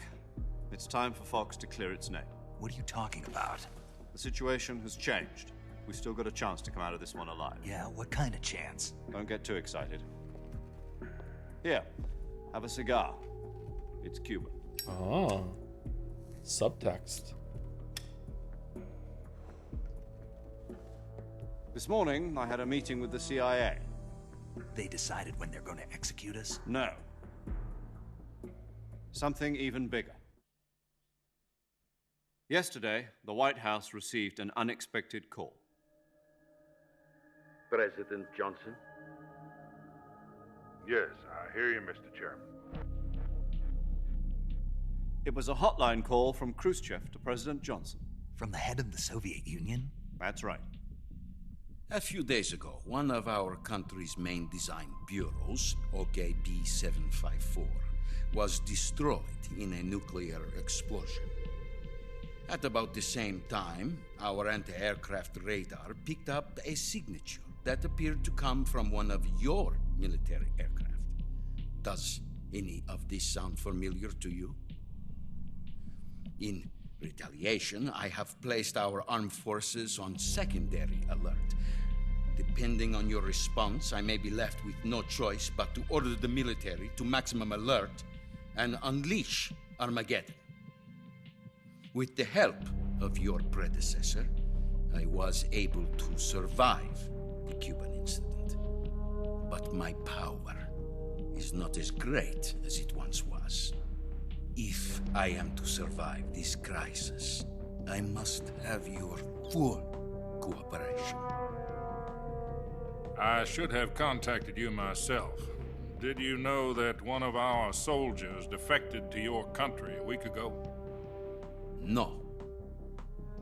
it's time for Fox to clear its name. What are you talking about? The situation has changed. We've still got a chance to come out of this one alive. Yeah, what kind of chance? Don't get too excited. Here, have a cigar. It's Cuban. Oh. Subtext. This morning, I had a meeting with the CIA. They decided when they're going to execute us? No. Something even bigger. Yesterday, the White House received an unexpected call. President Johnson? Yes, I hear you, Mr. Chairman. It was a hotline call from Khrushchev to President Johnson. From the head of the Soviet Union? That's right. A few days ago, one of our country's main design bureaus, OKB 754, was destroyed in a nuclear explosion. At about the same time, our anti-aircraft radar picked up a signature that appeared to come from one of your military aircraft. Does any of this sound familiar to you? In retaliation, I have placed our armed forces on secondary alert. Depending on your response, I may be left with no choice but to order the military to maximum alert and unleash Armageddon. With the help of your predecessor, I was able to survive the Cuban incident. But my power is not as great as it once was. If I am to survive this crisis, I must have your full cooperation. I should have contacted you myself. Did you know that one of our soldiers defected to your country a week ago? No.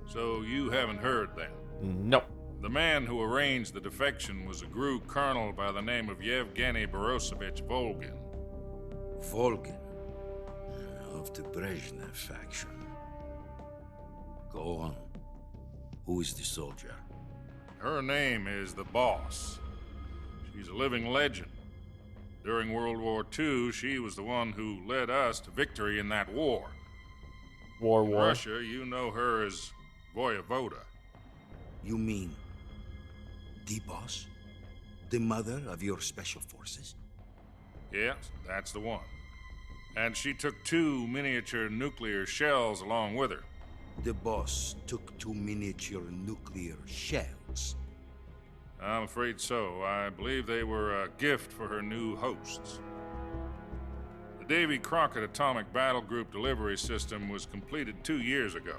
So you haven't heard then? No. The man who arranged the defection was a GRU colonel by the name of Yevgeny Borosovich Volgin. Volgin? Of the Brezhnev faction. Go on. Who is the soldier? Her name is the Boss. She's a living legend. During World War II, she was the one who led us to victory in that war. War. Russia, you know her as Voyevoda. You mean the Boss? The mother of your special forces? Yes, that's the one. And she took 2 miniature nuclear shells along with her. The Boss took 2 miniature nuclear shells? I'm afraid so. I believe they were a gift for her new hosts. The Davy Crockett Atomic Battle Group delivery system was completed 2 years ago.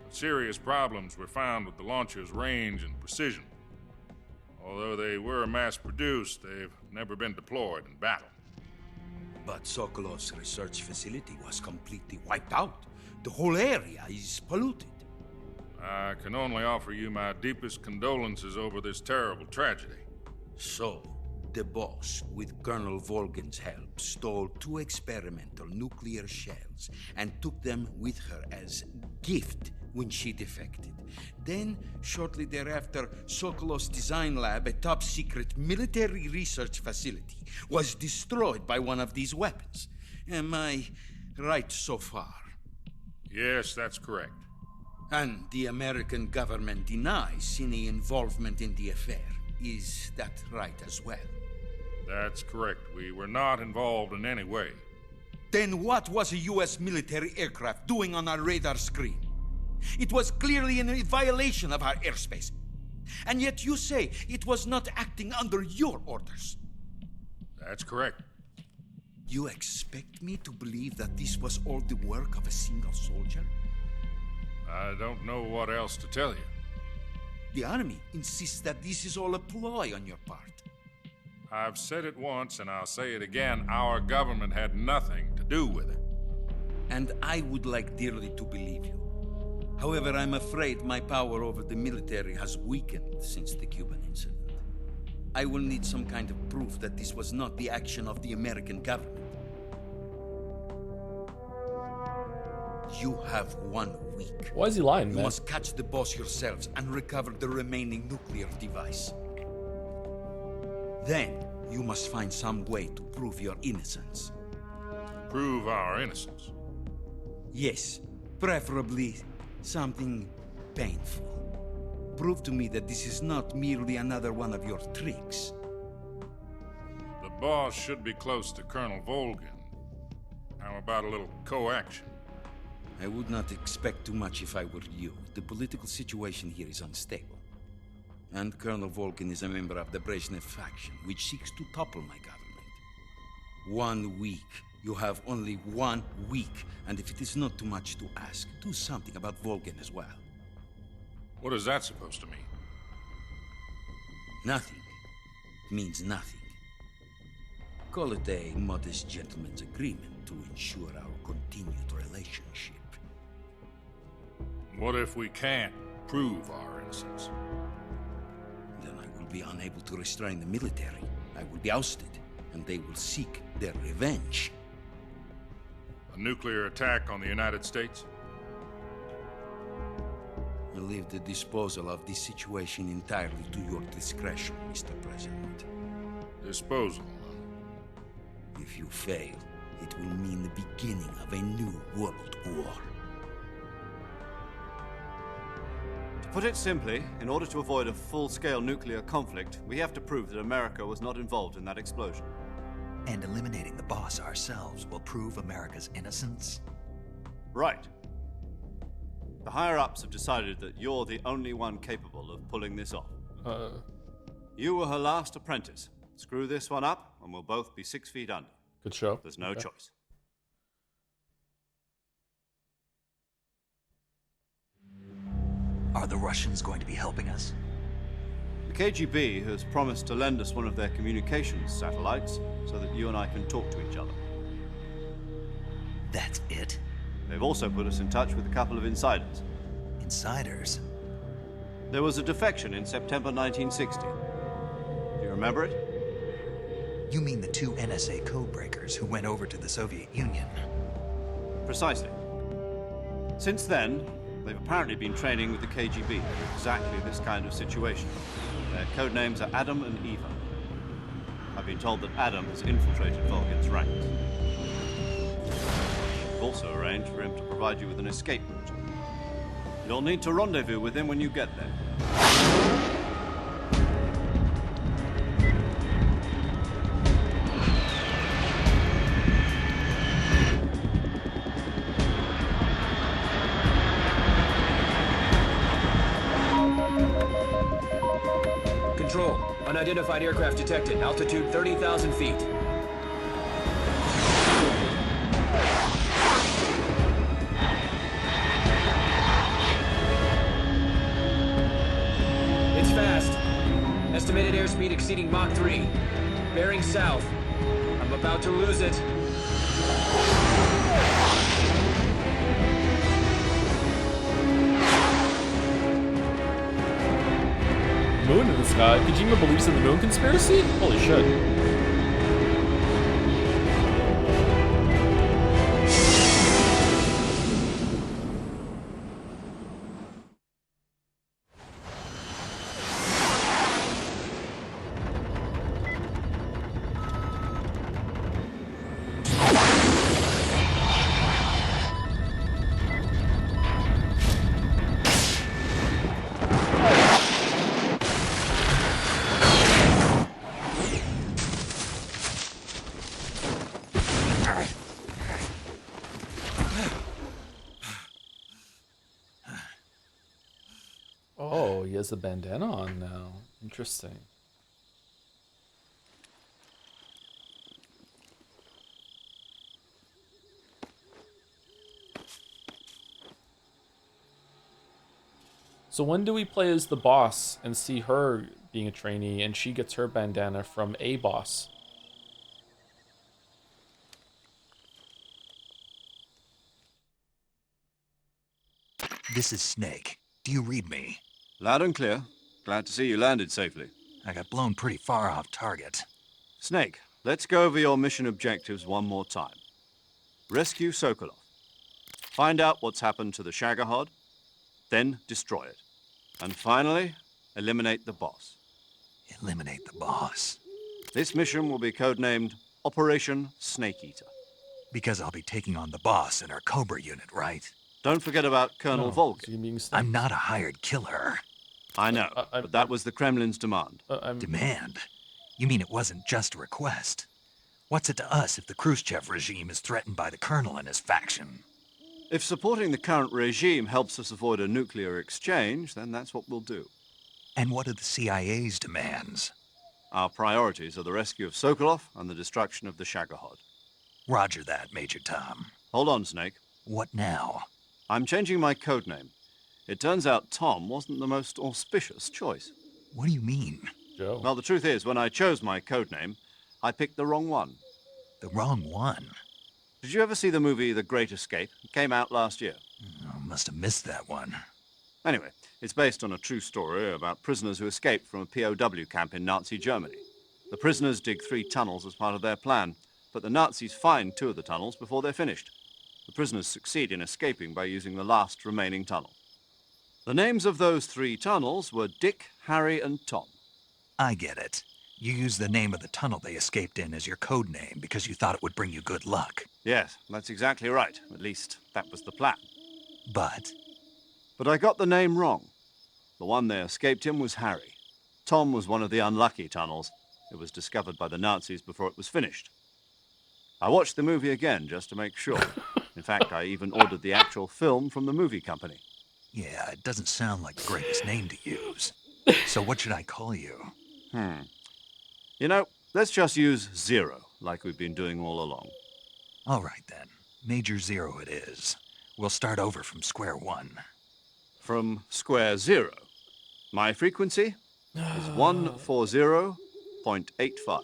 But serious problems were found with the launcher's range and precision. Although they were mass-produced, they've never been deployed in battle. But Sokolov's research facility was completely wiped out. The whole area is polluted. I can only offer you my deepest condolences over this terrible tragedy. So, the boss, with Colonel Volgin's help, stole 2 experimental nuclear shells and took them with her as gift when she defected. Then, shortly thereafter, Sokolov's design lab, a top-secret military research facility, was destroyed by one of these weapons. Am I right so far? Yes, that's correct. And the American government denies any involvement in the affair. Is that right as well? That's correct. We were not involved in any way. Then what was a U.S. military aircraft doing on our radar screen? It was clearly in violation of our airspace. And yet you say it was not acting under your orders. That's correct. You expect me to believe that this was all the work of a single soldier? I don't know what else to tell you. The army insists that this is all a ploy on your part. I've said it once and I'll say it again. Our government had nothing to do with it. And I would like dearly to believe you. However, I'm afraid my power over the military has weakened since the Cuban incident. I will need some kind of proof that this was not the action of the American government. You have 1 week. Why is he lying, man? You must catch the boss yourselves and recover the remaining nuclear device. Then, you must find some way to prove your innocence. Prove our innocence? Yes, preferably something painful. Prove to me that this is not merely another one of your tricks. The boss should be close to Colonel Volgin. How about a little co-action? I would not expect too much if I were you. The political situation here is unstable. And Colonel Volgin is a member of the Brezhnev faction, which seeks to topple my government. 1 week. You have only 1 week. And if it is not too much to ask, do something about Volgin as well. What is that supposed to mean? Nothing. It means nothing. Call it a modest gentleman's agreement to ensure our continued relationship. What if we can't prove our innocence? Then I will be unable to restrain the military. I will be ousted, and they will seek their revenge. A nuclear attack on the United States? I leave the disposal of this situation entirely to your discretion, Mr. President. Disposal? If you fail, it will mean the beginning of a new world war. To put it simply, in order to avoid a full-scale nuclear conflict, we have to prove that America was not involved in that explosion. And eliminating the boss ourselves will prove America's innocence? Right. The higher-ups have decided that you're the only one capable of pulling this off. You were her last apprentice. Screw this one up, and we'll both be 6 feet under. Good show. There's no choice. Are the Russians going to be helping us? The KGB has promised to lend us one of their communications satellites so that you and I can talk to each other. That's it? They've also put us in touch with a couple of insiders. Insiders? There was a defection in September 1960. Do you remember it? You mean the 2 NSA codebreakers who went over to the Soviet Union? Precisely. Since then, they've apparently been training with the KGB for exactly this kind of situation. Their code names are Adam and Eva. I've been told that Adam has infiltrated Volgin's ranks. We've also arranged for him to provide you with an escape route. You'll need to rendezvous with him when you get there. Control. Unidentified aircraft detected. Altitude 30,000 feet. It's fast. Estimated airspeed exceeding Mach 3. Bearing south. I'm about to lose it. Kojima believes in the moon conspiracy? Holy shit. Oh, he has a bandana on now. Interesting. So when do we play as the boss and see her being a trainee and she gets her bandana from a boss? This is Snake. Do you read me? Loud and clear. Glad to see you landed safely. I got blown pretty far off target. Snake, let's go over your mission objectives one more time. Rescue Sokolov. Find out what's happened to the Shagohod, then destroy it. And finally, eliminate the boss. Eliminate the boss. This mission will be codenamed Operation Snake Eater. Because I'll be taking on the boss in our Cobra unit, right? Don't forget about Colonel Volkin. I'm not a hired killer. I know, but that was the Kremlin's demand. Demand? You mean it wasn't just a request? What's it to us if the Khrushchev regime is threatened by the Colonel and his faction? If supporting the current regime helps us avoid a nuclear exchange, then that's what we'll do. And what are the CIA's demands? Our priorities are the rescue of Sokolov and the destruction of the Shagohod. Roger that, Major Tom. Hold on, Snake. What now? I'm changing my codename. It turns out Tom wasn't the most auspicious choice. What do you mean? Joe. Well, the truth is, when I chose my codename, I picked the wrong one. The wrong one? Did you ever see the movie The Great Escape? It came out last year. Oh, must have missed that one. Anyway, it's based on a true story about prisoners who escaped from a POW camp in Nazi Germany. The prisoners dig 3 tunnels as part of their plan, but the Nazis find 2 of the tunnels before they're finished. The prisoners succeed in escaping by using the last remaining tunnel. The names of those 3 tunnels were Dick, Harry, and Tom. I get it. You used the name of the tunnel they escaped in as your code name because you thought it would bring you good luck. Yes, that's exactly right. At least, that was the plan. But I got the name wrong. The one they escaped in was Harry. Tom was one of the unlucky tunnels. It was discovered by the Nazis before it was finished. I watched the movie again just to make sure. In fact, I even ordered the actual film from the movie company. yeah, it doesn't sound like the greatest name to use. So what should I call you? You know, let's just use Zero, like we've been doing all along. All right, then. Major Zero it is. We'll start over from square one. From square zero. My frequency is 140.85.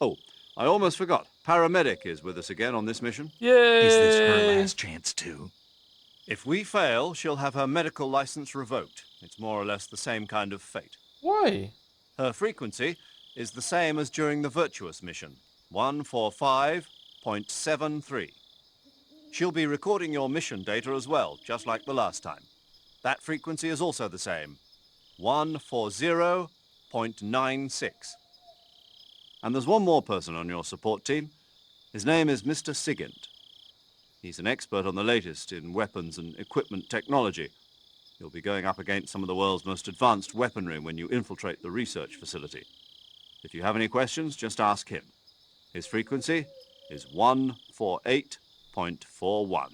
Oh, I almost forgot. Paramedic is with us again on this mission. Yay! Is this her last chance, too? If we fail, she'll have her medical license revoked. It's more or less the same kind of fate. Why? Her frequency is the same as during the Virtuous mission, 145.73. She'll be recording your mission data as well, just like the last time. That frequency is also the same, 140.96. And there's one more person on your support team. His name is Mr. Sigint. He's an expert on the latest in weapons and equipment technology. You'll be going up against some of the world's most advanced weaponry when you infiltrate the research facility. If you have any questions, just ask him. His frequency is 148.41.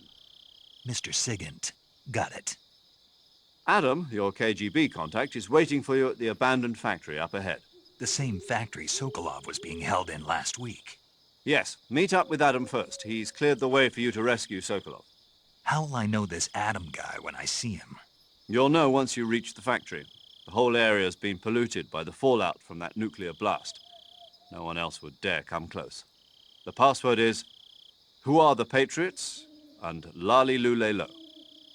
Mr. Sigint. Got it. Adam, your KGB contact, is waiting for you at the abandoned factory up ahead. The same factory Sokolov was being held in last week. Yes, meet up with Adam first. He's cleared the way for you to rescue Sokolov. How will I know this Adam guy when I see him? You'll know once you reach the factory. The whole area's been polluted by the fallout from that nuclear blast. No one else would dare come close. The password is, "Who are the Patriots?" and Lali Lule Lo.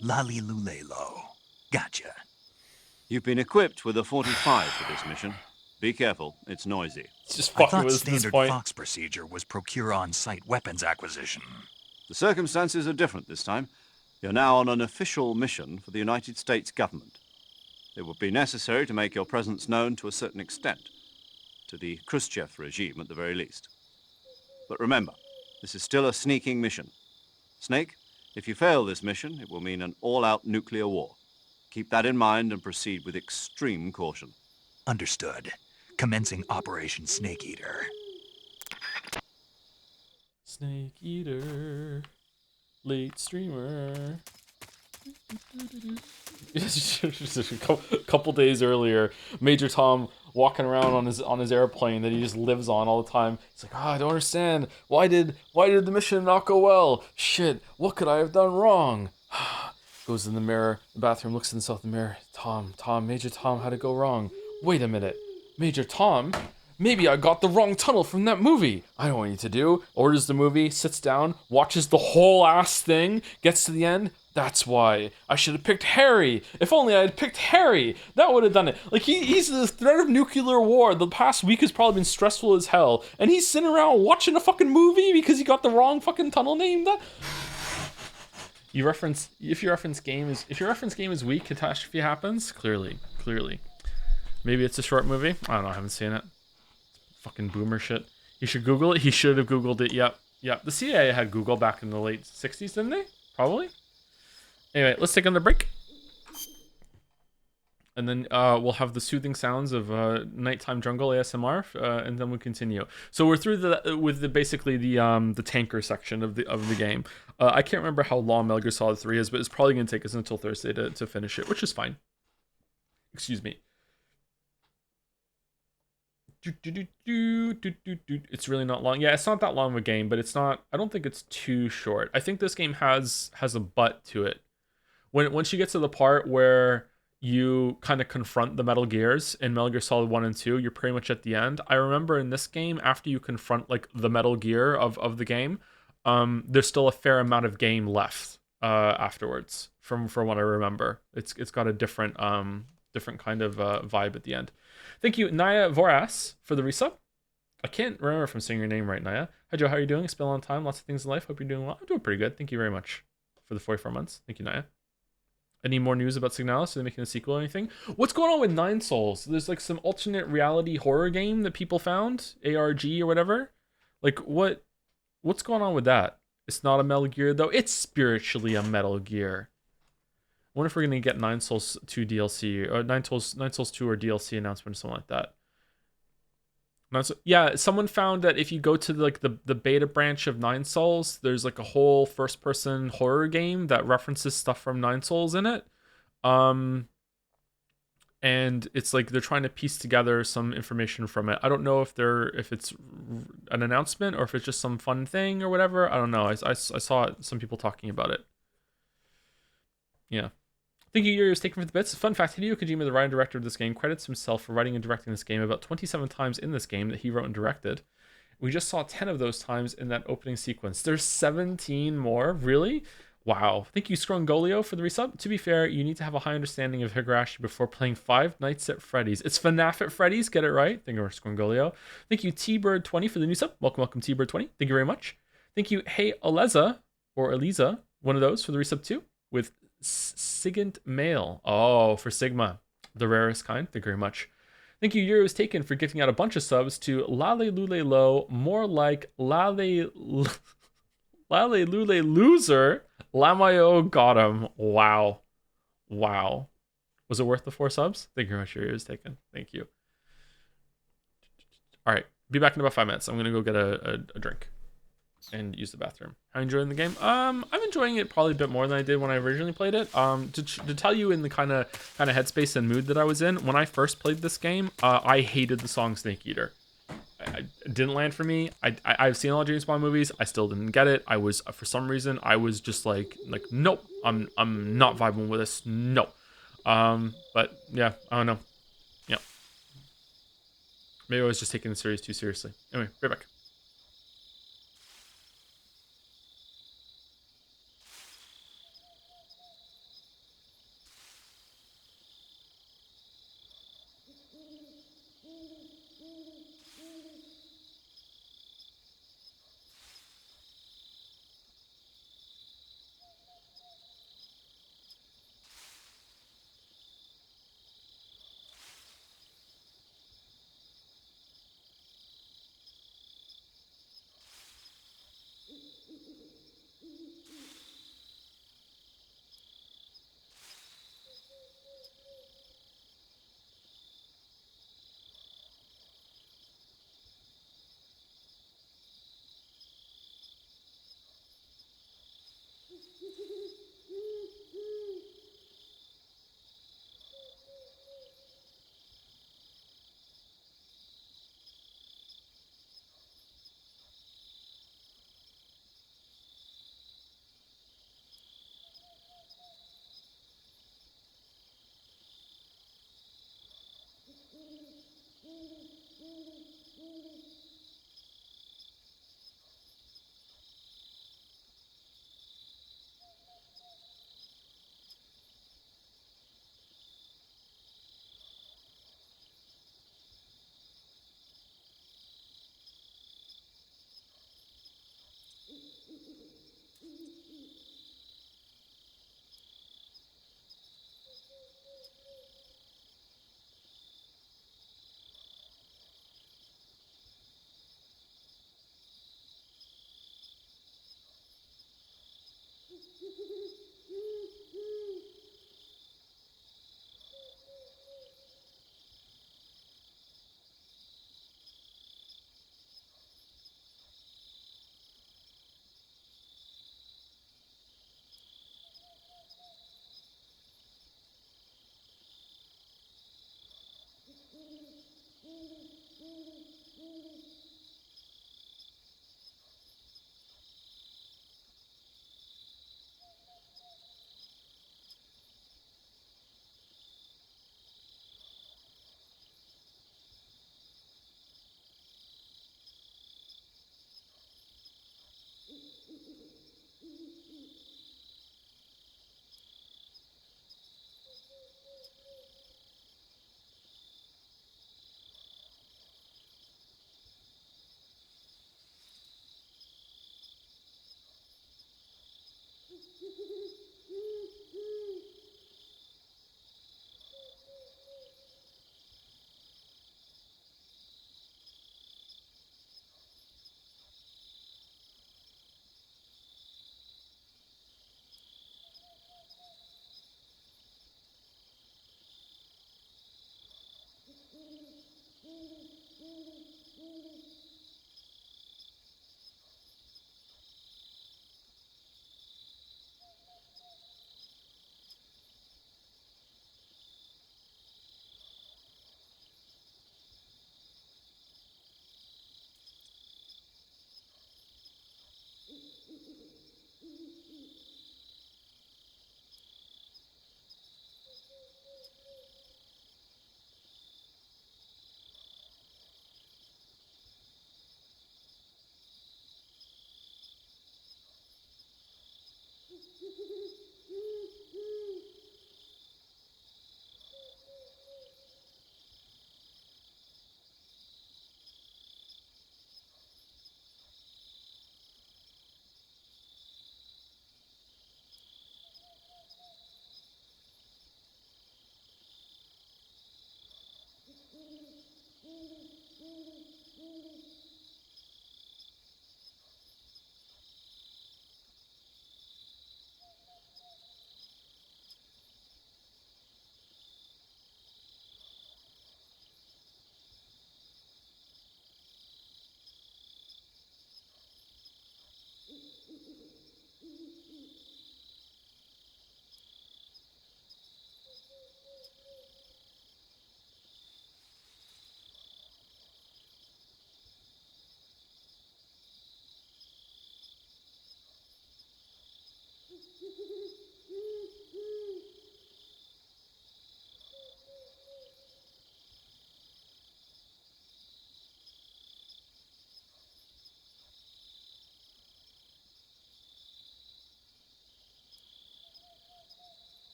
Lali Lule Lo. Gotcha. You've been equipped with a 45 for this mission. Be careful, it's noisy. It's just I thought standard Fox procedure was procure on-site weapons acquisition. The circumstances are different this time. You're now on an official mission for the United States government. It would be necessary to make your presence known to a certain extent, to the Khrushchev regime at the very least. But remember, this is still a sneaking mission. Snake, if you fail this mission, it will mean an all-out nuclear war. Keep that in mind and proceed with extreme caution. Understood. Commencing Operation Snake Eater. Snake Eater, late streamer. A couple days earlier, Major Tom walking around on his airplane that he just lives on all the time. He's like, I don't understand. Why did the mission not go well? Shit, what could I have done wrong? Goes in the mirror, the bathroom, looks in himself in the mirror. Tom, Major Tom, how'd it go wrong? Wait a minute, Major Tom. Maybe I got the wrong tunnel from that movie. I know what I need to do. Orders the movie, sits down, watches the whole ass thing, gets to the end. That's why I should have picked Harry. If only I had picked Harry, that would have done it. Like he's the threat of nuclear war. The past week has probably been stressful as hell, and he's sitting around watching a fucking movie because he got the wrong fucking tunnel name. That if your reference game is weak, catastrophe happens. Clearly. Maybe it's a short movie. I don't know. I haven't seen it. Fucking boomer shit. You should Google it. He should have Googled it. Yep. The CIA had Google back in the late 60s, didn't they? Probably. Anyway, let's take another break. And then we'll have the soothing sounds of nighttime jungle ASMR, and then we'll continue. So we're through basically the tanker section of the game. I can't remember how long Metal Gear Solid 3 is, but it's probably going to take us until Thursday to finish it, which is fine. Excuse me. It's really not long. Yeah, it's not that long of a game, but it's not. I don't think it's too short. I think this game has a butt to it. Once you get to the part where you kind of confront the Metal Gears in Metal Gear Solid 1 and 2, you're pretty much at the end. I remember in this game, after you confront like the Metal Gear of the game, there's still a fair amount of game left afterwards. From what I remember, it's got a different kind of vibe at the end. Thank you, Naya Voras, for the resub. I can't remember if I'm saying your name right, Naya. Hi, Joe. How are you doing? It's been a long time. Lots of things in life. Hope you're doing well. I'm doing pretty good. Thank you very much for the 44 months. Thank you, Naya. Any more news about Signalis? Are they making a sequel or anything? What's going on with Nine Souls? There's like some alternate reality horror game that people found, ARG or whatever. Like what's going on with that? It's not a Metal Gear though. It's spiritually a Metal Gear. I wonder if we're gonna get Nine Souls 2 DLC or Nine Souls 2 or DLC announcement or something like that. Yeah, someone found that if you go to the beta branch of Nine Souls, there's like a whole first-person horror game that references stuff from Nine Souls in it. And it's like they're trying to piece together some information from it. I don't know if it's an announcement or if it's just some fun thing or whatever. I don't know. I saw some people talking about it. Yeah. Thank you, Yuri, was taken for the bits. Fun fact, Hideo Kojima, the writer and director of this game, credits himself for writing and directing this game about 27 times in this game that he wrote and directed. We just saw 10 of those times in that opening sequence. There's 17 more? Really? Wow. Thank you, Scrongolio, for the resub. To be fair, you need to have a high understanding of Higurashi before playing Five Nights at Freddy's. It's FNAF at Freddy's, get it right. Thank you, Scrongolio. Thank you, T-Bird20, for the new sub. Welcome, T-Bird20. Thank you very much. Thank you, Hey Eliza, or Eliza, one of those, for the resub too, with Sigint Mail. Oh, for Sigma, the rarest kind. Thank you very much. Thank you, Yuri was taken, for gifting out a bunch of subs to Lale Lule Lo, more like Lale Lule Loser. Lamayo got him. Wow. Was it worth the 4 subs? Thank you very much, Yuri was taken. Thank you. All right, be back in about 5 minutes. I'm gonna go get a drink and use the bathroom. How are you enjoying the game? I'm enjoying it probably a bit more than I did when I originally played it. To tell you in the kind of headspace and mood that I was in when I first played this game, I hated the song Snake Eater. It didn't land for me. I've seen a lot of James Bond movies. I still didn't get it. I was, for some reason, I was just like nope. I'm not vibing with this. No. But yeah, I don't know. Yeah. Maybe I was just taking the series too seriously. Anyway, right back.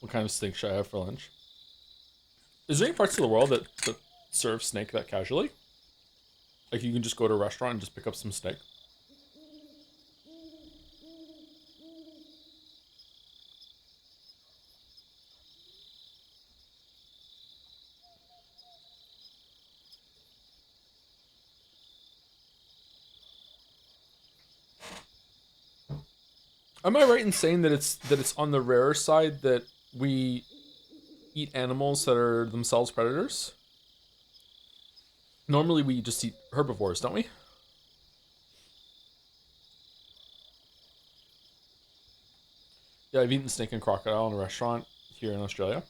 What kind of steak should I have for lunch? Is there any parts of the world that serve snake that casually? Like you can just go to a restaurant and just pick up some steak? Am I right in saying that it's on the rarer side that we eat animals that are themselves predators? Normally we just eat herbivores, don't we? Yeah, I've eaten snake and crocodile in a restaurant here in Australia.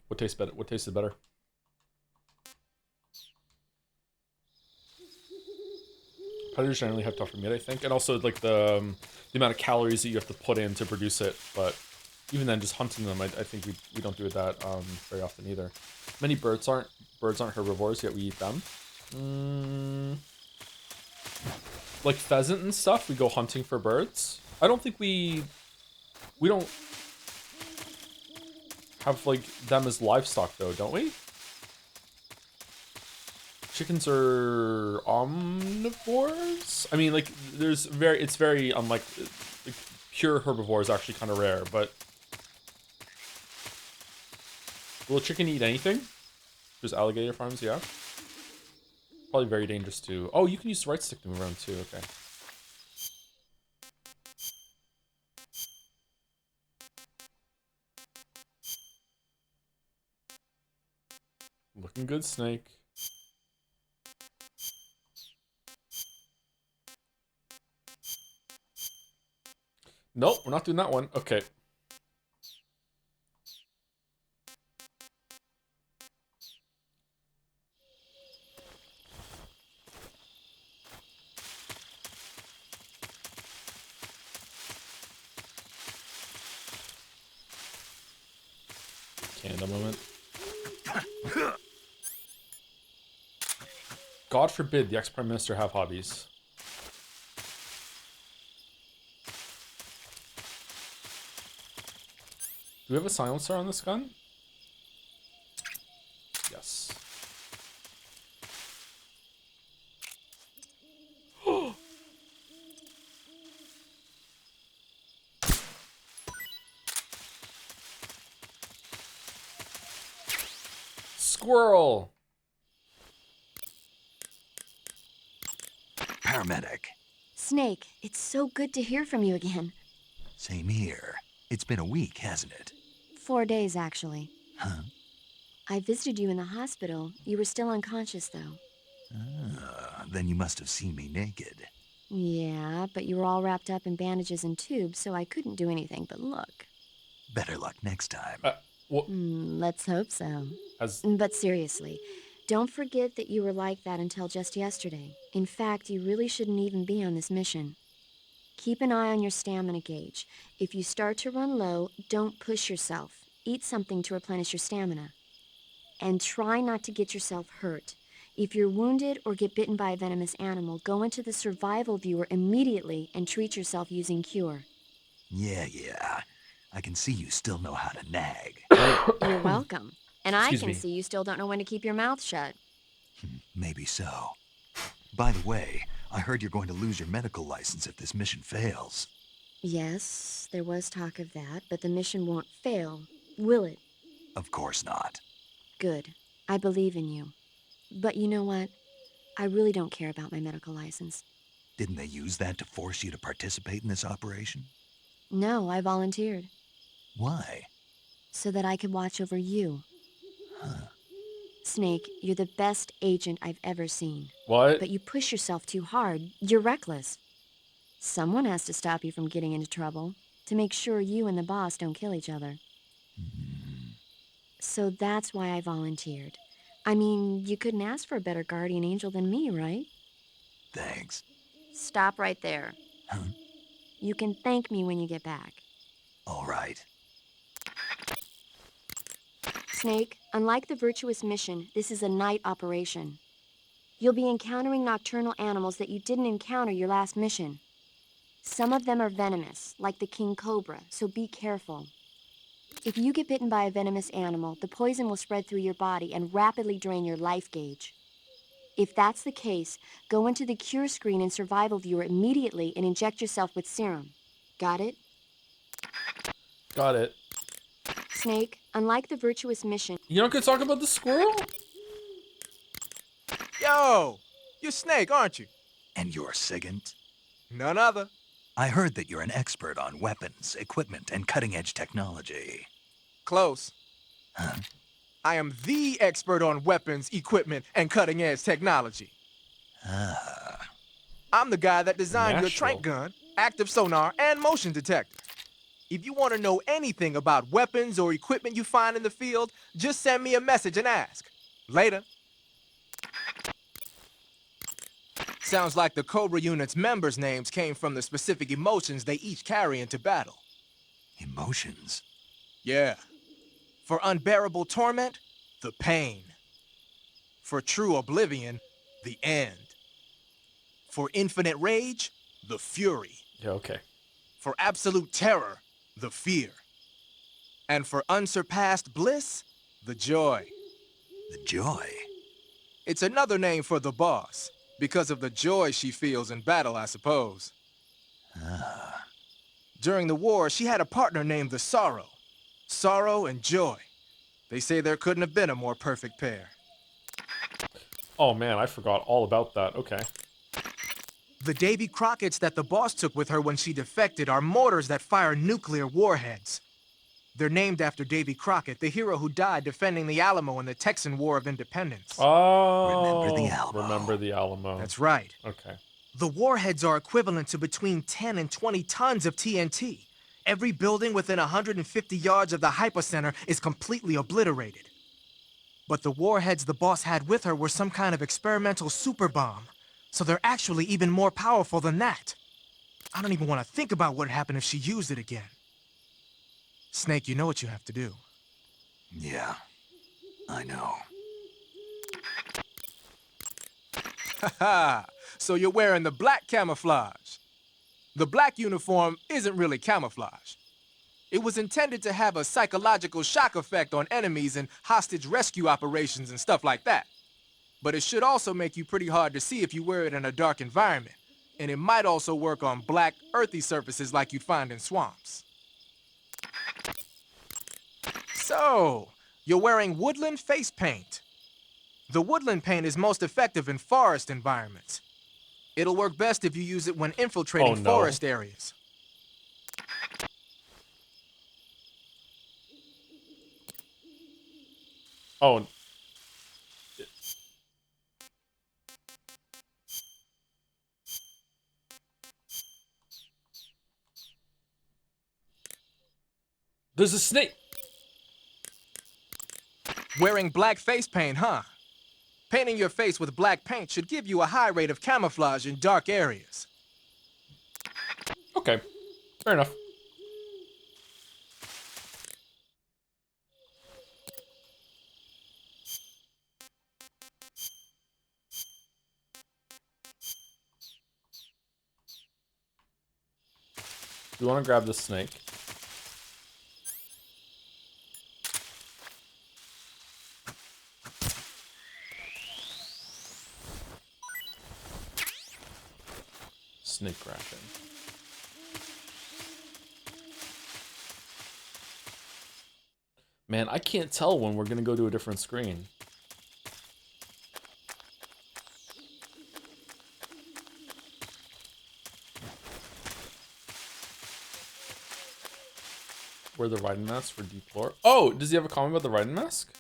What tastes better? What tasted better? Predators generally have tougher meat, I think, and also like the amount of calories that you have to put in to produce it. But even then, just hunting them, I think we don't do that very often either. Many birds aren't herbivores, yet we eat them. Like pheasant and stuff, we go hunting for birds. I don't think we don't have like them as livestock though, don't we? Chickens are omnivores. I mean, like it's very unlike like, pure herbivore is actually kind of rare. But will a chicken eat anything? There's alligator farms, yeah. Probably very dangerous too. Oh, you can use the right stick to move around too. Okay. Looking good, snake. Nope, we're not doing that one. Okay. Candle moment. God forbid the ex-prime minister have hobbies. Do we have a silencer on this gun? Yes. Squirrel! Paramedic. Snake, it's so good to hear from you again. Same here. It's been a week, hasn't it? 4 days, actually. Huh? I visited you in the hospital. You were still unconscious, though. Then you must have seen me naked. Yeah, but you were all wrapped up in bandages and tubes, so I couldn't do anything but look. Better luck next time. Let's hope so. But seriously, don't forget that you were like that until just yesterday. In fact, you really shouldn't even be on this mission. Keep an eye on your stamina gauge. If you start to run low, don't push yourself. Eat something to replenish your stamina. And try not to get yourself hurt. If you're wounded or get bitten by a venomous animal, go into the survival viewer immediately and treat yourself using Cure. Yeah. I can see you still know how to nag. You're welcome. And I Excuse can me. see you still don't know when to keep your mouth shut. Maybe so. By the way, I heard you're going to lose your medical license if this mission fails. Yes, there was talk of that, but the mission won't fail, will it? Of course not. Good. I believe in you. But you know what? I really don't care about my medical license. Didn't they use that to force you to participate in this operation? No, I volunteered. Why? So that I could watch over you. Snake, you're the best agent I've ever seen. What? But you push yourself too hard. You're reckless. Someone has to stop you from getting into trouble, to make sure you and the boss don't kill each other. So that's why I volunteered. I mean, you couldn't ask for a better guardian angel than me, right? Thanks. Stop right there. You can thank me when you get back. All right. Snake, unlike the Virtuous Mission, this is a night operation. You'll be encountering nocturnal animals that you didn't encounter your last mission. Some of them are venomous, like the king cobra, so be careful. If you get bitten by a venomous animal, the poison will spread through your body and rapidly drain your life gauge. If that's the case, go into the cure screen and survival viewer immediately and inject yourself with serum. Got it? Got it. Snake, unlike the Virtuous Mission... You not gonna talk about the squirrel? Yo! You're Snake, aren't you? And you're Sigint? None other. I heard that you're an expert on weapons, equipment, and cutting-edge technology. Close. Huh? I am the expert on weapons, equipment, and cutting-edge technology. Ah. I'm the guy that designed your Nashville. trank gun, active sonar, and motion detector. If you want to know anything about weapons or equipment you find in the field, just send me a message and ask. Later. Sounds like the Cobra Unit's members' names came from the specific emotions they each carry into battle. Emotions? Yeah. For unbearable torment, the pain. For true oblivion, the end. For infinite rage, the fury. Yeah, okay. For absolute terror, the fear. And for unsurpassed bliss, the joy. The joy? It's another name for the boss, because of the joy she feels in battle, I suppose. Ah. During the war, she had a partner named the Sorrow. Sorrow and joy. They say there couldn't have been a more perfect pair. Oh man, I forgot all about that. Okay. The Davy Crockett's that the boss took with her when she defected are mortars that fire nuclear warheads. They're named after Davy Crockett, the hero who died defending the Alamo in the Texan War of Independence. Oh, Remember the Alamo. Remember the Alamo. That's right. Okay. The warheads are equivalent to between 10 and 20 tons of TNT. Every building within 150 yards of the hypocenter is completely obliterated. But the warheads the boss had with her were some kind of experimental super bomb, so they're actually even more powerful than that. I don't even want to think about what would happen if she used it again. Snake, you know what you have to do. Yeah, I know. Haha, so you're wearing the black camouflage. The black uniform isn't really camouflage. It was intended to have a psychological shock effect on enemies in hostage rescue operations and stuff like that. But it should also make you pretty hard to see if you wear it in a dark environment. And it might also work on black, earthy surfaces like you'd find in swamps. So, you're wearing woodland face paint. The woodland paint is most effective in forest environments. It'll work best if you use it when infiltrating forest areas. Oh. There's a snake. Wearing black face paint, huh? Painting your face with black paint should give you a high rate of camouflage in dark areas. Okay, fair enough. You want to grab the snake? Snake ration. Man, I can't tell when we're gonna go to a different screen. Wear the riding mask for deplore. Oh, does he have a comment about the riding mask?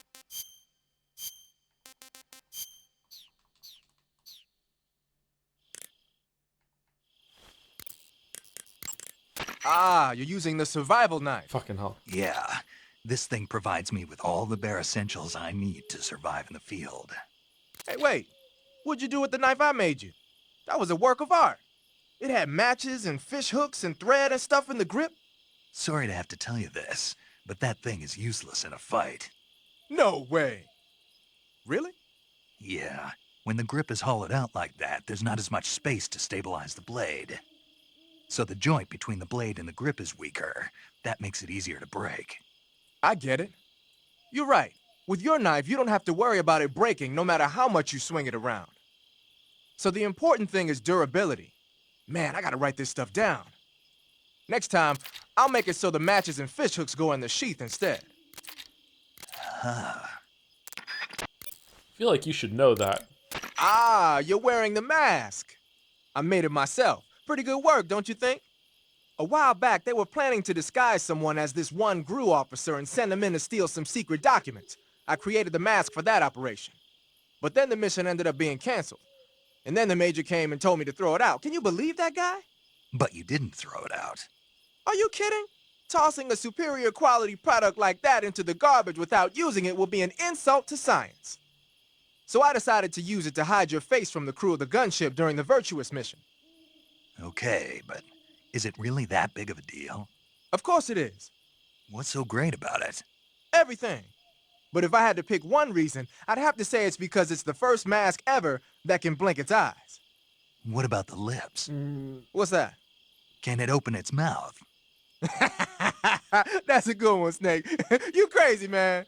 Ah, you're using the survival knife. Fucking hell. Yeah, this thing provides me with all the bare essentials I need to survive in the field. Hey, wait. What'd you do with the knife I made you? That was a work of art. It had matches and fish hooks and thread and stuff in the grip. Sorry to have to tell you this, but that thing is useless in a fight. No way. Really? Yeah. When the grip is hollowed out like that, there's not as much space to stabilize the blade. So the joint between the blade and the grip is weaker. That makes it easier to break. I get it. You're right. With your knife, you don't have to worry about it breaking no matter how much you swing it around. So the important thing is durability. Man, I gotta write this stuff down. Next time, I'll make it so the matches and fish hooks go in the sheath instead. Huh. I feel like you should know that. Ah, you're wearing the mask. I made it myself. Pretty good work, don't you think? A while back, they were planning to disguise someone as this one GRU officer and send them in to steal some secret documents. I created the mask for that operation. But then the mission ended up being canceled. And then the major came and told me to throw it out. Can you believe that guy? But you didn't throw it out. Are you kidding? Tossing a superior quality product like that into the garbage without using it will be an insult to science. So I decided to use it to hide your face from the crew of the gunship during the Virtuous mission. Okay, but is it really that big of a deal? Of course it is. What's so great about it? Everything. But if I had to pick one reason, I'd have to say it's because it's the first mask ever that can blink its eyes. What about the lips? What's that? Can it open its mouth? That's a good one, Snake. You crazy, man.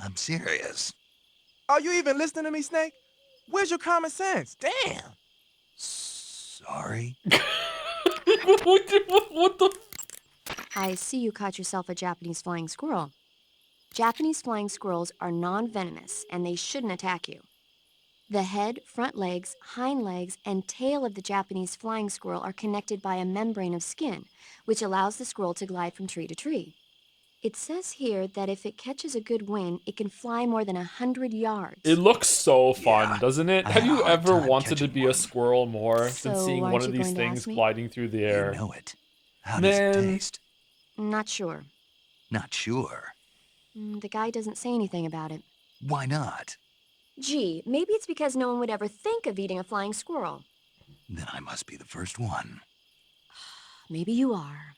I'm serious. Are you even listening to me, Snake? Where's your common sense? Damn. Sorry. What the? I see you caught yourself a Japanese flying squirrel. Japanese flying squirrels are non-venomous, and they shouldn't attack you. The head, front legs, hind legs, and tail of the Japanese flying squirrel are connected by a membrane of skin, which allows the squirrel to glide from tree to tree. It says here that if it catches a good wind, it can fly more than 100 yards. It looks so fun, doesn't it? I Have had you a hard ever time wanted to catching be a squirrel more than So, seeing aren't one of you these going to things ask me? gliding through the air? You know it. How does it Man. taste? Not sure. Not sure. The guy doesn't say anything about it. Why not? Gee, maybe it's because no one would ever think of eating a flying squirrel. Then I must be the first one. Maybe you are.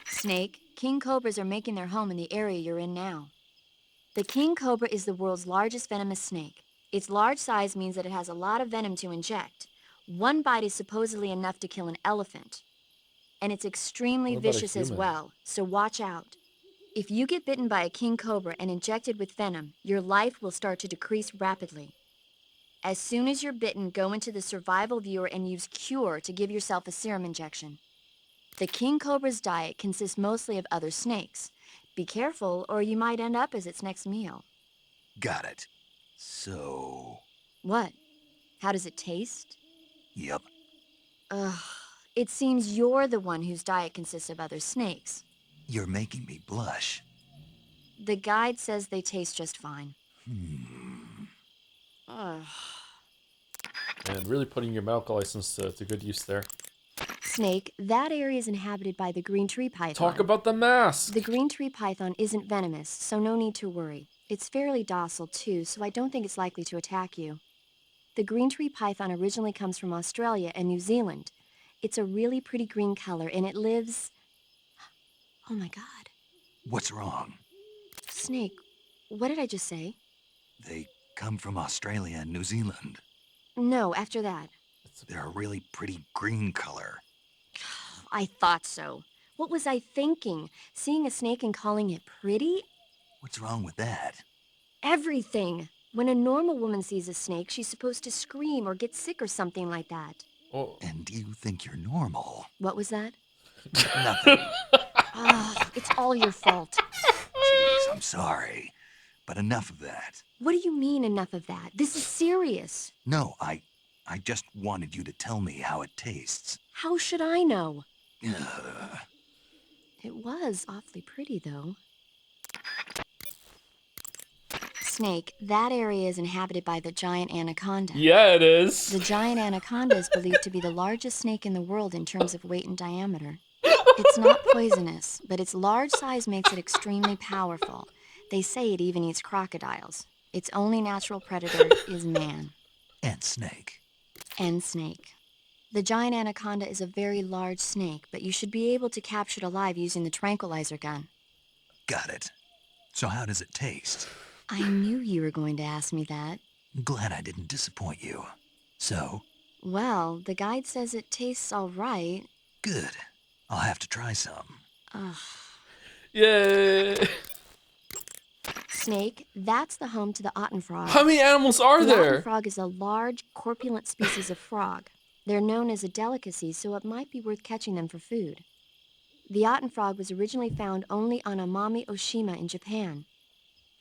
Snake, king cobras are making their home in the area you're in now. The king cobra is the world's largest venomous snake. Its large size means that it has a lot of venom to inject. One bite is supposedly enough to kill an elephant. And it's extremely What about a vicious as human? well, so watch out. If you get bitten by a king cobra and injected with venom, your life will start to decrease rapidly. As soon as you're bitten, go into the survival viewer and use Cure to give yourself a serum injection. The king cobra's diet consists mostly of other snakes. Be careful, or you might end up as its next meal. Got it. So... What? How does it taste? Yep. Ugh. It seems you're the one whose diet consists of other snakes. You're making me blush. The guide says they taste just fine. Ugh. And really putting your medical license to good use there. Snake, that area is inhabited by the green tree python. Talk about the mask. The green tree python isn't venomous, so no need to worry. It's fairly docile too, so I don't think it's likely to attack you. The green tree python originally comes from Australia and New Zealand. It's a really pretty green color, and it lives... Oh my god. What's wrong? Snake, what did I just say? They come from Australia and New Zealand. No, after that. They're a really pretty green color. I thought so. What was I thinking? Seeing a snake and calling it pretty? What's wrong with that? Everything. When a normal woman sees a snake, she's supposed to scream or get sick or something like that. Oh. And you think you're normal? What was that? Nothing. It's all your fault. Jeez, I'm sorry. But enough of that. What do you mean, enough of that? This is serious. No, I just wanted you to tell me how it tastes. How should I know? Ugh. It was awfully pretty, though. Snake, that area is inhabited by the giant anaconda. Yeah, it is. The giant anaconda is believed to be the largest snake in the world in terms of weight and diameter. It's not poisonous, but its large size makes it extremely powerful. They say it even eats crocodiles. Its only natural predator is man. And snake. And snake. The giant anaconda is a very large snake, but you should be able to capture it alive using the tranquilizer gun. Got it. So how does it taste? I knew you were going to ask me that. Glad I didn't disappoint you. So? Well, the guide says it tastes all right. Good. I'll have to try some. Ugh. Yay! Snake, that's the home to the otten frog. How many animals are The there? otten frog is a large, corpulent species of frog. They're known as a delicacy, so it might be worth catching them for food. The otten frog was originally found only on Amami Oshima in Japan.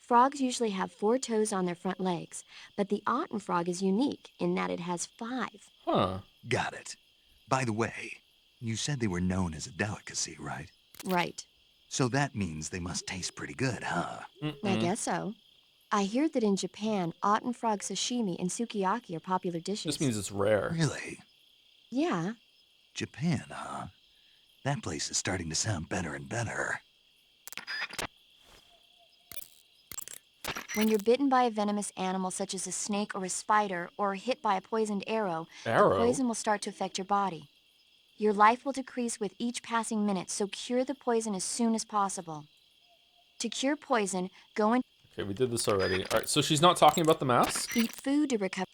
Frogs usually have 4 toes on their front legs, but the otten frog is unique in that it has 5. Huh. Got it. By the way, you said they were known as a delicacy, right? Right. So that means they must taste pretty good, huh? I guess so. I hear that in Japan, otten frog sashimi and sukiyaki are popular dishes. This means it's rare. Really? Yeah. Japan, huh? That place is starting to sound better and better. When you're bitten by a venomous animal such as a snake or a spider, or hit by a poisoned arrow, the poison will start to affect your body. Your life will decrease with each passing minute, so cure the poison as soon as possible. To cure poison, go and... Okay, we did this already. All right, so she's not talking about the mask? Eat food to recover...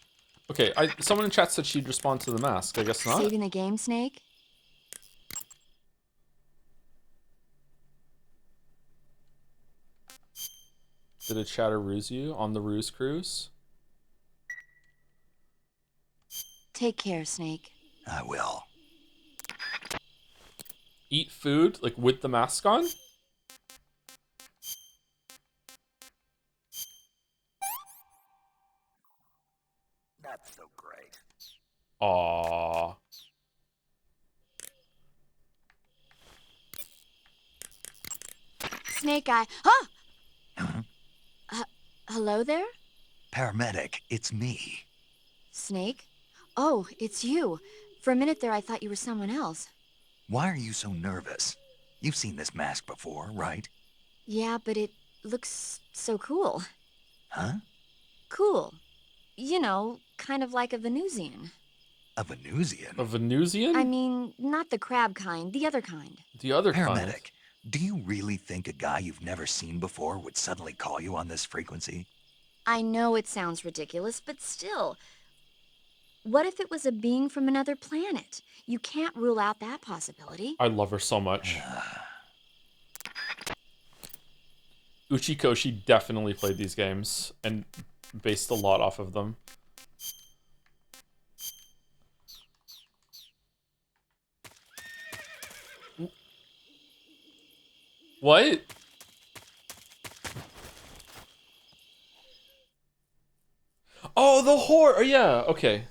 Okay, someone in chat said she'd respond to the mask. I guess not. Saving the game, Snake? Did a chatter ruse you on the ruse cruise? Take care, Snake. I will. Eat food, like with the mask on? Not so great. Aww. Snake Eye... Huh? Hello there? Paramedic, it's me. Snake? Oh, it's you. For a minute there, I thought you were someone else. Why are you so nervous? You've seen this mask before, right? Yeah, but it looks so cool. Huh? Cool. You know, kind of like a Venusian. A Venusian? A Venusian? I mean, not the crab kind, the other kind. The other Paramedic, kind. do you really think a guy you've never seen before would suddenly call you on this frequency? I know it sounds ridiculous, but still. What if it was a being from another planet? You can't rule out that possibility. I love her so much. Uchikoshi definitely played these games and based a lot off of them. What? Oh, the whore! Oh, yeah, okay.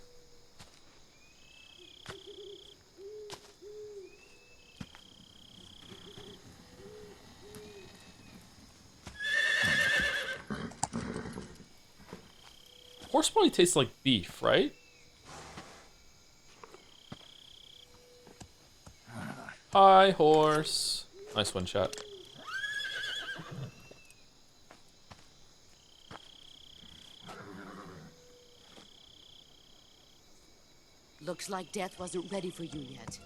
Horse probably tastes like beef, right? Hi, horse. Nice one, chat. Looks like death wasn't ready for you yet.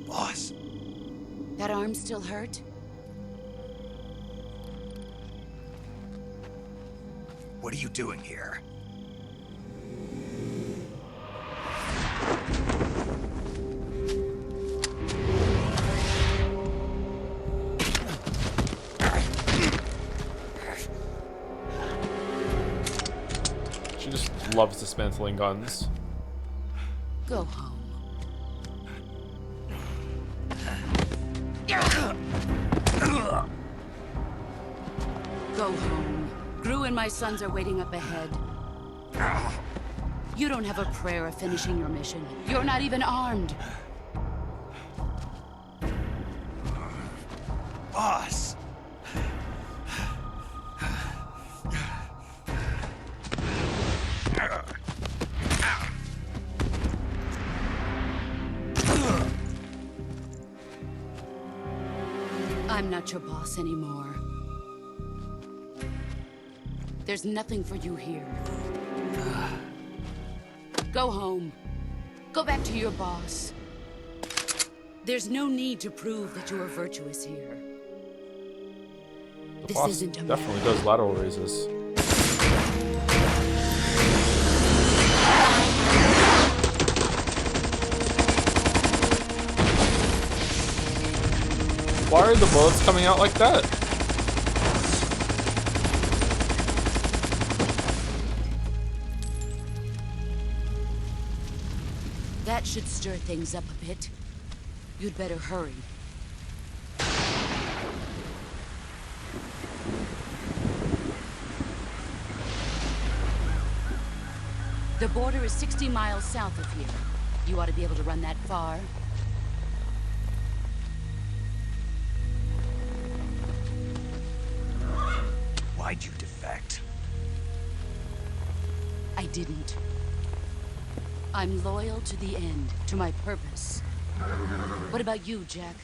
Boss. That arm still hurt? What are you doing here? She just loves dismantling guns. Go home. Go home. Gru and my sons are waiting up ahead. You don't have a prayer of finishing your mission. You're not even armed. Boss! I'm not your boss anymore. There's nothing for you here. Go home. Go back to your boss. There's no need to prove that you are virtuous here. The This boss isn't definitely America. does lateral raises. Why are the bullets coming out like that? That should stir things up a bit. You'd better hurry. The border is 60 miles south of here. You ought to be able to run that far. Why'd you defect? I didn't. I'm loyal to the end, to my purpose. What about you, Jack?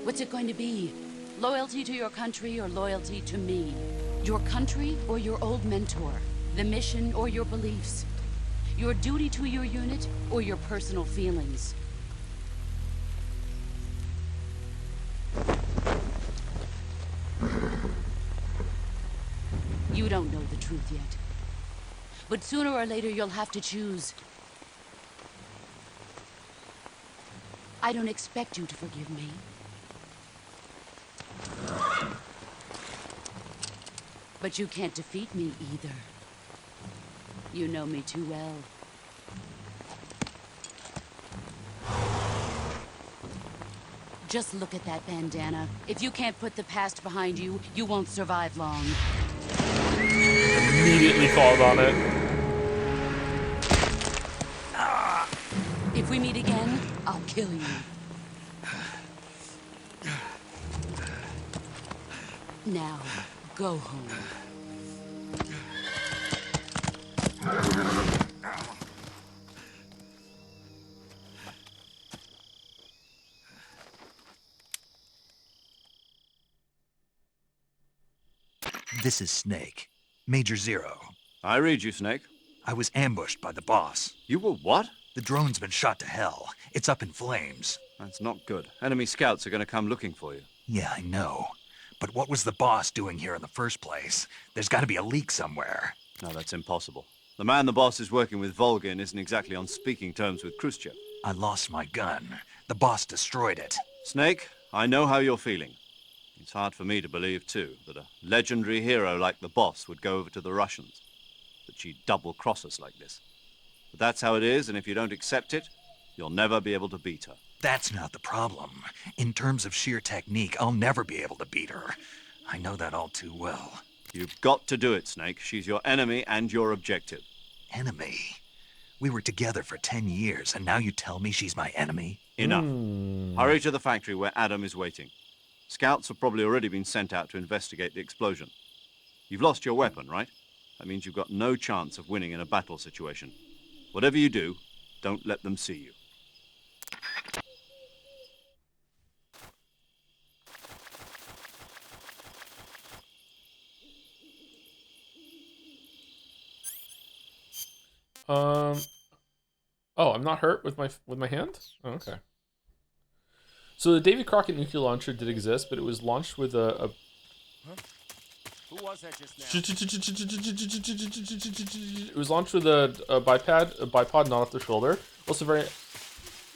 What's it going to be? Loyalty to your country or loyalty to me? Your country or your old mentor? The mission or your beliefs? Your duty to your unit or your personal feelings? You don't know the truth yet. But sooner or later you'll have to choose. I don't expect you to forgive me. But you can't defeat me either. You know me too well. Just look at that bandana. If you can't put the past behind you, you won't survive long. Immediately called on it. If we meet again, I'll kill you. Now, go home. This is Snake. Major Zero. I read you, Snake. I was ambushed by the boss. You were what? The drone's been shot to hell. It's up in flames. That's not good. Enemy scouts are going to come looking for you. Yeah, I know. But what was the boss doing here in the first place? There's got to be a leak somewhere. No, that's impossible. The man the boss is working with, Volgin, isn't exactly on speaking terms with Khrushchev. I lost my gun. The boss destroyed it. Snake, I know how you're feeling. It's hard for me to believe, too, that a legendary hero like the boss would go over to the Russians. That she'd double-cross us like this. But that's how it is, and if you don't accept it, you'll never be able to beat her. That's not the problem. In terms of sheer technique, I'll never be able to beat her. I know that all too well. You've got to do it, Snake. She's your enemy and your objective. Enemy? We were together for 10 years, and now you tell me she's my enemy? Enough. Hurry to the factory where Adam is waiting. Scouts have probably already been sent out to investigate the explosion. You've lost your weapon, right? That means you've got no chance of winning in a battle situation. Whatever you do, don't let them see you. Oh, I'm not hurt with my hand? Oh, okay. So the Davy Crockett nuclear launcher did exist, but it was launched with a Huh? Who was that just now? It was launched with a bipod not off the shoulder.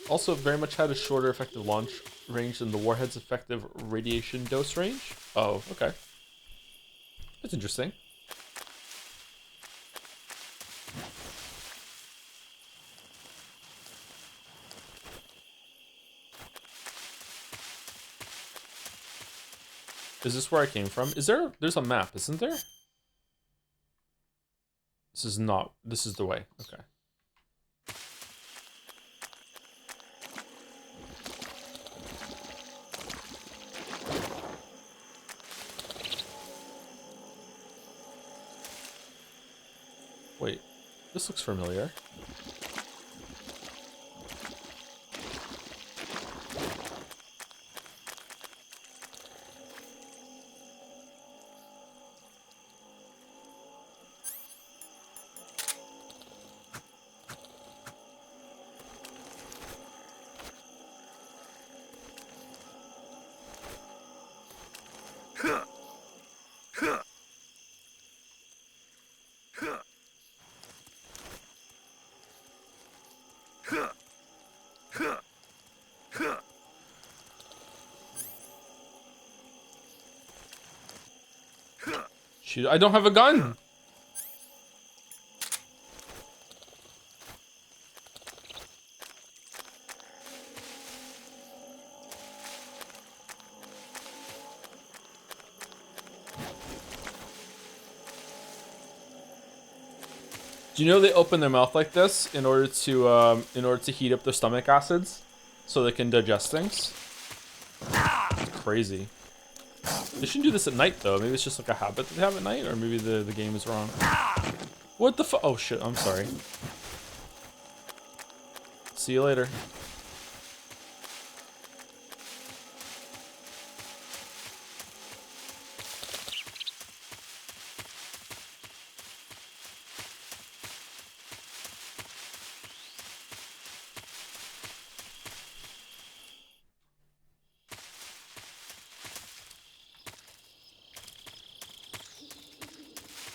Also very much had a shorter effective launch range than the warhead's effective radiation dose range. Oh, okay. That's interesting. Is this where I came from? There's a map, isn't there? This is the way. Okay. Wait, this looks familiar. Shoot, I don't have a gun. Do you know they open their mouth like this in order to heat up their stomach acids so they can digest things? It's crazy. They shouldn't do this at night though. Maybe it's just like a habit that they have at night, or maybe the game is wrong. What the fu- Oh shit, I'm sorry. See you later.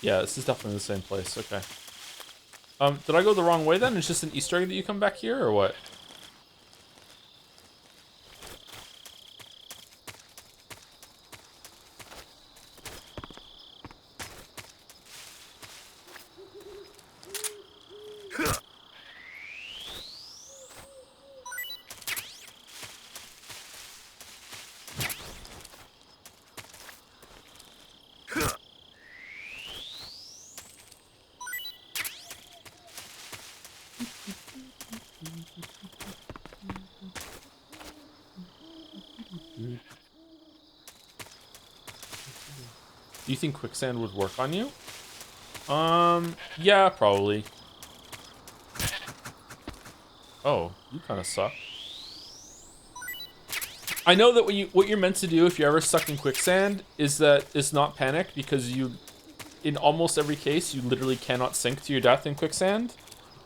Yeah, this is definitely the same place. Okay. Did I go the wrong way then? It's just an Easter egg that you come back here, or what? Do you think quicksand would work on you? Yeah, probably. Oh, you kind of suck. I know that what you're meant to do if you're ever stuck in quicksand is not panic, because in almost every case you literally cannot sink to your death in quicksand,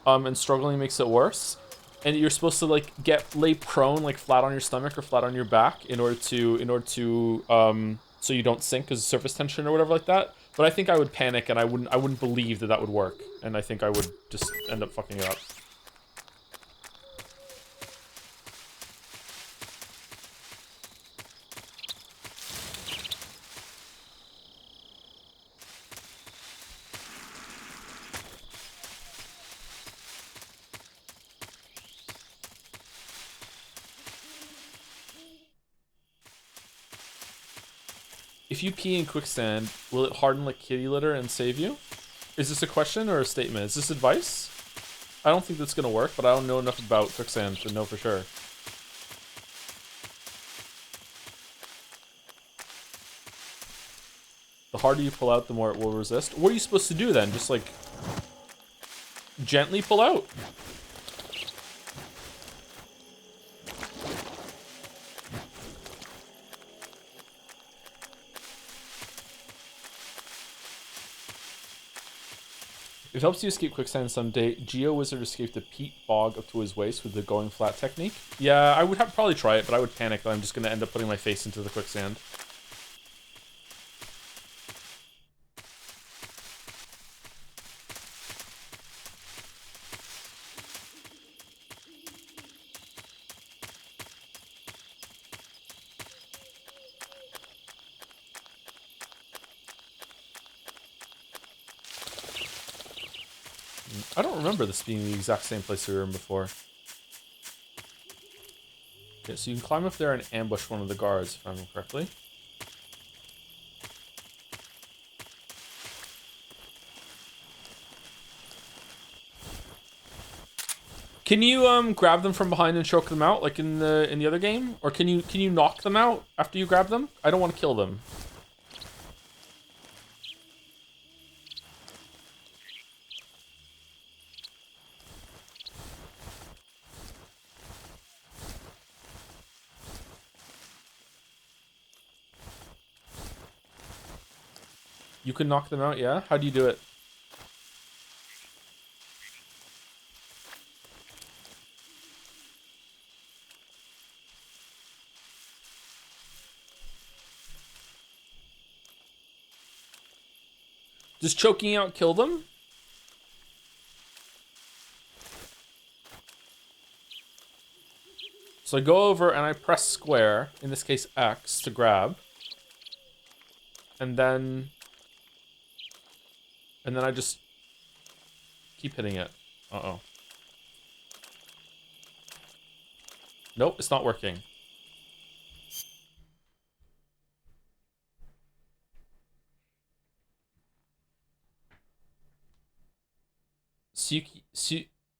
and struggling makes it worse. And you're supposed to like lay prone, like flat on your stomach or flat on your back, in order to so you don't sink because of surface tension or whatever like that. But I think I would panic, and I wouldn't believe that would work, and I think I would just end up fucking it up. If you pee in quicksand, will it harden like kitty litter and save you? Is this a question or a statement? Is this advice? I don't think that's gonna work, but I don't know enough about quicksand to know for sure. The harder you pull out, the more it will resist. What are you supposed to do then? Just like gently pull out? If it helps you escape quicksand someday, Geo Wizard escaped the peat bog up to his waist with the going flat technique. Yeah, I would probably try it, but I would panic that I'm just going to end up putting my face into the quicksand. I don't remember this being the exact same place we were in before. Okay, so you can climb up there and ambush one of the guards, if I remember correctly. Can you grab them from behind and choke them out like in the other game? Or can you knock them out after you grab them? I don't want to kill them. You can knock them out, yeah? How do you do it? Does choking out kill them? So I go over and I press square, in this case X, to grab. And then I just keep hitting it. Uh-oh. Nope, it's not working.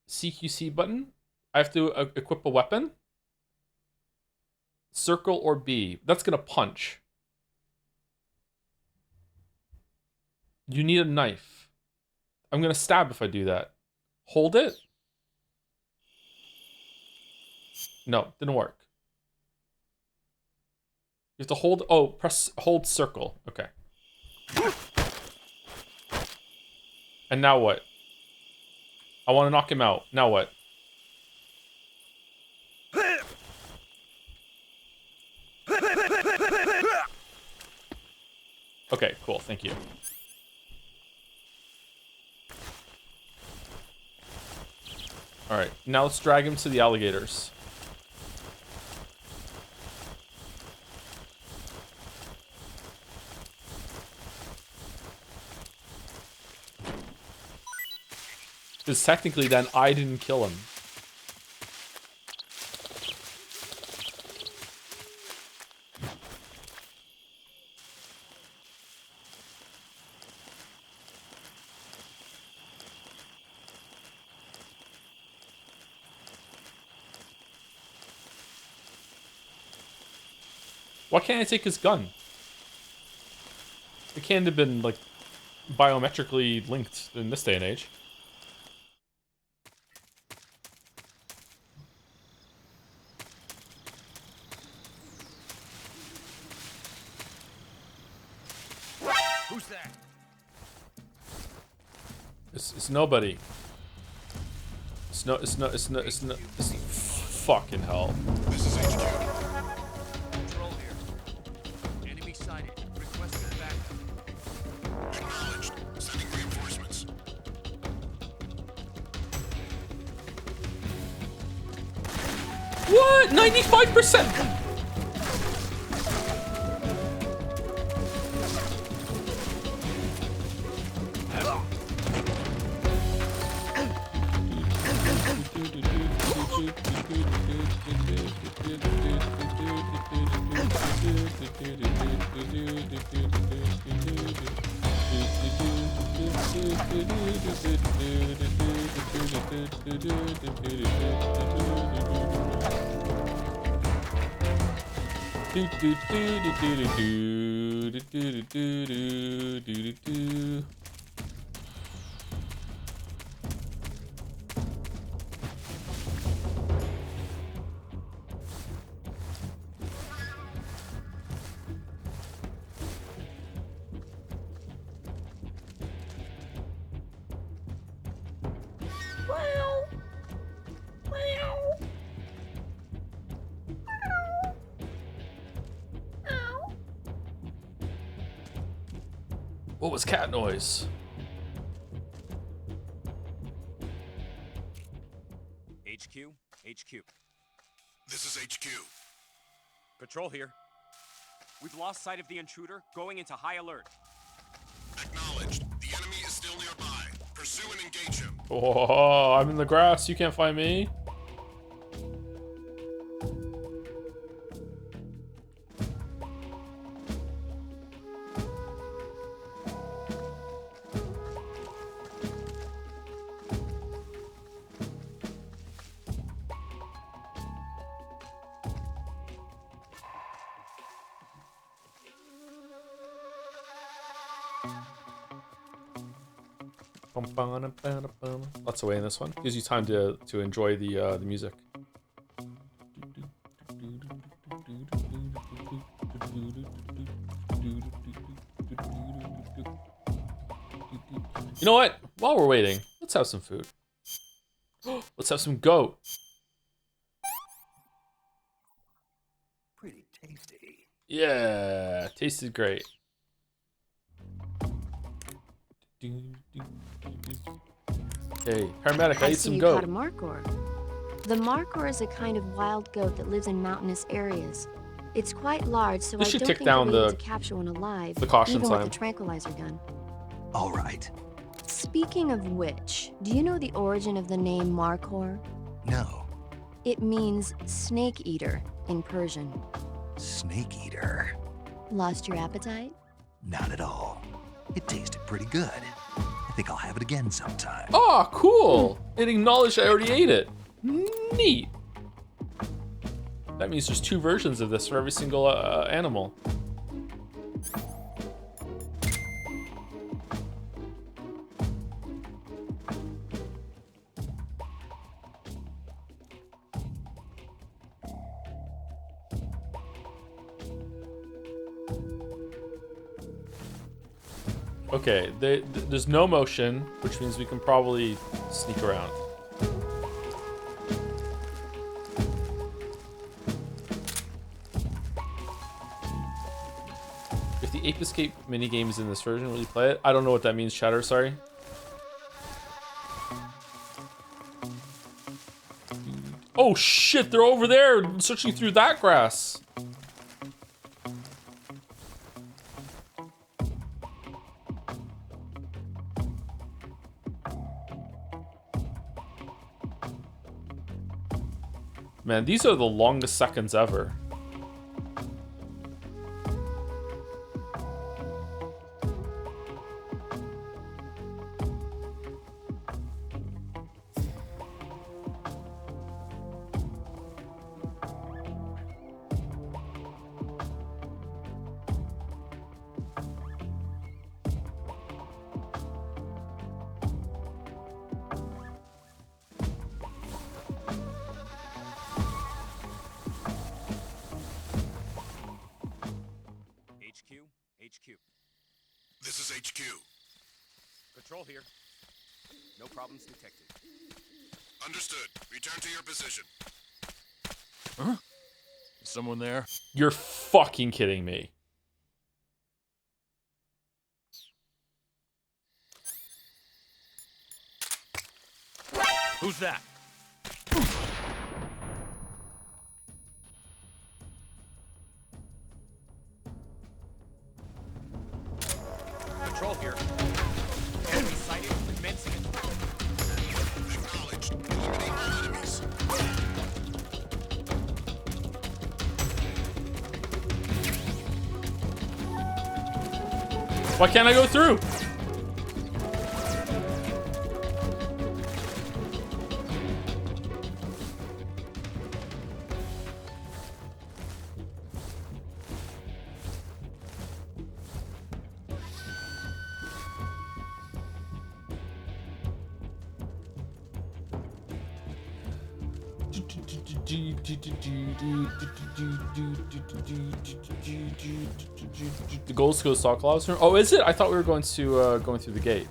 CQC button? I have to equip a weapon? Circle or B. That's gonna punch. You need a knife. I'm gonna stab if I do that. Hold it? No, didn't work. You have to hold, oh, hold circle. Okay. And now what? I want to knock him out. Now what? Okay, cool. Thank you. Alright, now let's drag him to the alligators. Because technically then I didn't kill him. Why can't I take his gun? It can't have been, like, biometrically linked in this day and age. Who's that? It's nobody. It's fucking hell. This is HQ. Control here. Enemy sighted. Requesting backup. Acknowledged. Sending reinforcements. What? 95%? What was cat noise? HQ? HQ. This is HQ. Patrol here. We've lost sight of the intruder, going into high alert. Acknowledged. The enemy is still nearby. Pursue and engage him. Oh, I'm in the grass. You can't find me. Lots away in this one. Gives you time to enjoy the music. You know what? While we're waiting, let's have some food. Let's have some goat. Pretty tasty. Yeah, tasted great. Okay, paramedic, I I need see some you goat. caught a markhor. The markhor is a kind of wild goat that lives in mountainous areas. It's quite large, so This I should don't tick think you'll down be able the- to capture one alive, the caution even sign. with the tranquilizer gun. All right. Speaking of which, do you know the origin of the name markhor? No. It means snake eater in Persian. Snake eater. Lost your appetite? Not at all. It tasted pretty good. I think I'll have it again sometime. Oh, cool! It acknowledged I already ate it. Neat. That means there's 2 versions of this for every single animal. Okay, there's no motion, which means we can probably sneak around. If the Ape Escape minigame is in this version, will you play it? I don't know what that means, Chatter, sorry. Oh shit, they're over there searching through that grass. Man, these are the longest seconds ever. HQ. This is HQ. Patrol here. No problems detected. Understood. Return to your position. Huh? Is someone there? You're fucking kidding me. Who's that? Patrol here. Enemy sighted. Commencing it. Acknowledged. Eliminate all enemies. Why can't I go through? The goals go Sokolov's room. Oh, is it? I thought we were going to going through the gate.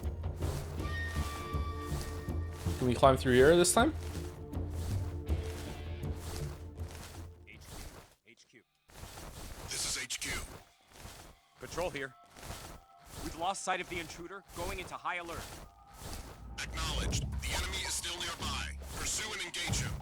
Can we climb through here this time? HQ. This is HQ. Patrol here. We've lost sight of the intruder, going into high alert. Acknowledged. The enemy is still nearby. Pursue and engage him.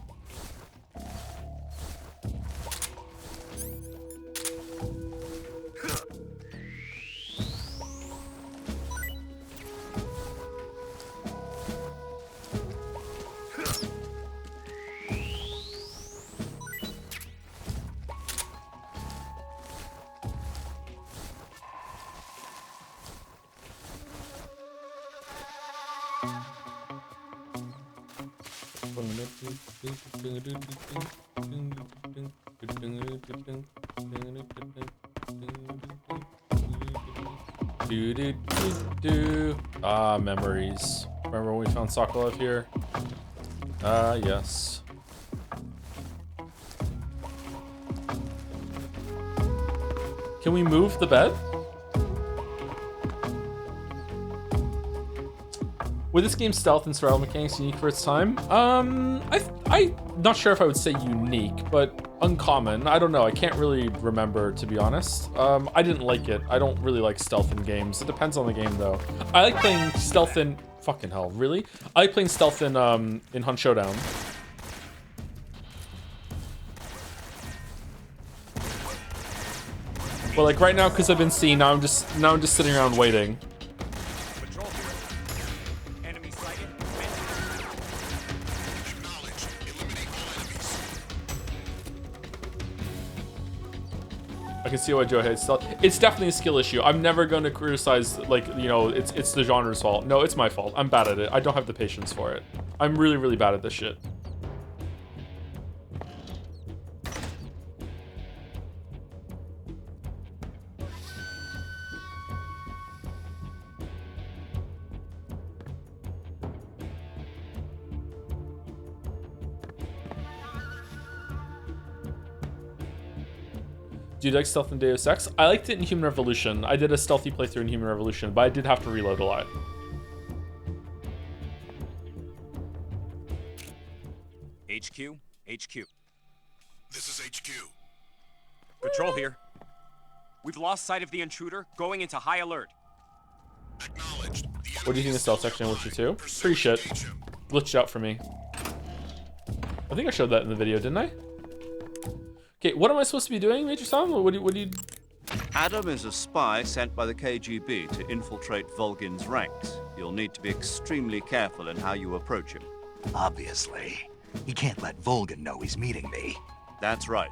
Ah, memories. Remember when we found Sokolov here? Ah, yes. Can we move the bed? With this game's stealth and survival mechanics unique for its time, I'm not sure if I would say unique, but uncommon. I don't know. I can't really remember, to be honest. I didn't like it. I don't really like stealth in games. It depends on the game, though. I like playing stealth in... Fucking hell, really? I like playing stealth in Hunt Showdown. Well, like right now, because I've been seen, now I'm just sitting around waiting. I can see why Joe hates stealth. It's definitely a skill issue. I'm never going to criticize, like, you know, it's the genre's fault. No, it's my fault. I'm bad at it. I don't have the patience for it. I'm really, really bad at this shit. Do you like stealth in Deus Ex? I liked it in Human Revolution. I did a stealthy playthrough in Human Revolution, but I did have to reload a lot. HQ? HQ. This is HQ. Patrol here. We've lost sight of the intruder, going into high alert. Acknowledged. What do you think of stealth section in Witcher 2? Pretty shit. Glitched out for me. I think I showed that in the video, didn't I? Okay, what am I supposed to be doing, Major Sam? What do you... Adam is a spy sent by the KGB to infiltrate Volgin's ranks. You'll need to be extremely careful in how you approach him. Obviously. He can't let Volgin know he's meeting me. That's right.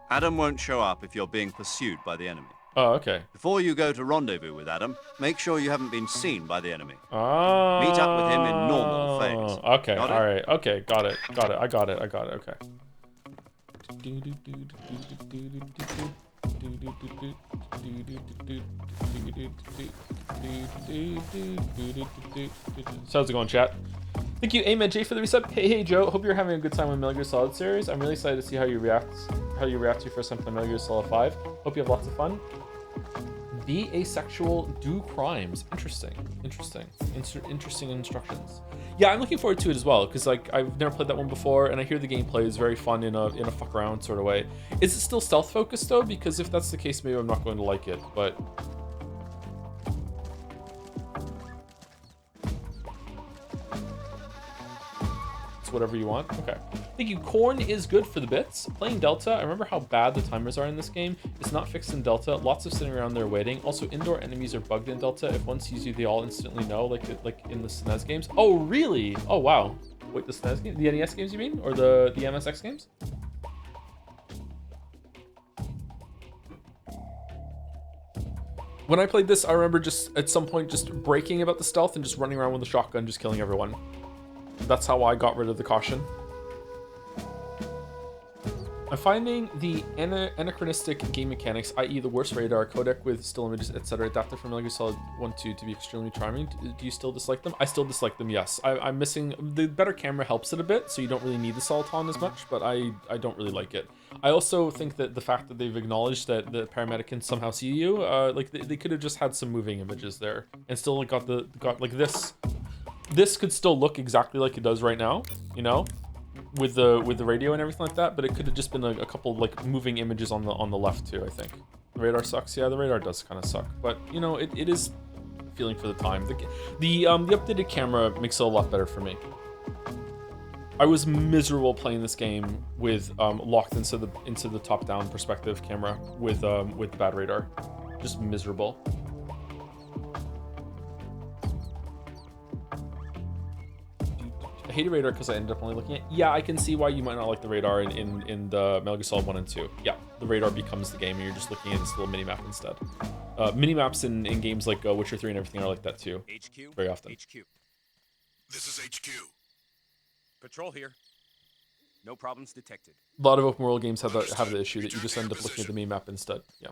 Adam won't show up if you're being pursued by the enemy. Oh, okay. Before you go to rendezvous with Adam, make sure you haven't been seen by the enemy. Oh. Meet up with him in normal phase. Okay, Got it? all right. Okay, got it. I got it. Okay. So how's it going, chat? Thank you, Ahmed J, for the resub. Hey Joe, hope you're having a good time with Metal Gear Solid series. I'm really excited to see how you react to your first time playing Metal Gear Solid 5. Hope you have lots of fun. Be asexual, do crimes. Interesting instructions. Yeah, I'm looking forward to it as well, because like I've never played that one before, and I hear the gameplay is very fun in a fuck around sort of way. Is it still stealth focused though? Because if that's the case, maybe I'm not going to like it, but it's whatever you want. Okay. Thank you. Corn is good for the bits. Playing Delta, I remember how bad the timers are in this game. It's not fixed in Delta. Lots of sitting around there waiting. Also, indoor enemies are bugged in Delta. If one sees you, they all instantly know, like in the SNES games. Oh, really? Oh, wow. Wait, the SNES game? The NES games, you mean? Or the MSX games? When I played this, I remember just at some point just breaking about the stealth and just running around with a shotgun, just killing everyone. That's how I got rid of the caution. I'm finding the anachronistic game mechanics, i.e. the worst radar, codec with still images, etc., adapted from Metal Gear Solid 1-2 to be extremely charming. Do you still dislike them? I still dislike them, yes. I'm missing... The better camera helps it a bit, so you don't really need the Soliton as much, but I don't really like it. I also think that the fact that they've acknowledged that the paramedic can somehow see you, like they could have just had some moving images there, and still got like this. This could still look exactly like it does right now, you know? With the radio and everything like that, but it could have just been a couple like moving images on the left too. I think the radar sucks. Yeah, the radar does kind of suck, but you know it is feeling for the time. The updated camera makes it a lot better for me. I was miserable playing this game with locked into the top-down perspective camera with the bad radar, just miserable. I hate a radar because I ended up only looking at... Yeah, I can see why you might not like the radar in the Metal Gear Solid 1 and 2. Yeah, the radar becomes the game and you're just looking at this little mini-map instead. Mini-maps in games like Witcher 3 and everything are like that too. HQ? Very often. HQ. This is HQ. Patrol here. No problems detected. A lot of open world games have the issue that you just end up looking at the mini-map instead. Yeah.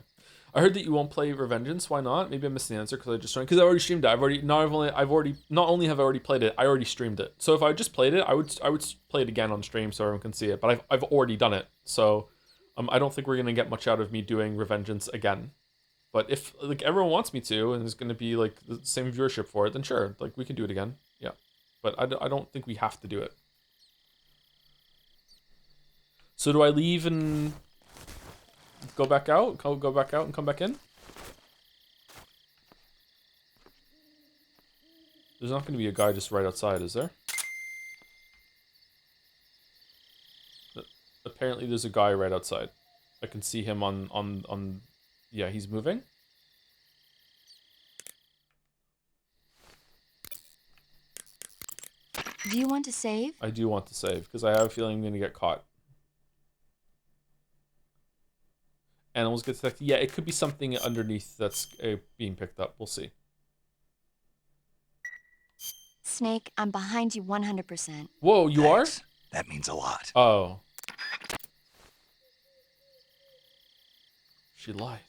I heard that you won't play Revengeance. Why not? Maybe I missed the answer because I just joined. Because I already streamed it. Not only have I already played it, I already streamed it. So if I just played it, I would play it again on stream so everyone can see it. But I've already done it. So I don't think we're gonna get much out of me doing Revengeance again. But if like everyone wants me to, and there's gonna be like the same viewership for it, then sure, like we can do it again. Yeah. But I don't think we have to do it. So do I leave and go back out? Go back out and come back in? There's not going to be a guy just right outside, is there? Apparently there's a guy right outside. I can see him on yeah, he's moving. Do you want to save? I do want to save, because I have a feeling I'm going to get caught. Animals get detected. Yeah, it could be something underneath that's being picked up. We'll see. Snake, I'm behind you 100%. Whoa, you Thanks. are? That means a lot. Oh. She lied.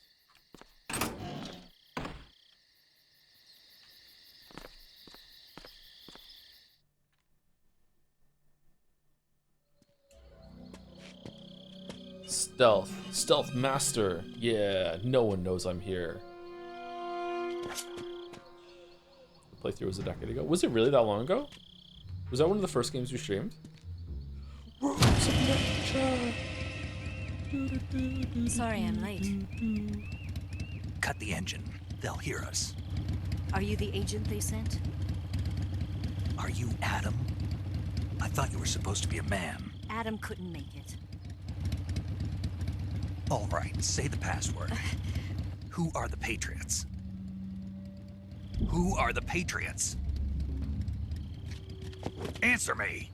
Stealth. Stealth master. Yeah, no one knows I'm here. The playthrough was a decade ago. Was it really that long ago? Was that one of the first games we streamed? Sorry I'm late. Cut the engine. They'll hear us. Are you the agent they sent? Are you Adam? I thought you were supposed to be a man. Adam couldn't make it. All right, say the password. Who are the Patriots? Who are the Patriots? Answer me!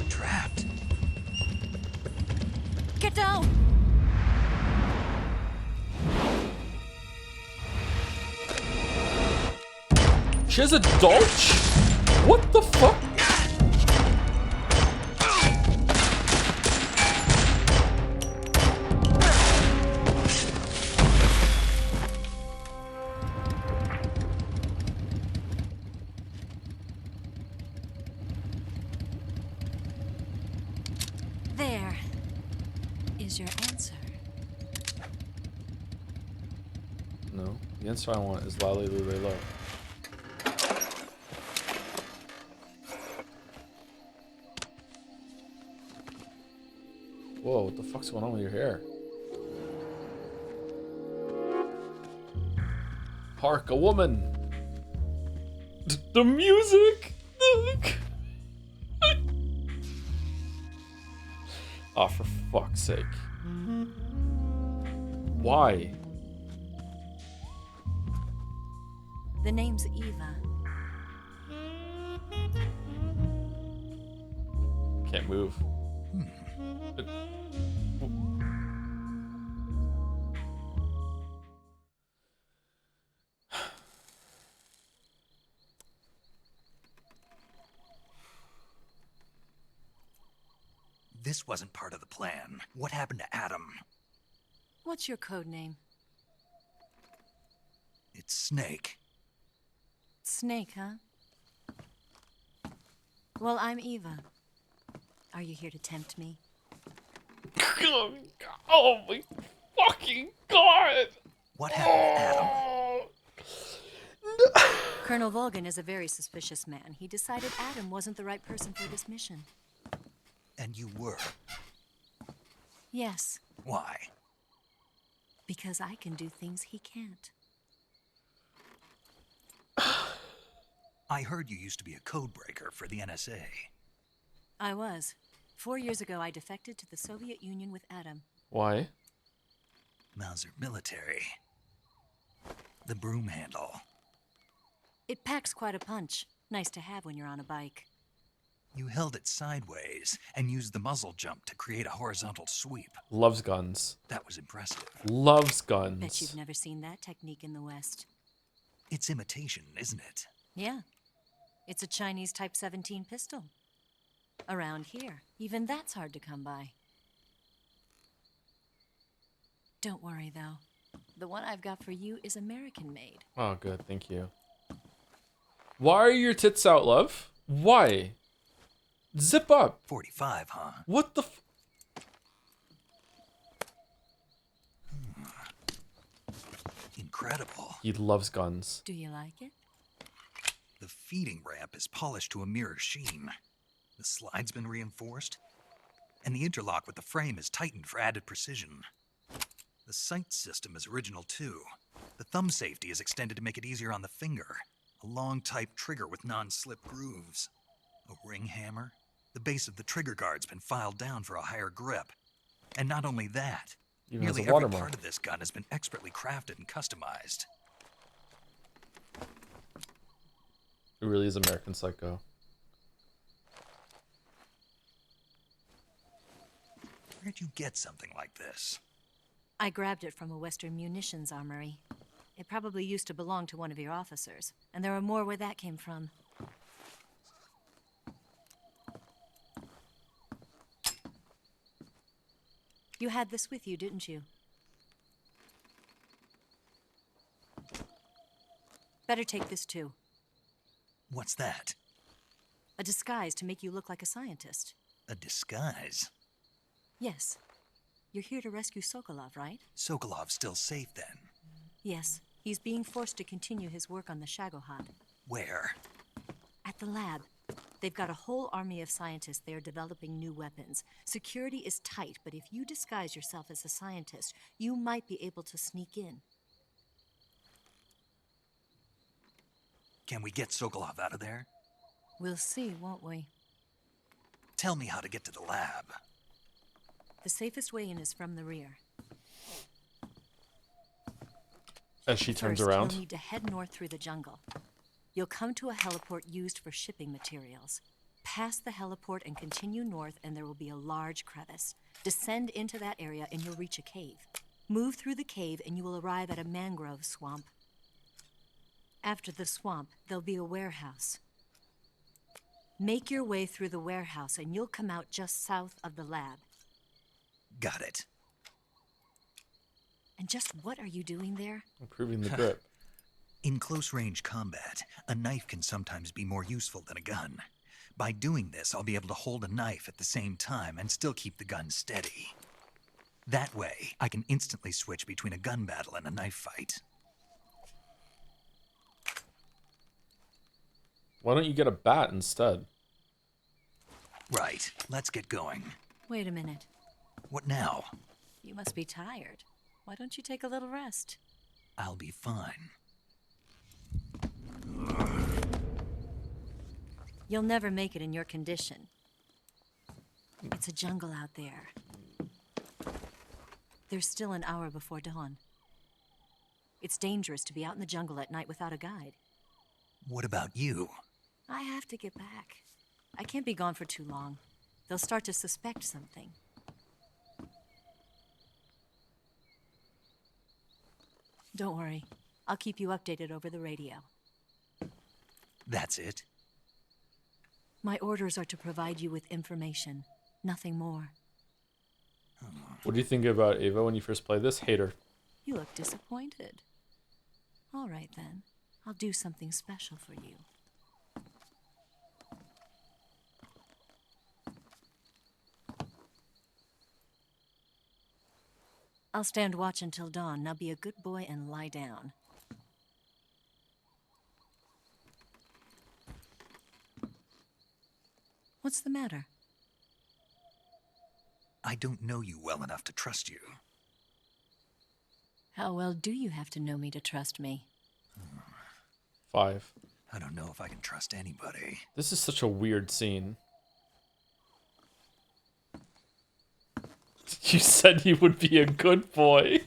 Trapped. Get down! She has a Dolch? What the fuck? There is your answer. No, the answer I want is Lally Lule Low. Whoa, what the fuck's going on with your hair? Hark, a woman! The music! Oh, for fuck's sake. Why? The name's Eva. Can't move. This wasn't part of the plan. What happened to Adam? What's your code name? It's Snake. Snake, huh? Well, I'm Eva. Are you here to tempt me? Oh my fucking god! What happened to Adam? Colonel Volgan is a very suspicious man. He decided Adam wasn't the right person for this mission. And you were. Yes, Why? because I can do things he can't. I heard you used to be a codebreaker for the NSA. I was. 4 years ago, I defected to the Soviet Union with Adam. Why? Mauser military. The broom handle. It packs quite a punch. Nice to have when you're on a bike. You held it sideways and used the muzzle jump to create a horizontal sweep. Loves guns. That was impressive. Loves guns. Bet you've never seen that technique in the West. It's imitation, isn't it? Yeah. It's a Chinese Type 17 pistol. Around here, even that's hard to come by. Don't worry, though. The one I've got for you is American-made. Oh, good. Thank you. Why are your tits out, love? Why? Zip up. 45, huh? What the f... Incredible. He loves guns. Do you like it? The feeding ramp is polished to a mirror sheen. The slide's been reinforced, and the interlock with the frame is tightened for added precision. The sight system is original too. The thumb safety is extended to make it easier on the finger. A long type trigger with non-slip grooves. A ring hammer. The base of the trigger guard's been filed down for a higher grip. And not only that, Even has nearly a every watermark. part of this gun has been expertly crafted and customized. It really is American Psycho. Where'd you get something like this? I grabbed it from a Western munitions armory. It probably used to belong to one of your officers, and there are more where that came from. You had this with you, didn't you? Better take this too. What's that? A disguise to make you look like a scientist. A disguise? Yes. You're here to rescue Sokolov, right? Sokolov's still safe then? Yes. He's being forced to continue his work on the Shagohod. Where? At the lab. They've got a whole army of scientists there developing new weapons. Security is tight, but if you disguise yourself as a scientist, you might be able to sneak in. Can we get Sokolov out of there? We'll see, won't we? Tell me how to get to the lab. The safest way in is from the rear. As she turns First, around. You'll need to head north through the jungle. You'll come to a heliport used for shipping materials. Pass the heliport and continue north, and there will be a large crevice. Descend into that area, and you'll reach a cave. Move through the cave, and you will arrive at a mangrove swamp. After the swamp, there'll be a warehouse. Make your way through the warehouse, and you'll come out just south of the lab. Got it. And just what are you doing there? Improving the grip. In close-range combat, a knife can sometimes be more useful than a gun. By doing this, I'll be able to hold a knife at the same time and still keep the gun steady. That way, I can instantly switch between a gun battle and a knife fight. Why don't you get a bat instead? Right, let's get going. Wait a minute. What now? You must be tired. Why don't you take a little rest? I'll be fine. You'll never make it in your condition. It's a jungle out there. There's still an hour before dawn. It's dangerous to be out in the jungle at night without a guide. What about you? I have to get back. I can't be gone for too long. They'll start to suspect something. Don't worry. I'll keep you updated over the radio. That's it? My orders are to provide you with information, nothing more. What do you think about Ava when you first played this? Hate her. You look disappointed. All right, then. I'll do something special for you. I'll stand watch until dawn. Now be a good boy and lie down. What's the matter? I don't know you well enough to trust you. How well do you have to know me to trust me? 5. I don't know if I can trust anybody. This is such a weird scene. You said you would be a good boy.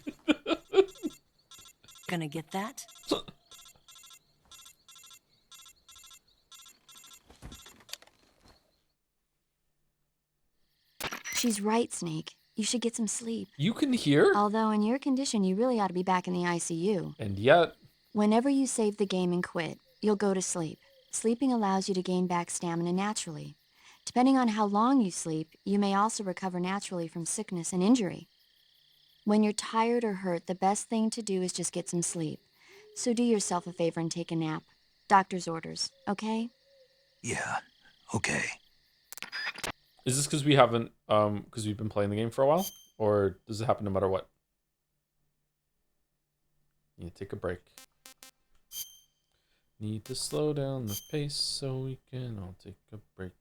Gonna get that? She's right, Snake. You should get some sleep. You can hear? Although in your condition, you really ought to be back in the ICU. And yet... Whenever you save the game and quit, you'll go to sleep. Sleeping allows you to gain back stamina naturally. Depending on how long you sleep, you may also recover naturally from sickness and injury. When you're tired or hurt, the best thing to do is just get some sleep. So do yourself a favor and take a nap. Doctor's orders, okay? Yeah, okay. Is this because we haven't, because we've been playing the game for a while? Or does it happen no matter what? You take a break. Need to slow down the pace so we can all take a break.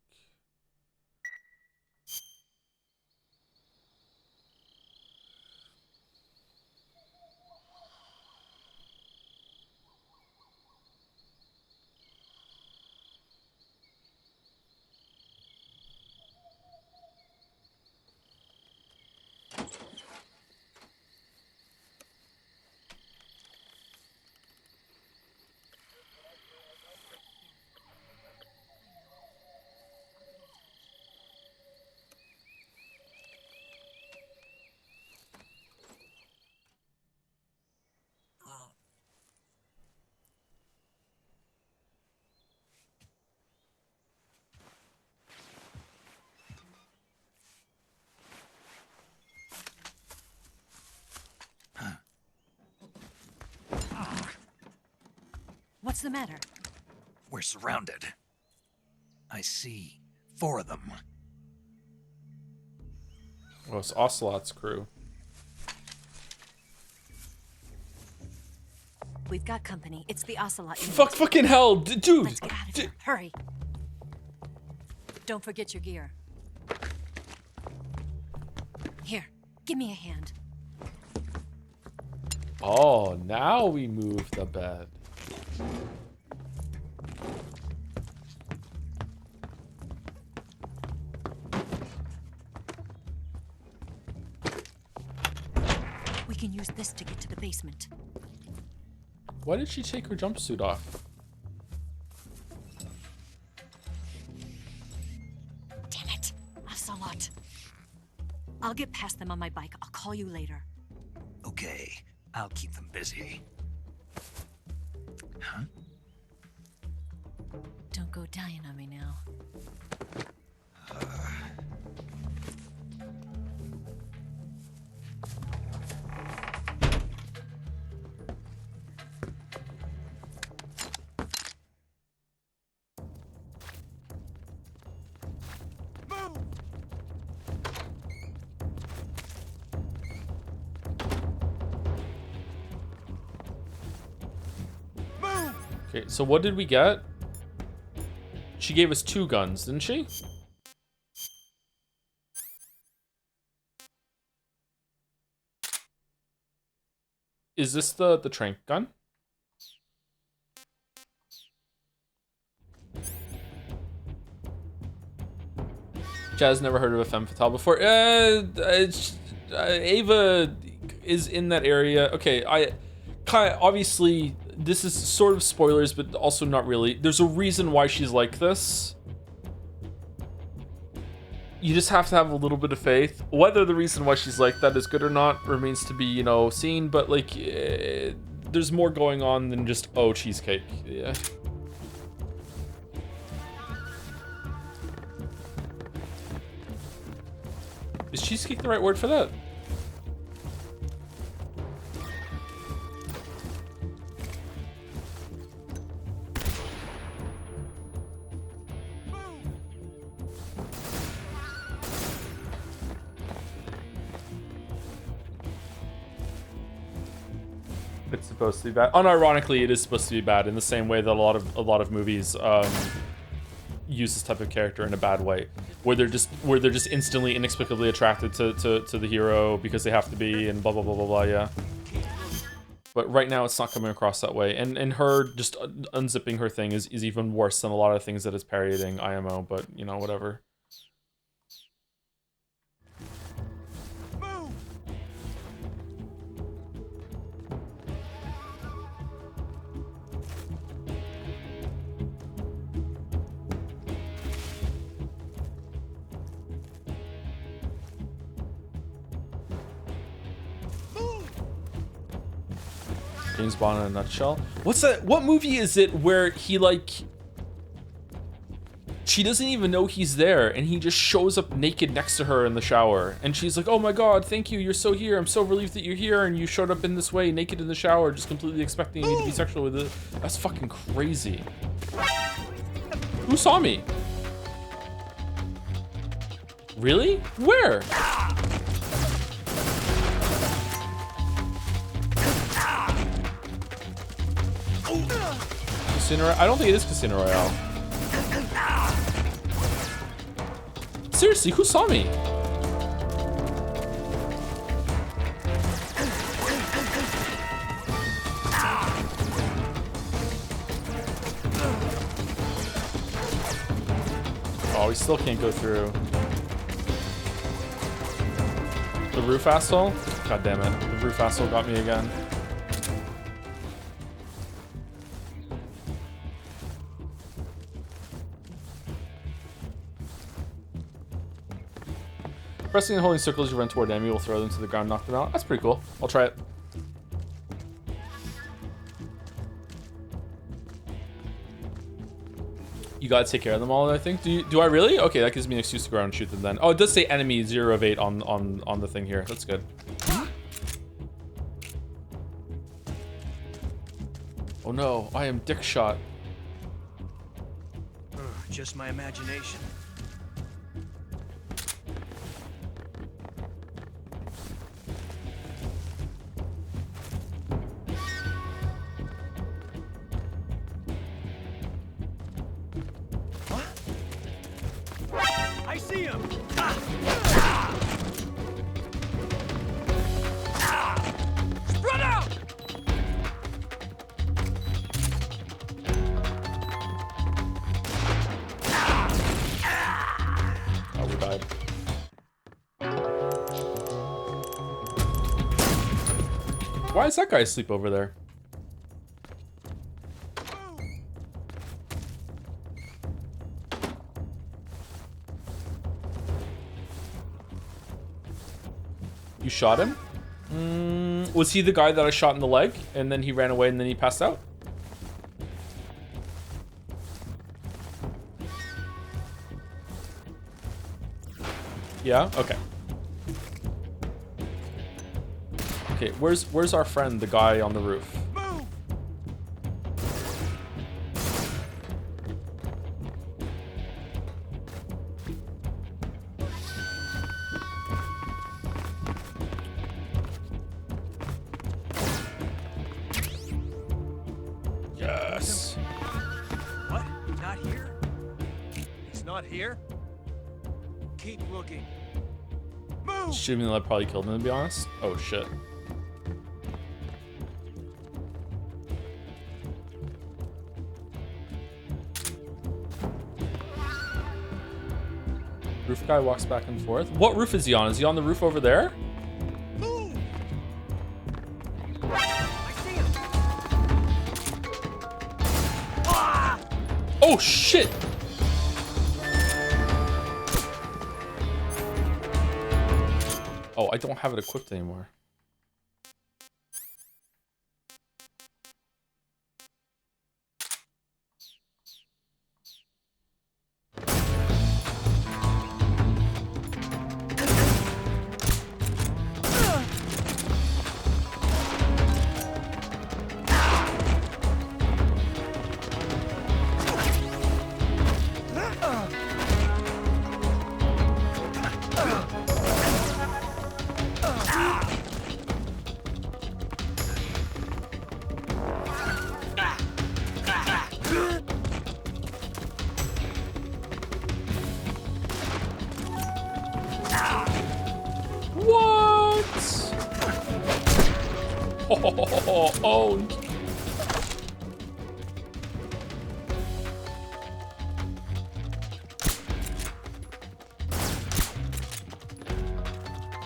What's the matter? We're surrounded. I see 4 of them. Oh, it's Ocelot's crew. We've got company. It's the Ocelot unit. Fucking hell, dude! Let's get out of here. Hurry. Don't forget your gear. Here, give me a hand. Oh, now we move the bed. We can use this to get to the basement. Why did she take her jumpsuit off? Damn it, Ocelot. I'll get past them on my bike. I'll call you later. Okay, I'll keep them busy. Huh? Don't go dying on me now. Okay, so what did we get? She gave us 2 guns, didn't she? Is this the trank gun? Jazz never heard of a femme fatale before. Ava is in that area. Okay, obviously this is sort of spoilers, but also not really. There's a reason why she's like this. You just have to have a little bit of faith. Whether the reason why she's like that is good or not remains to be, you know, seen. But like, there's more going on than just, oh, cheesecake. Yeah. Is cheesecake the right word for that? It's supposed to be bad. Unironically, it is supposed to be bad in the same way that a lot of movies use this type of character in a bad way, where they're just instantly inexplicably attracted to the hero because they have to be, and blah blah blah blah blah. Yeah. But right now, it's not coming across that way, and her just unzipping her thing is even worse than a lot of things that is parodying IMO. But you know, whatever. James Bond in a nutshell. What's that? What movie is it where he like... She doesn't even know he's there and he just shows up naked next to her in the shower. And she's like, oh my god, thank you, you're so here. I'm so relieved that you're here and you showed up in this way, naked in the shower, just completely expecting me to be sexual with it. That's fucking crazy. Who saw me? Really? Where? Casino Royale? I don't think it is Casino Royale. Seriously, who saw me? Oh, we still can't go through. The roof asshole? God damn it. The roof asshole got me again. Pressing and holding circles you run toward enemy will throw them to the ground, knock them out. That's pretty cool. I'll try it. You gotta take care of them all, I think. Do I really? Okay, that gives me an excuse to go around and shoot them then. Oh, it does say enemy 0 of 8 on the thing here. That's good. Oh no, I am dick shot. Just my imagination. I see him! Spread out! Oh, we died. Why is that guy asleep over there? You shot him? Was he the guy that I shot in the leg and then he ran away and then he passed out? Yeah? Okay. Okay, where's our friend, the guy on the roof? Yes. What? Not here? He's not here? Keep looking. Move! Shooting in the leg probably killed him, to be honest. Oh shit. Roof guy walks back and forth. What roof is he on? Is he on the roof over there? Move! I see him! Ah! Oh shit! Oh, I don't have it equipped anymore. What? Oh, owned.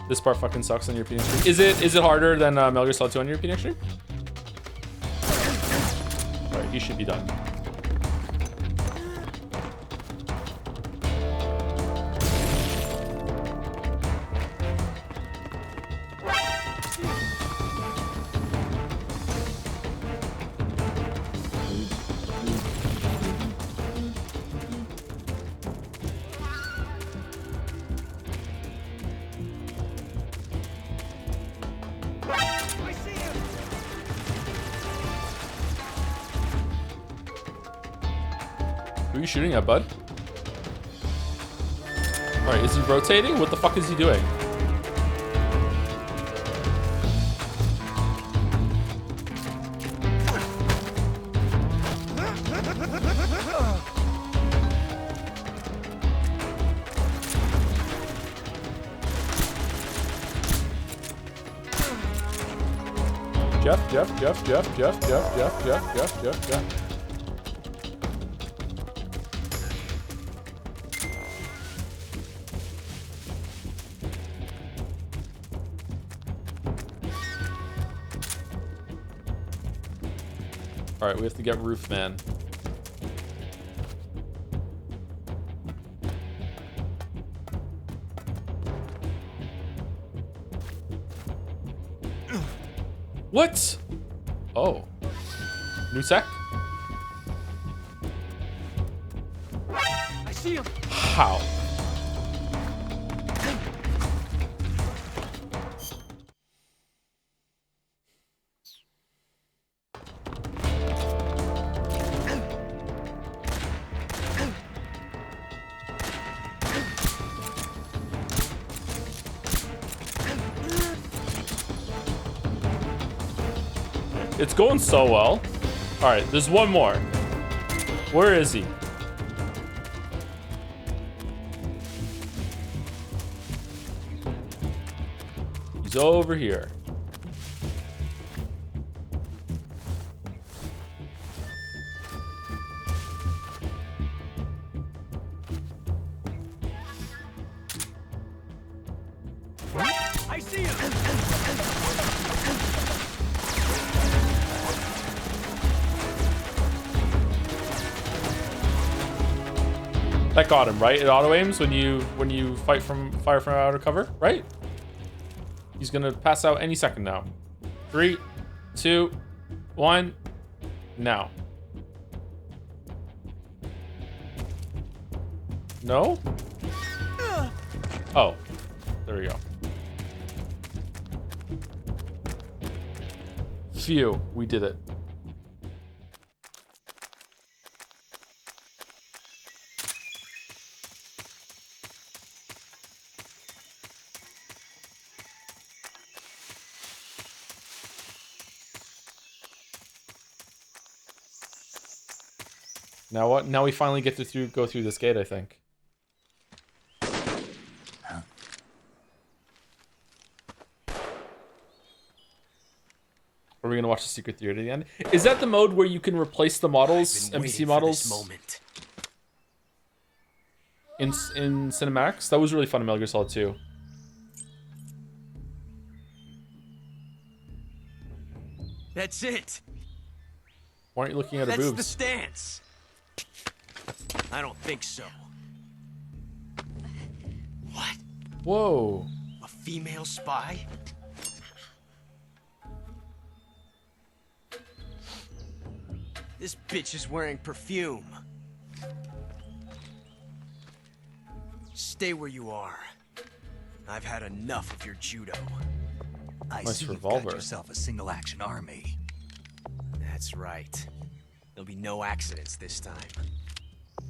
This part fucking sucks on European Extreme. Is it harder than Metal Gear Solid 2 on European Extreme? Alright, he should be done. Who are you shooting at, bud? Alright, is he rotating? What the fuck is he doing? All right, we have to get Roof Man. What? Oh. New tech? I see him. How? It's going so well. All right, there's one more. Where is he? He's over here. I see him. That got him, right? It auto aims when you fire from out of cover, right? He's gonna pass out any second now. 3, 2, 1, now. No? Oh, there we go. Phew, we did it. Now what? Now we finally get to go through this gate, I think. Are we gonna watch the secret theater at the end? Is that the mode where you can replace the models, NPC models? Moment. In cinematics? That was really fun in Metal Gear Solid 2. That's it. Why aren't you looking at her That's boobs? the stance. I don't think so. What? Whoa. A female spy? This bitch is wearing perfume. Stay where you are. I've had enough of your judo. I Nice see revolver. you've got yourself a single-action army. That's right. There'll be no accidents this time.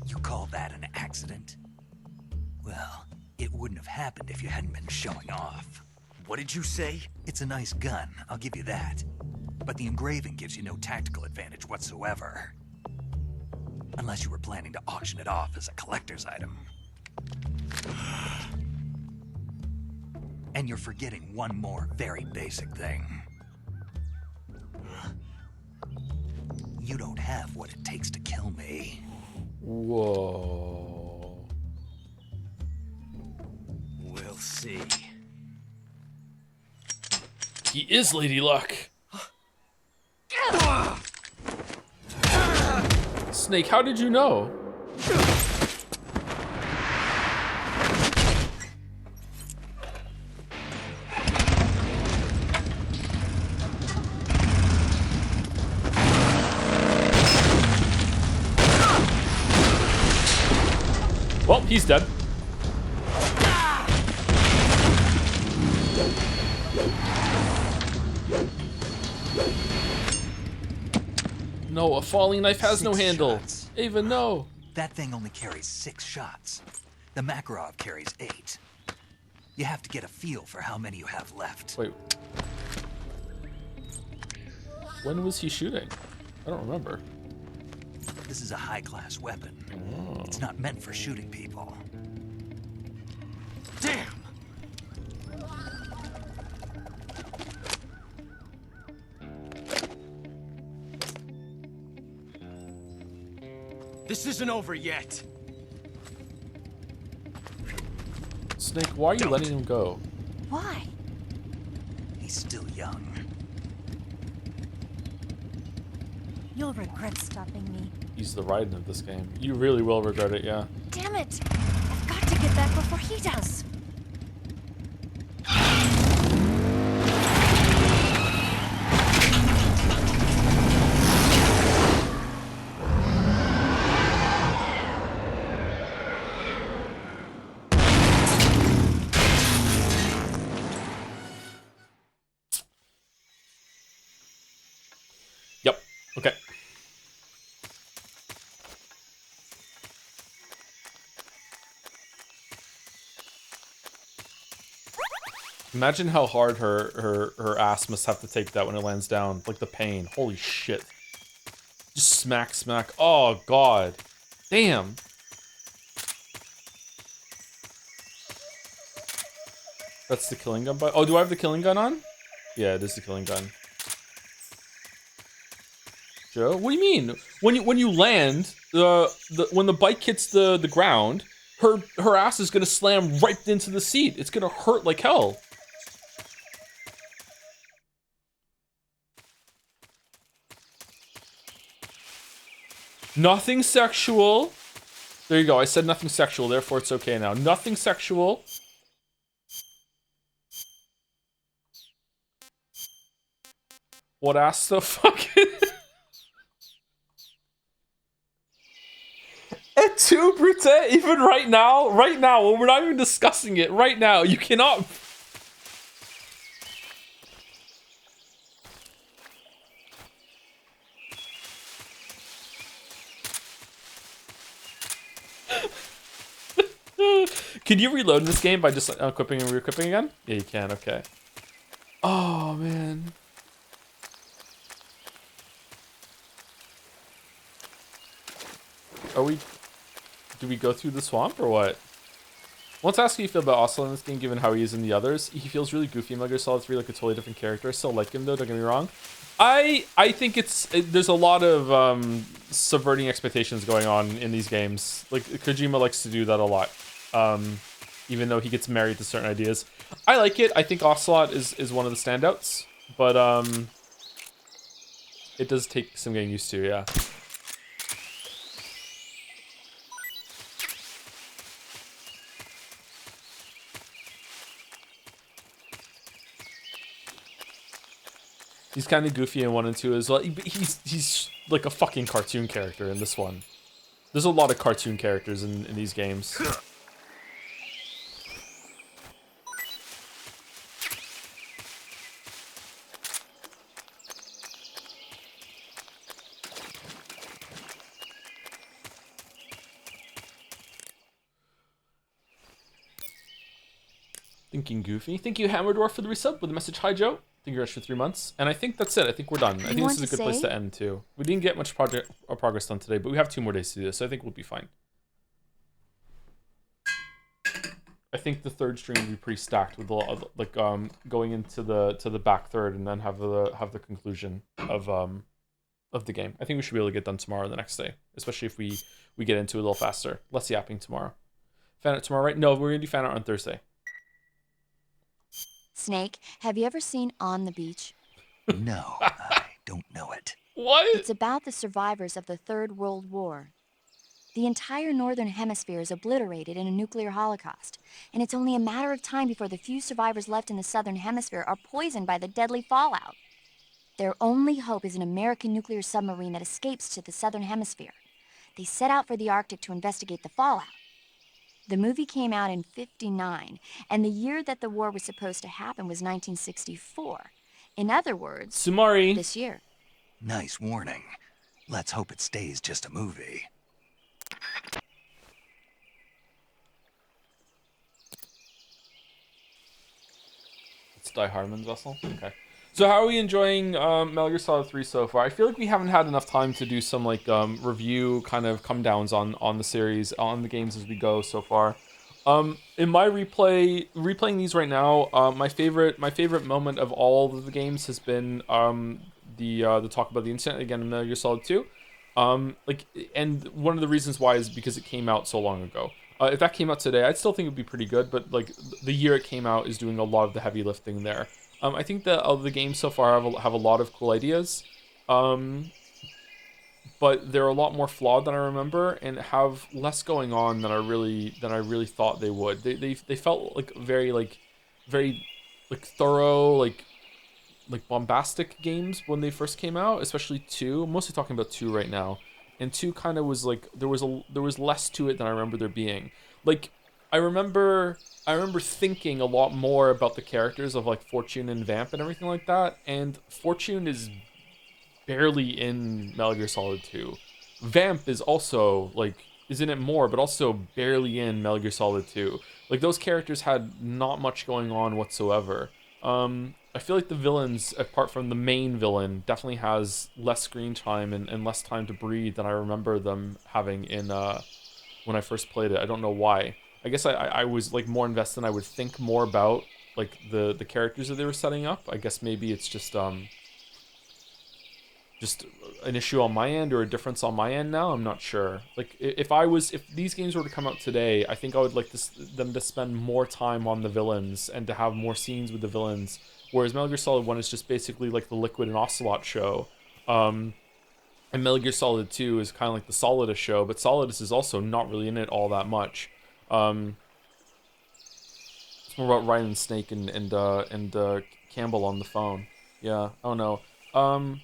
You call that an accident? Well, it wouldn't have happened if you hadn't been showing off. What did you say? It's a nice gun, I'll give you that. But the engraving gives you no tactical advantage whatsoever. Unless you were planning to auction it off as a collector's item. And you're forgetting one more very basic thing. You don't have what it takes to kill me. Whoa. We'll see. He is Lady Luck. Snake, how did you know? Well, he's dead. No, a falling knife has no handle. Shots. Ava, no. That thing only carries 6 shots. The Makarov carries 8. You have to get a feel for how many you have left. Wait. When was he shooting? I don't remember. This is a high-class weapon. Oh. It's not meant for shooting people. Damn! This isn't over yet. Snake, why are you letting him go? Why? He's still young. You'll regret stopping me. He's the Raiden of this game. You really will regret it, yeah. Damn it! I've got to get back before he does. Yep. Okay. Imagine how hard her ass must have to take that when it lands down. Like the pain. Holy shit. Just smack, smack. Oh, God. Damn. That's the killing gun button. Oh, do I have the killing gun on? Yeah, it is the killing gun. Joe? What do you mean? When you land, when the bike hits the ground, her ass is gonna slam right into the seat. It's gonna hurt like hell. Nothing sexual. There you go. I said nothing sexual, therefore it's okay now. Nothing sexual. What ass the fuck? Et tu, Brute? Even right now, when we're not even discussing it, right now, you cannot. Can you reload in this game by just equipping and re-equipping again? Yeah, you can. Okay. Oh man. Do we go through the swamp or what? Let's ask how you feel about Oslo in this game, given how he is in the others. He feels really goofy in Metal Gear Solid 3, like a totally different character. I still like him though, don't get me wrong. I think there's a lot of subverting expectations going on in these games. Like Kojima likes to do that a lot. Even though he gets married to certain ideas. I like it. I think Ocelot is one of the standouts. But it does take some getting used to, yeah. He's kind of goofy in 1 and 2 as well. He's like a fucking cartoon character in this one. There's a lot of cartoon characters in these games. Thinking goofy. Thank you, Hammerdorf, for the resub with the message. Hi, Joe. Thank you, Rush, for 3 months. And I think that's it. I think we're done. I think this is a good place to end, too. We didn't get much progress done today, but we have 2 more days to do this, so I think we'll be fine. I think the third stream will be pretty stacked with a lot of, like, going into the back third and then have the conclusion of the game. I think we should be able to get done tomorrow or the next day, especially if we get into it a little faster. Less yapping tomorrow. Fan art tomorrow, right? No, we're gonna do fan art on Thursday. Snake, have you ever seen On the Beach? No, I don't know it. What? It's about the survivors of the Third World War. The entire northern hemisphere is obliterated in a nuclear holocaust, and it's only a matter of time before the few survivors left in the southern hemisphere are poisoned by the deadly fallout. Their only hope is an American nuclear submarine that escapes to the southern hemisphere. They set out for the Arctic to investigate the fallout. The movie came out in '59, and the year that the war was supposed to happen was 1964. In other words, Sumari. This year. Nice warning. Let's hope it stays just a movie. It's Die Hardman's vessel? Okay. So how are we enjoying Metal Gear Solid 3 so far? I feel like we haven't had enough time to do some like review kind of come downs on the series, on the games as we go so far. In my replaying these right now, my favorite moment of all of the games has been the talk about the incident again in Metal Gear Solid 2. Like, and one of the reasons why is because it came out so long ago. If that came out today, I'd still think it would be pretty good, but like the year it came out is doing a lot of the heavy lifting there. I think that of the games so far have a lot of cool ideas, but they're a lot more flawed than I remember and have less going on than I really thought they would. They felt like very thorough, like bombastic games when they first came out, especially 2. I'm mostly talking about 2 right now. And 2 kind of was like there was less to it than I remember there being. Like I remember thinking a lot more about the characters of like Fortune and Vamp and everything like that, and Fortune is barely in Metal Gear Solid 2. Vamp is also is in it more, but also barely in Metal Gear Solid 2. Like those characters had not much going on whatsoever. I feel like the villains, apart from the main villain, definitely has less screen time and less time to breathe than I remember them having in when I first played it. I don't know why. I guess I was like more invested and I would think more about like the characters that they were setting up. I guess maybe it's just an issue on my end or a difference on my end now. I'm not sure. Like if these games were to come out today, I think I would like them to spend more time on the villains and to have more scenes with the villains. Whereas Metal Gear Solid 1 is just basically like the Liquid and Ocelot show. And Metal Gear Solid 2 is kind of like the Solidus show, but Solidus is also not really in it all that much. It's more about Ryan and Snake and Campbell on the phone. Yeah, I don't know.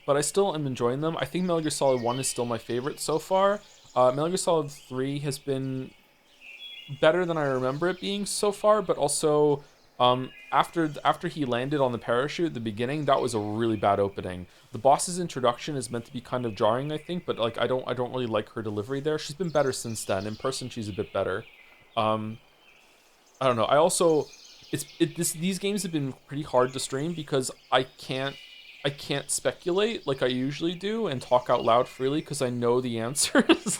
But I still am enjoying them. I think Metal Gear Solid 1 is still my favorite so far. Metal Gear Solid 3 has been better than I remember it being so far, but also after he landed on the parachute at the beginning, that was a really bad opening. The boss's introduction is meant to be kind of jarring, I think, but like I don't really like her delivery there. She's been better since then. In person, she's a bit better. I don't know. I also these games have been pretty hard to stream because I can't speculate like I usually do and talk out loud freely because I know the answers.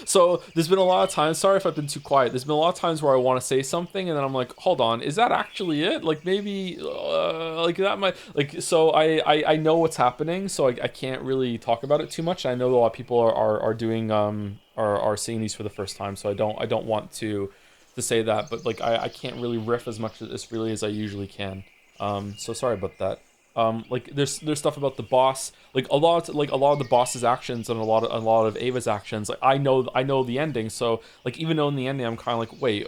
So there's been a lot of times, sorry if I've been too quiet, there's been a lot of times where I want to say something and then I'm like, hold on, is that actually it? Like maybe like that might like, so I know what's happening, so I can't really talk about it too much. I know a lot of people are doing are seeing these for the first time, so I don't want to say that, but like I can't really riff as much as freely as I usually can. So sorry about that. Like there's stuff about the boss, like a lot of the boss's actions and a lot of Ava's actions. Like I know the ending, so like even though in the ending I'm kind of like, wait,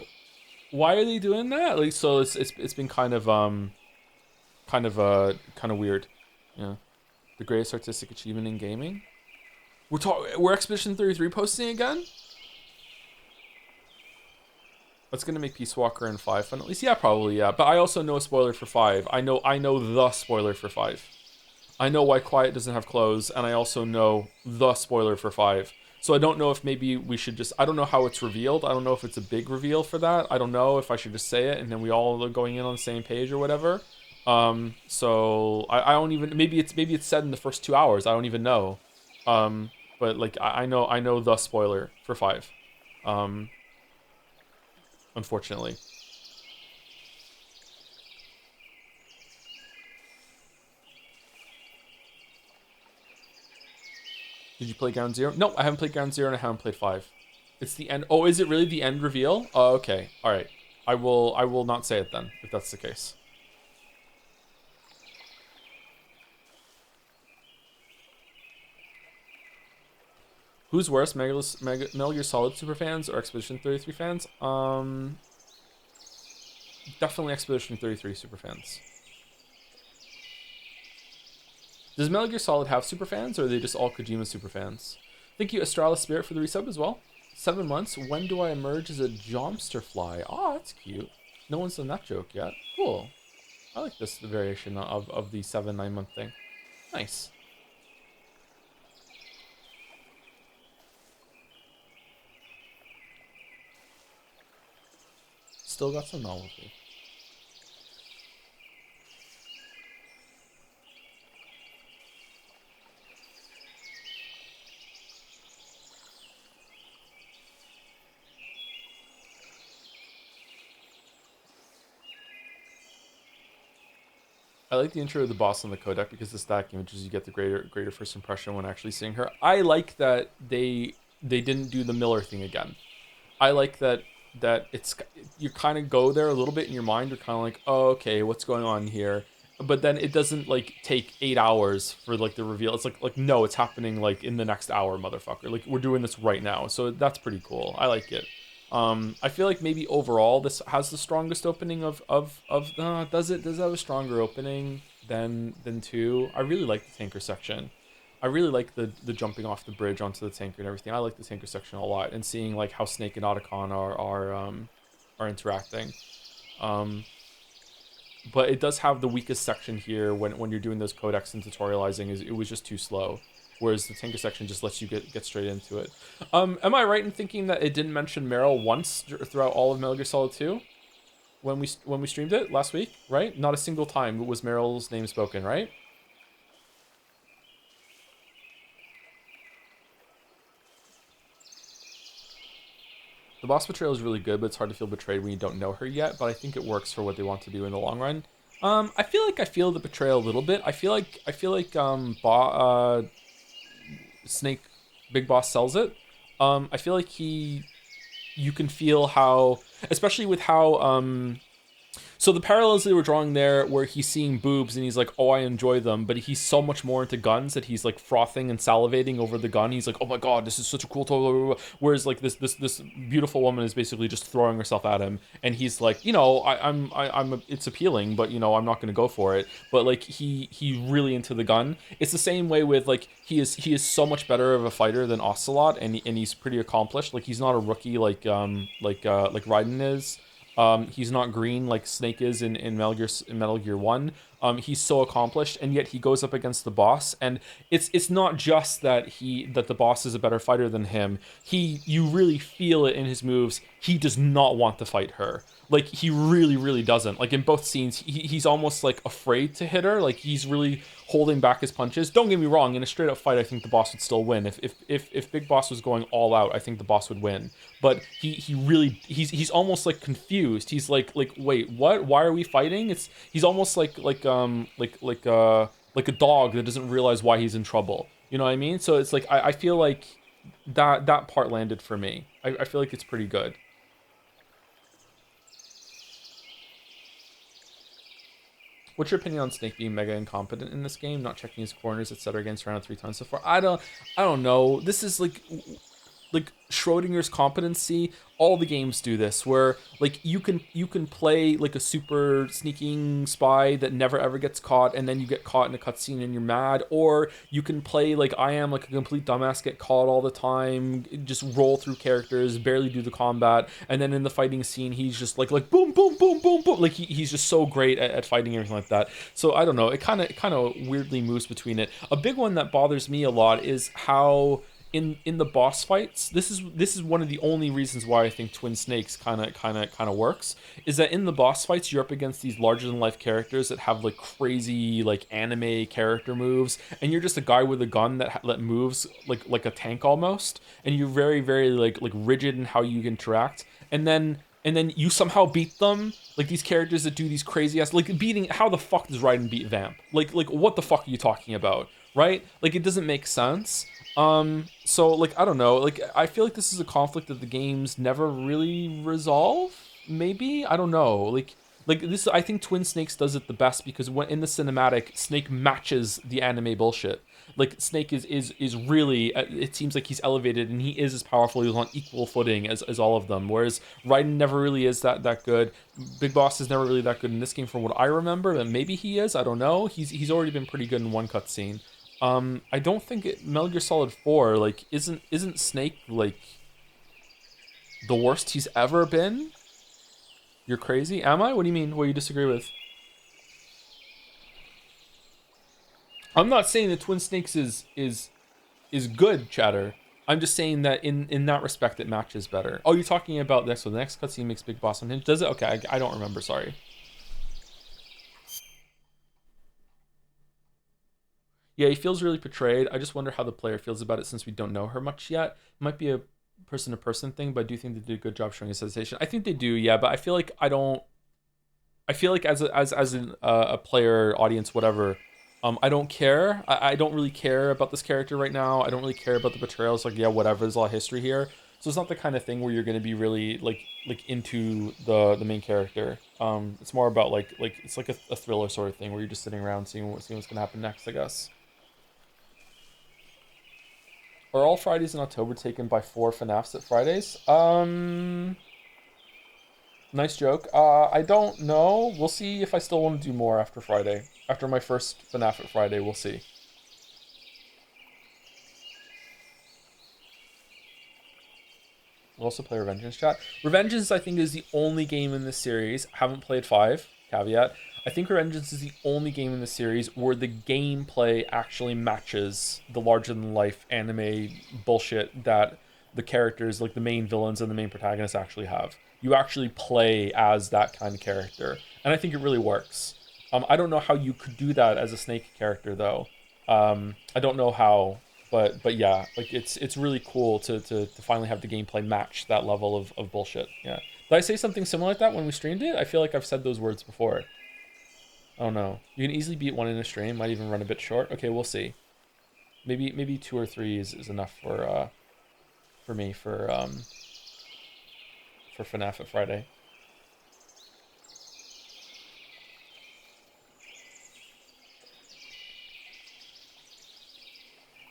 why are they doing that? Like so it's been kind of weird. Yeah, the greatest artistic achievement in gaming. We're Expedition 33 posting again. That's gonna make Peace Walker and 5 fun at least. Yeah, probably, yeah. But I also know a spoiler for 5. I know the spoiler for 5. I know why Quiet doesn't have clothes, and I also know the spoiler for 5. So I don't know if maybe we should just, I don't know how it's revealed. I don't know if it's a big reveal for that. I don't know if I should just say it and then we all are going in on the same page or whatever. So I don't even, maybe it's said in the first 2 hours. I don't even know. But like I know the spoiler for 5. Unfortunately. Did you play Ground Zero? No, I haven't played Ground Zero and I haven't played 5. It's the end. Oh, is it really the end reveal? Oh, okay. All right. I will not say it then, if that's the case. Who's worse, Metal Gear Solid super fans or Expedition 33 fans? Definitely Expedition 33 super fans. Does Metal Gear Solid have super fans, or are they just all Kojima super fans? Thank you, Astralis Spirit, for the resub as well. 7 months. When do I emerge as a Jomster fly? Oh, that's cute. No one's done that joke yet. Cool. I like this variation of the 7-9 month thing. Nice. Still got some novelty. I like the intro of the boss on the codec because the stack images you get the greater first impression when actually seeing her. I like that they didn't do the Miller thing again. I like that it's you kind of go there a little bit in your mind. You're kind of like, oh, okay, what's going on here? But then it doesn't like take 8 hours for like the reveal. It's like no, it's happening like in the next hour, motherfucker. Like we're doing this right now. So that's pretty cool. I like it. I feel like maybe overall this has the strongest opening of does it have a stronger opening than 2? I really like the tanker section. I really like the jumping off the bridge onto the tanker and everything. I like the tanker section a lot, and seeing like how Snake and Otacon are interacting. But it does have the weakest section here when you're doing those codecs and tutorializing. Is it was just too slow. Whereas the tanker section just lets you get straight into it. Am I right in thinking that it didn't mention Meryl once throughout all of Metal Gear Solid 2? When we streamed it last week, right? Not a single time was Meryl's name spoken, right? The boss betrayal is really good, but it's hard to feel betrayed when you don't know her yet. But I think it works for what they want to do in the long run. I feel the betrayal a little bit. I feel like Snake, Big Boss sells it. I feel like you can feel how, especially with how so the parallels they were drawing there, where he's seeing boobs and he's like, oh, I enjoy them, but he's so much more into guns that he's like frothing and salivating over the gun. He's like, oh my god, this is such a cool toy. Whereas like this beautiful woman is basically just throwing herself at him, and he's like, it's appealing, but I'm not gonna go for it. But like he's really into the gun. It's the same way with like he is so much better of a fighter than Ocelot, and he's pretty accomplished. Like he's not a rookie like Raiden is. He's not green like Snake is in Metal Gear 1. He's so accomplished, and yet he goes up against the boss, and it's not just that the boss is a better fighter than him. You really feel it in his moves. He does not want to fight her. Like he really doesn't. Like in both scenes, he's almost like afraid to hit her. Like he's really holding back his punches. Don't get me wrong, in a straight up fight, I think the boss would still win. If Big Boss was going all out, I think the boss would win. But he's almost like confused. He's like wait, what? Why are we fighting? He's almost like a dog that doesn't realize why he's in trouble. You know what I mean? So it's like I feel like that part landed for me. I feel like it's pretty good. What's your opinion on Snake being mega incompetent in this game, not checking his corners, etc., getting surrounded 3 times so far? I don't know. This is like Schrodinger's competency. All the games do this, where like you can play like a super sneaking spy that never ever gets caught, and then you get caught in a cutscene and you're mad, or you can play like I am, like a complete dumbass, get caught all the time, just roll through characters, barely do the combat, and then in the fighting scene he's just like boom boom boom boom boom, like he's just so great at fighting and everything like that. So I don't know, it kind of weirdly moves between it. A big one that bothers me a lot is how in the boss fights, this is one of the only reasons why I think Twin Snakes kind of works, is that in the boss fights you're up against these larger than life characters that have like crazy like anime character moves, and you're just a guy with a gun that moves like a tank almost, and you're very like rigid in how you interact, and then you somehow beat them, like these characters that do these crazy ass like beating. How the fuck does Raiden beat Vamp? Like what the fuck are you talking about, right? Like it doesn't make sense. So like I don't know, like I feel like this is a conflict that the games never really resolve. Maybe, I don't know, like this, I think Twin Snakes does it the best, because when in the cinematic, Snake matches the anime bullshit. Like Snake is really, it seems like he's elevated and he is as powerful. He's on equal footing as all of them, whereas Raiden never really is that good. Big Boss is never really that good in this game from what I remember, but maybe he is, I don't know. He's already been pretty good in one cutscene. I don't think Metal Gear Solid 4 like isn't Snake like the worst he's ever been? You're crazy? Am I? What do you mean? What do you disagree with? I'm not saying that Twin Snakes is good, chatter. I'm just saying that in that respect it matches better. Oh, you're talking about this, so the next cutscene makes Big Boss unhinged. Does it? Okay, I don't remember, sorry. Yeah, he feels really betrayed. I just wonder how the player feels about it, since we don't know her much yet. It might be a person-to-person thing, but I do think they did a good job showing his hesitation. I think they do, yeah, but I feel like I don't I feel like as a player, audience, whatever, I don't care. I don't really care about this character right now. I don't really care about the betrayals. Like, yeah, whatever. There's a lot of history here. So it's not the kind of thing where you're going to be really like into the main character. It's more about like it's like a thriller sort of thing where you're just sitting around seeing what's going to happen next, I guess. Are all Fridays in October taken by 4 FNAFs at Fridays? Nice joke. I don't know. We'll see if I still want to do more after Friday. After my first FNAF at Friday, we'll see. We'll also play Revengeance chat. Revengeance, I think, is the only game in this series. Haven't played 5, caveat. I think Revengeance is the only game in the series where the gameplay actually matches the larger-than-life anime bullshit that the characters, like the main villains and the main protagonists, actually have. You actually play as that kind of character, and I think it really works. I don't know how you could do that as a Snake character, though. I don't know how, but yeah, like it's really cool to finally have the gameplay match that level of bullshit. Yeah. Did I say something similar like that when we streamed it? I feel like I've said those words before. Oh no, you can easily beat 1 in a stream. Might even run a bit short. Okay, we'll see. Maybe 2 or 3 is enough for me for FNAF at Friday.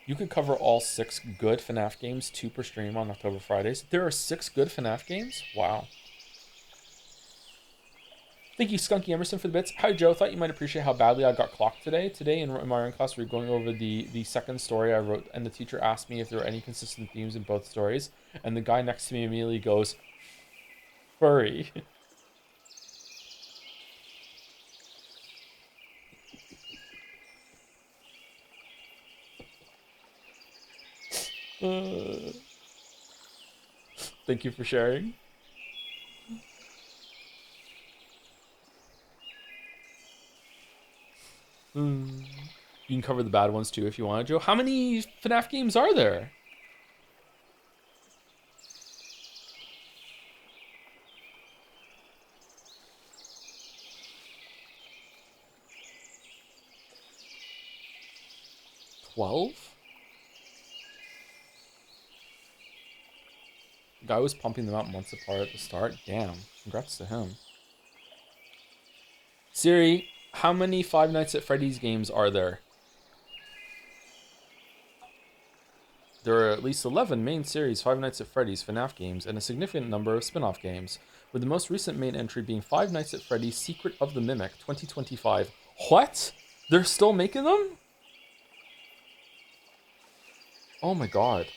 You could cover all 6 good FNAF games, 2 per stream on October Fridays. There are 6 good FNAF games? Wow. Thank you, Skunky Emerson, for the bits. Hi, Joe. Thought you might appreciate how badly I got clocked today. Today in my own class, we were going over the second story I wrote, and the teacher asked me if there were any consistent themes in both stories, and the guy next to me immediately goes, furry. Thank you for sharing. You can cover the bad ones too if you want, Joe. How many FNAF games are there? $12? The guy was pumping them out months apart at the start. Damn. Congrats to him. Siri, how many Five Nights at Freddy's games are there? There are at least 11 main series Five Nights at Freddy's FNAF games and a significant number of spin-off games, with the most recent main entry being Five Nights at Freddy's Secret of the Mimic 2025. What? They're still making them? Oh my god.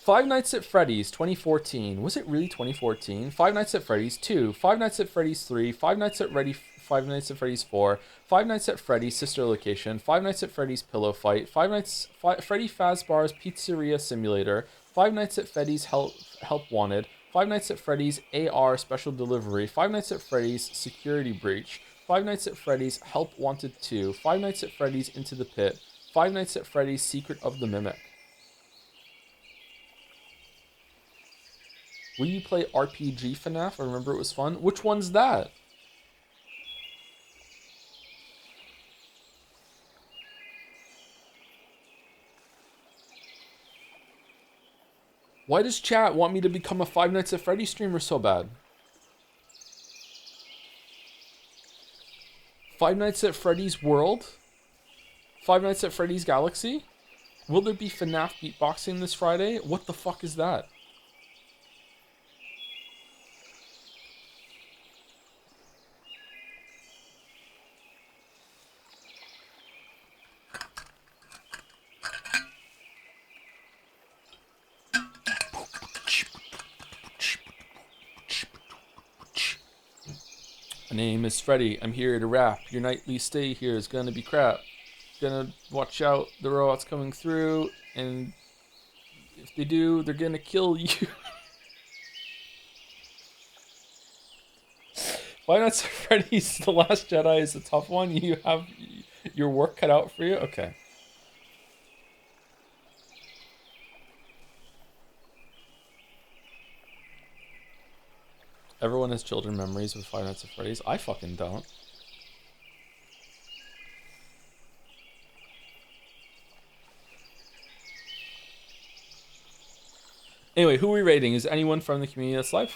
Five Nights at Freddy's 2014. Was it really 2014? Five Nights at Freddy's 2, Five Nights at Freddy's 3, Five Nights at Freddy's 4, Five Nights at Freddy's Sister Location, Five Nights at Freddy's Pillow Fight, Freddy Fazbear's Pizzeria Simulator, Five Nights at Freddy's Help Wanted, Five Nights at Freddy's AR Special Delivery, Five Nights at Freddy's Security Breach, Five Nights at Freddy's Help Wanted 2, Five Nights at Freddy's Into the Pit, Five Nights at Freddy's Secret of the Mimic. Will you play RPG FNAF? I remember it was fun. Which one's that? Why does chat want me to become a Five Nights at Freddy's streamer so bad? Five Nights at Freddy's World? Five Nights at Freddy's Galaxy? Will there be FNAF beatboxing this Friday? What the fuck is that? My name is Freddy. I'm here to rap. Your nightly stay here is gonna be crap. Gonna watch out, the robots coming through, and if they do, they're gonna kill you. Why not Freddy's The Last Jedi is a tough one? You have your work cut out for you? Okay. Everyone has children memories with Five Nights at Freddy's. I fucking don't. Anyway, who are we rating? Is anyone from the community that's live?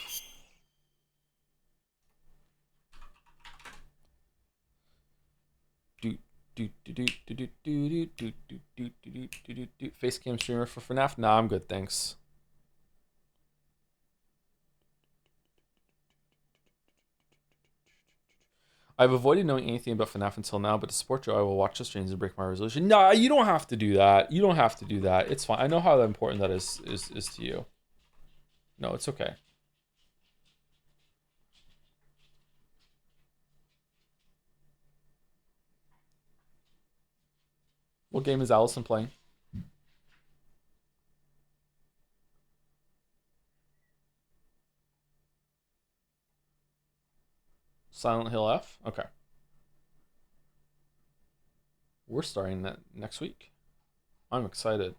Facecam streamer for FNAF? Nah, I'm good, thanks. I've avoided knowing anything about FNAF until now, but to support Joe, I will watch the streams and break my resolution. Nah, you don't have to do that. You don't have to do that. It's fine. I know how important that is to you. No, it's okay. What game is Allison playing? Silent Hill F? Okay. We're starting that next week. I'm excited.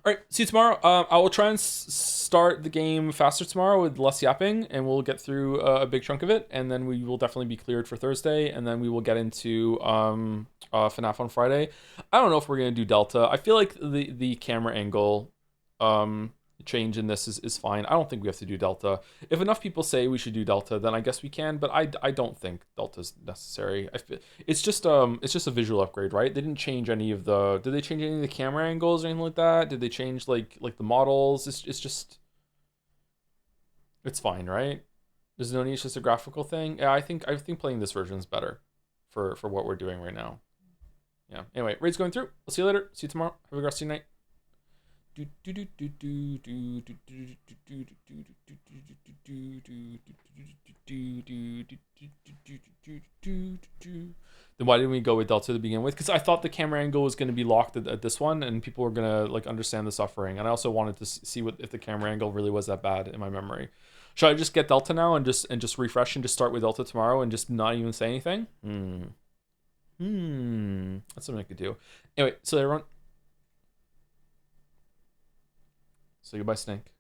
All right, see you tomorrow. I will try and start the game faster tomorrow with less yapping, and we'll get through a big chunk of it, and then we will definitely be cleared for Thursday, and then we will get into FNAF on Friday. I don't know if we're gonna do Delta. I feel like the camera angle change in this is fine. I don't think we have to do Delta. If enough people say we should do Delta, then I guess we can, but I don't think Delta's necessary. I feel it's just a visual upgrade, right? They didn't change any of the did they change any of the camera angles or anything like that? Did they change like the models? It's just it's fine, right? There's no need, it's just a graphical thing. Yeah, I think playing this version is better for what we're doing right now. Yeah. Anyway, raid's going through. We'll see you later. See you tomorrow. Have a good rest of your night. Then why didn't we go with Delta to begin with? Because I thought the camera angle was going to be locked at this one, and people were going to like understand the suffering. And I also wanted to see if the camera angle really was that bad in my memory. Should I just get Delta now and just refresh and just start with Delta tomorrow and just not even say anything? That's something I could do. Anyway, so everyone. Say goodbye, Snake.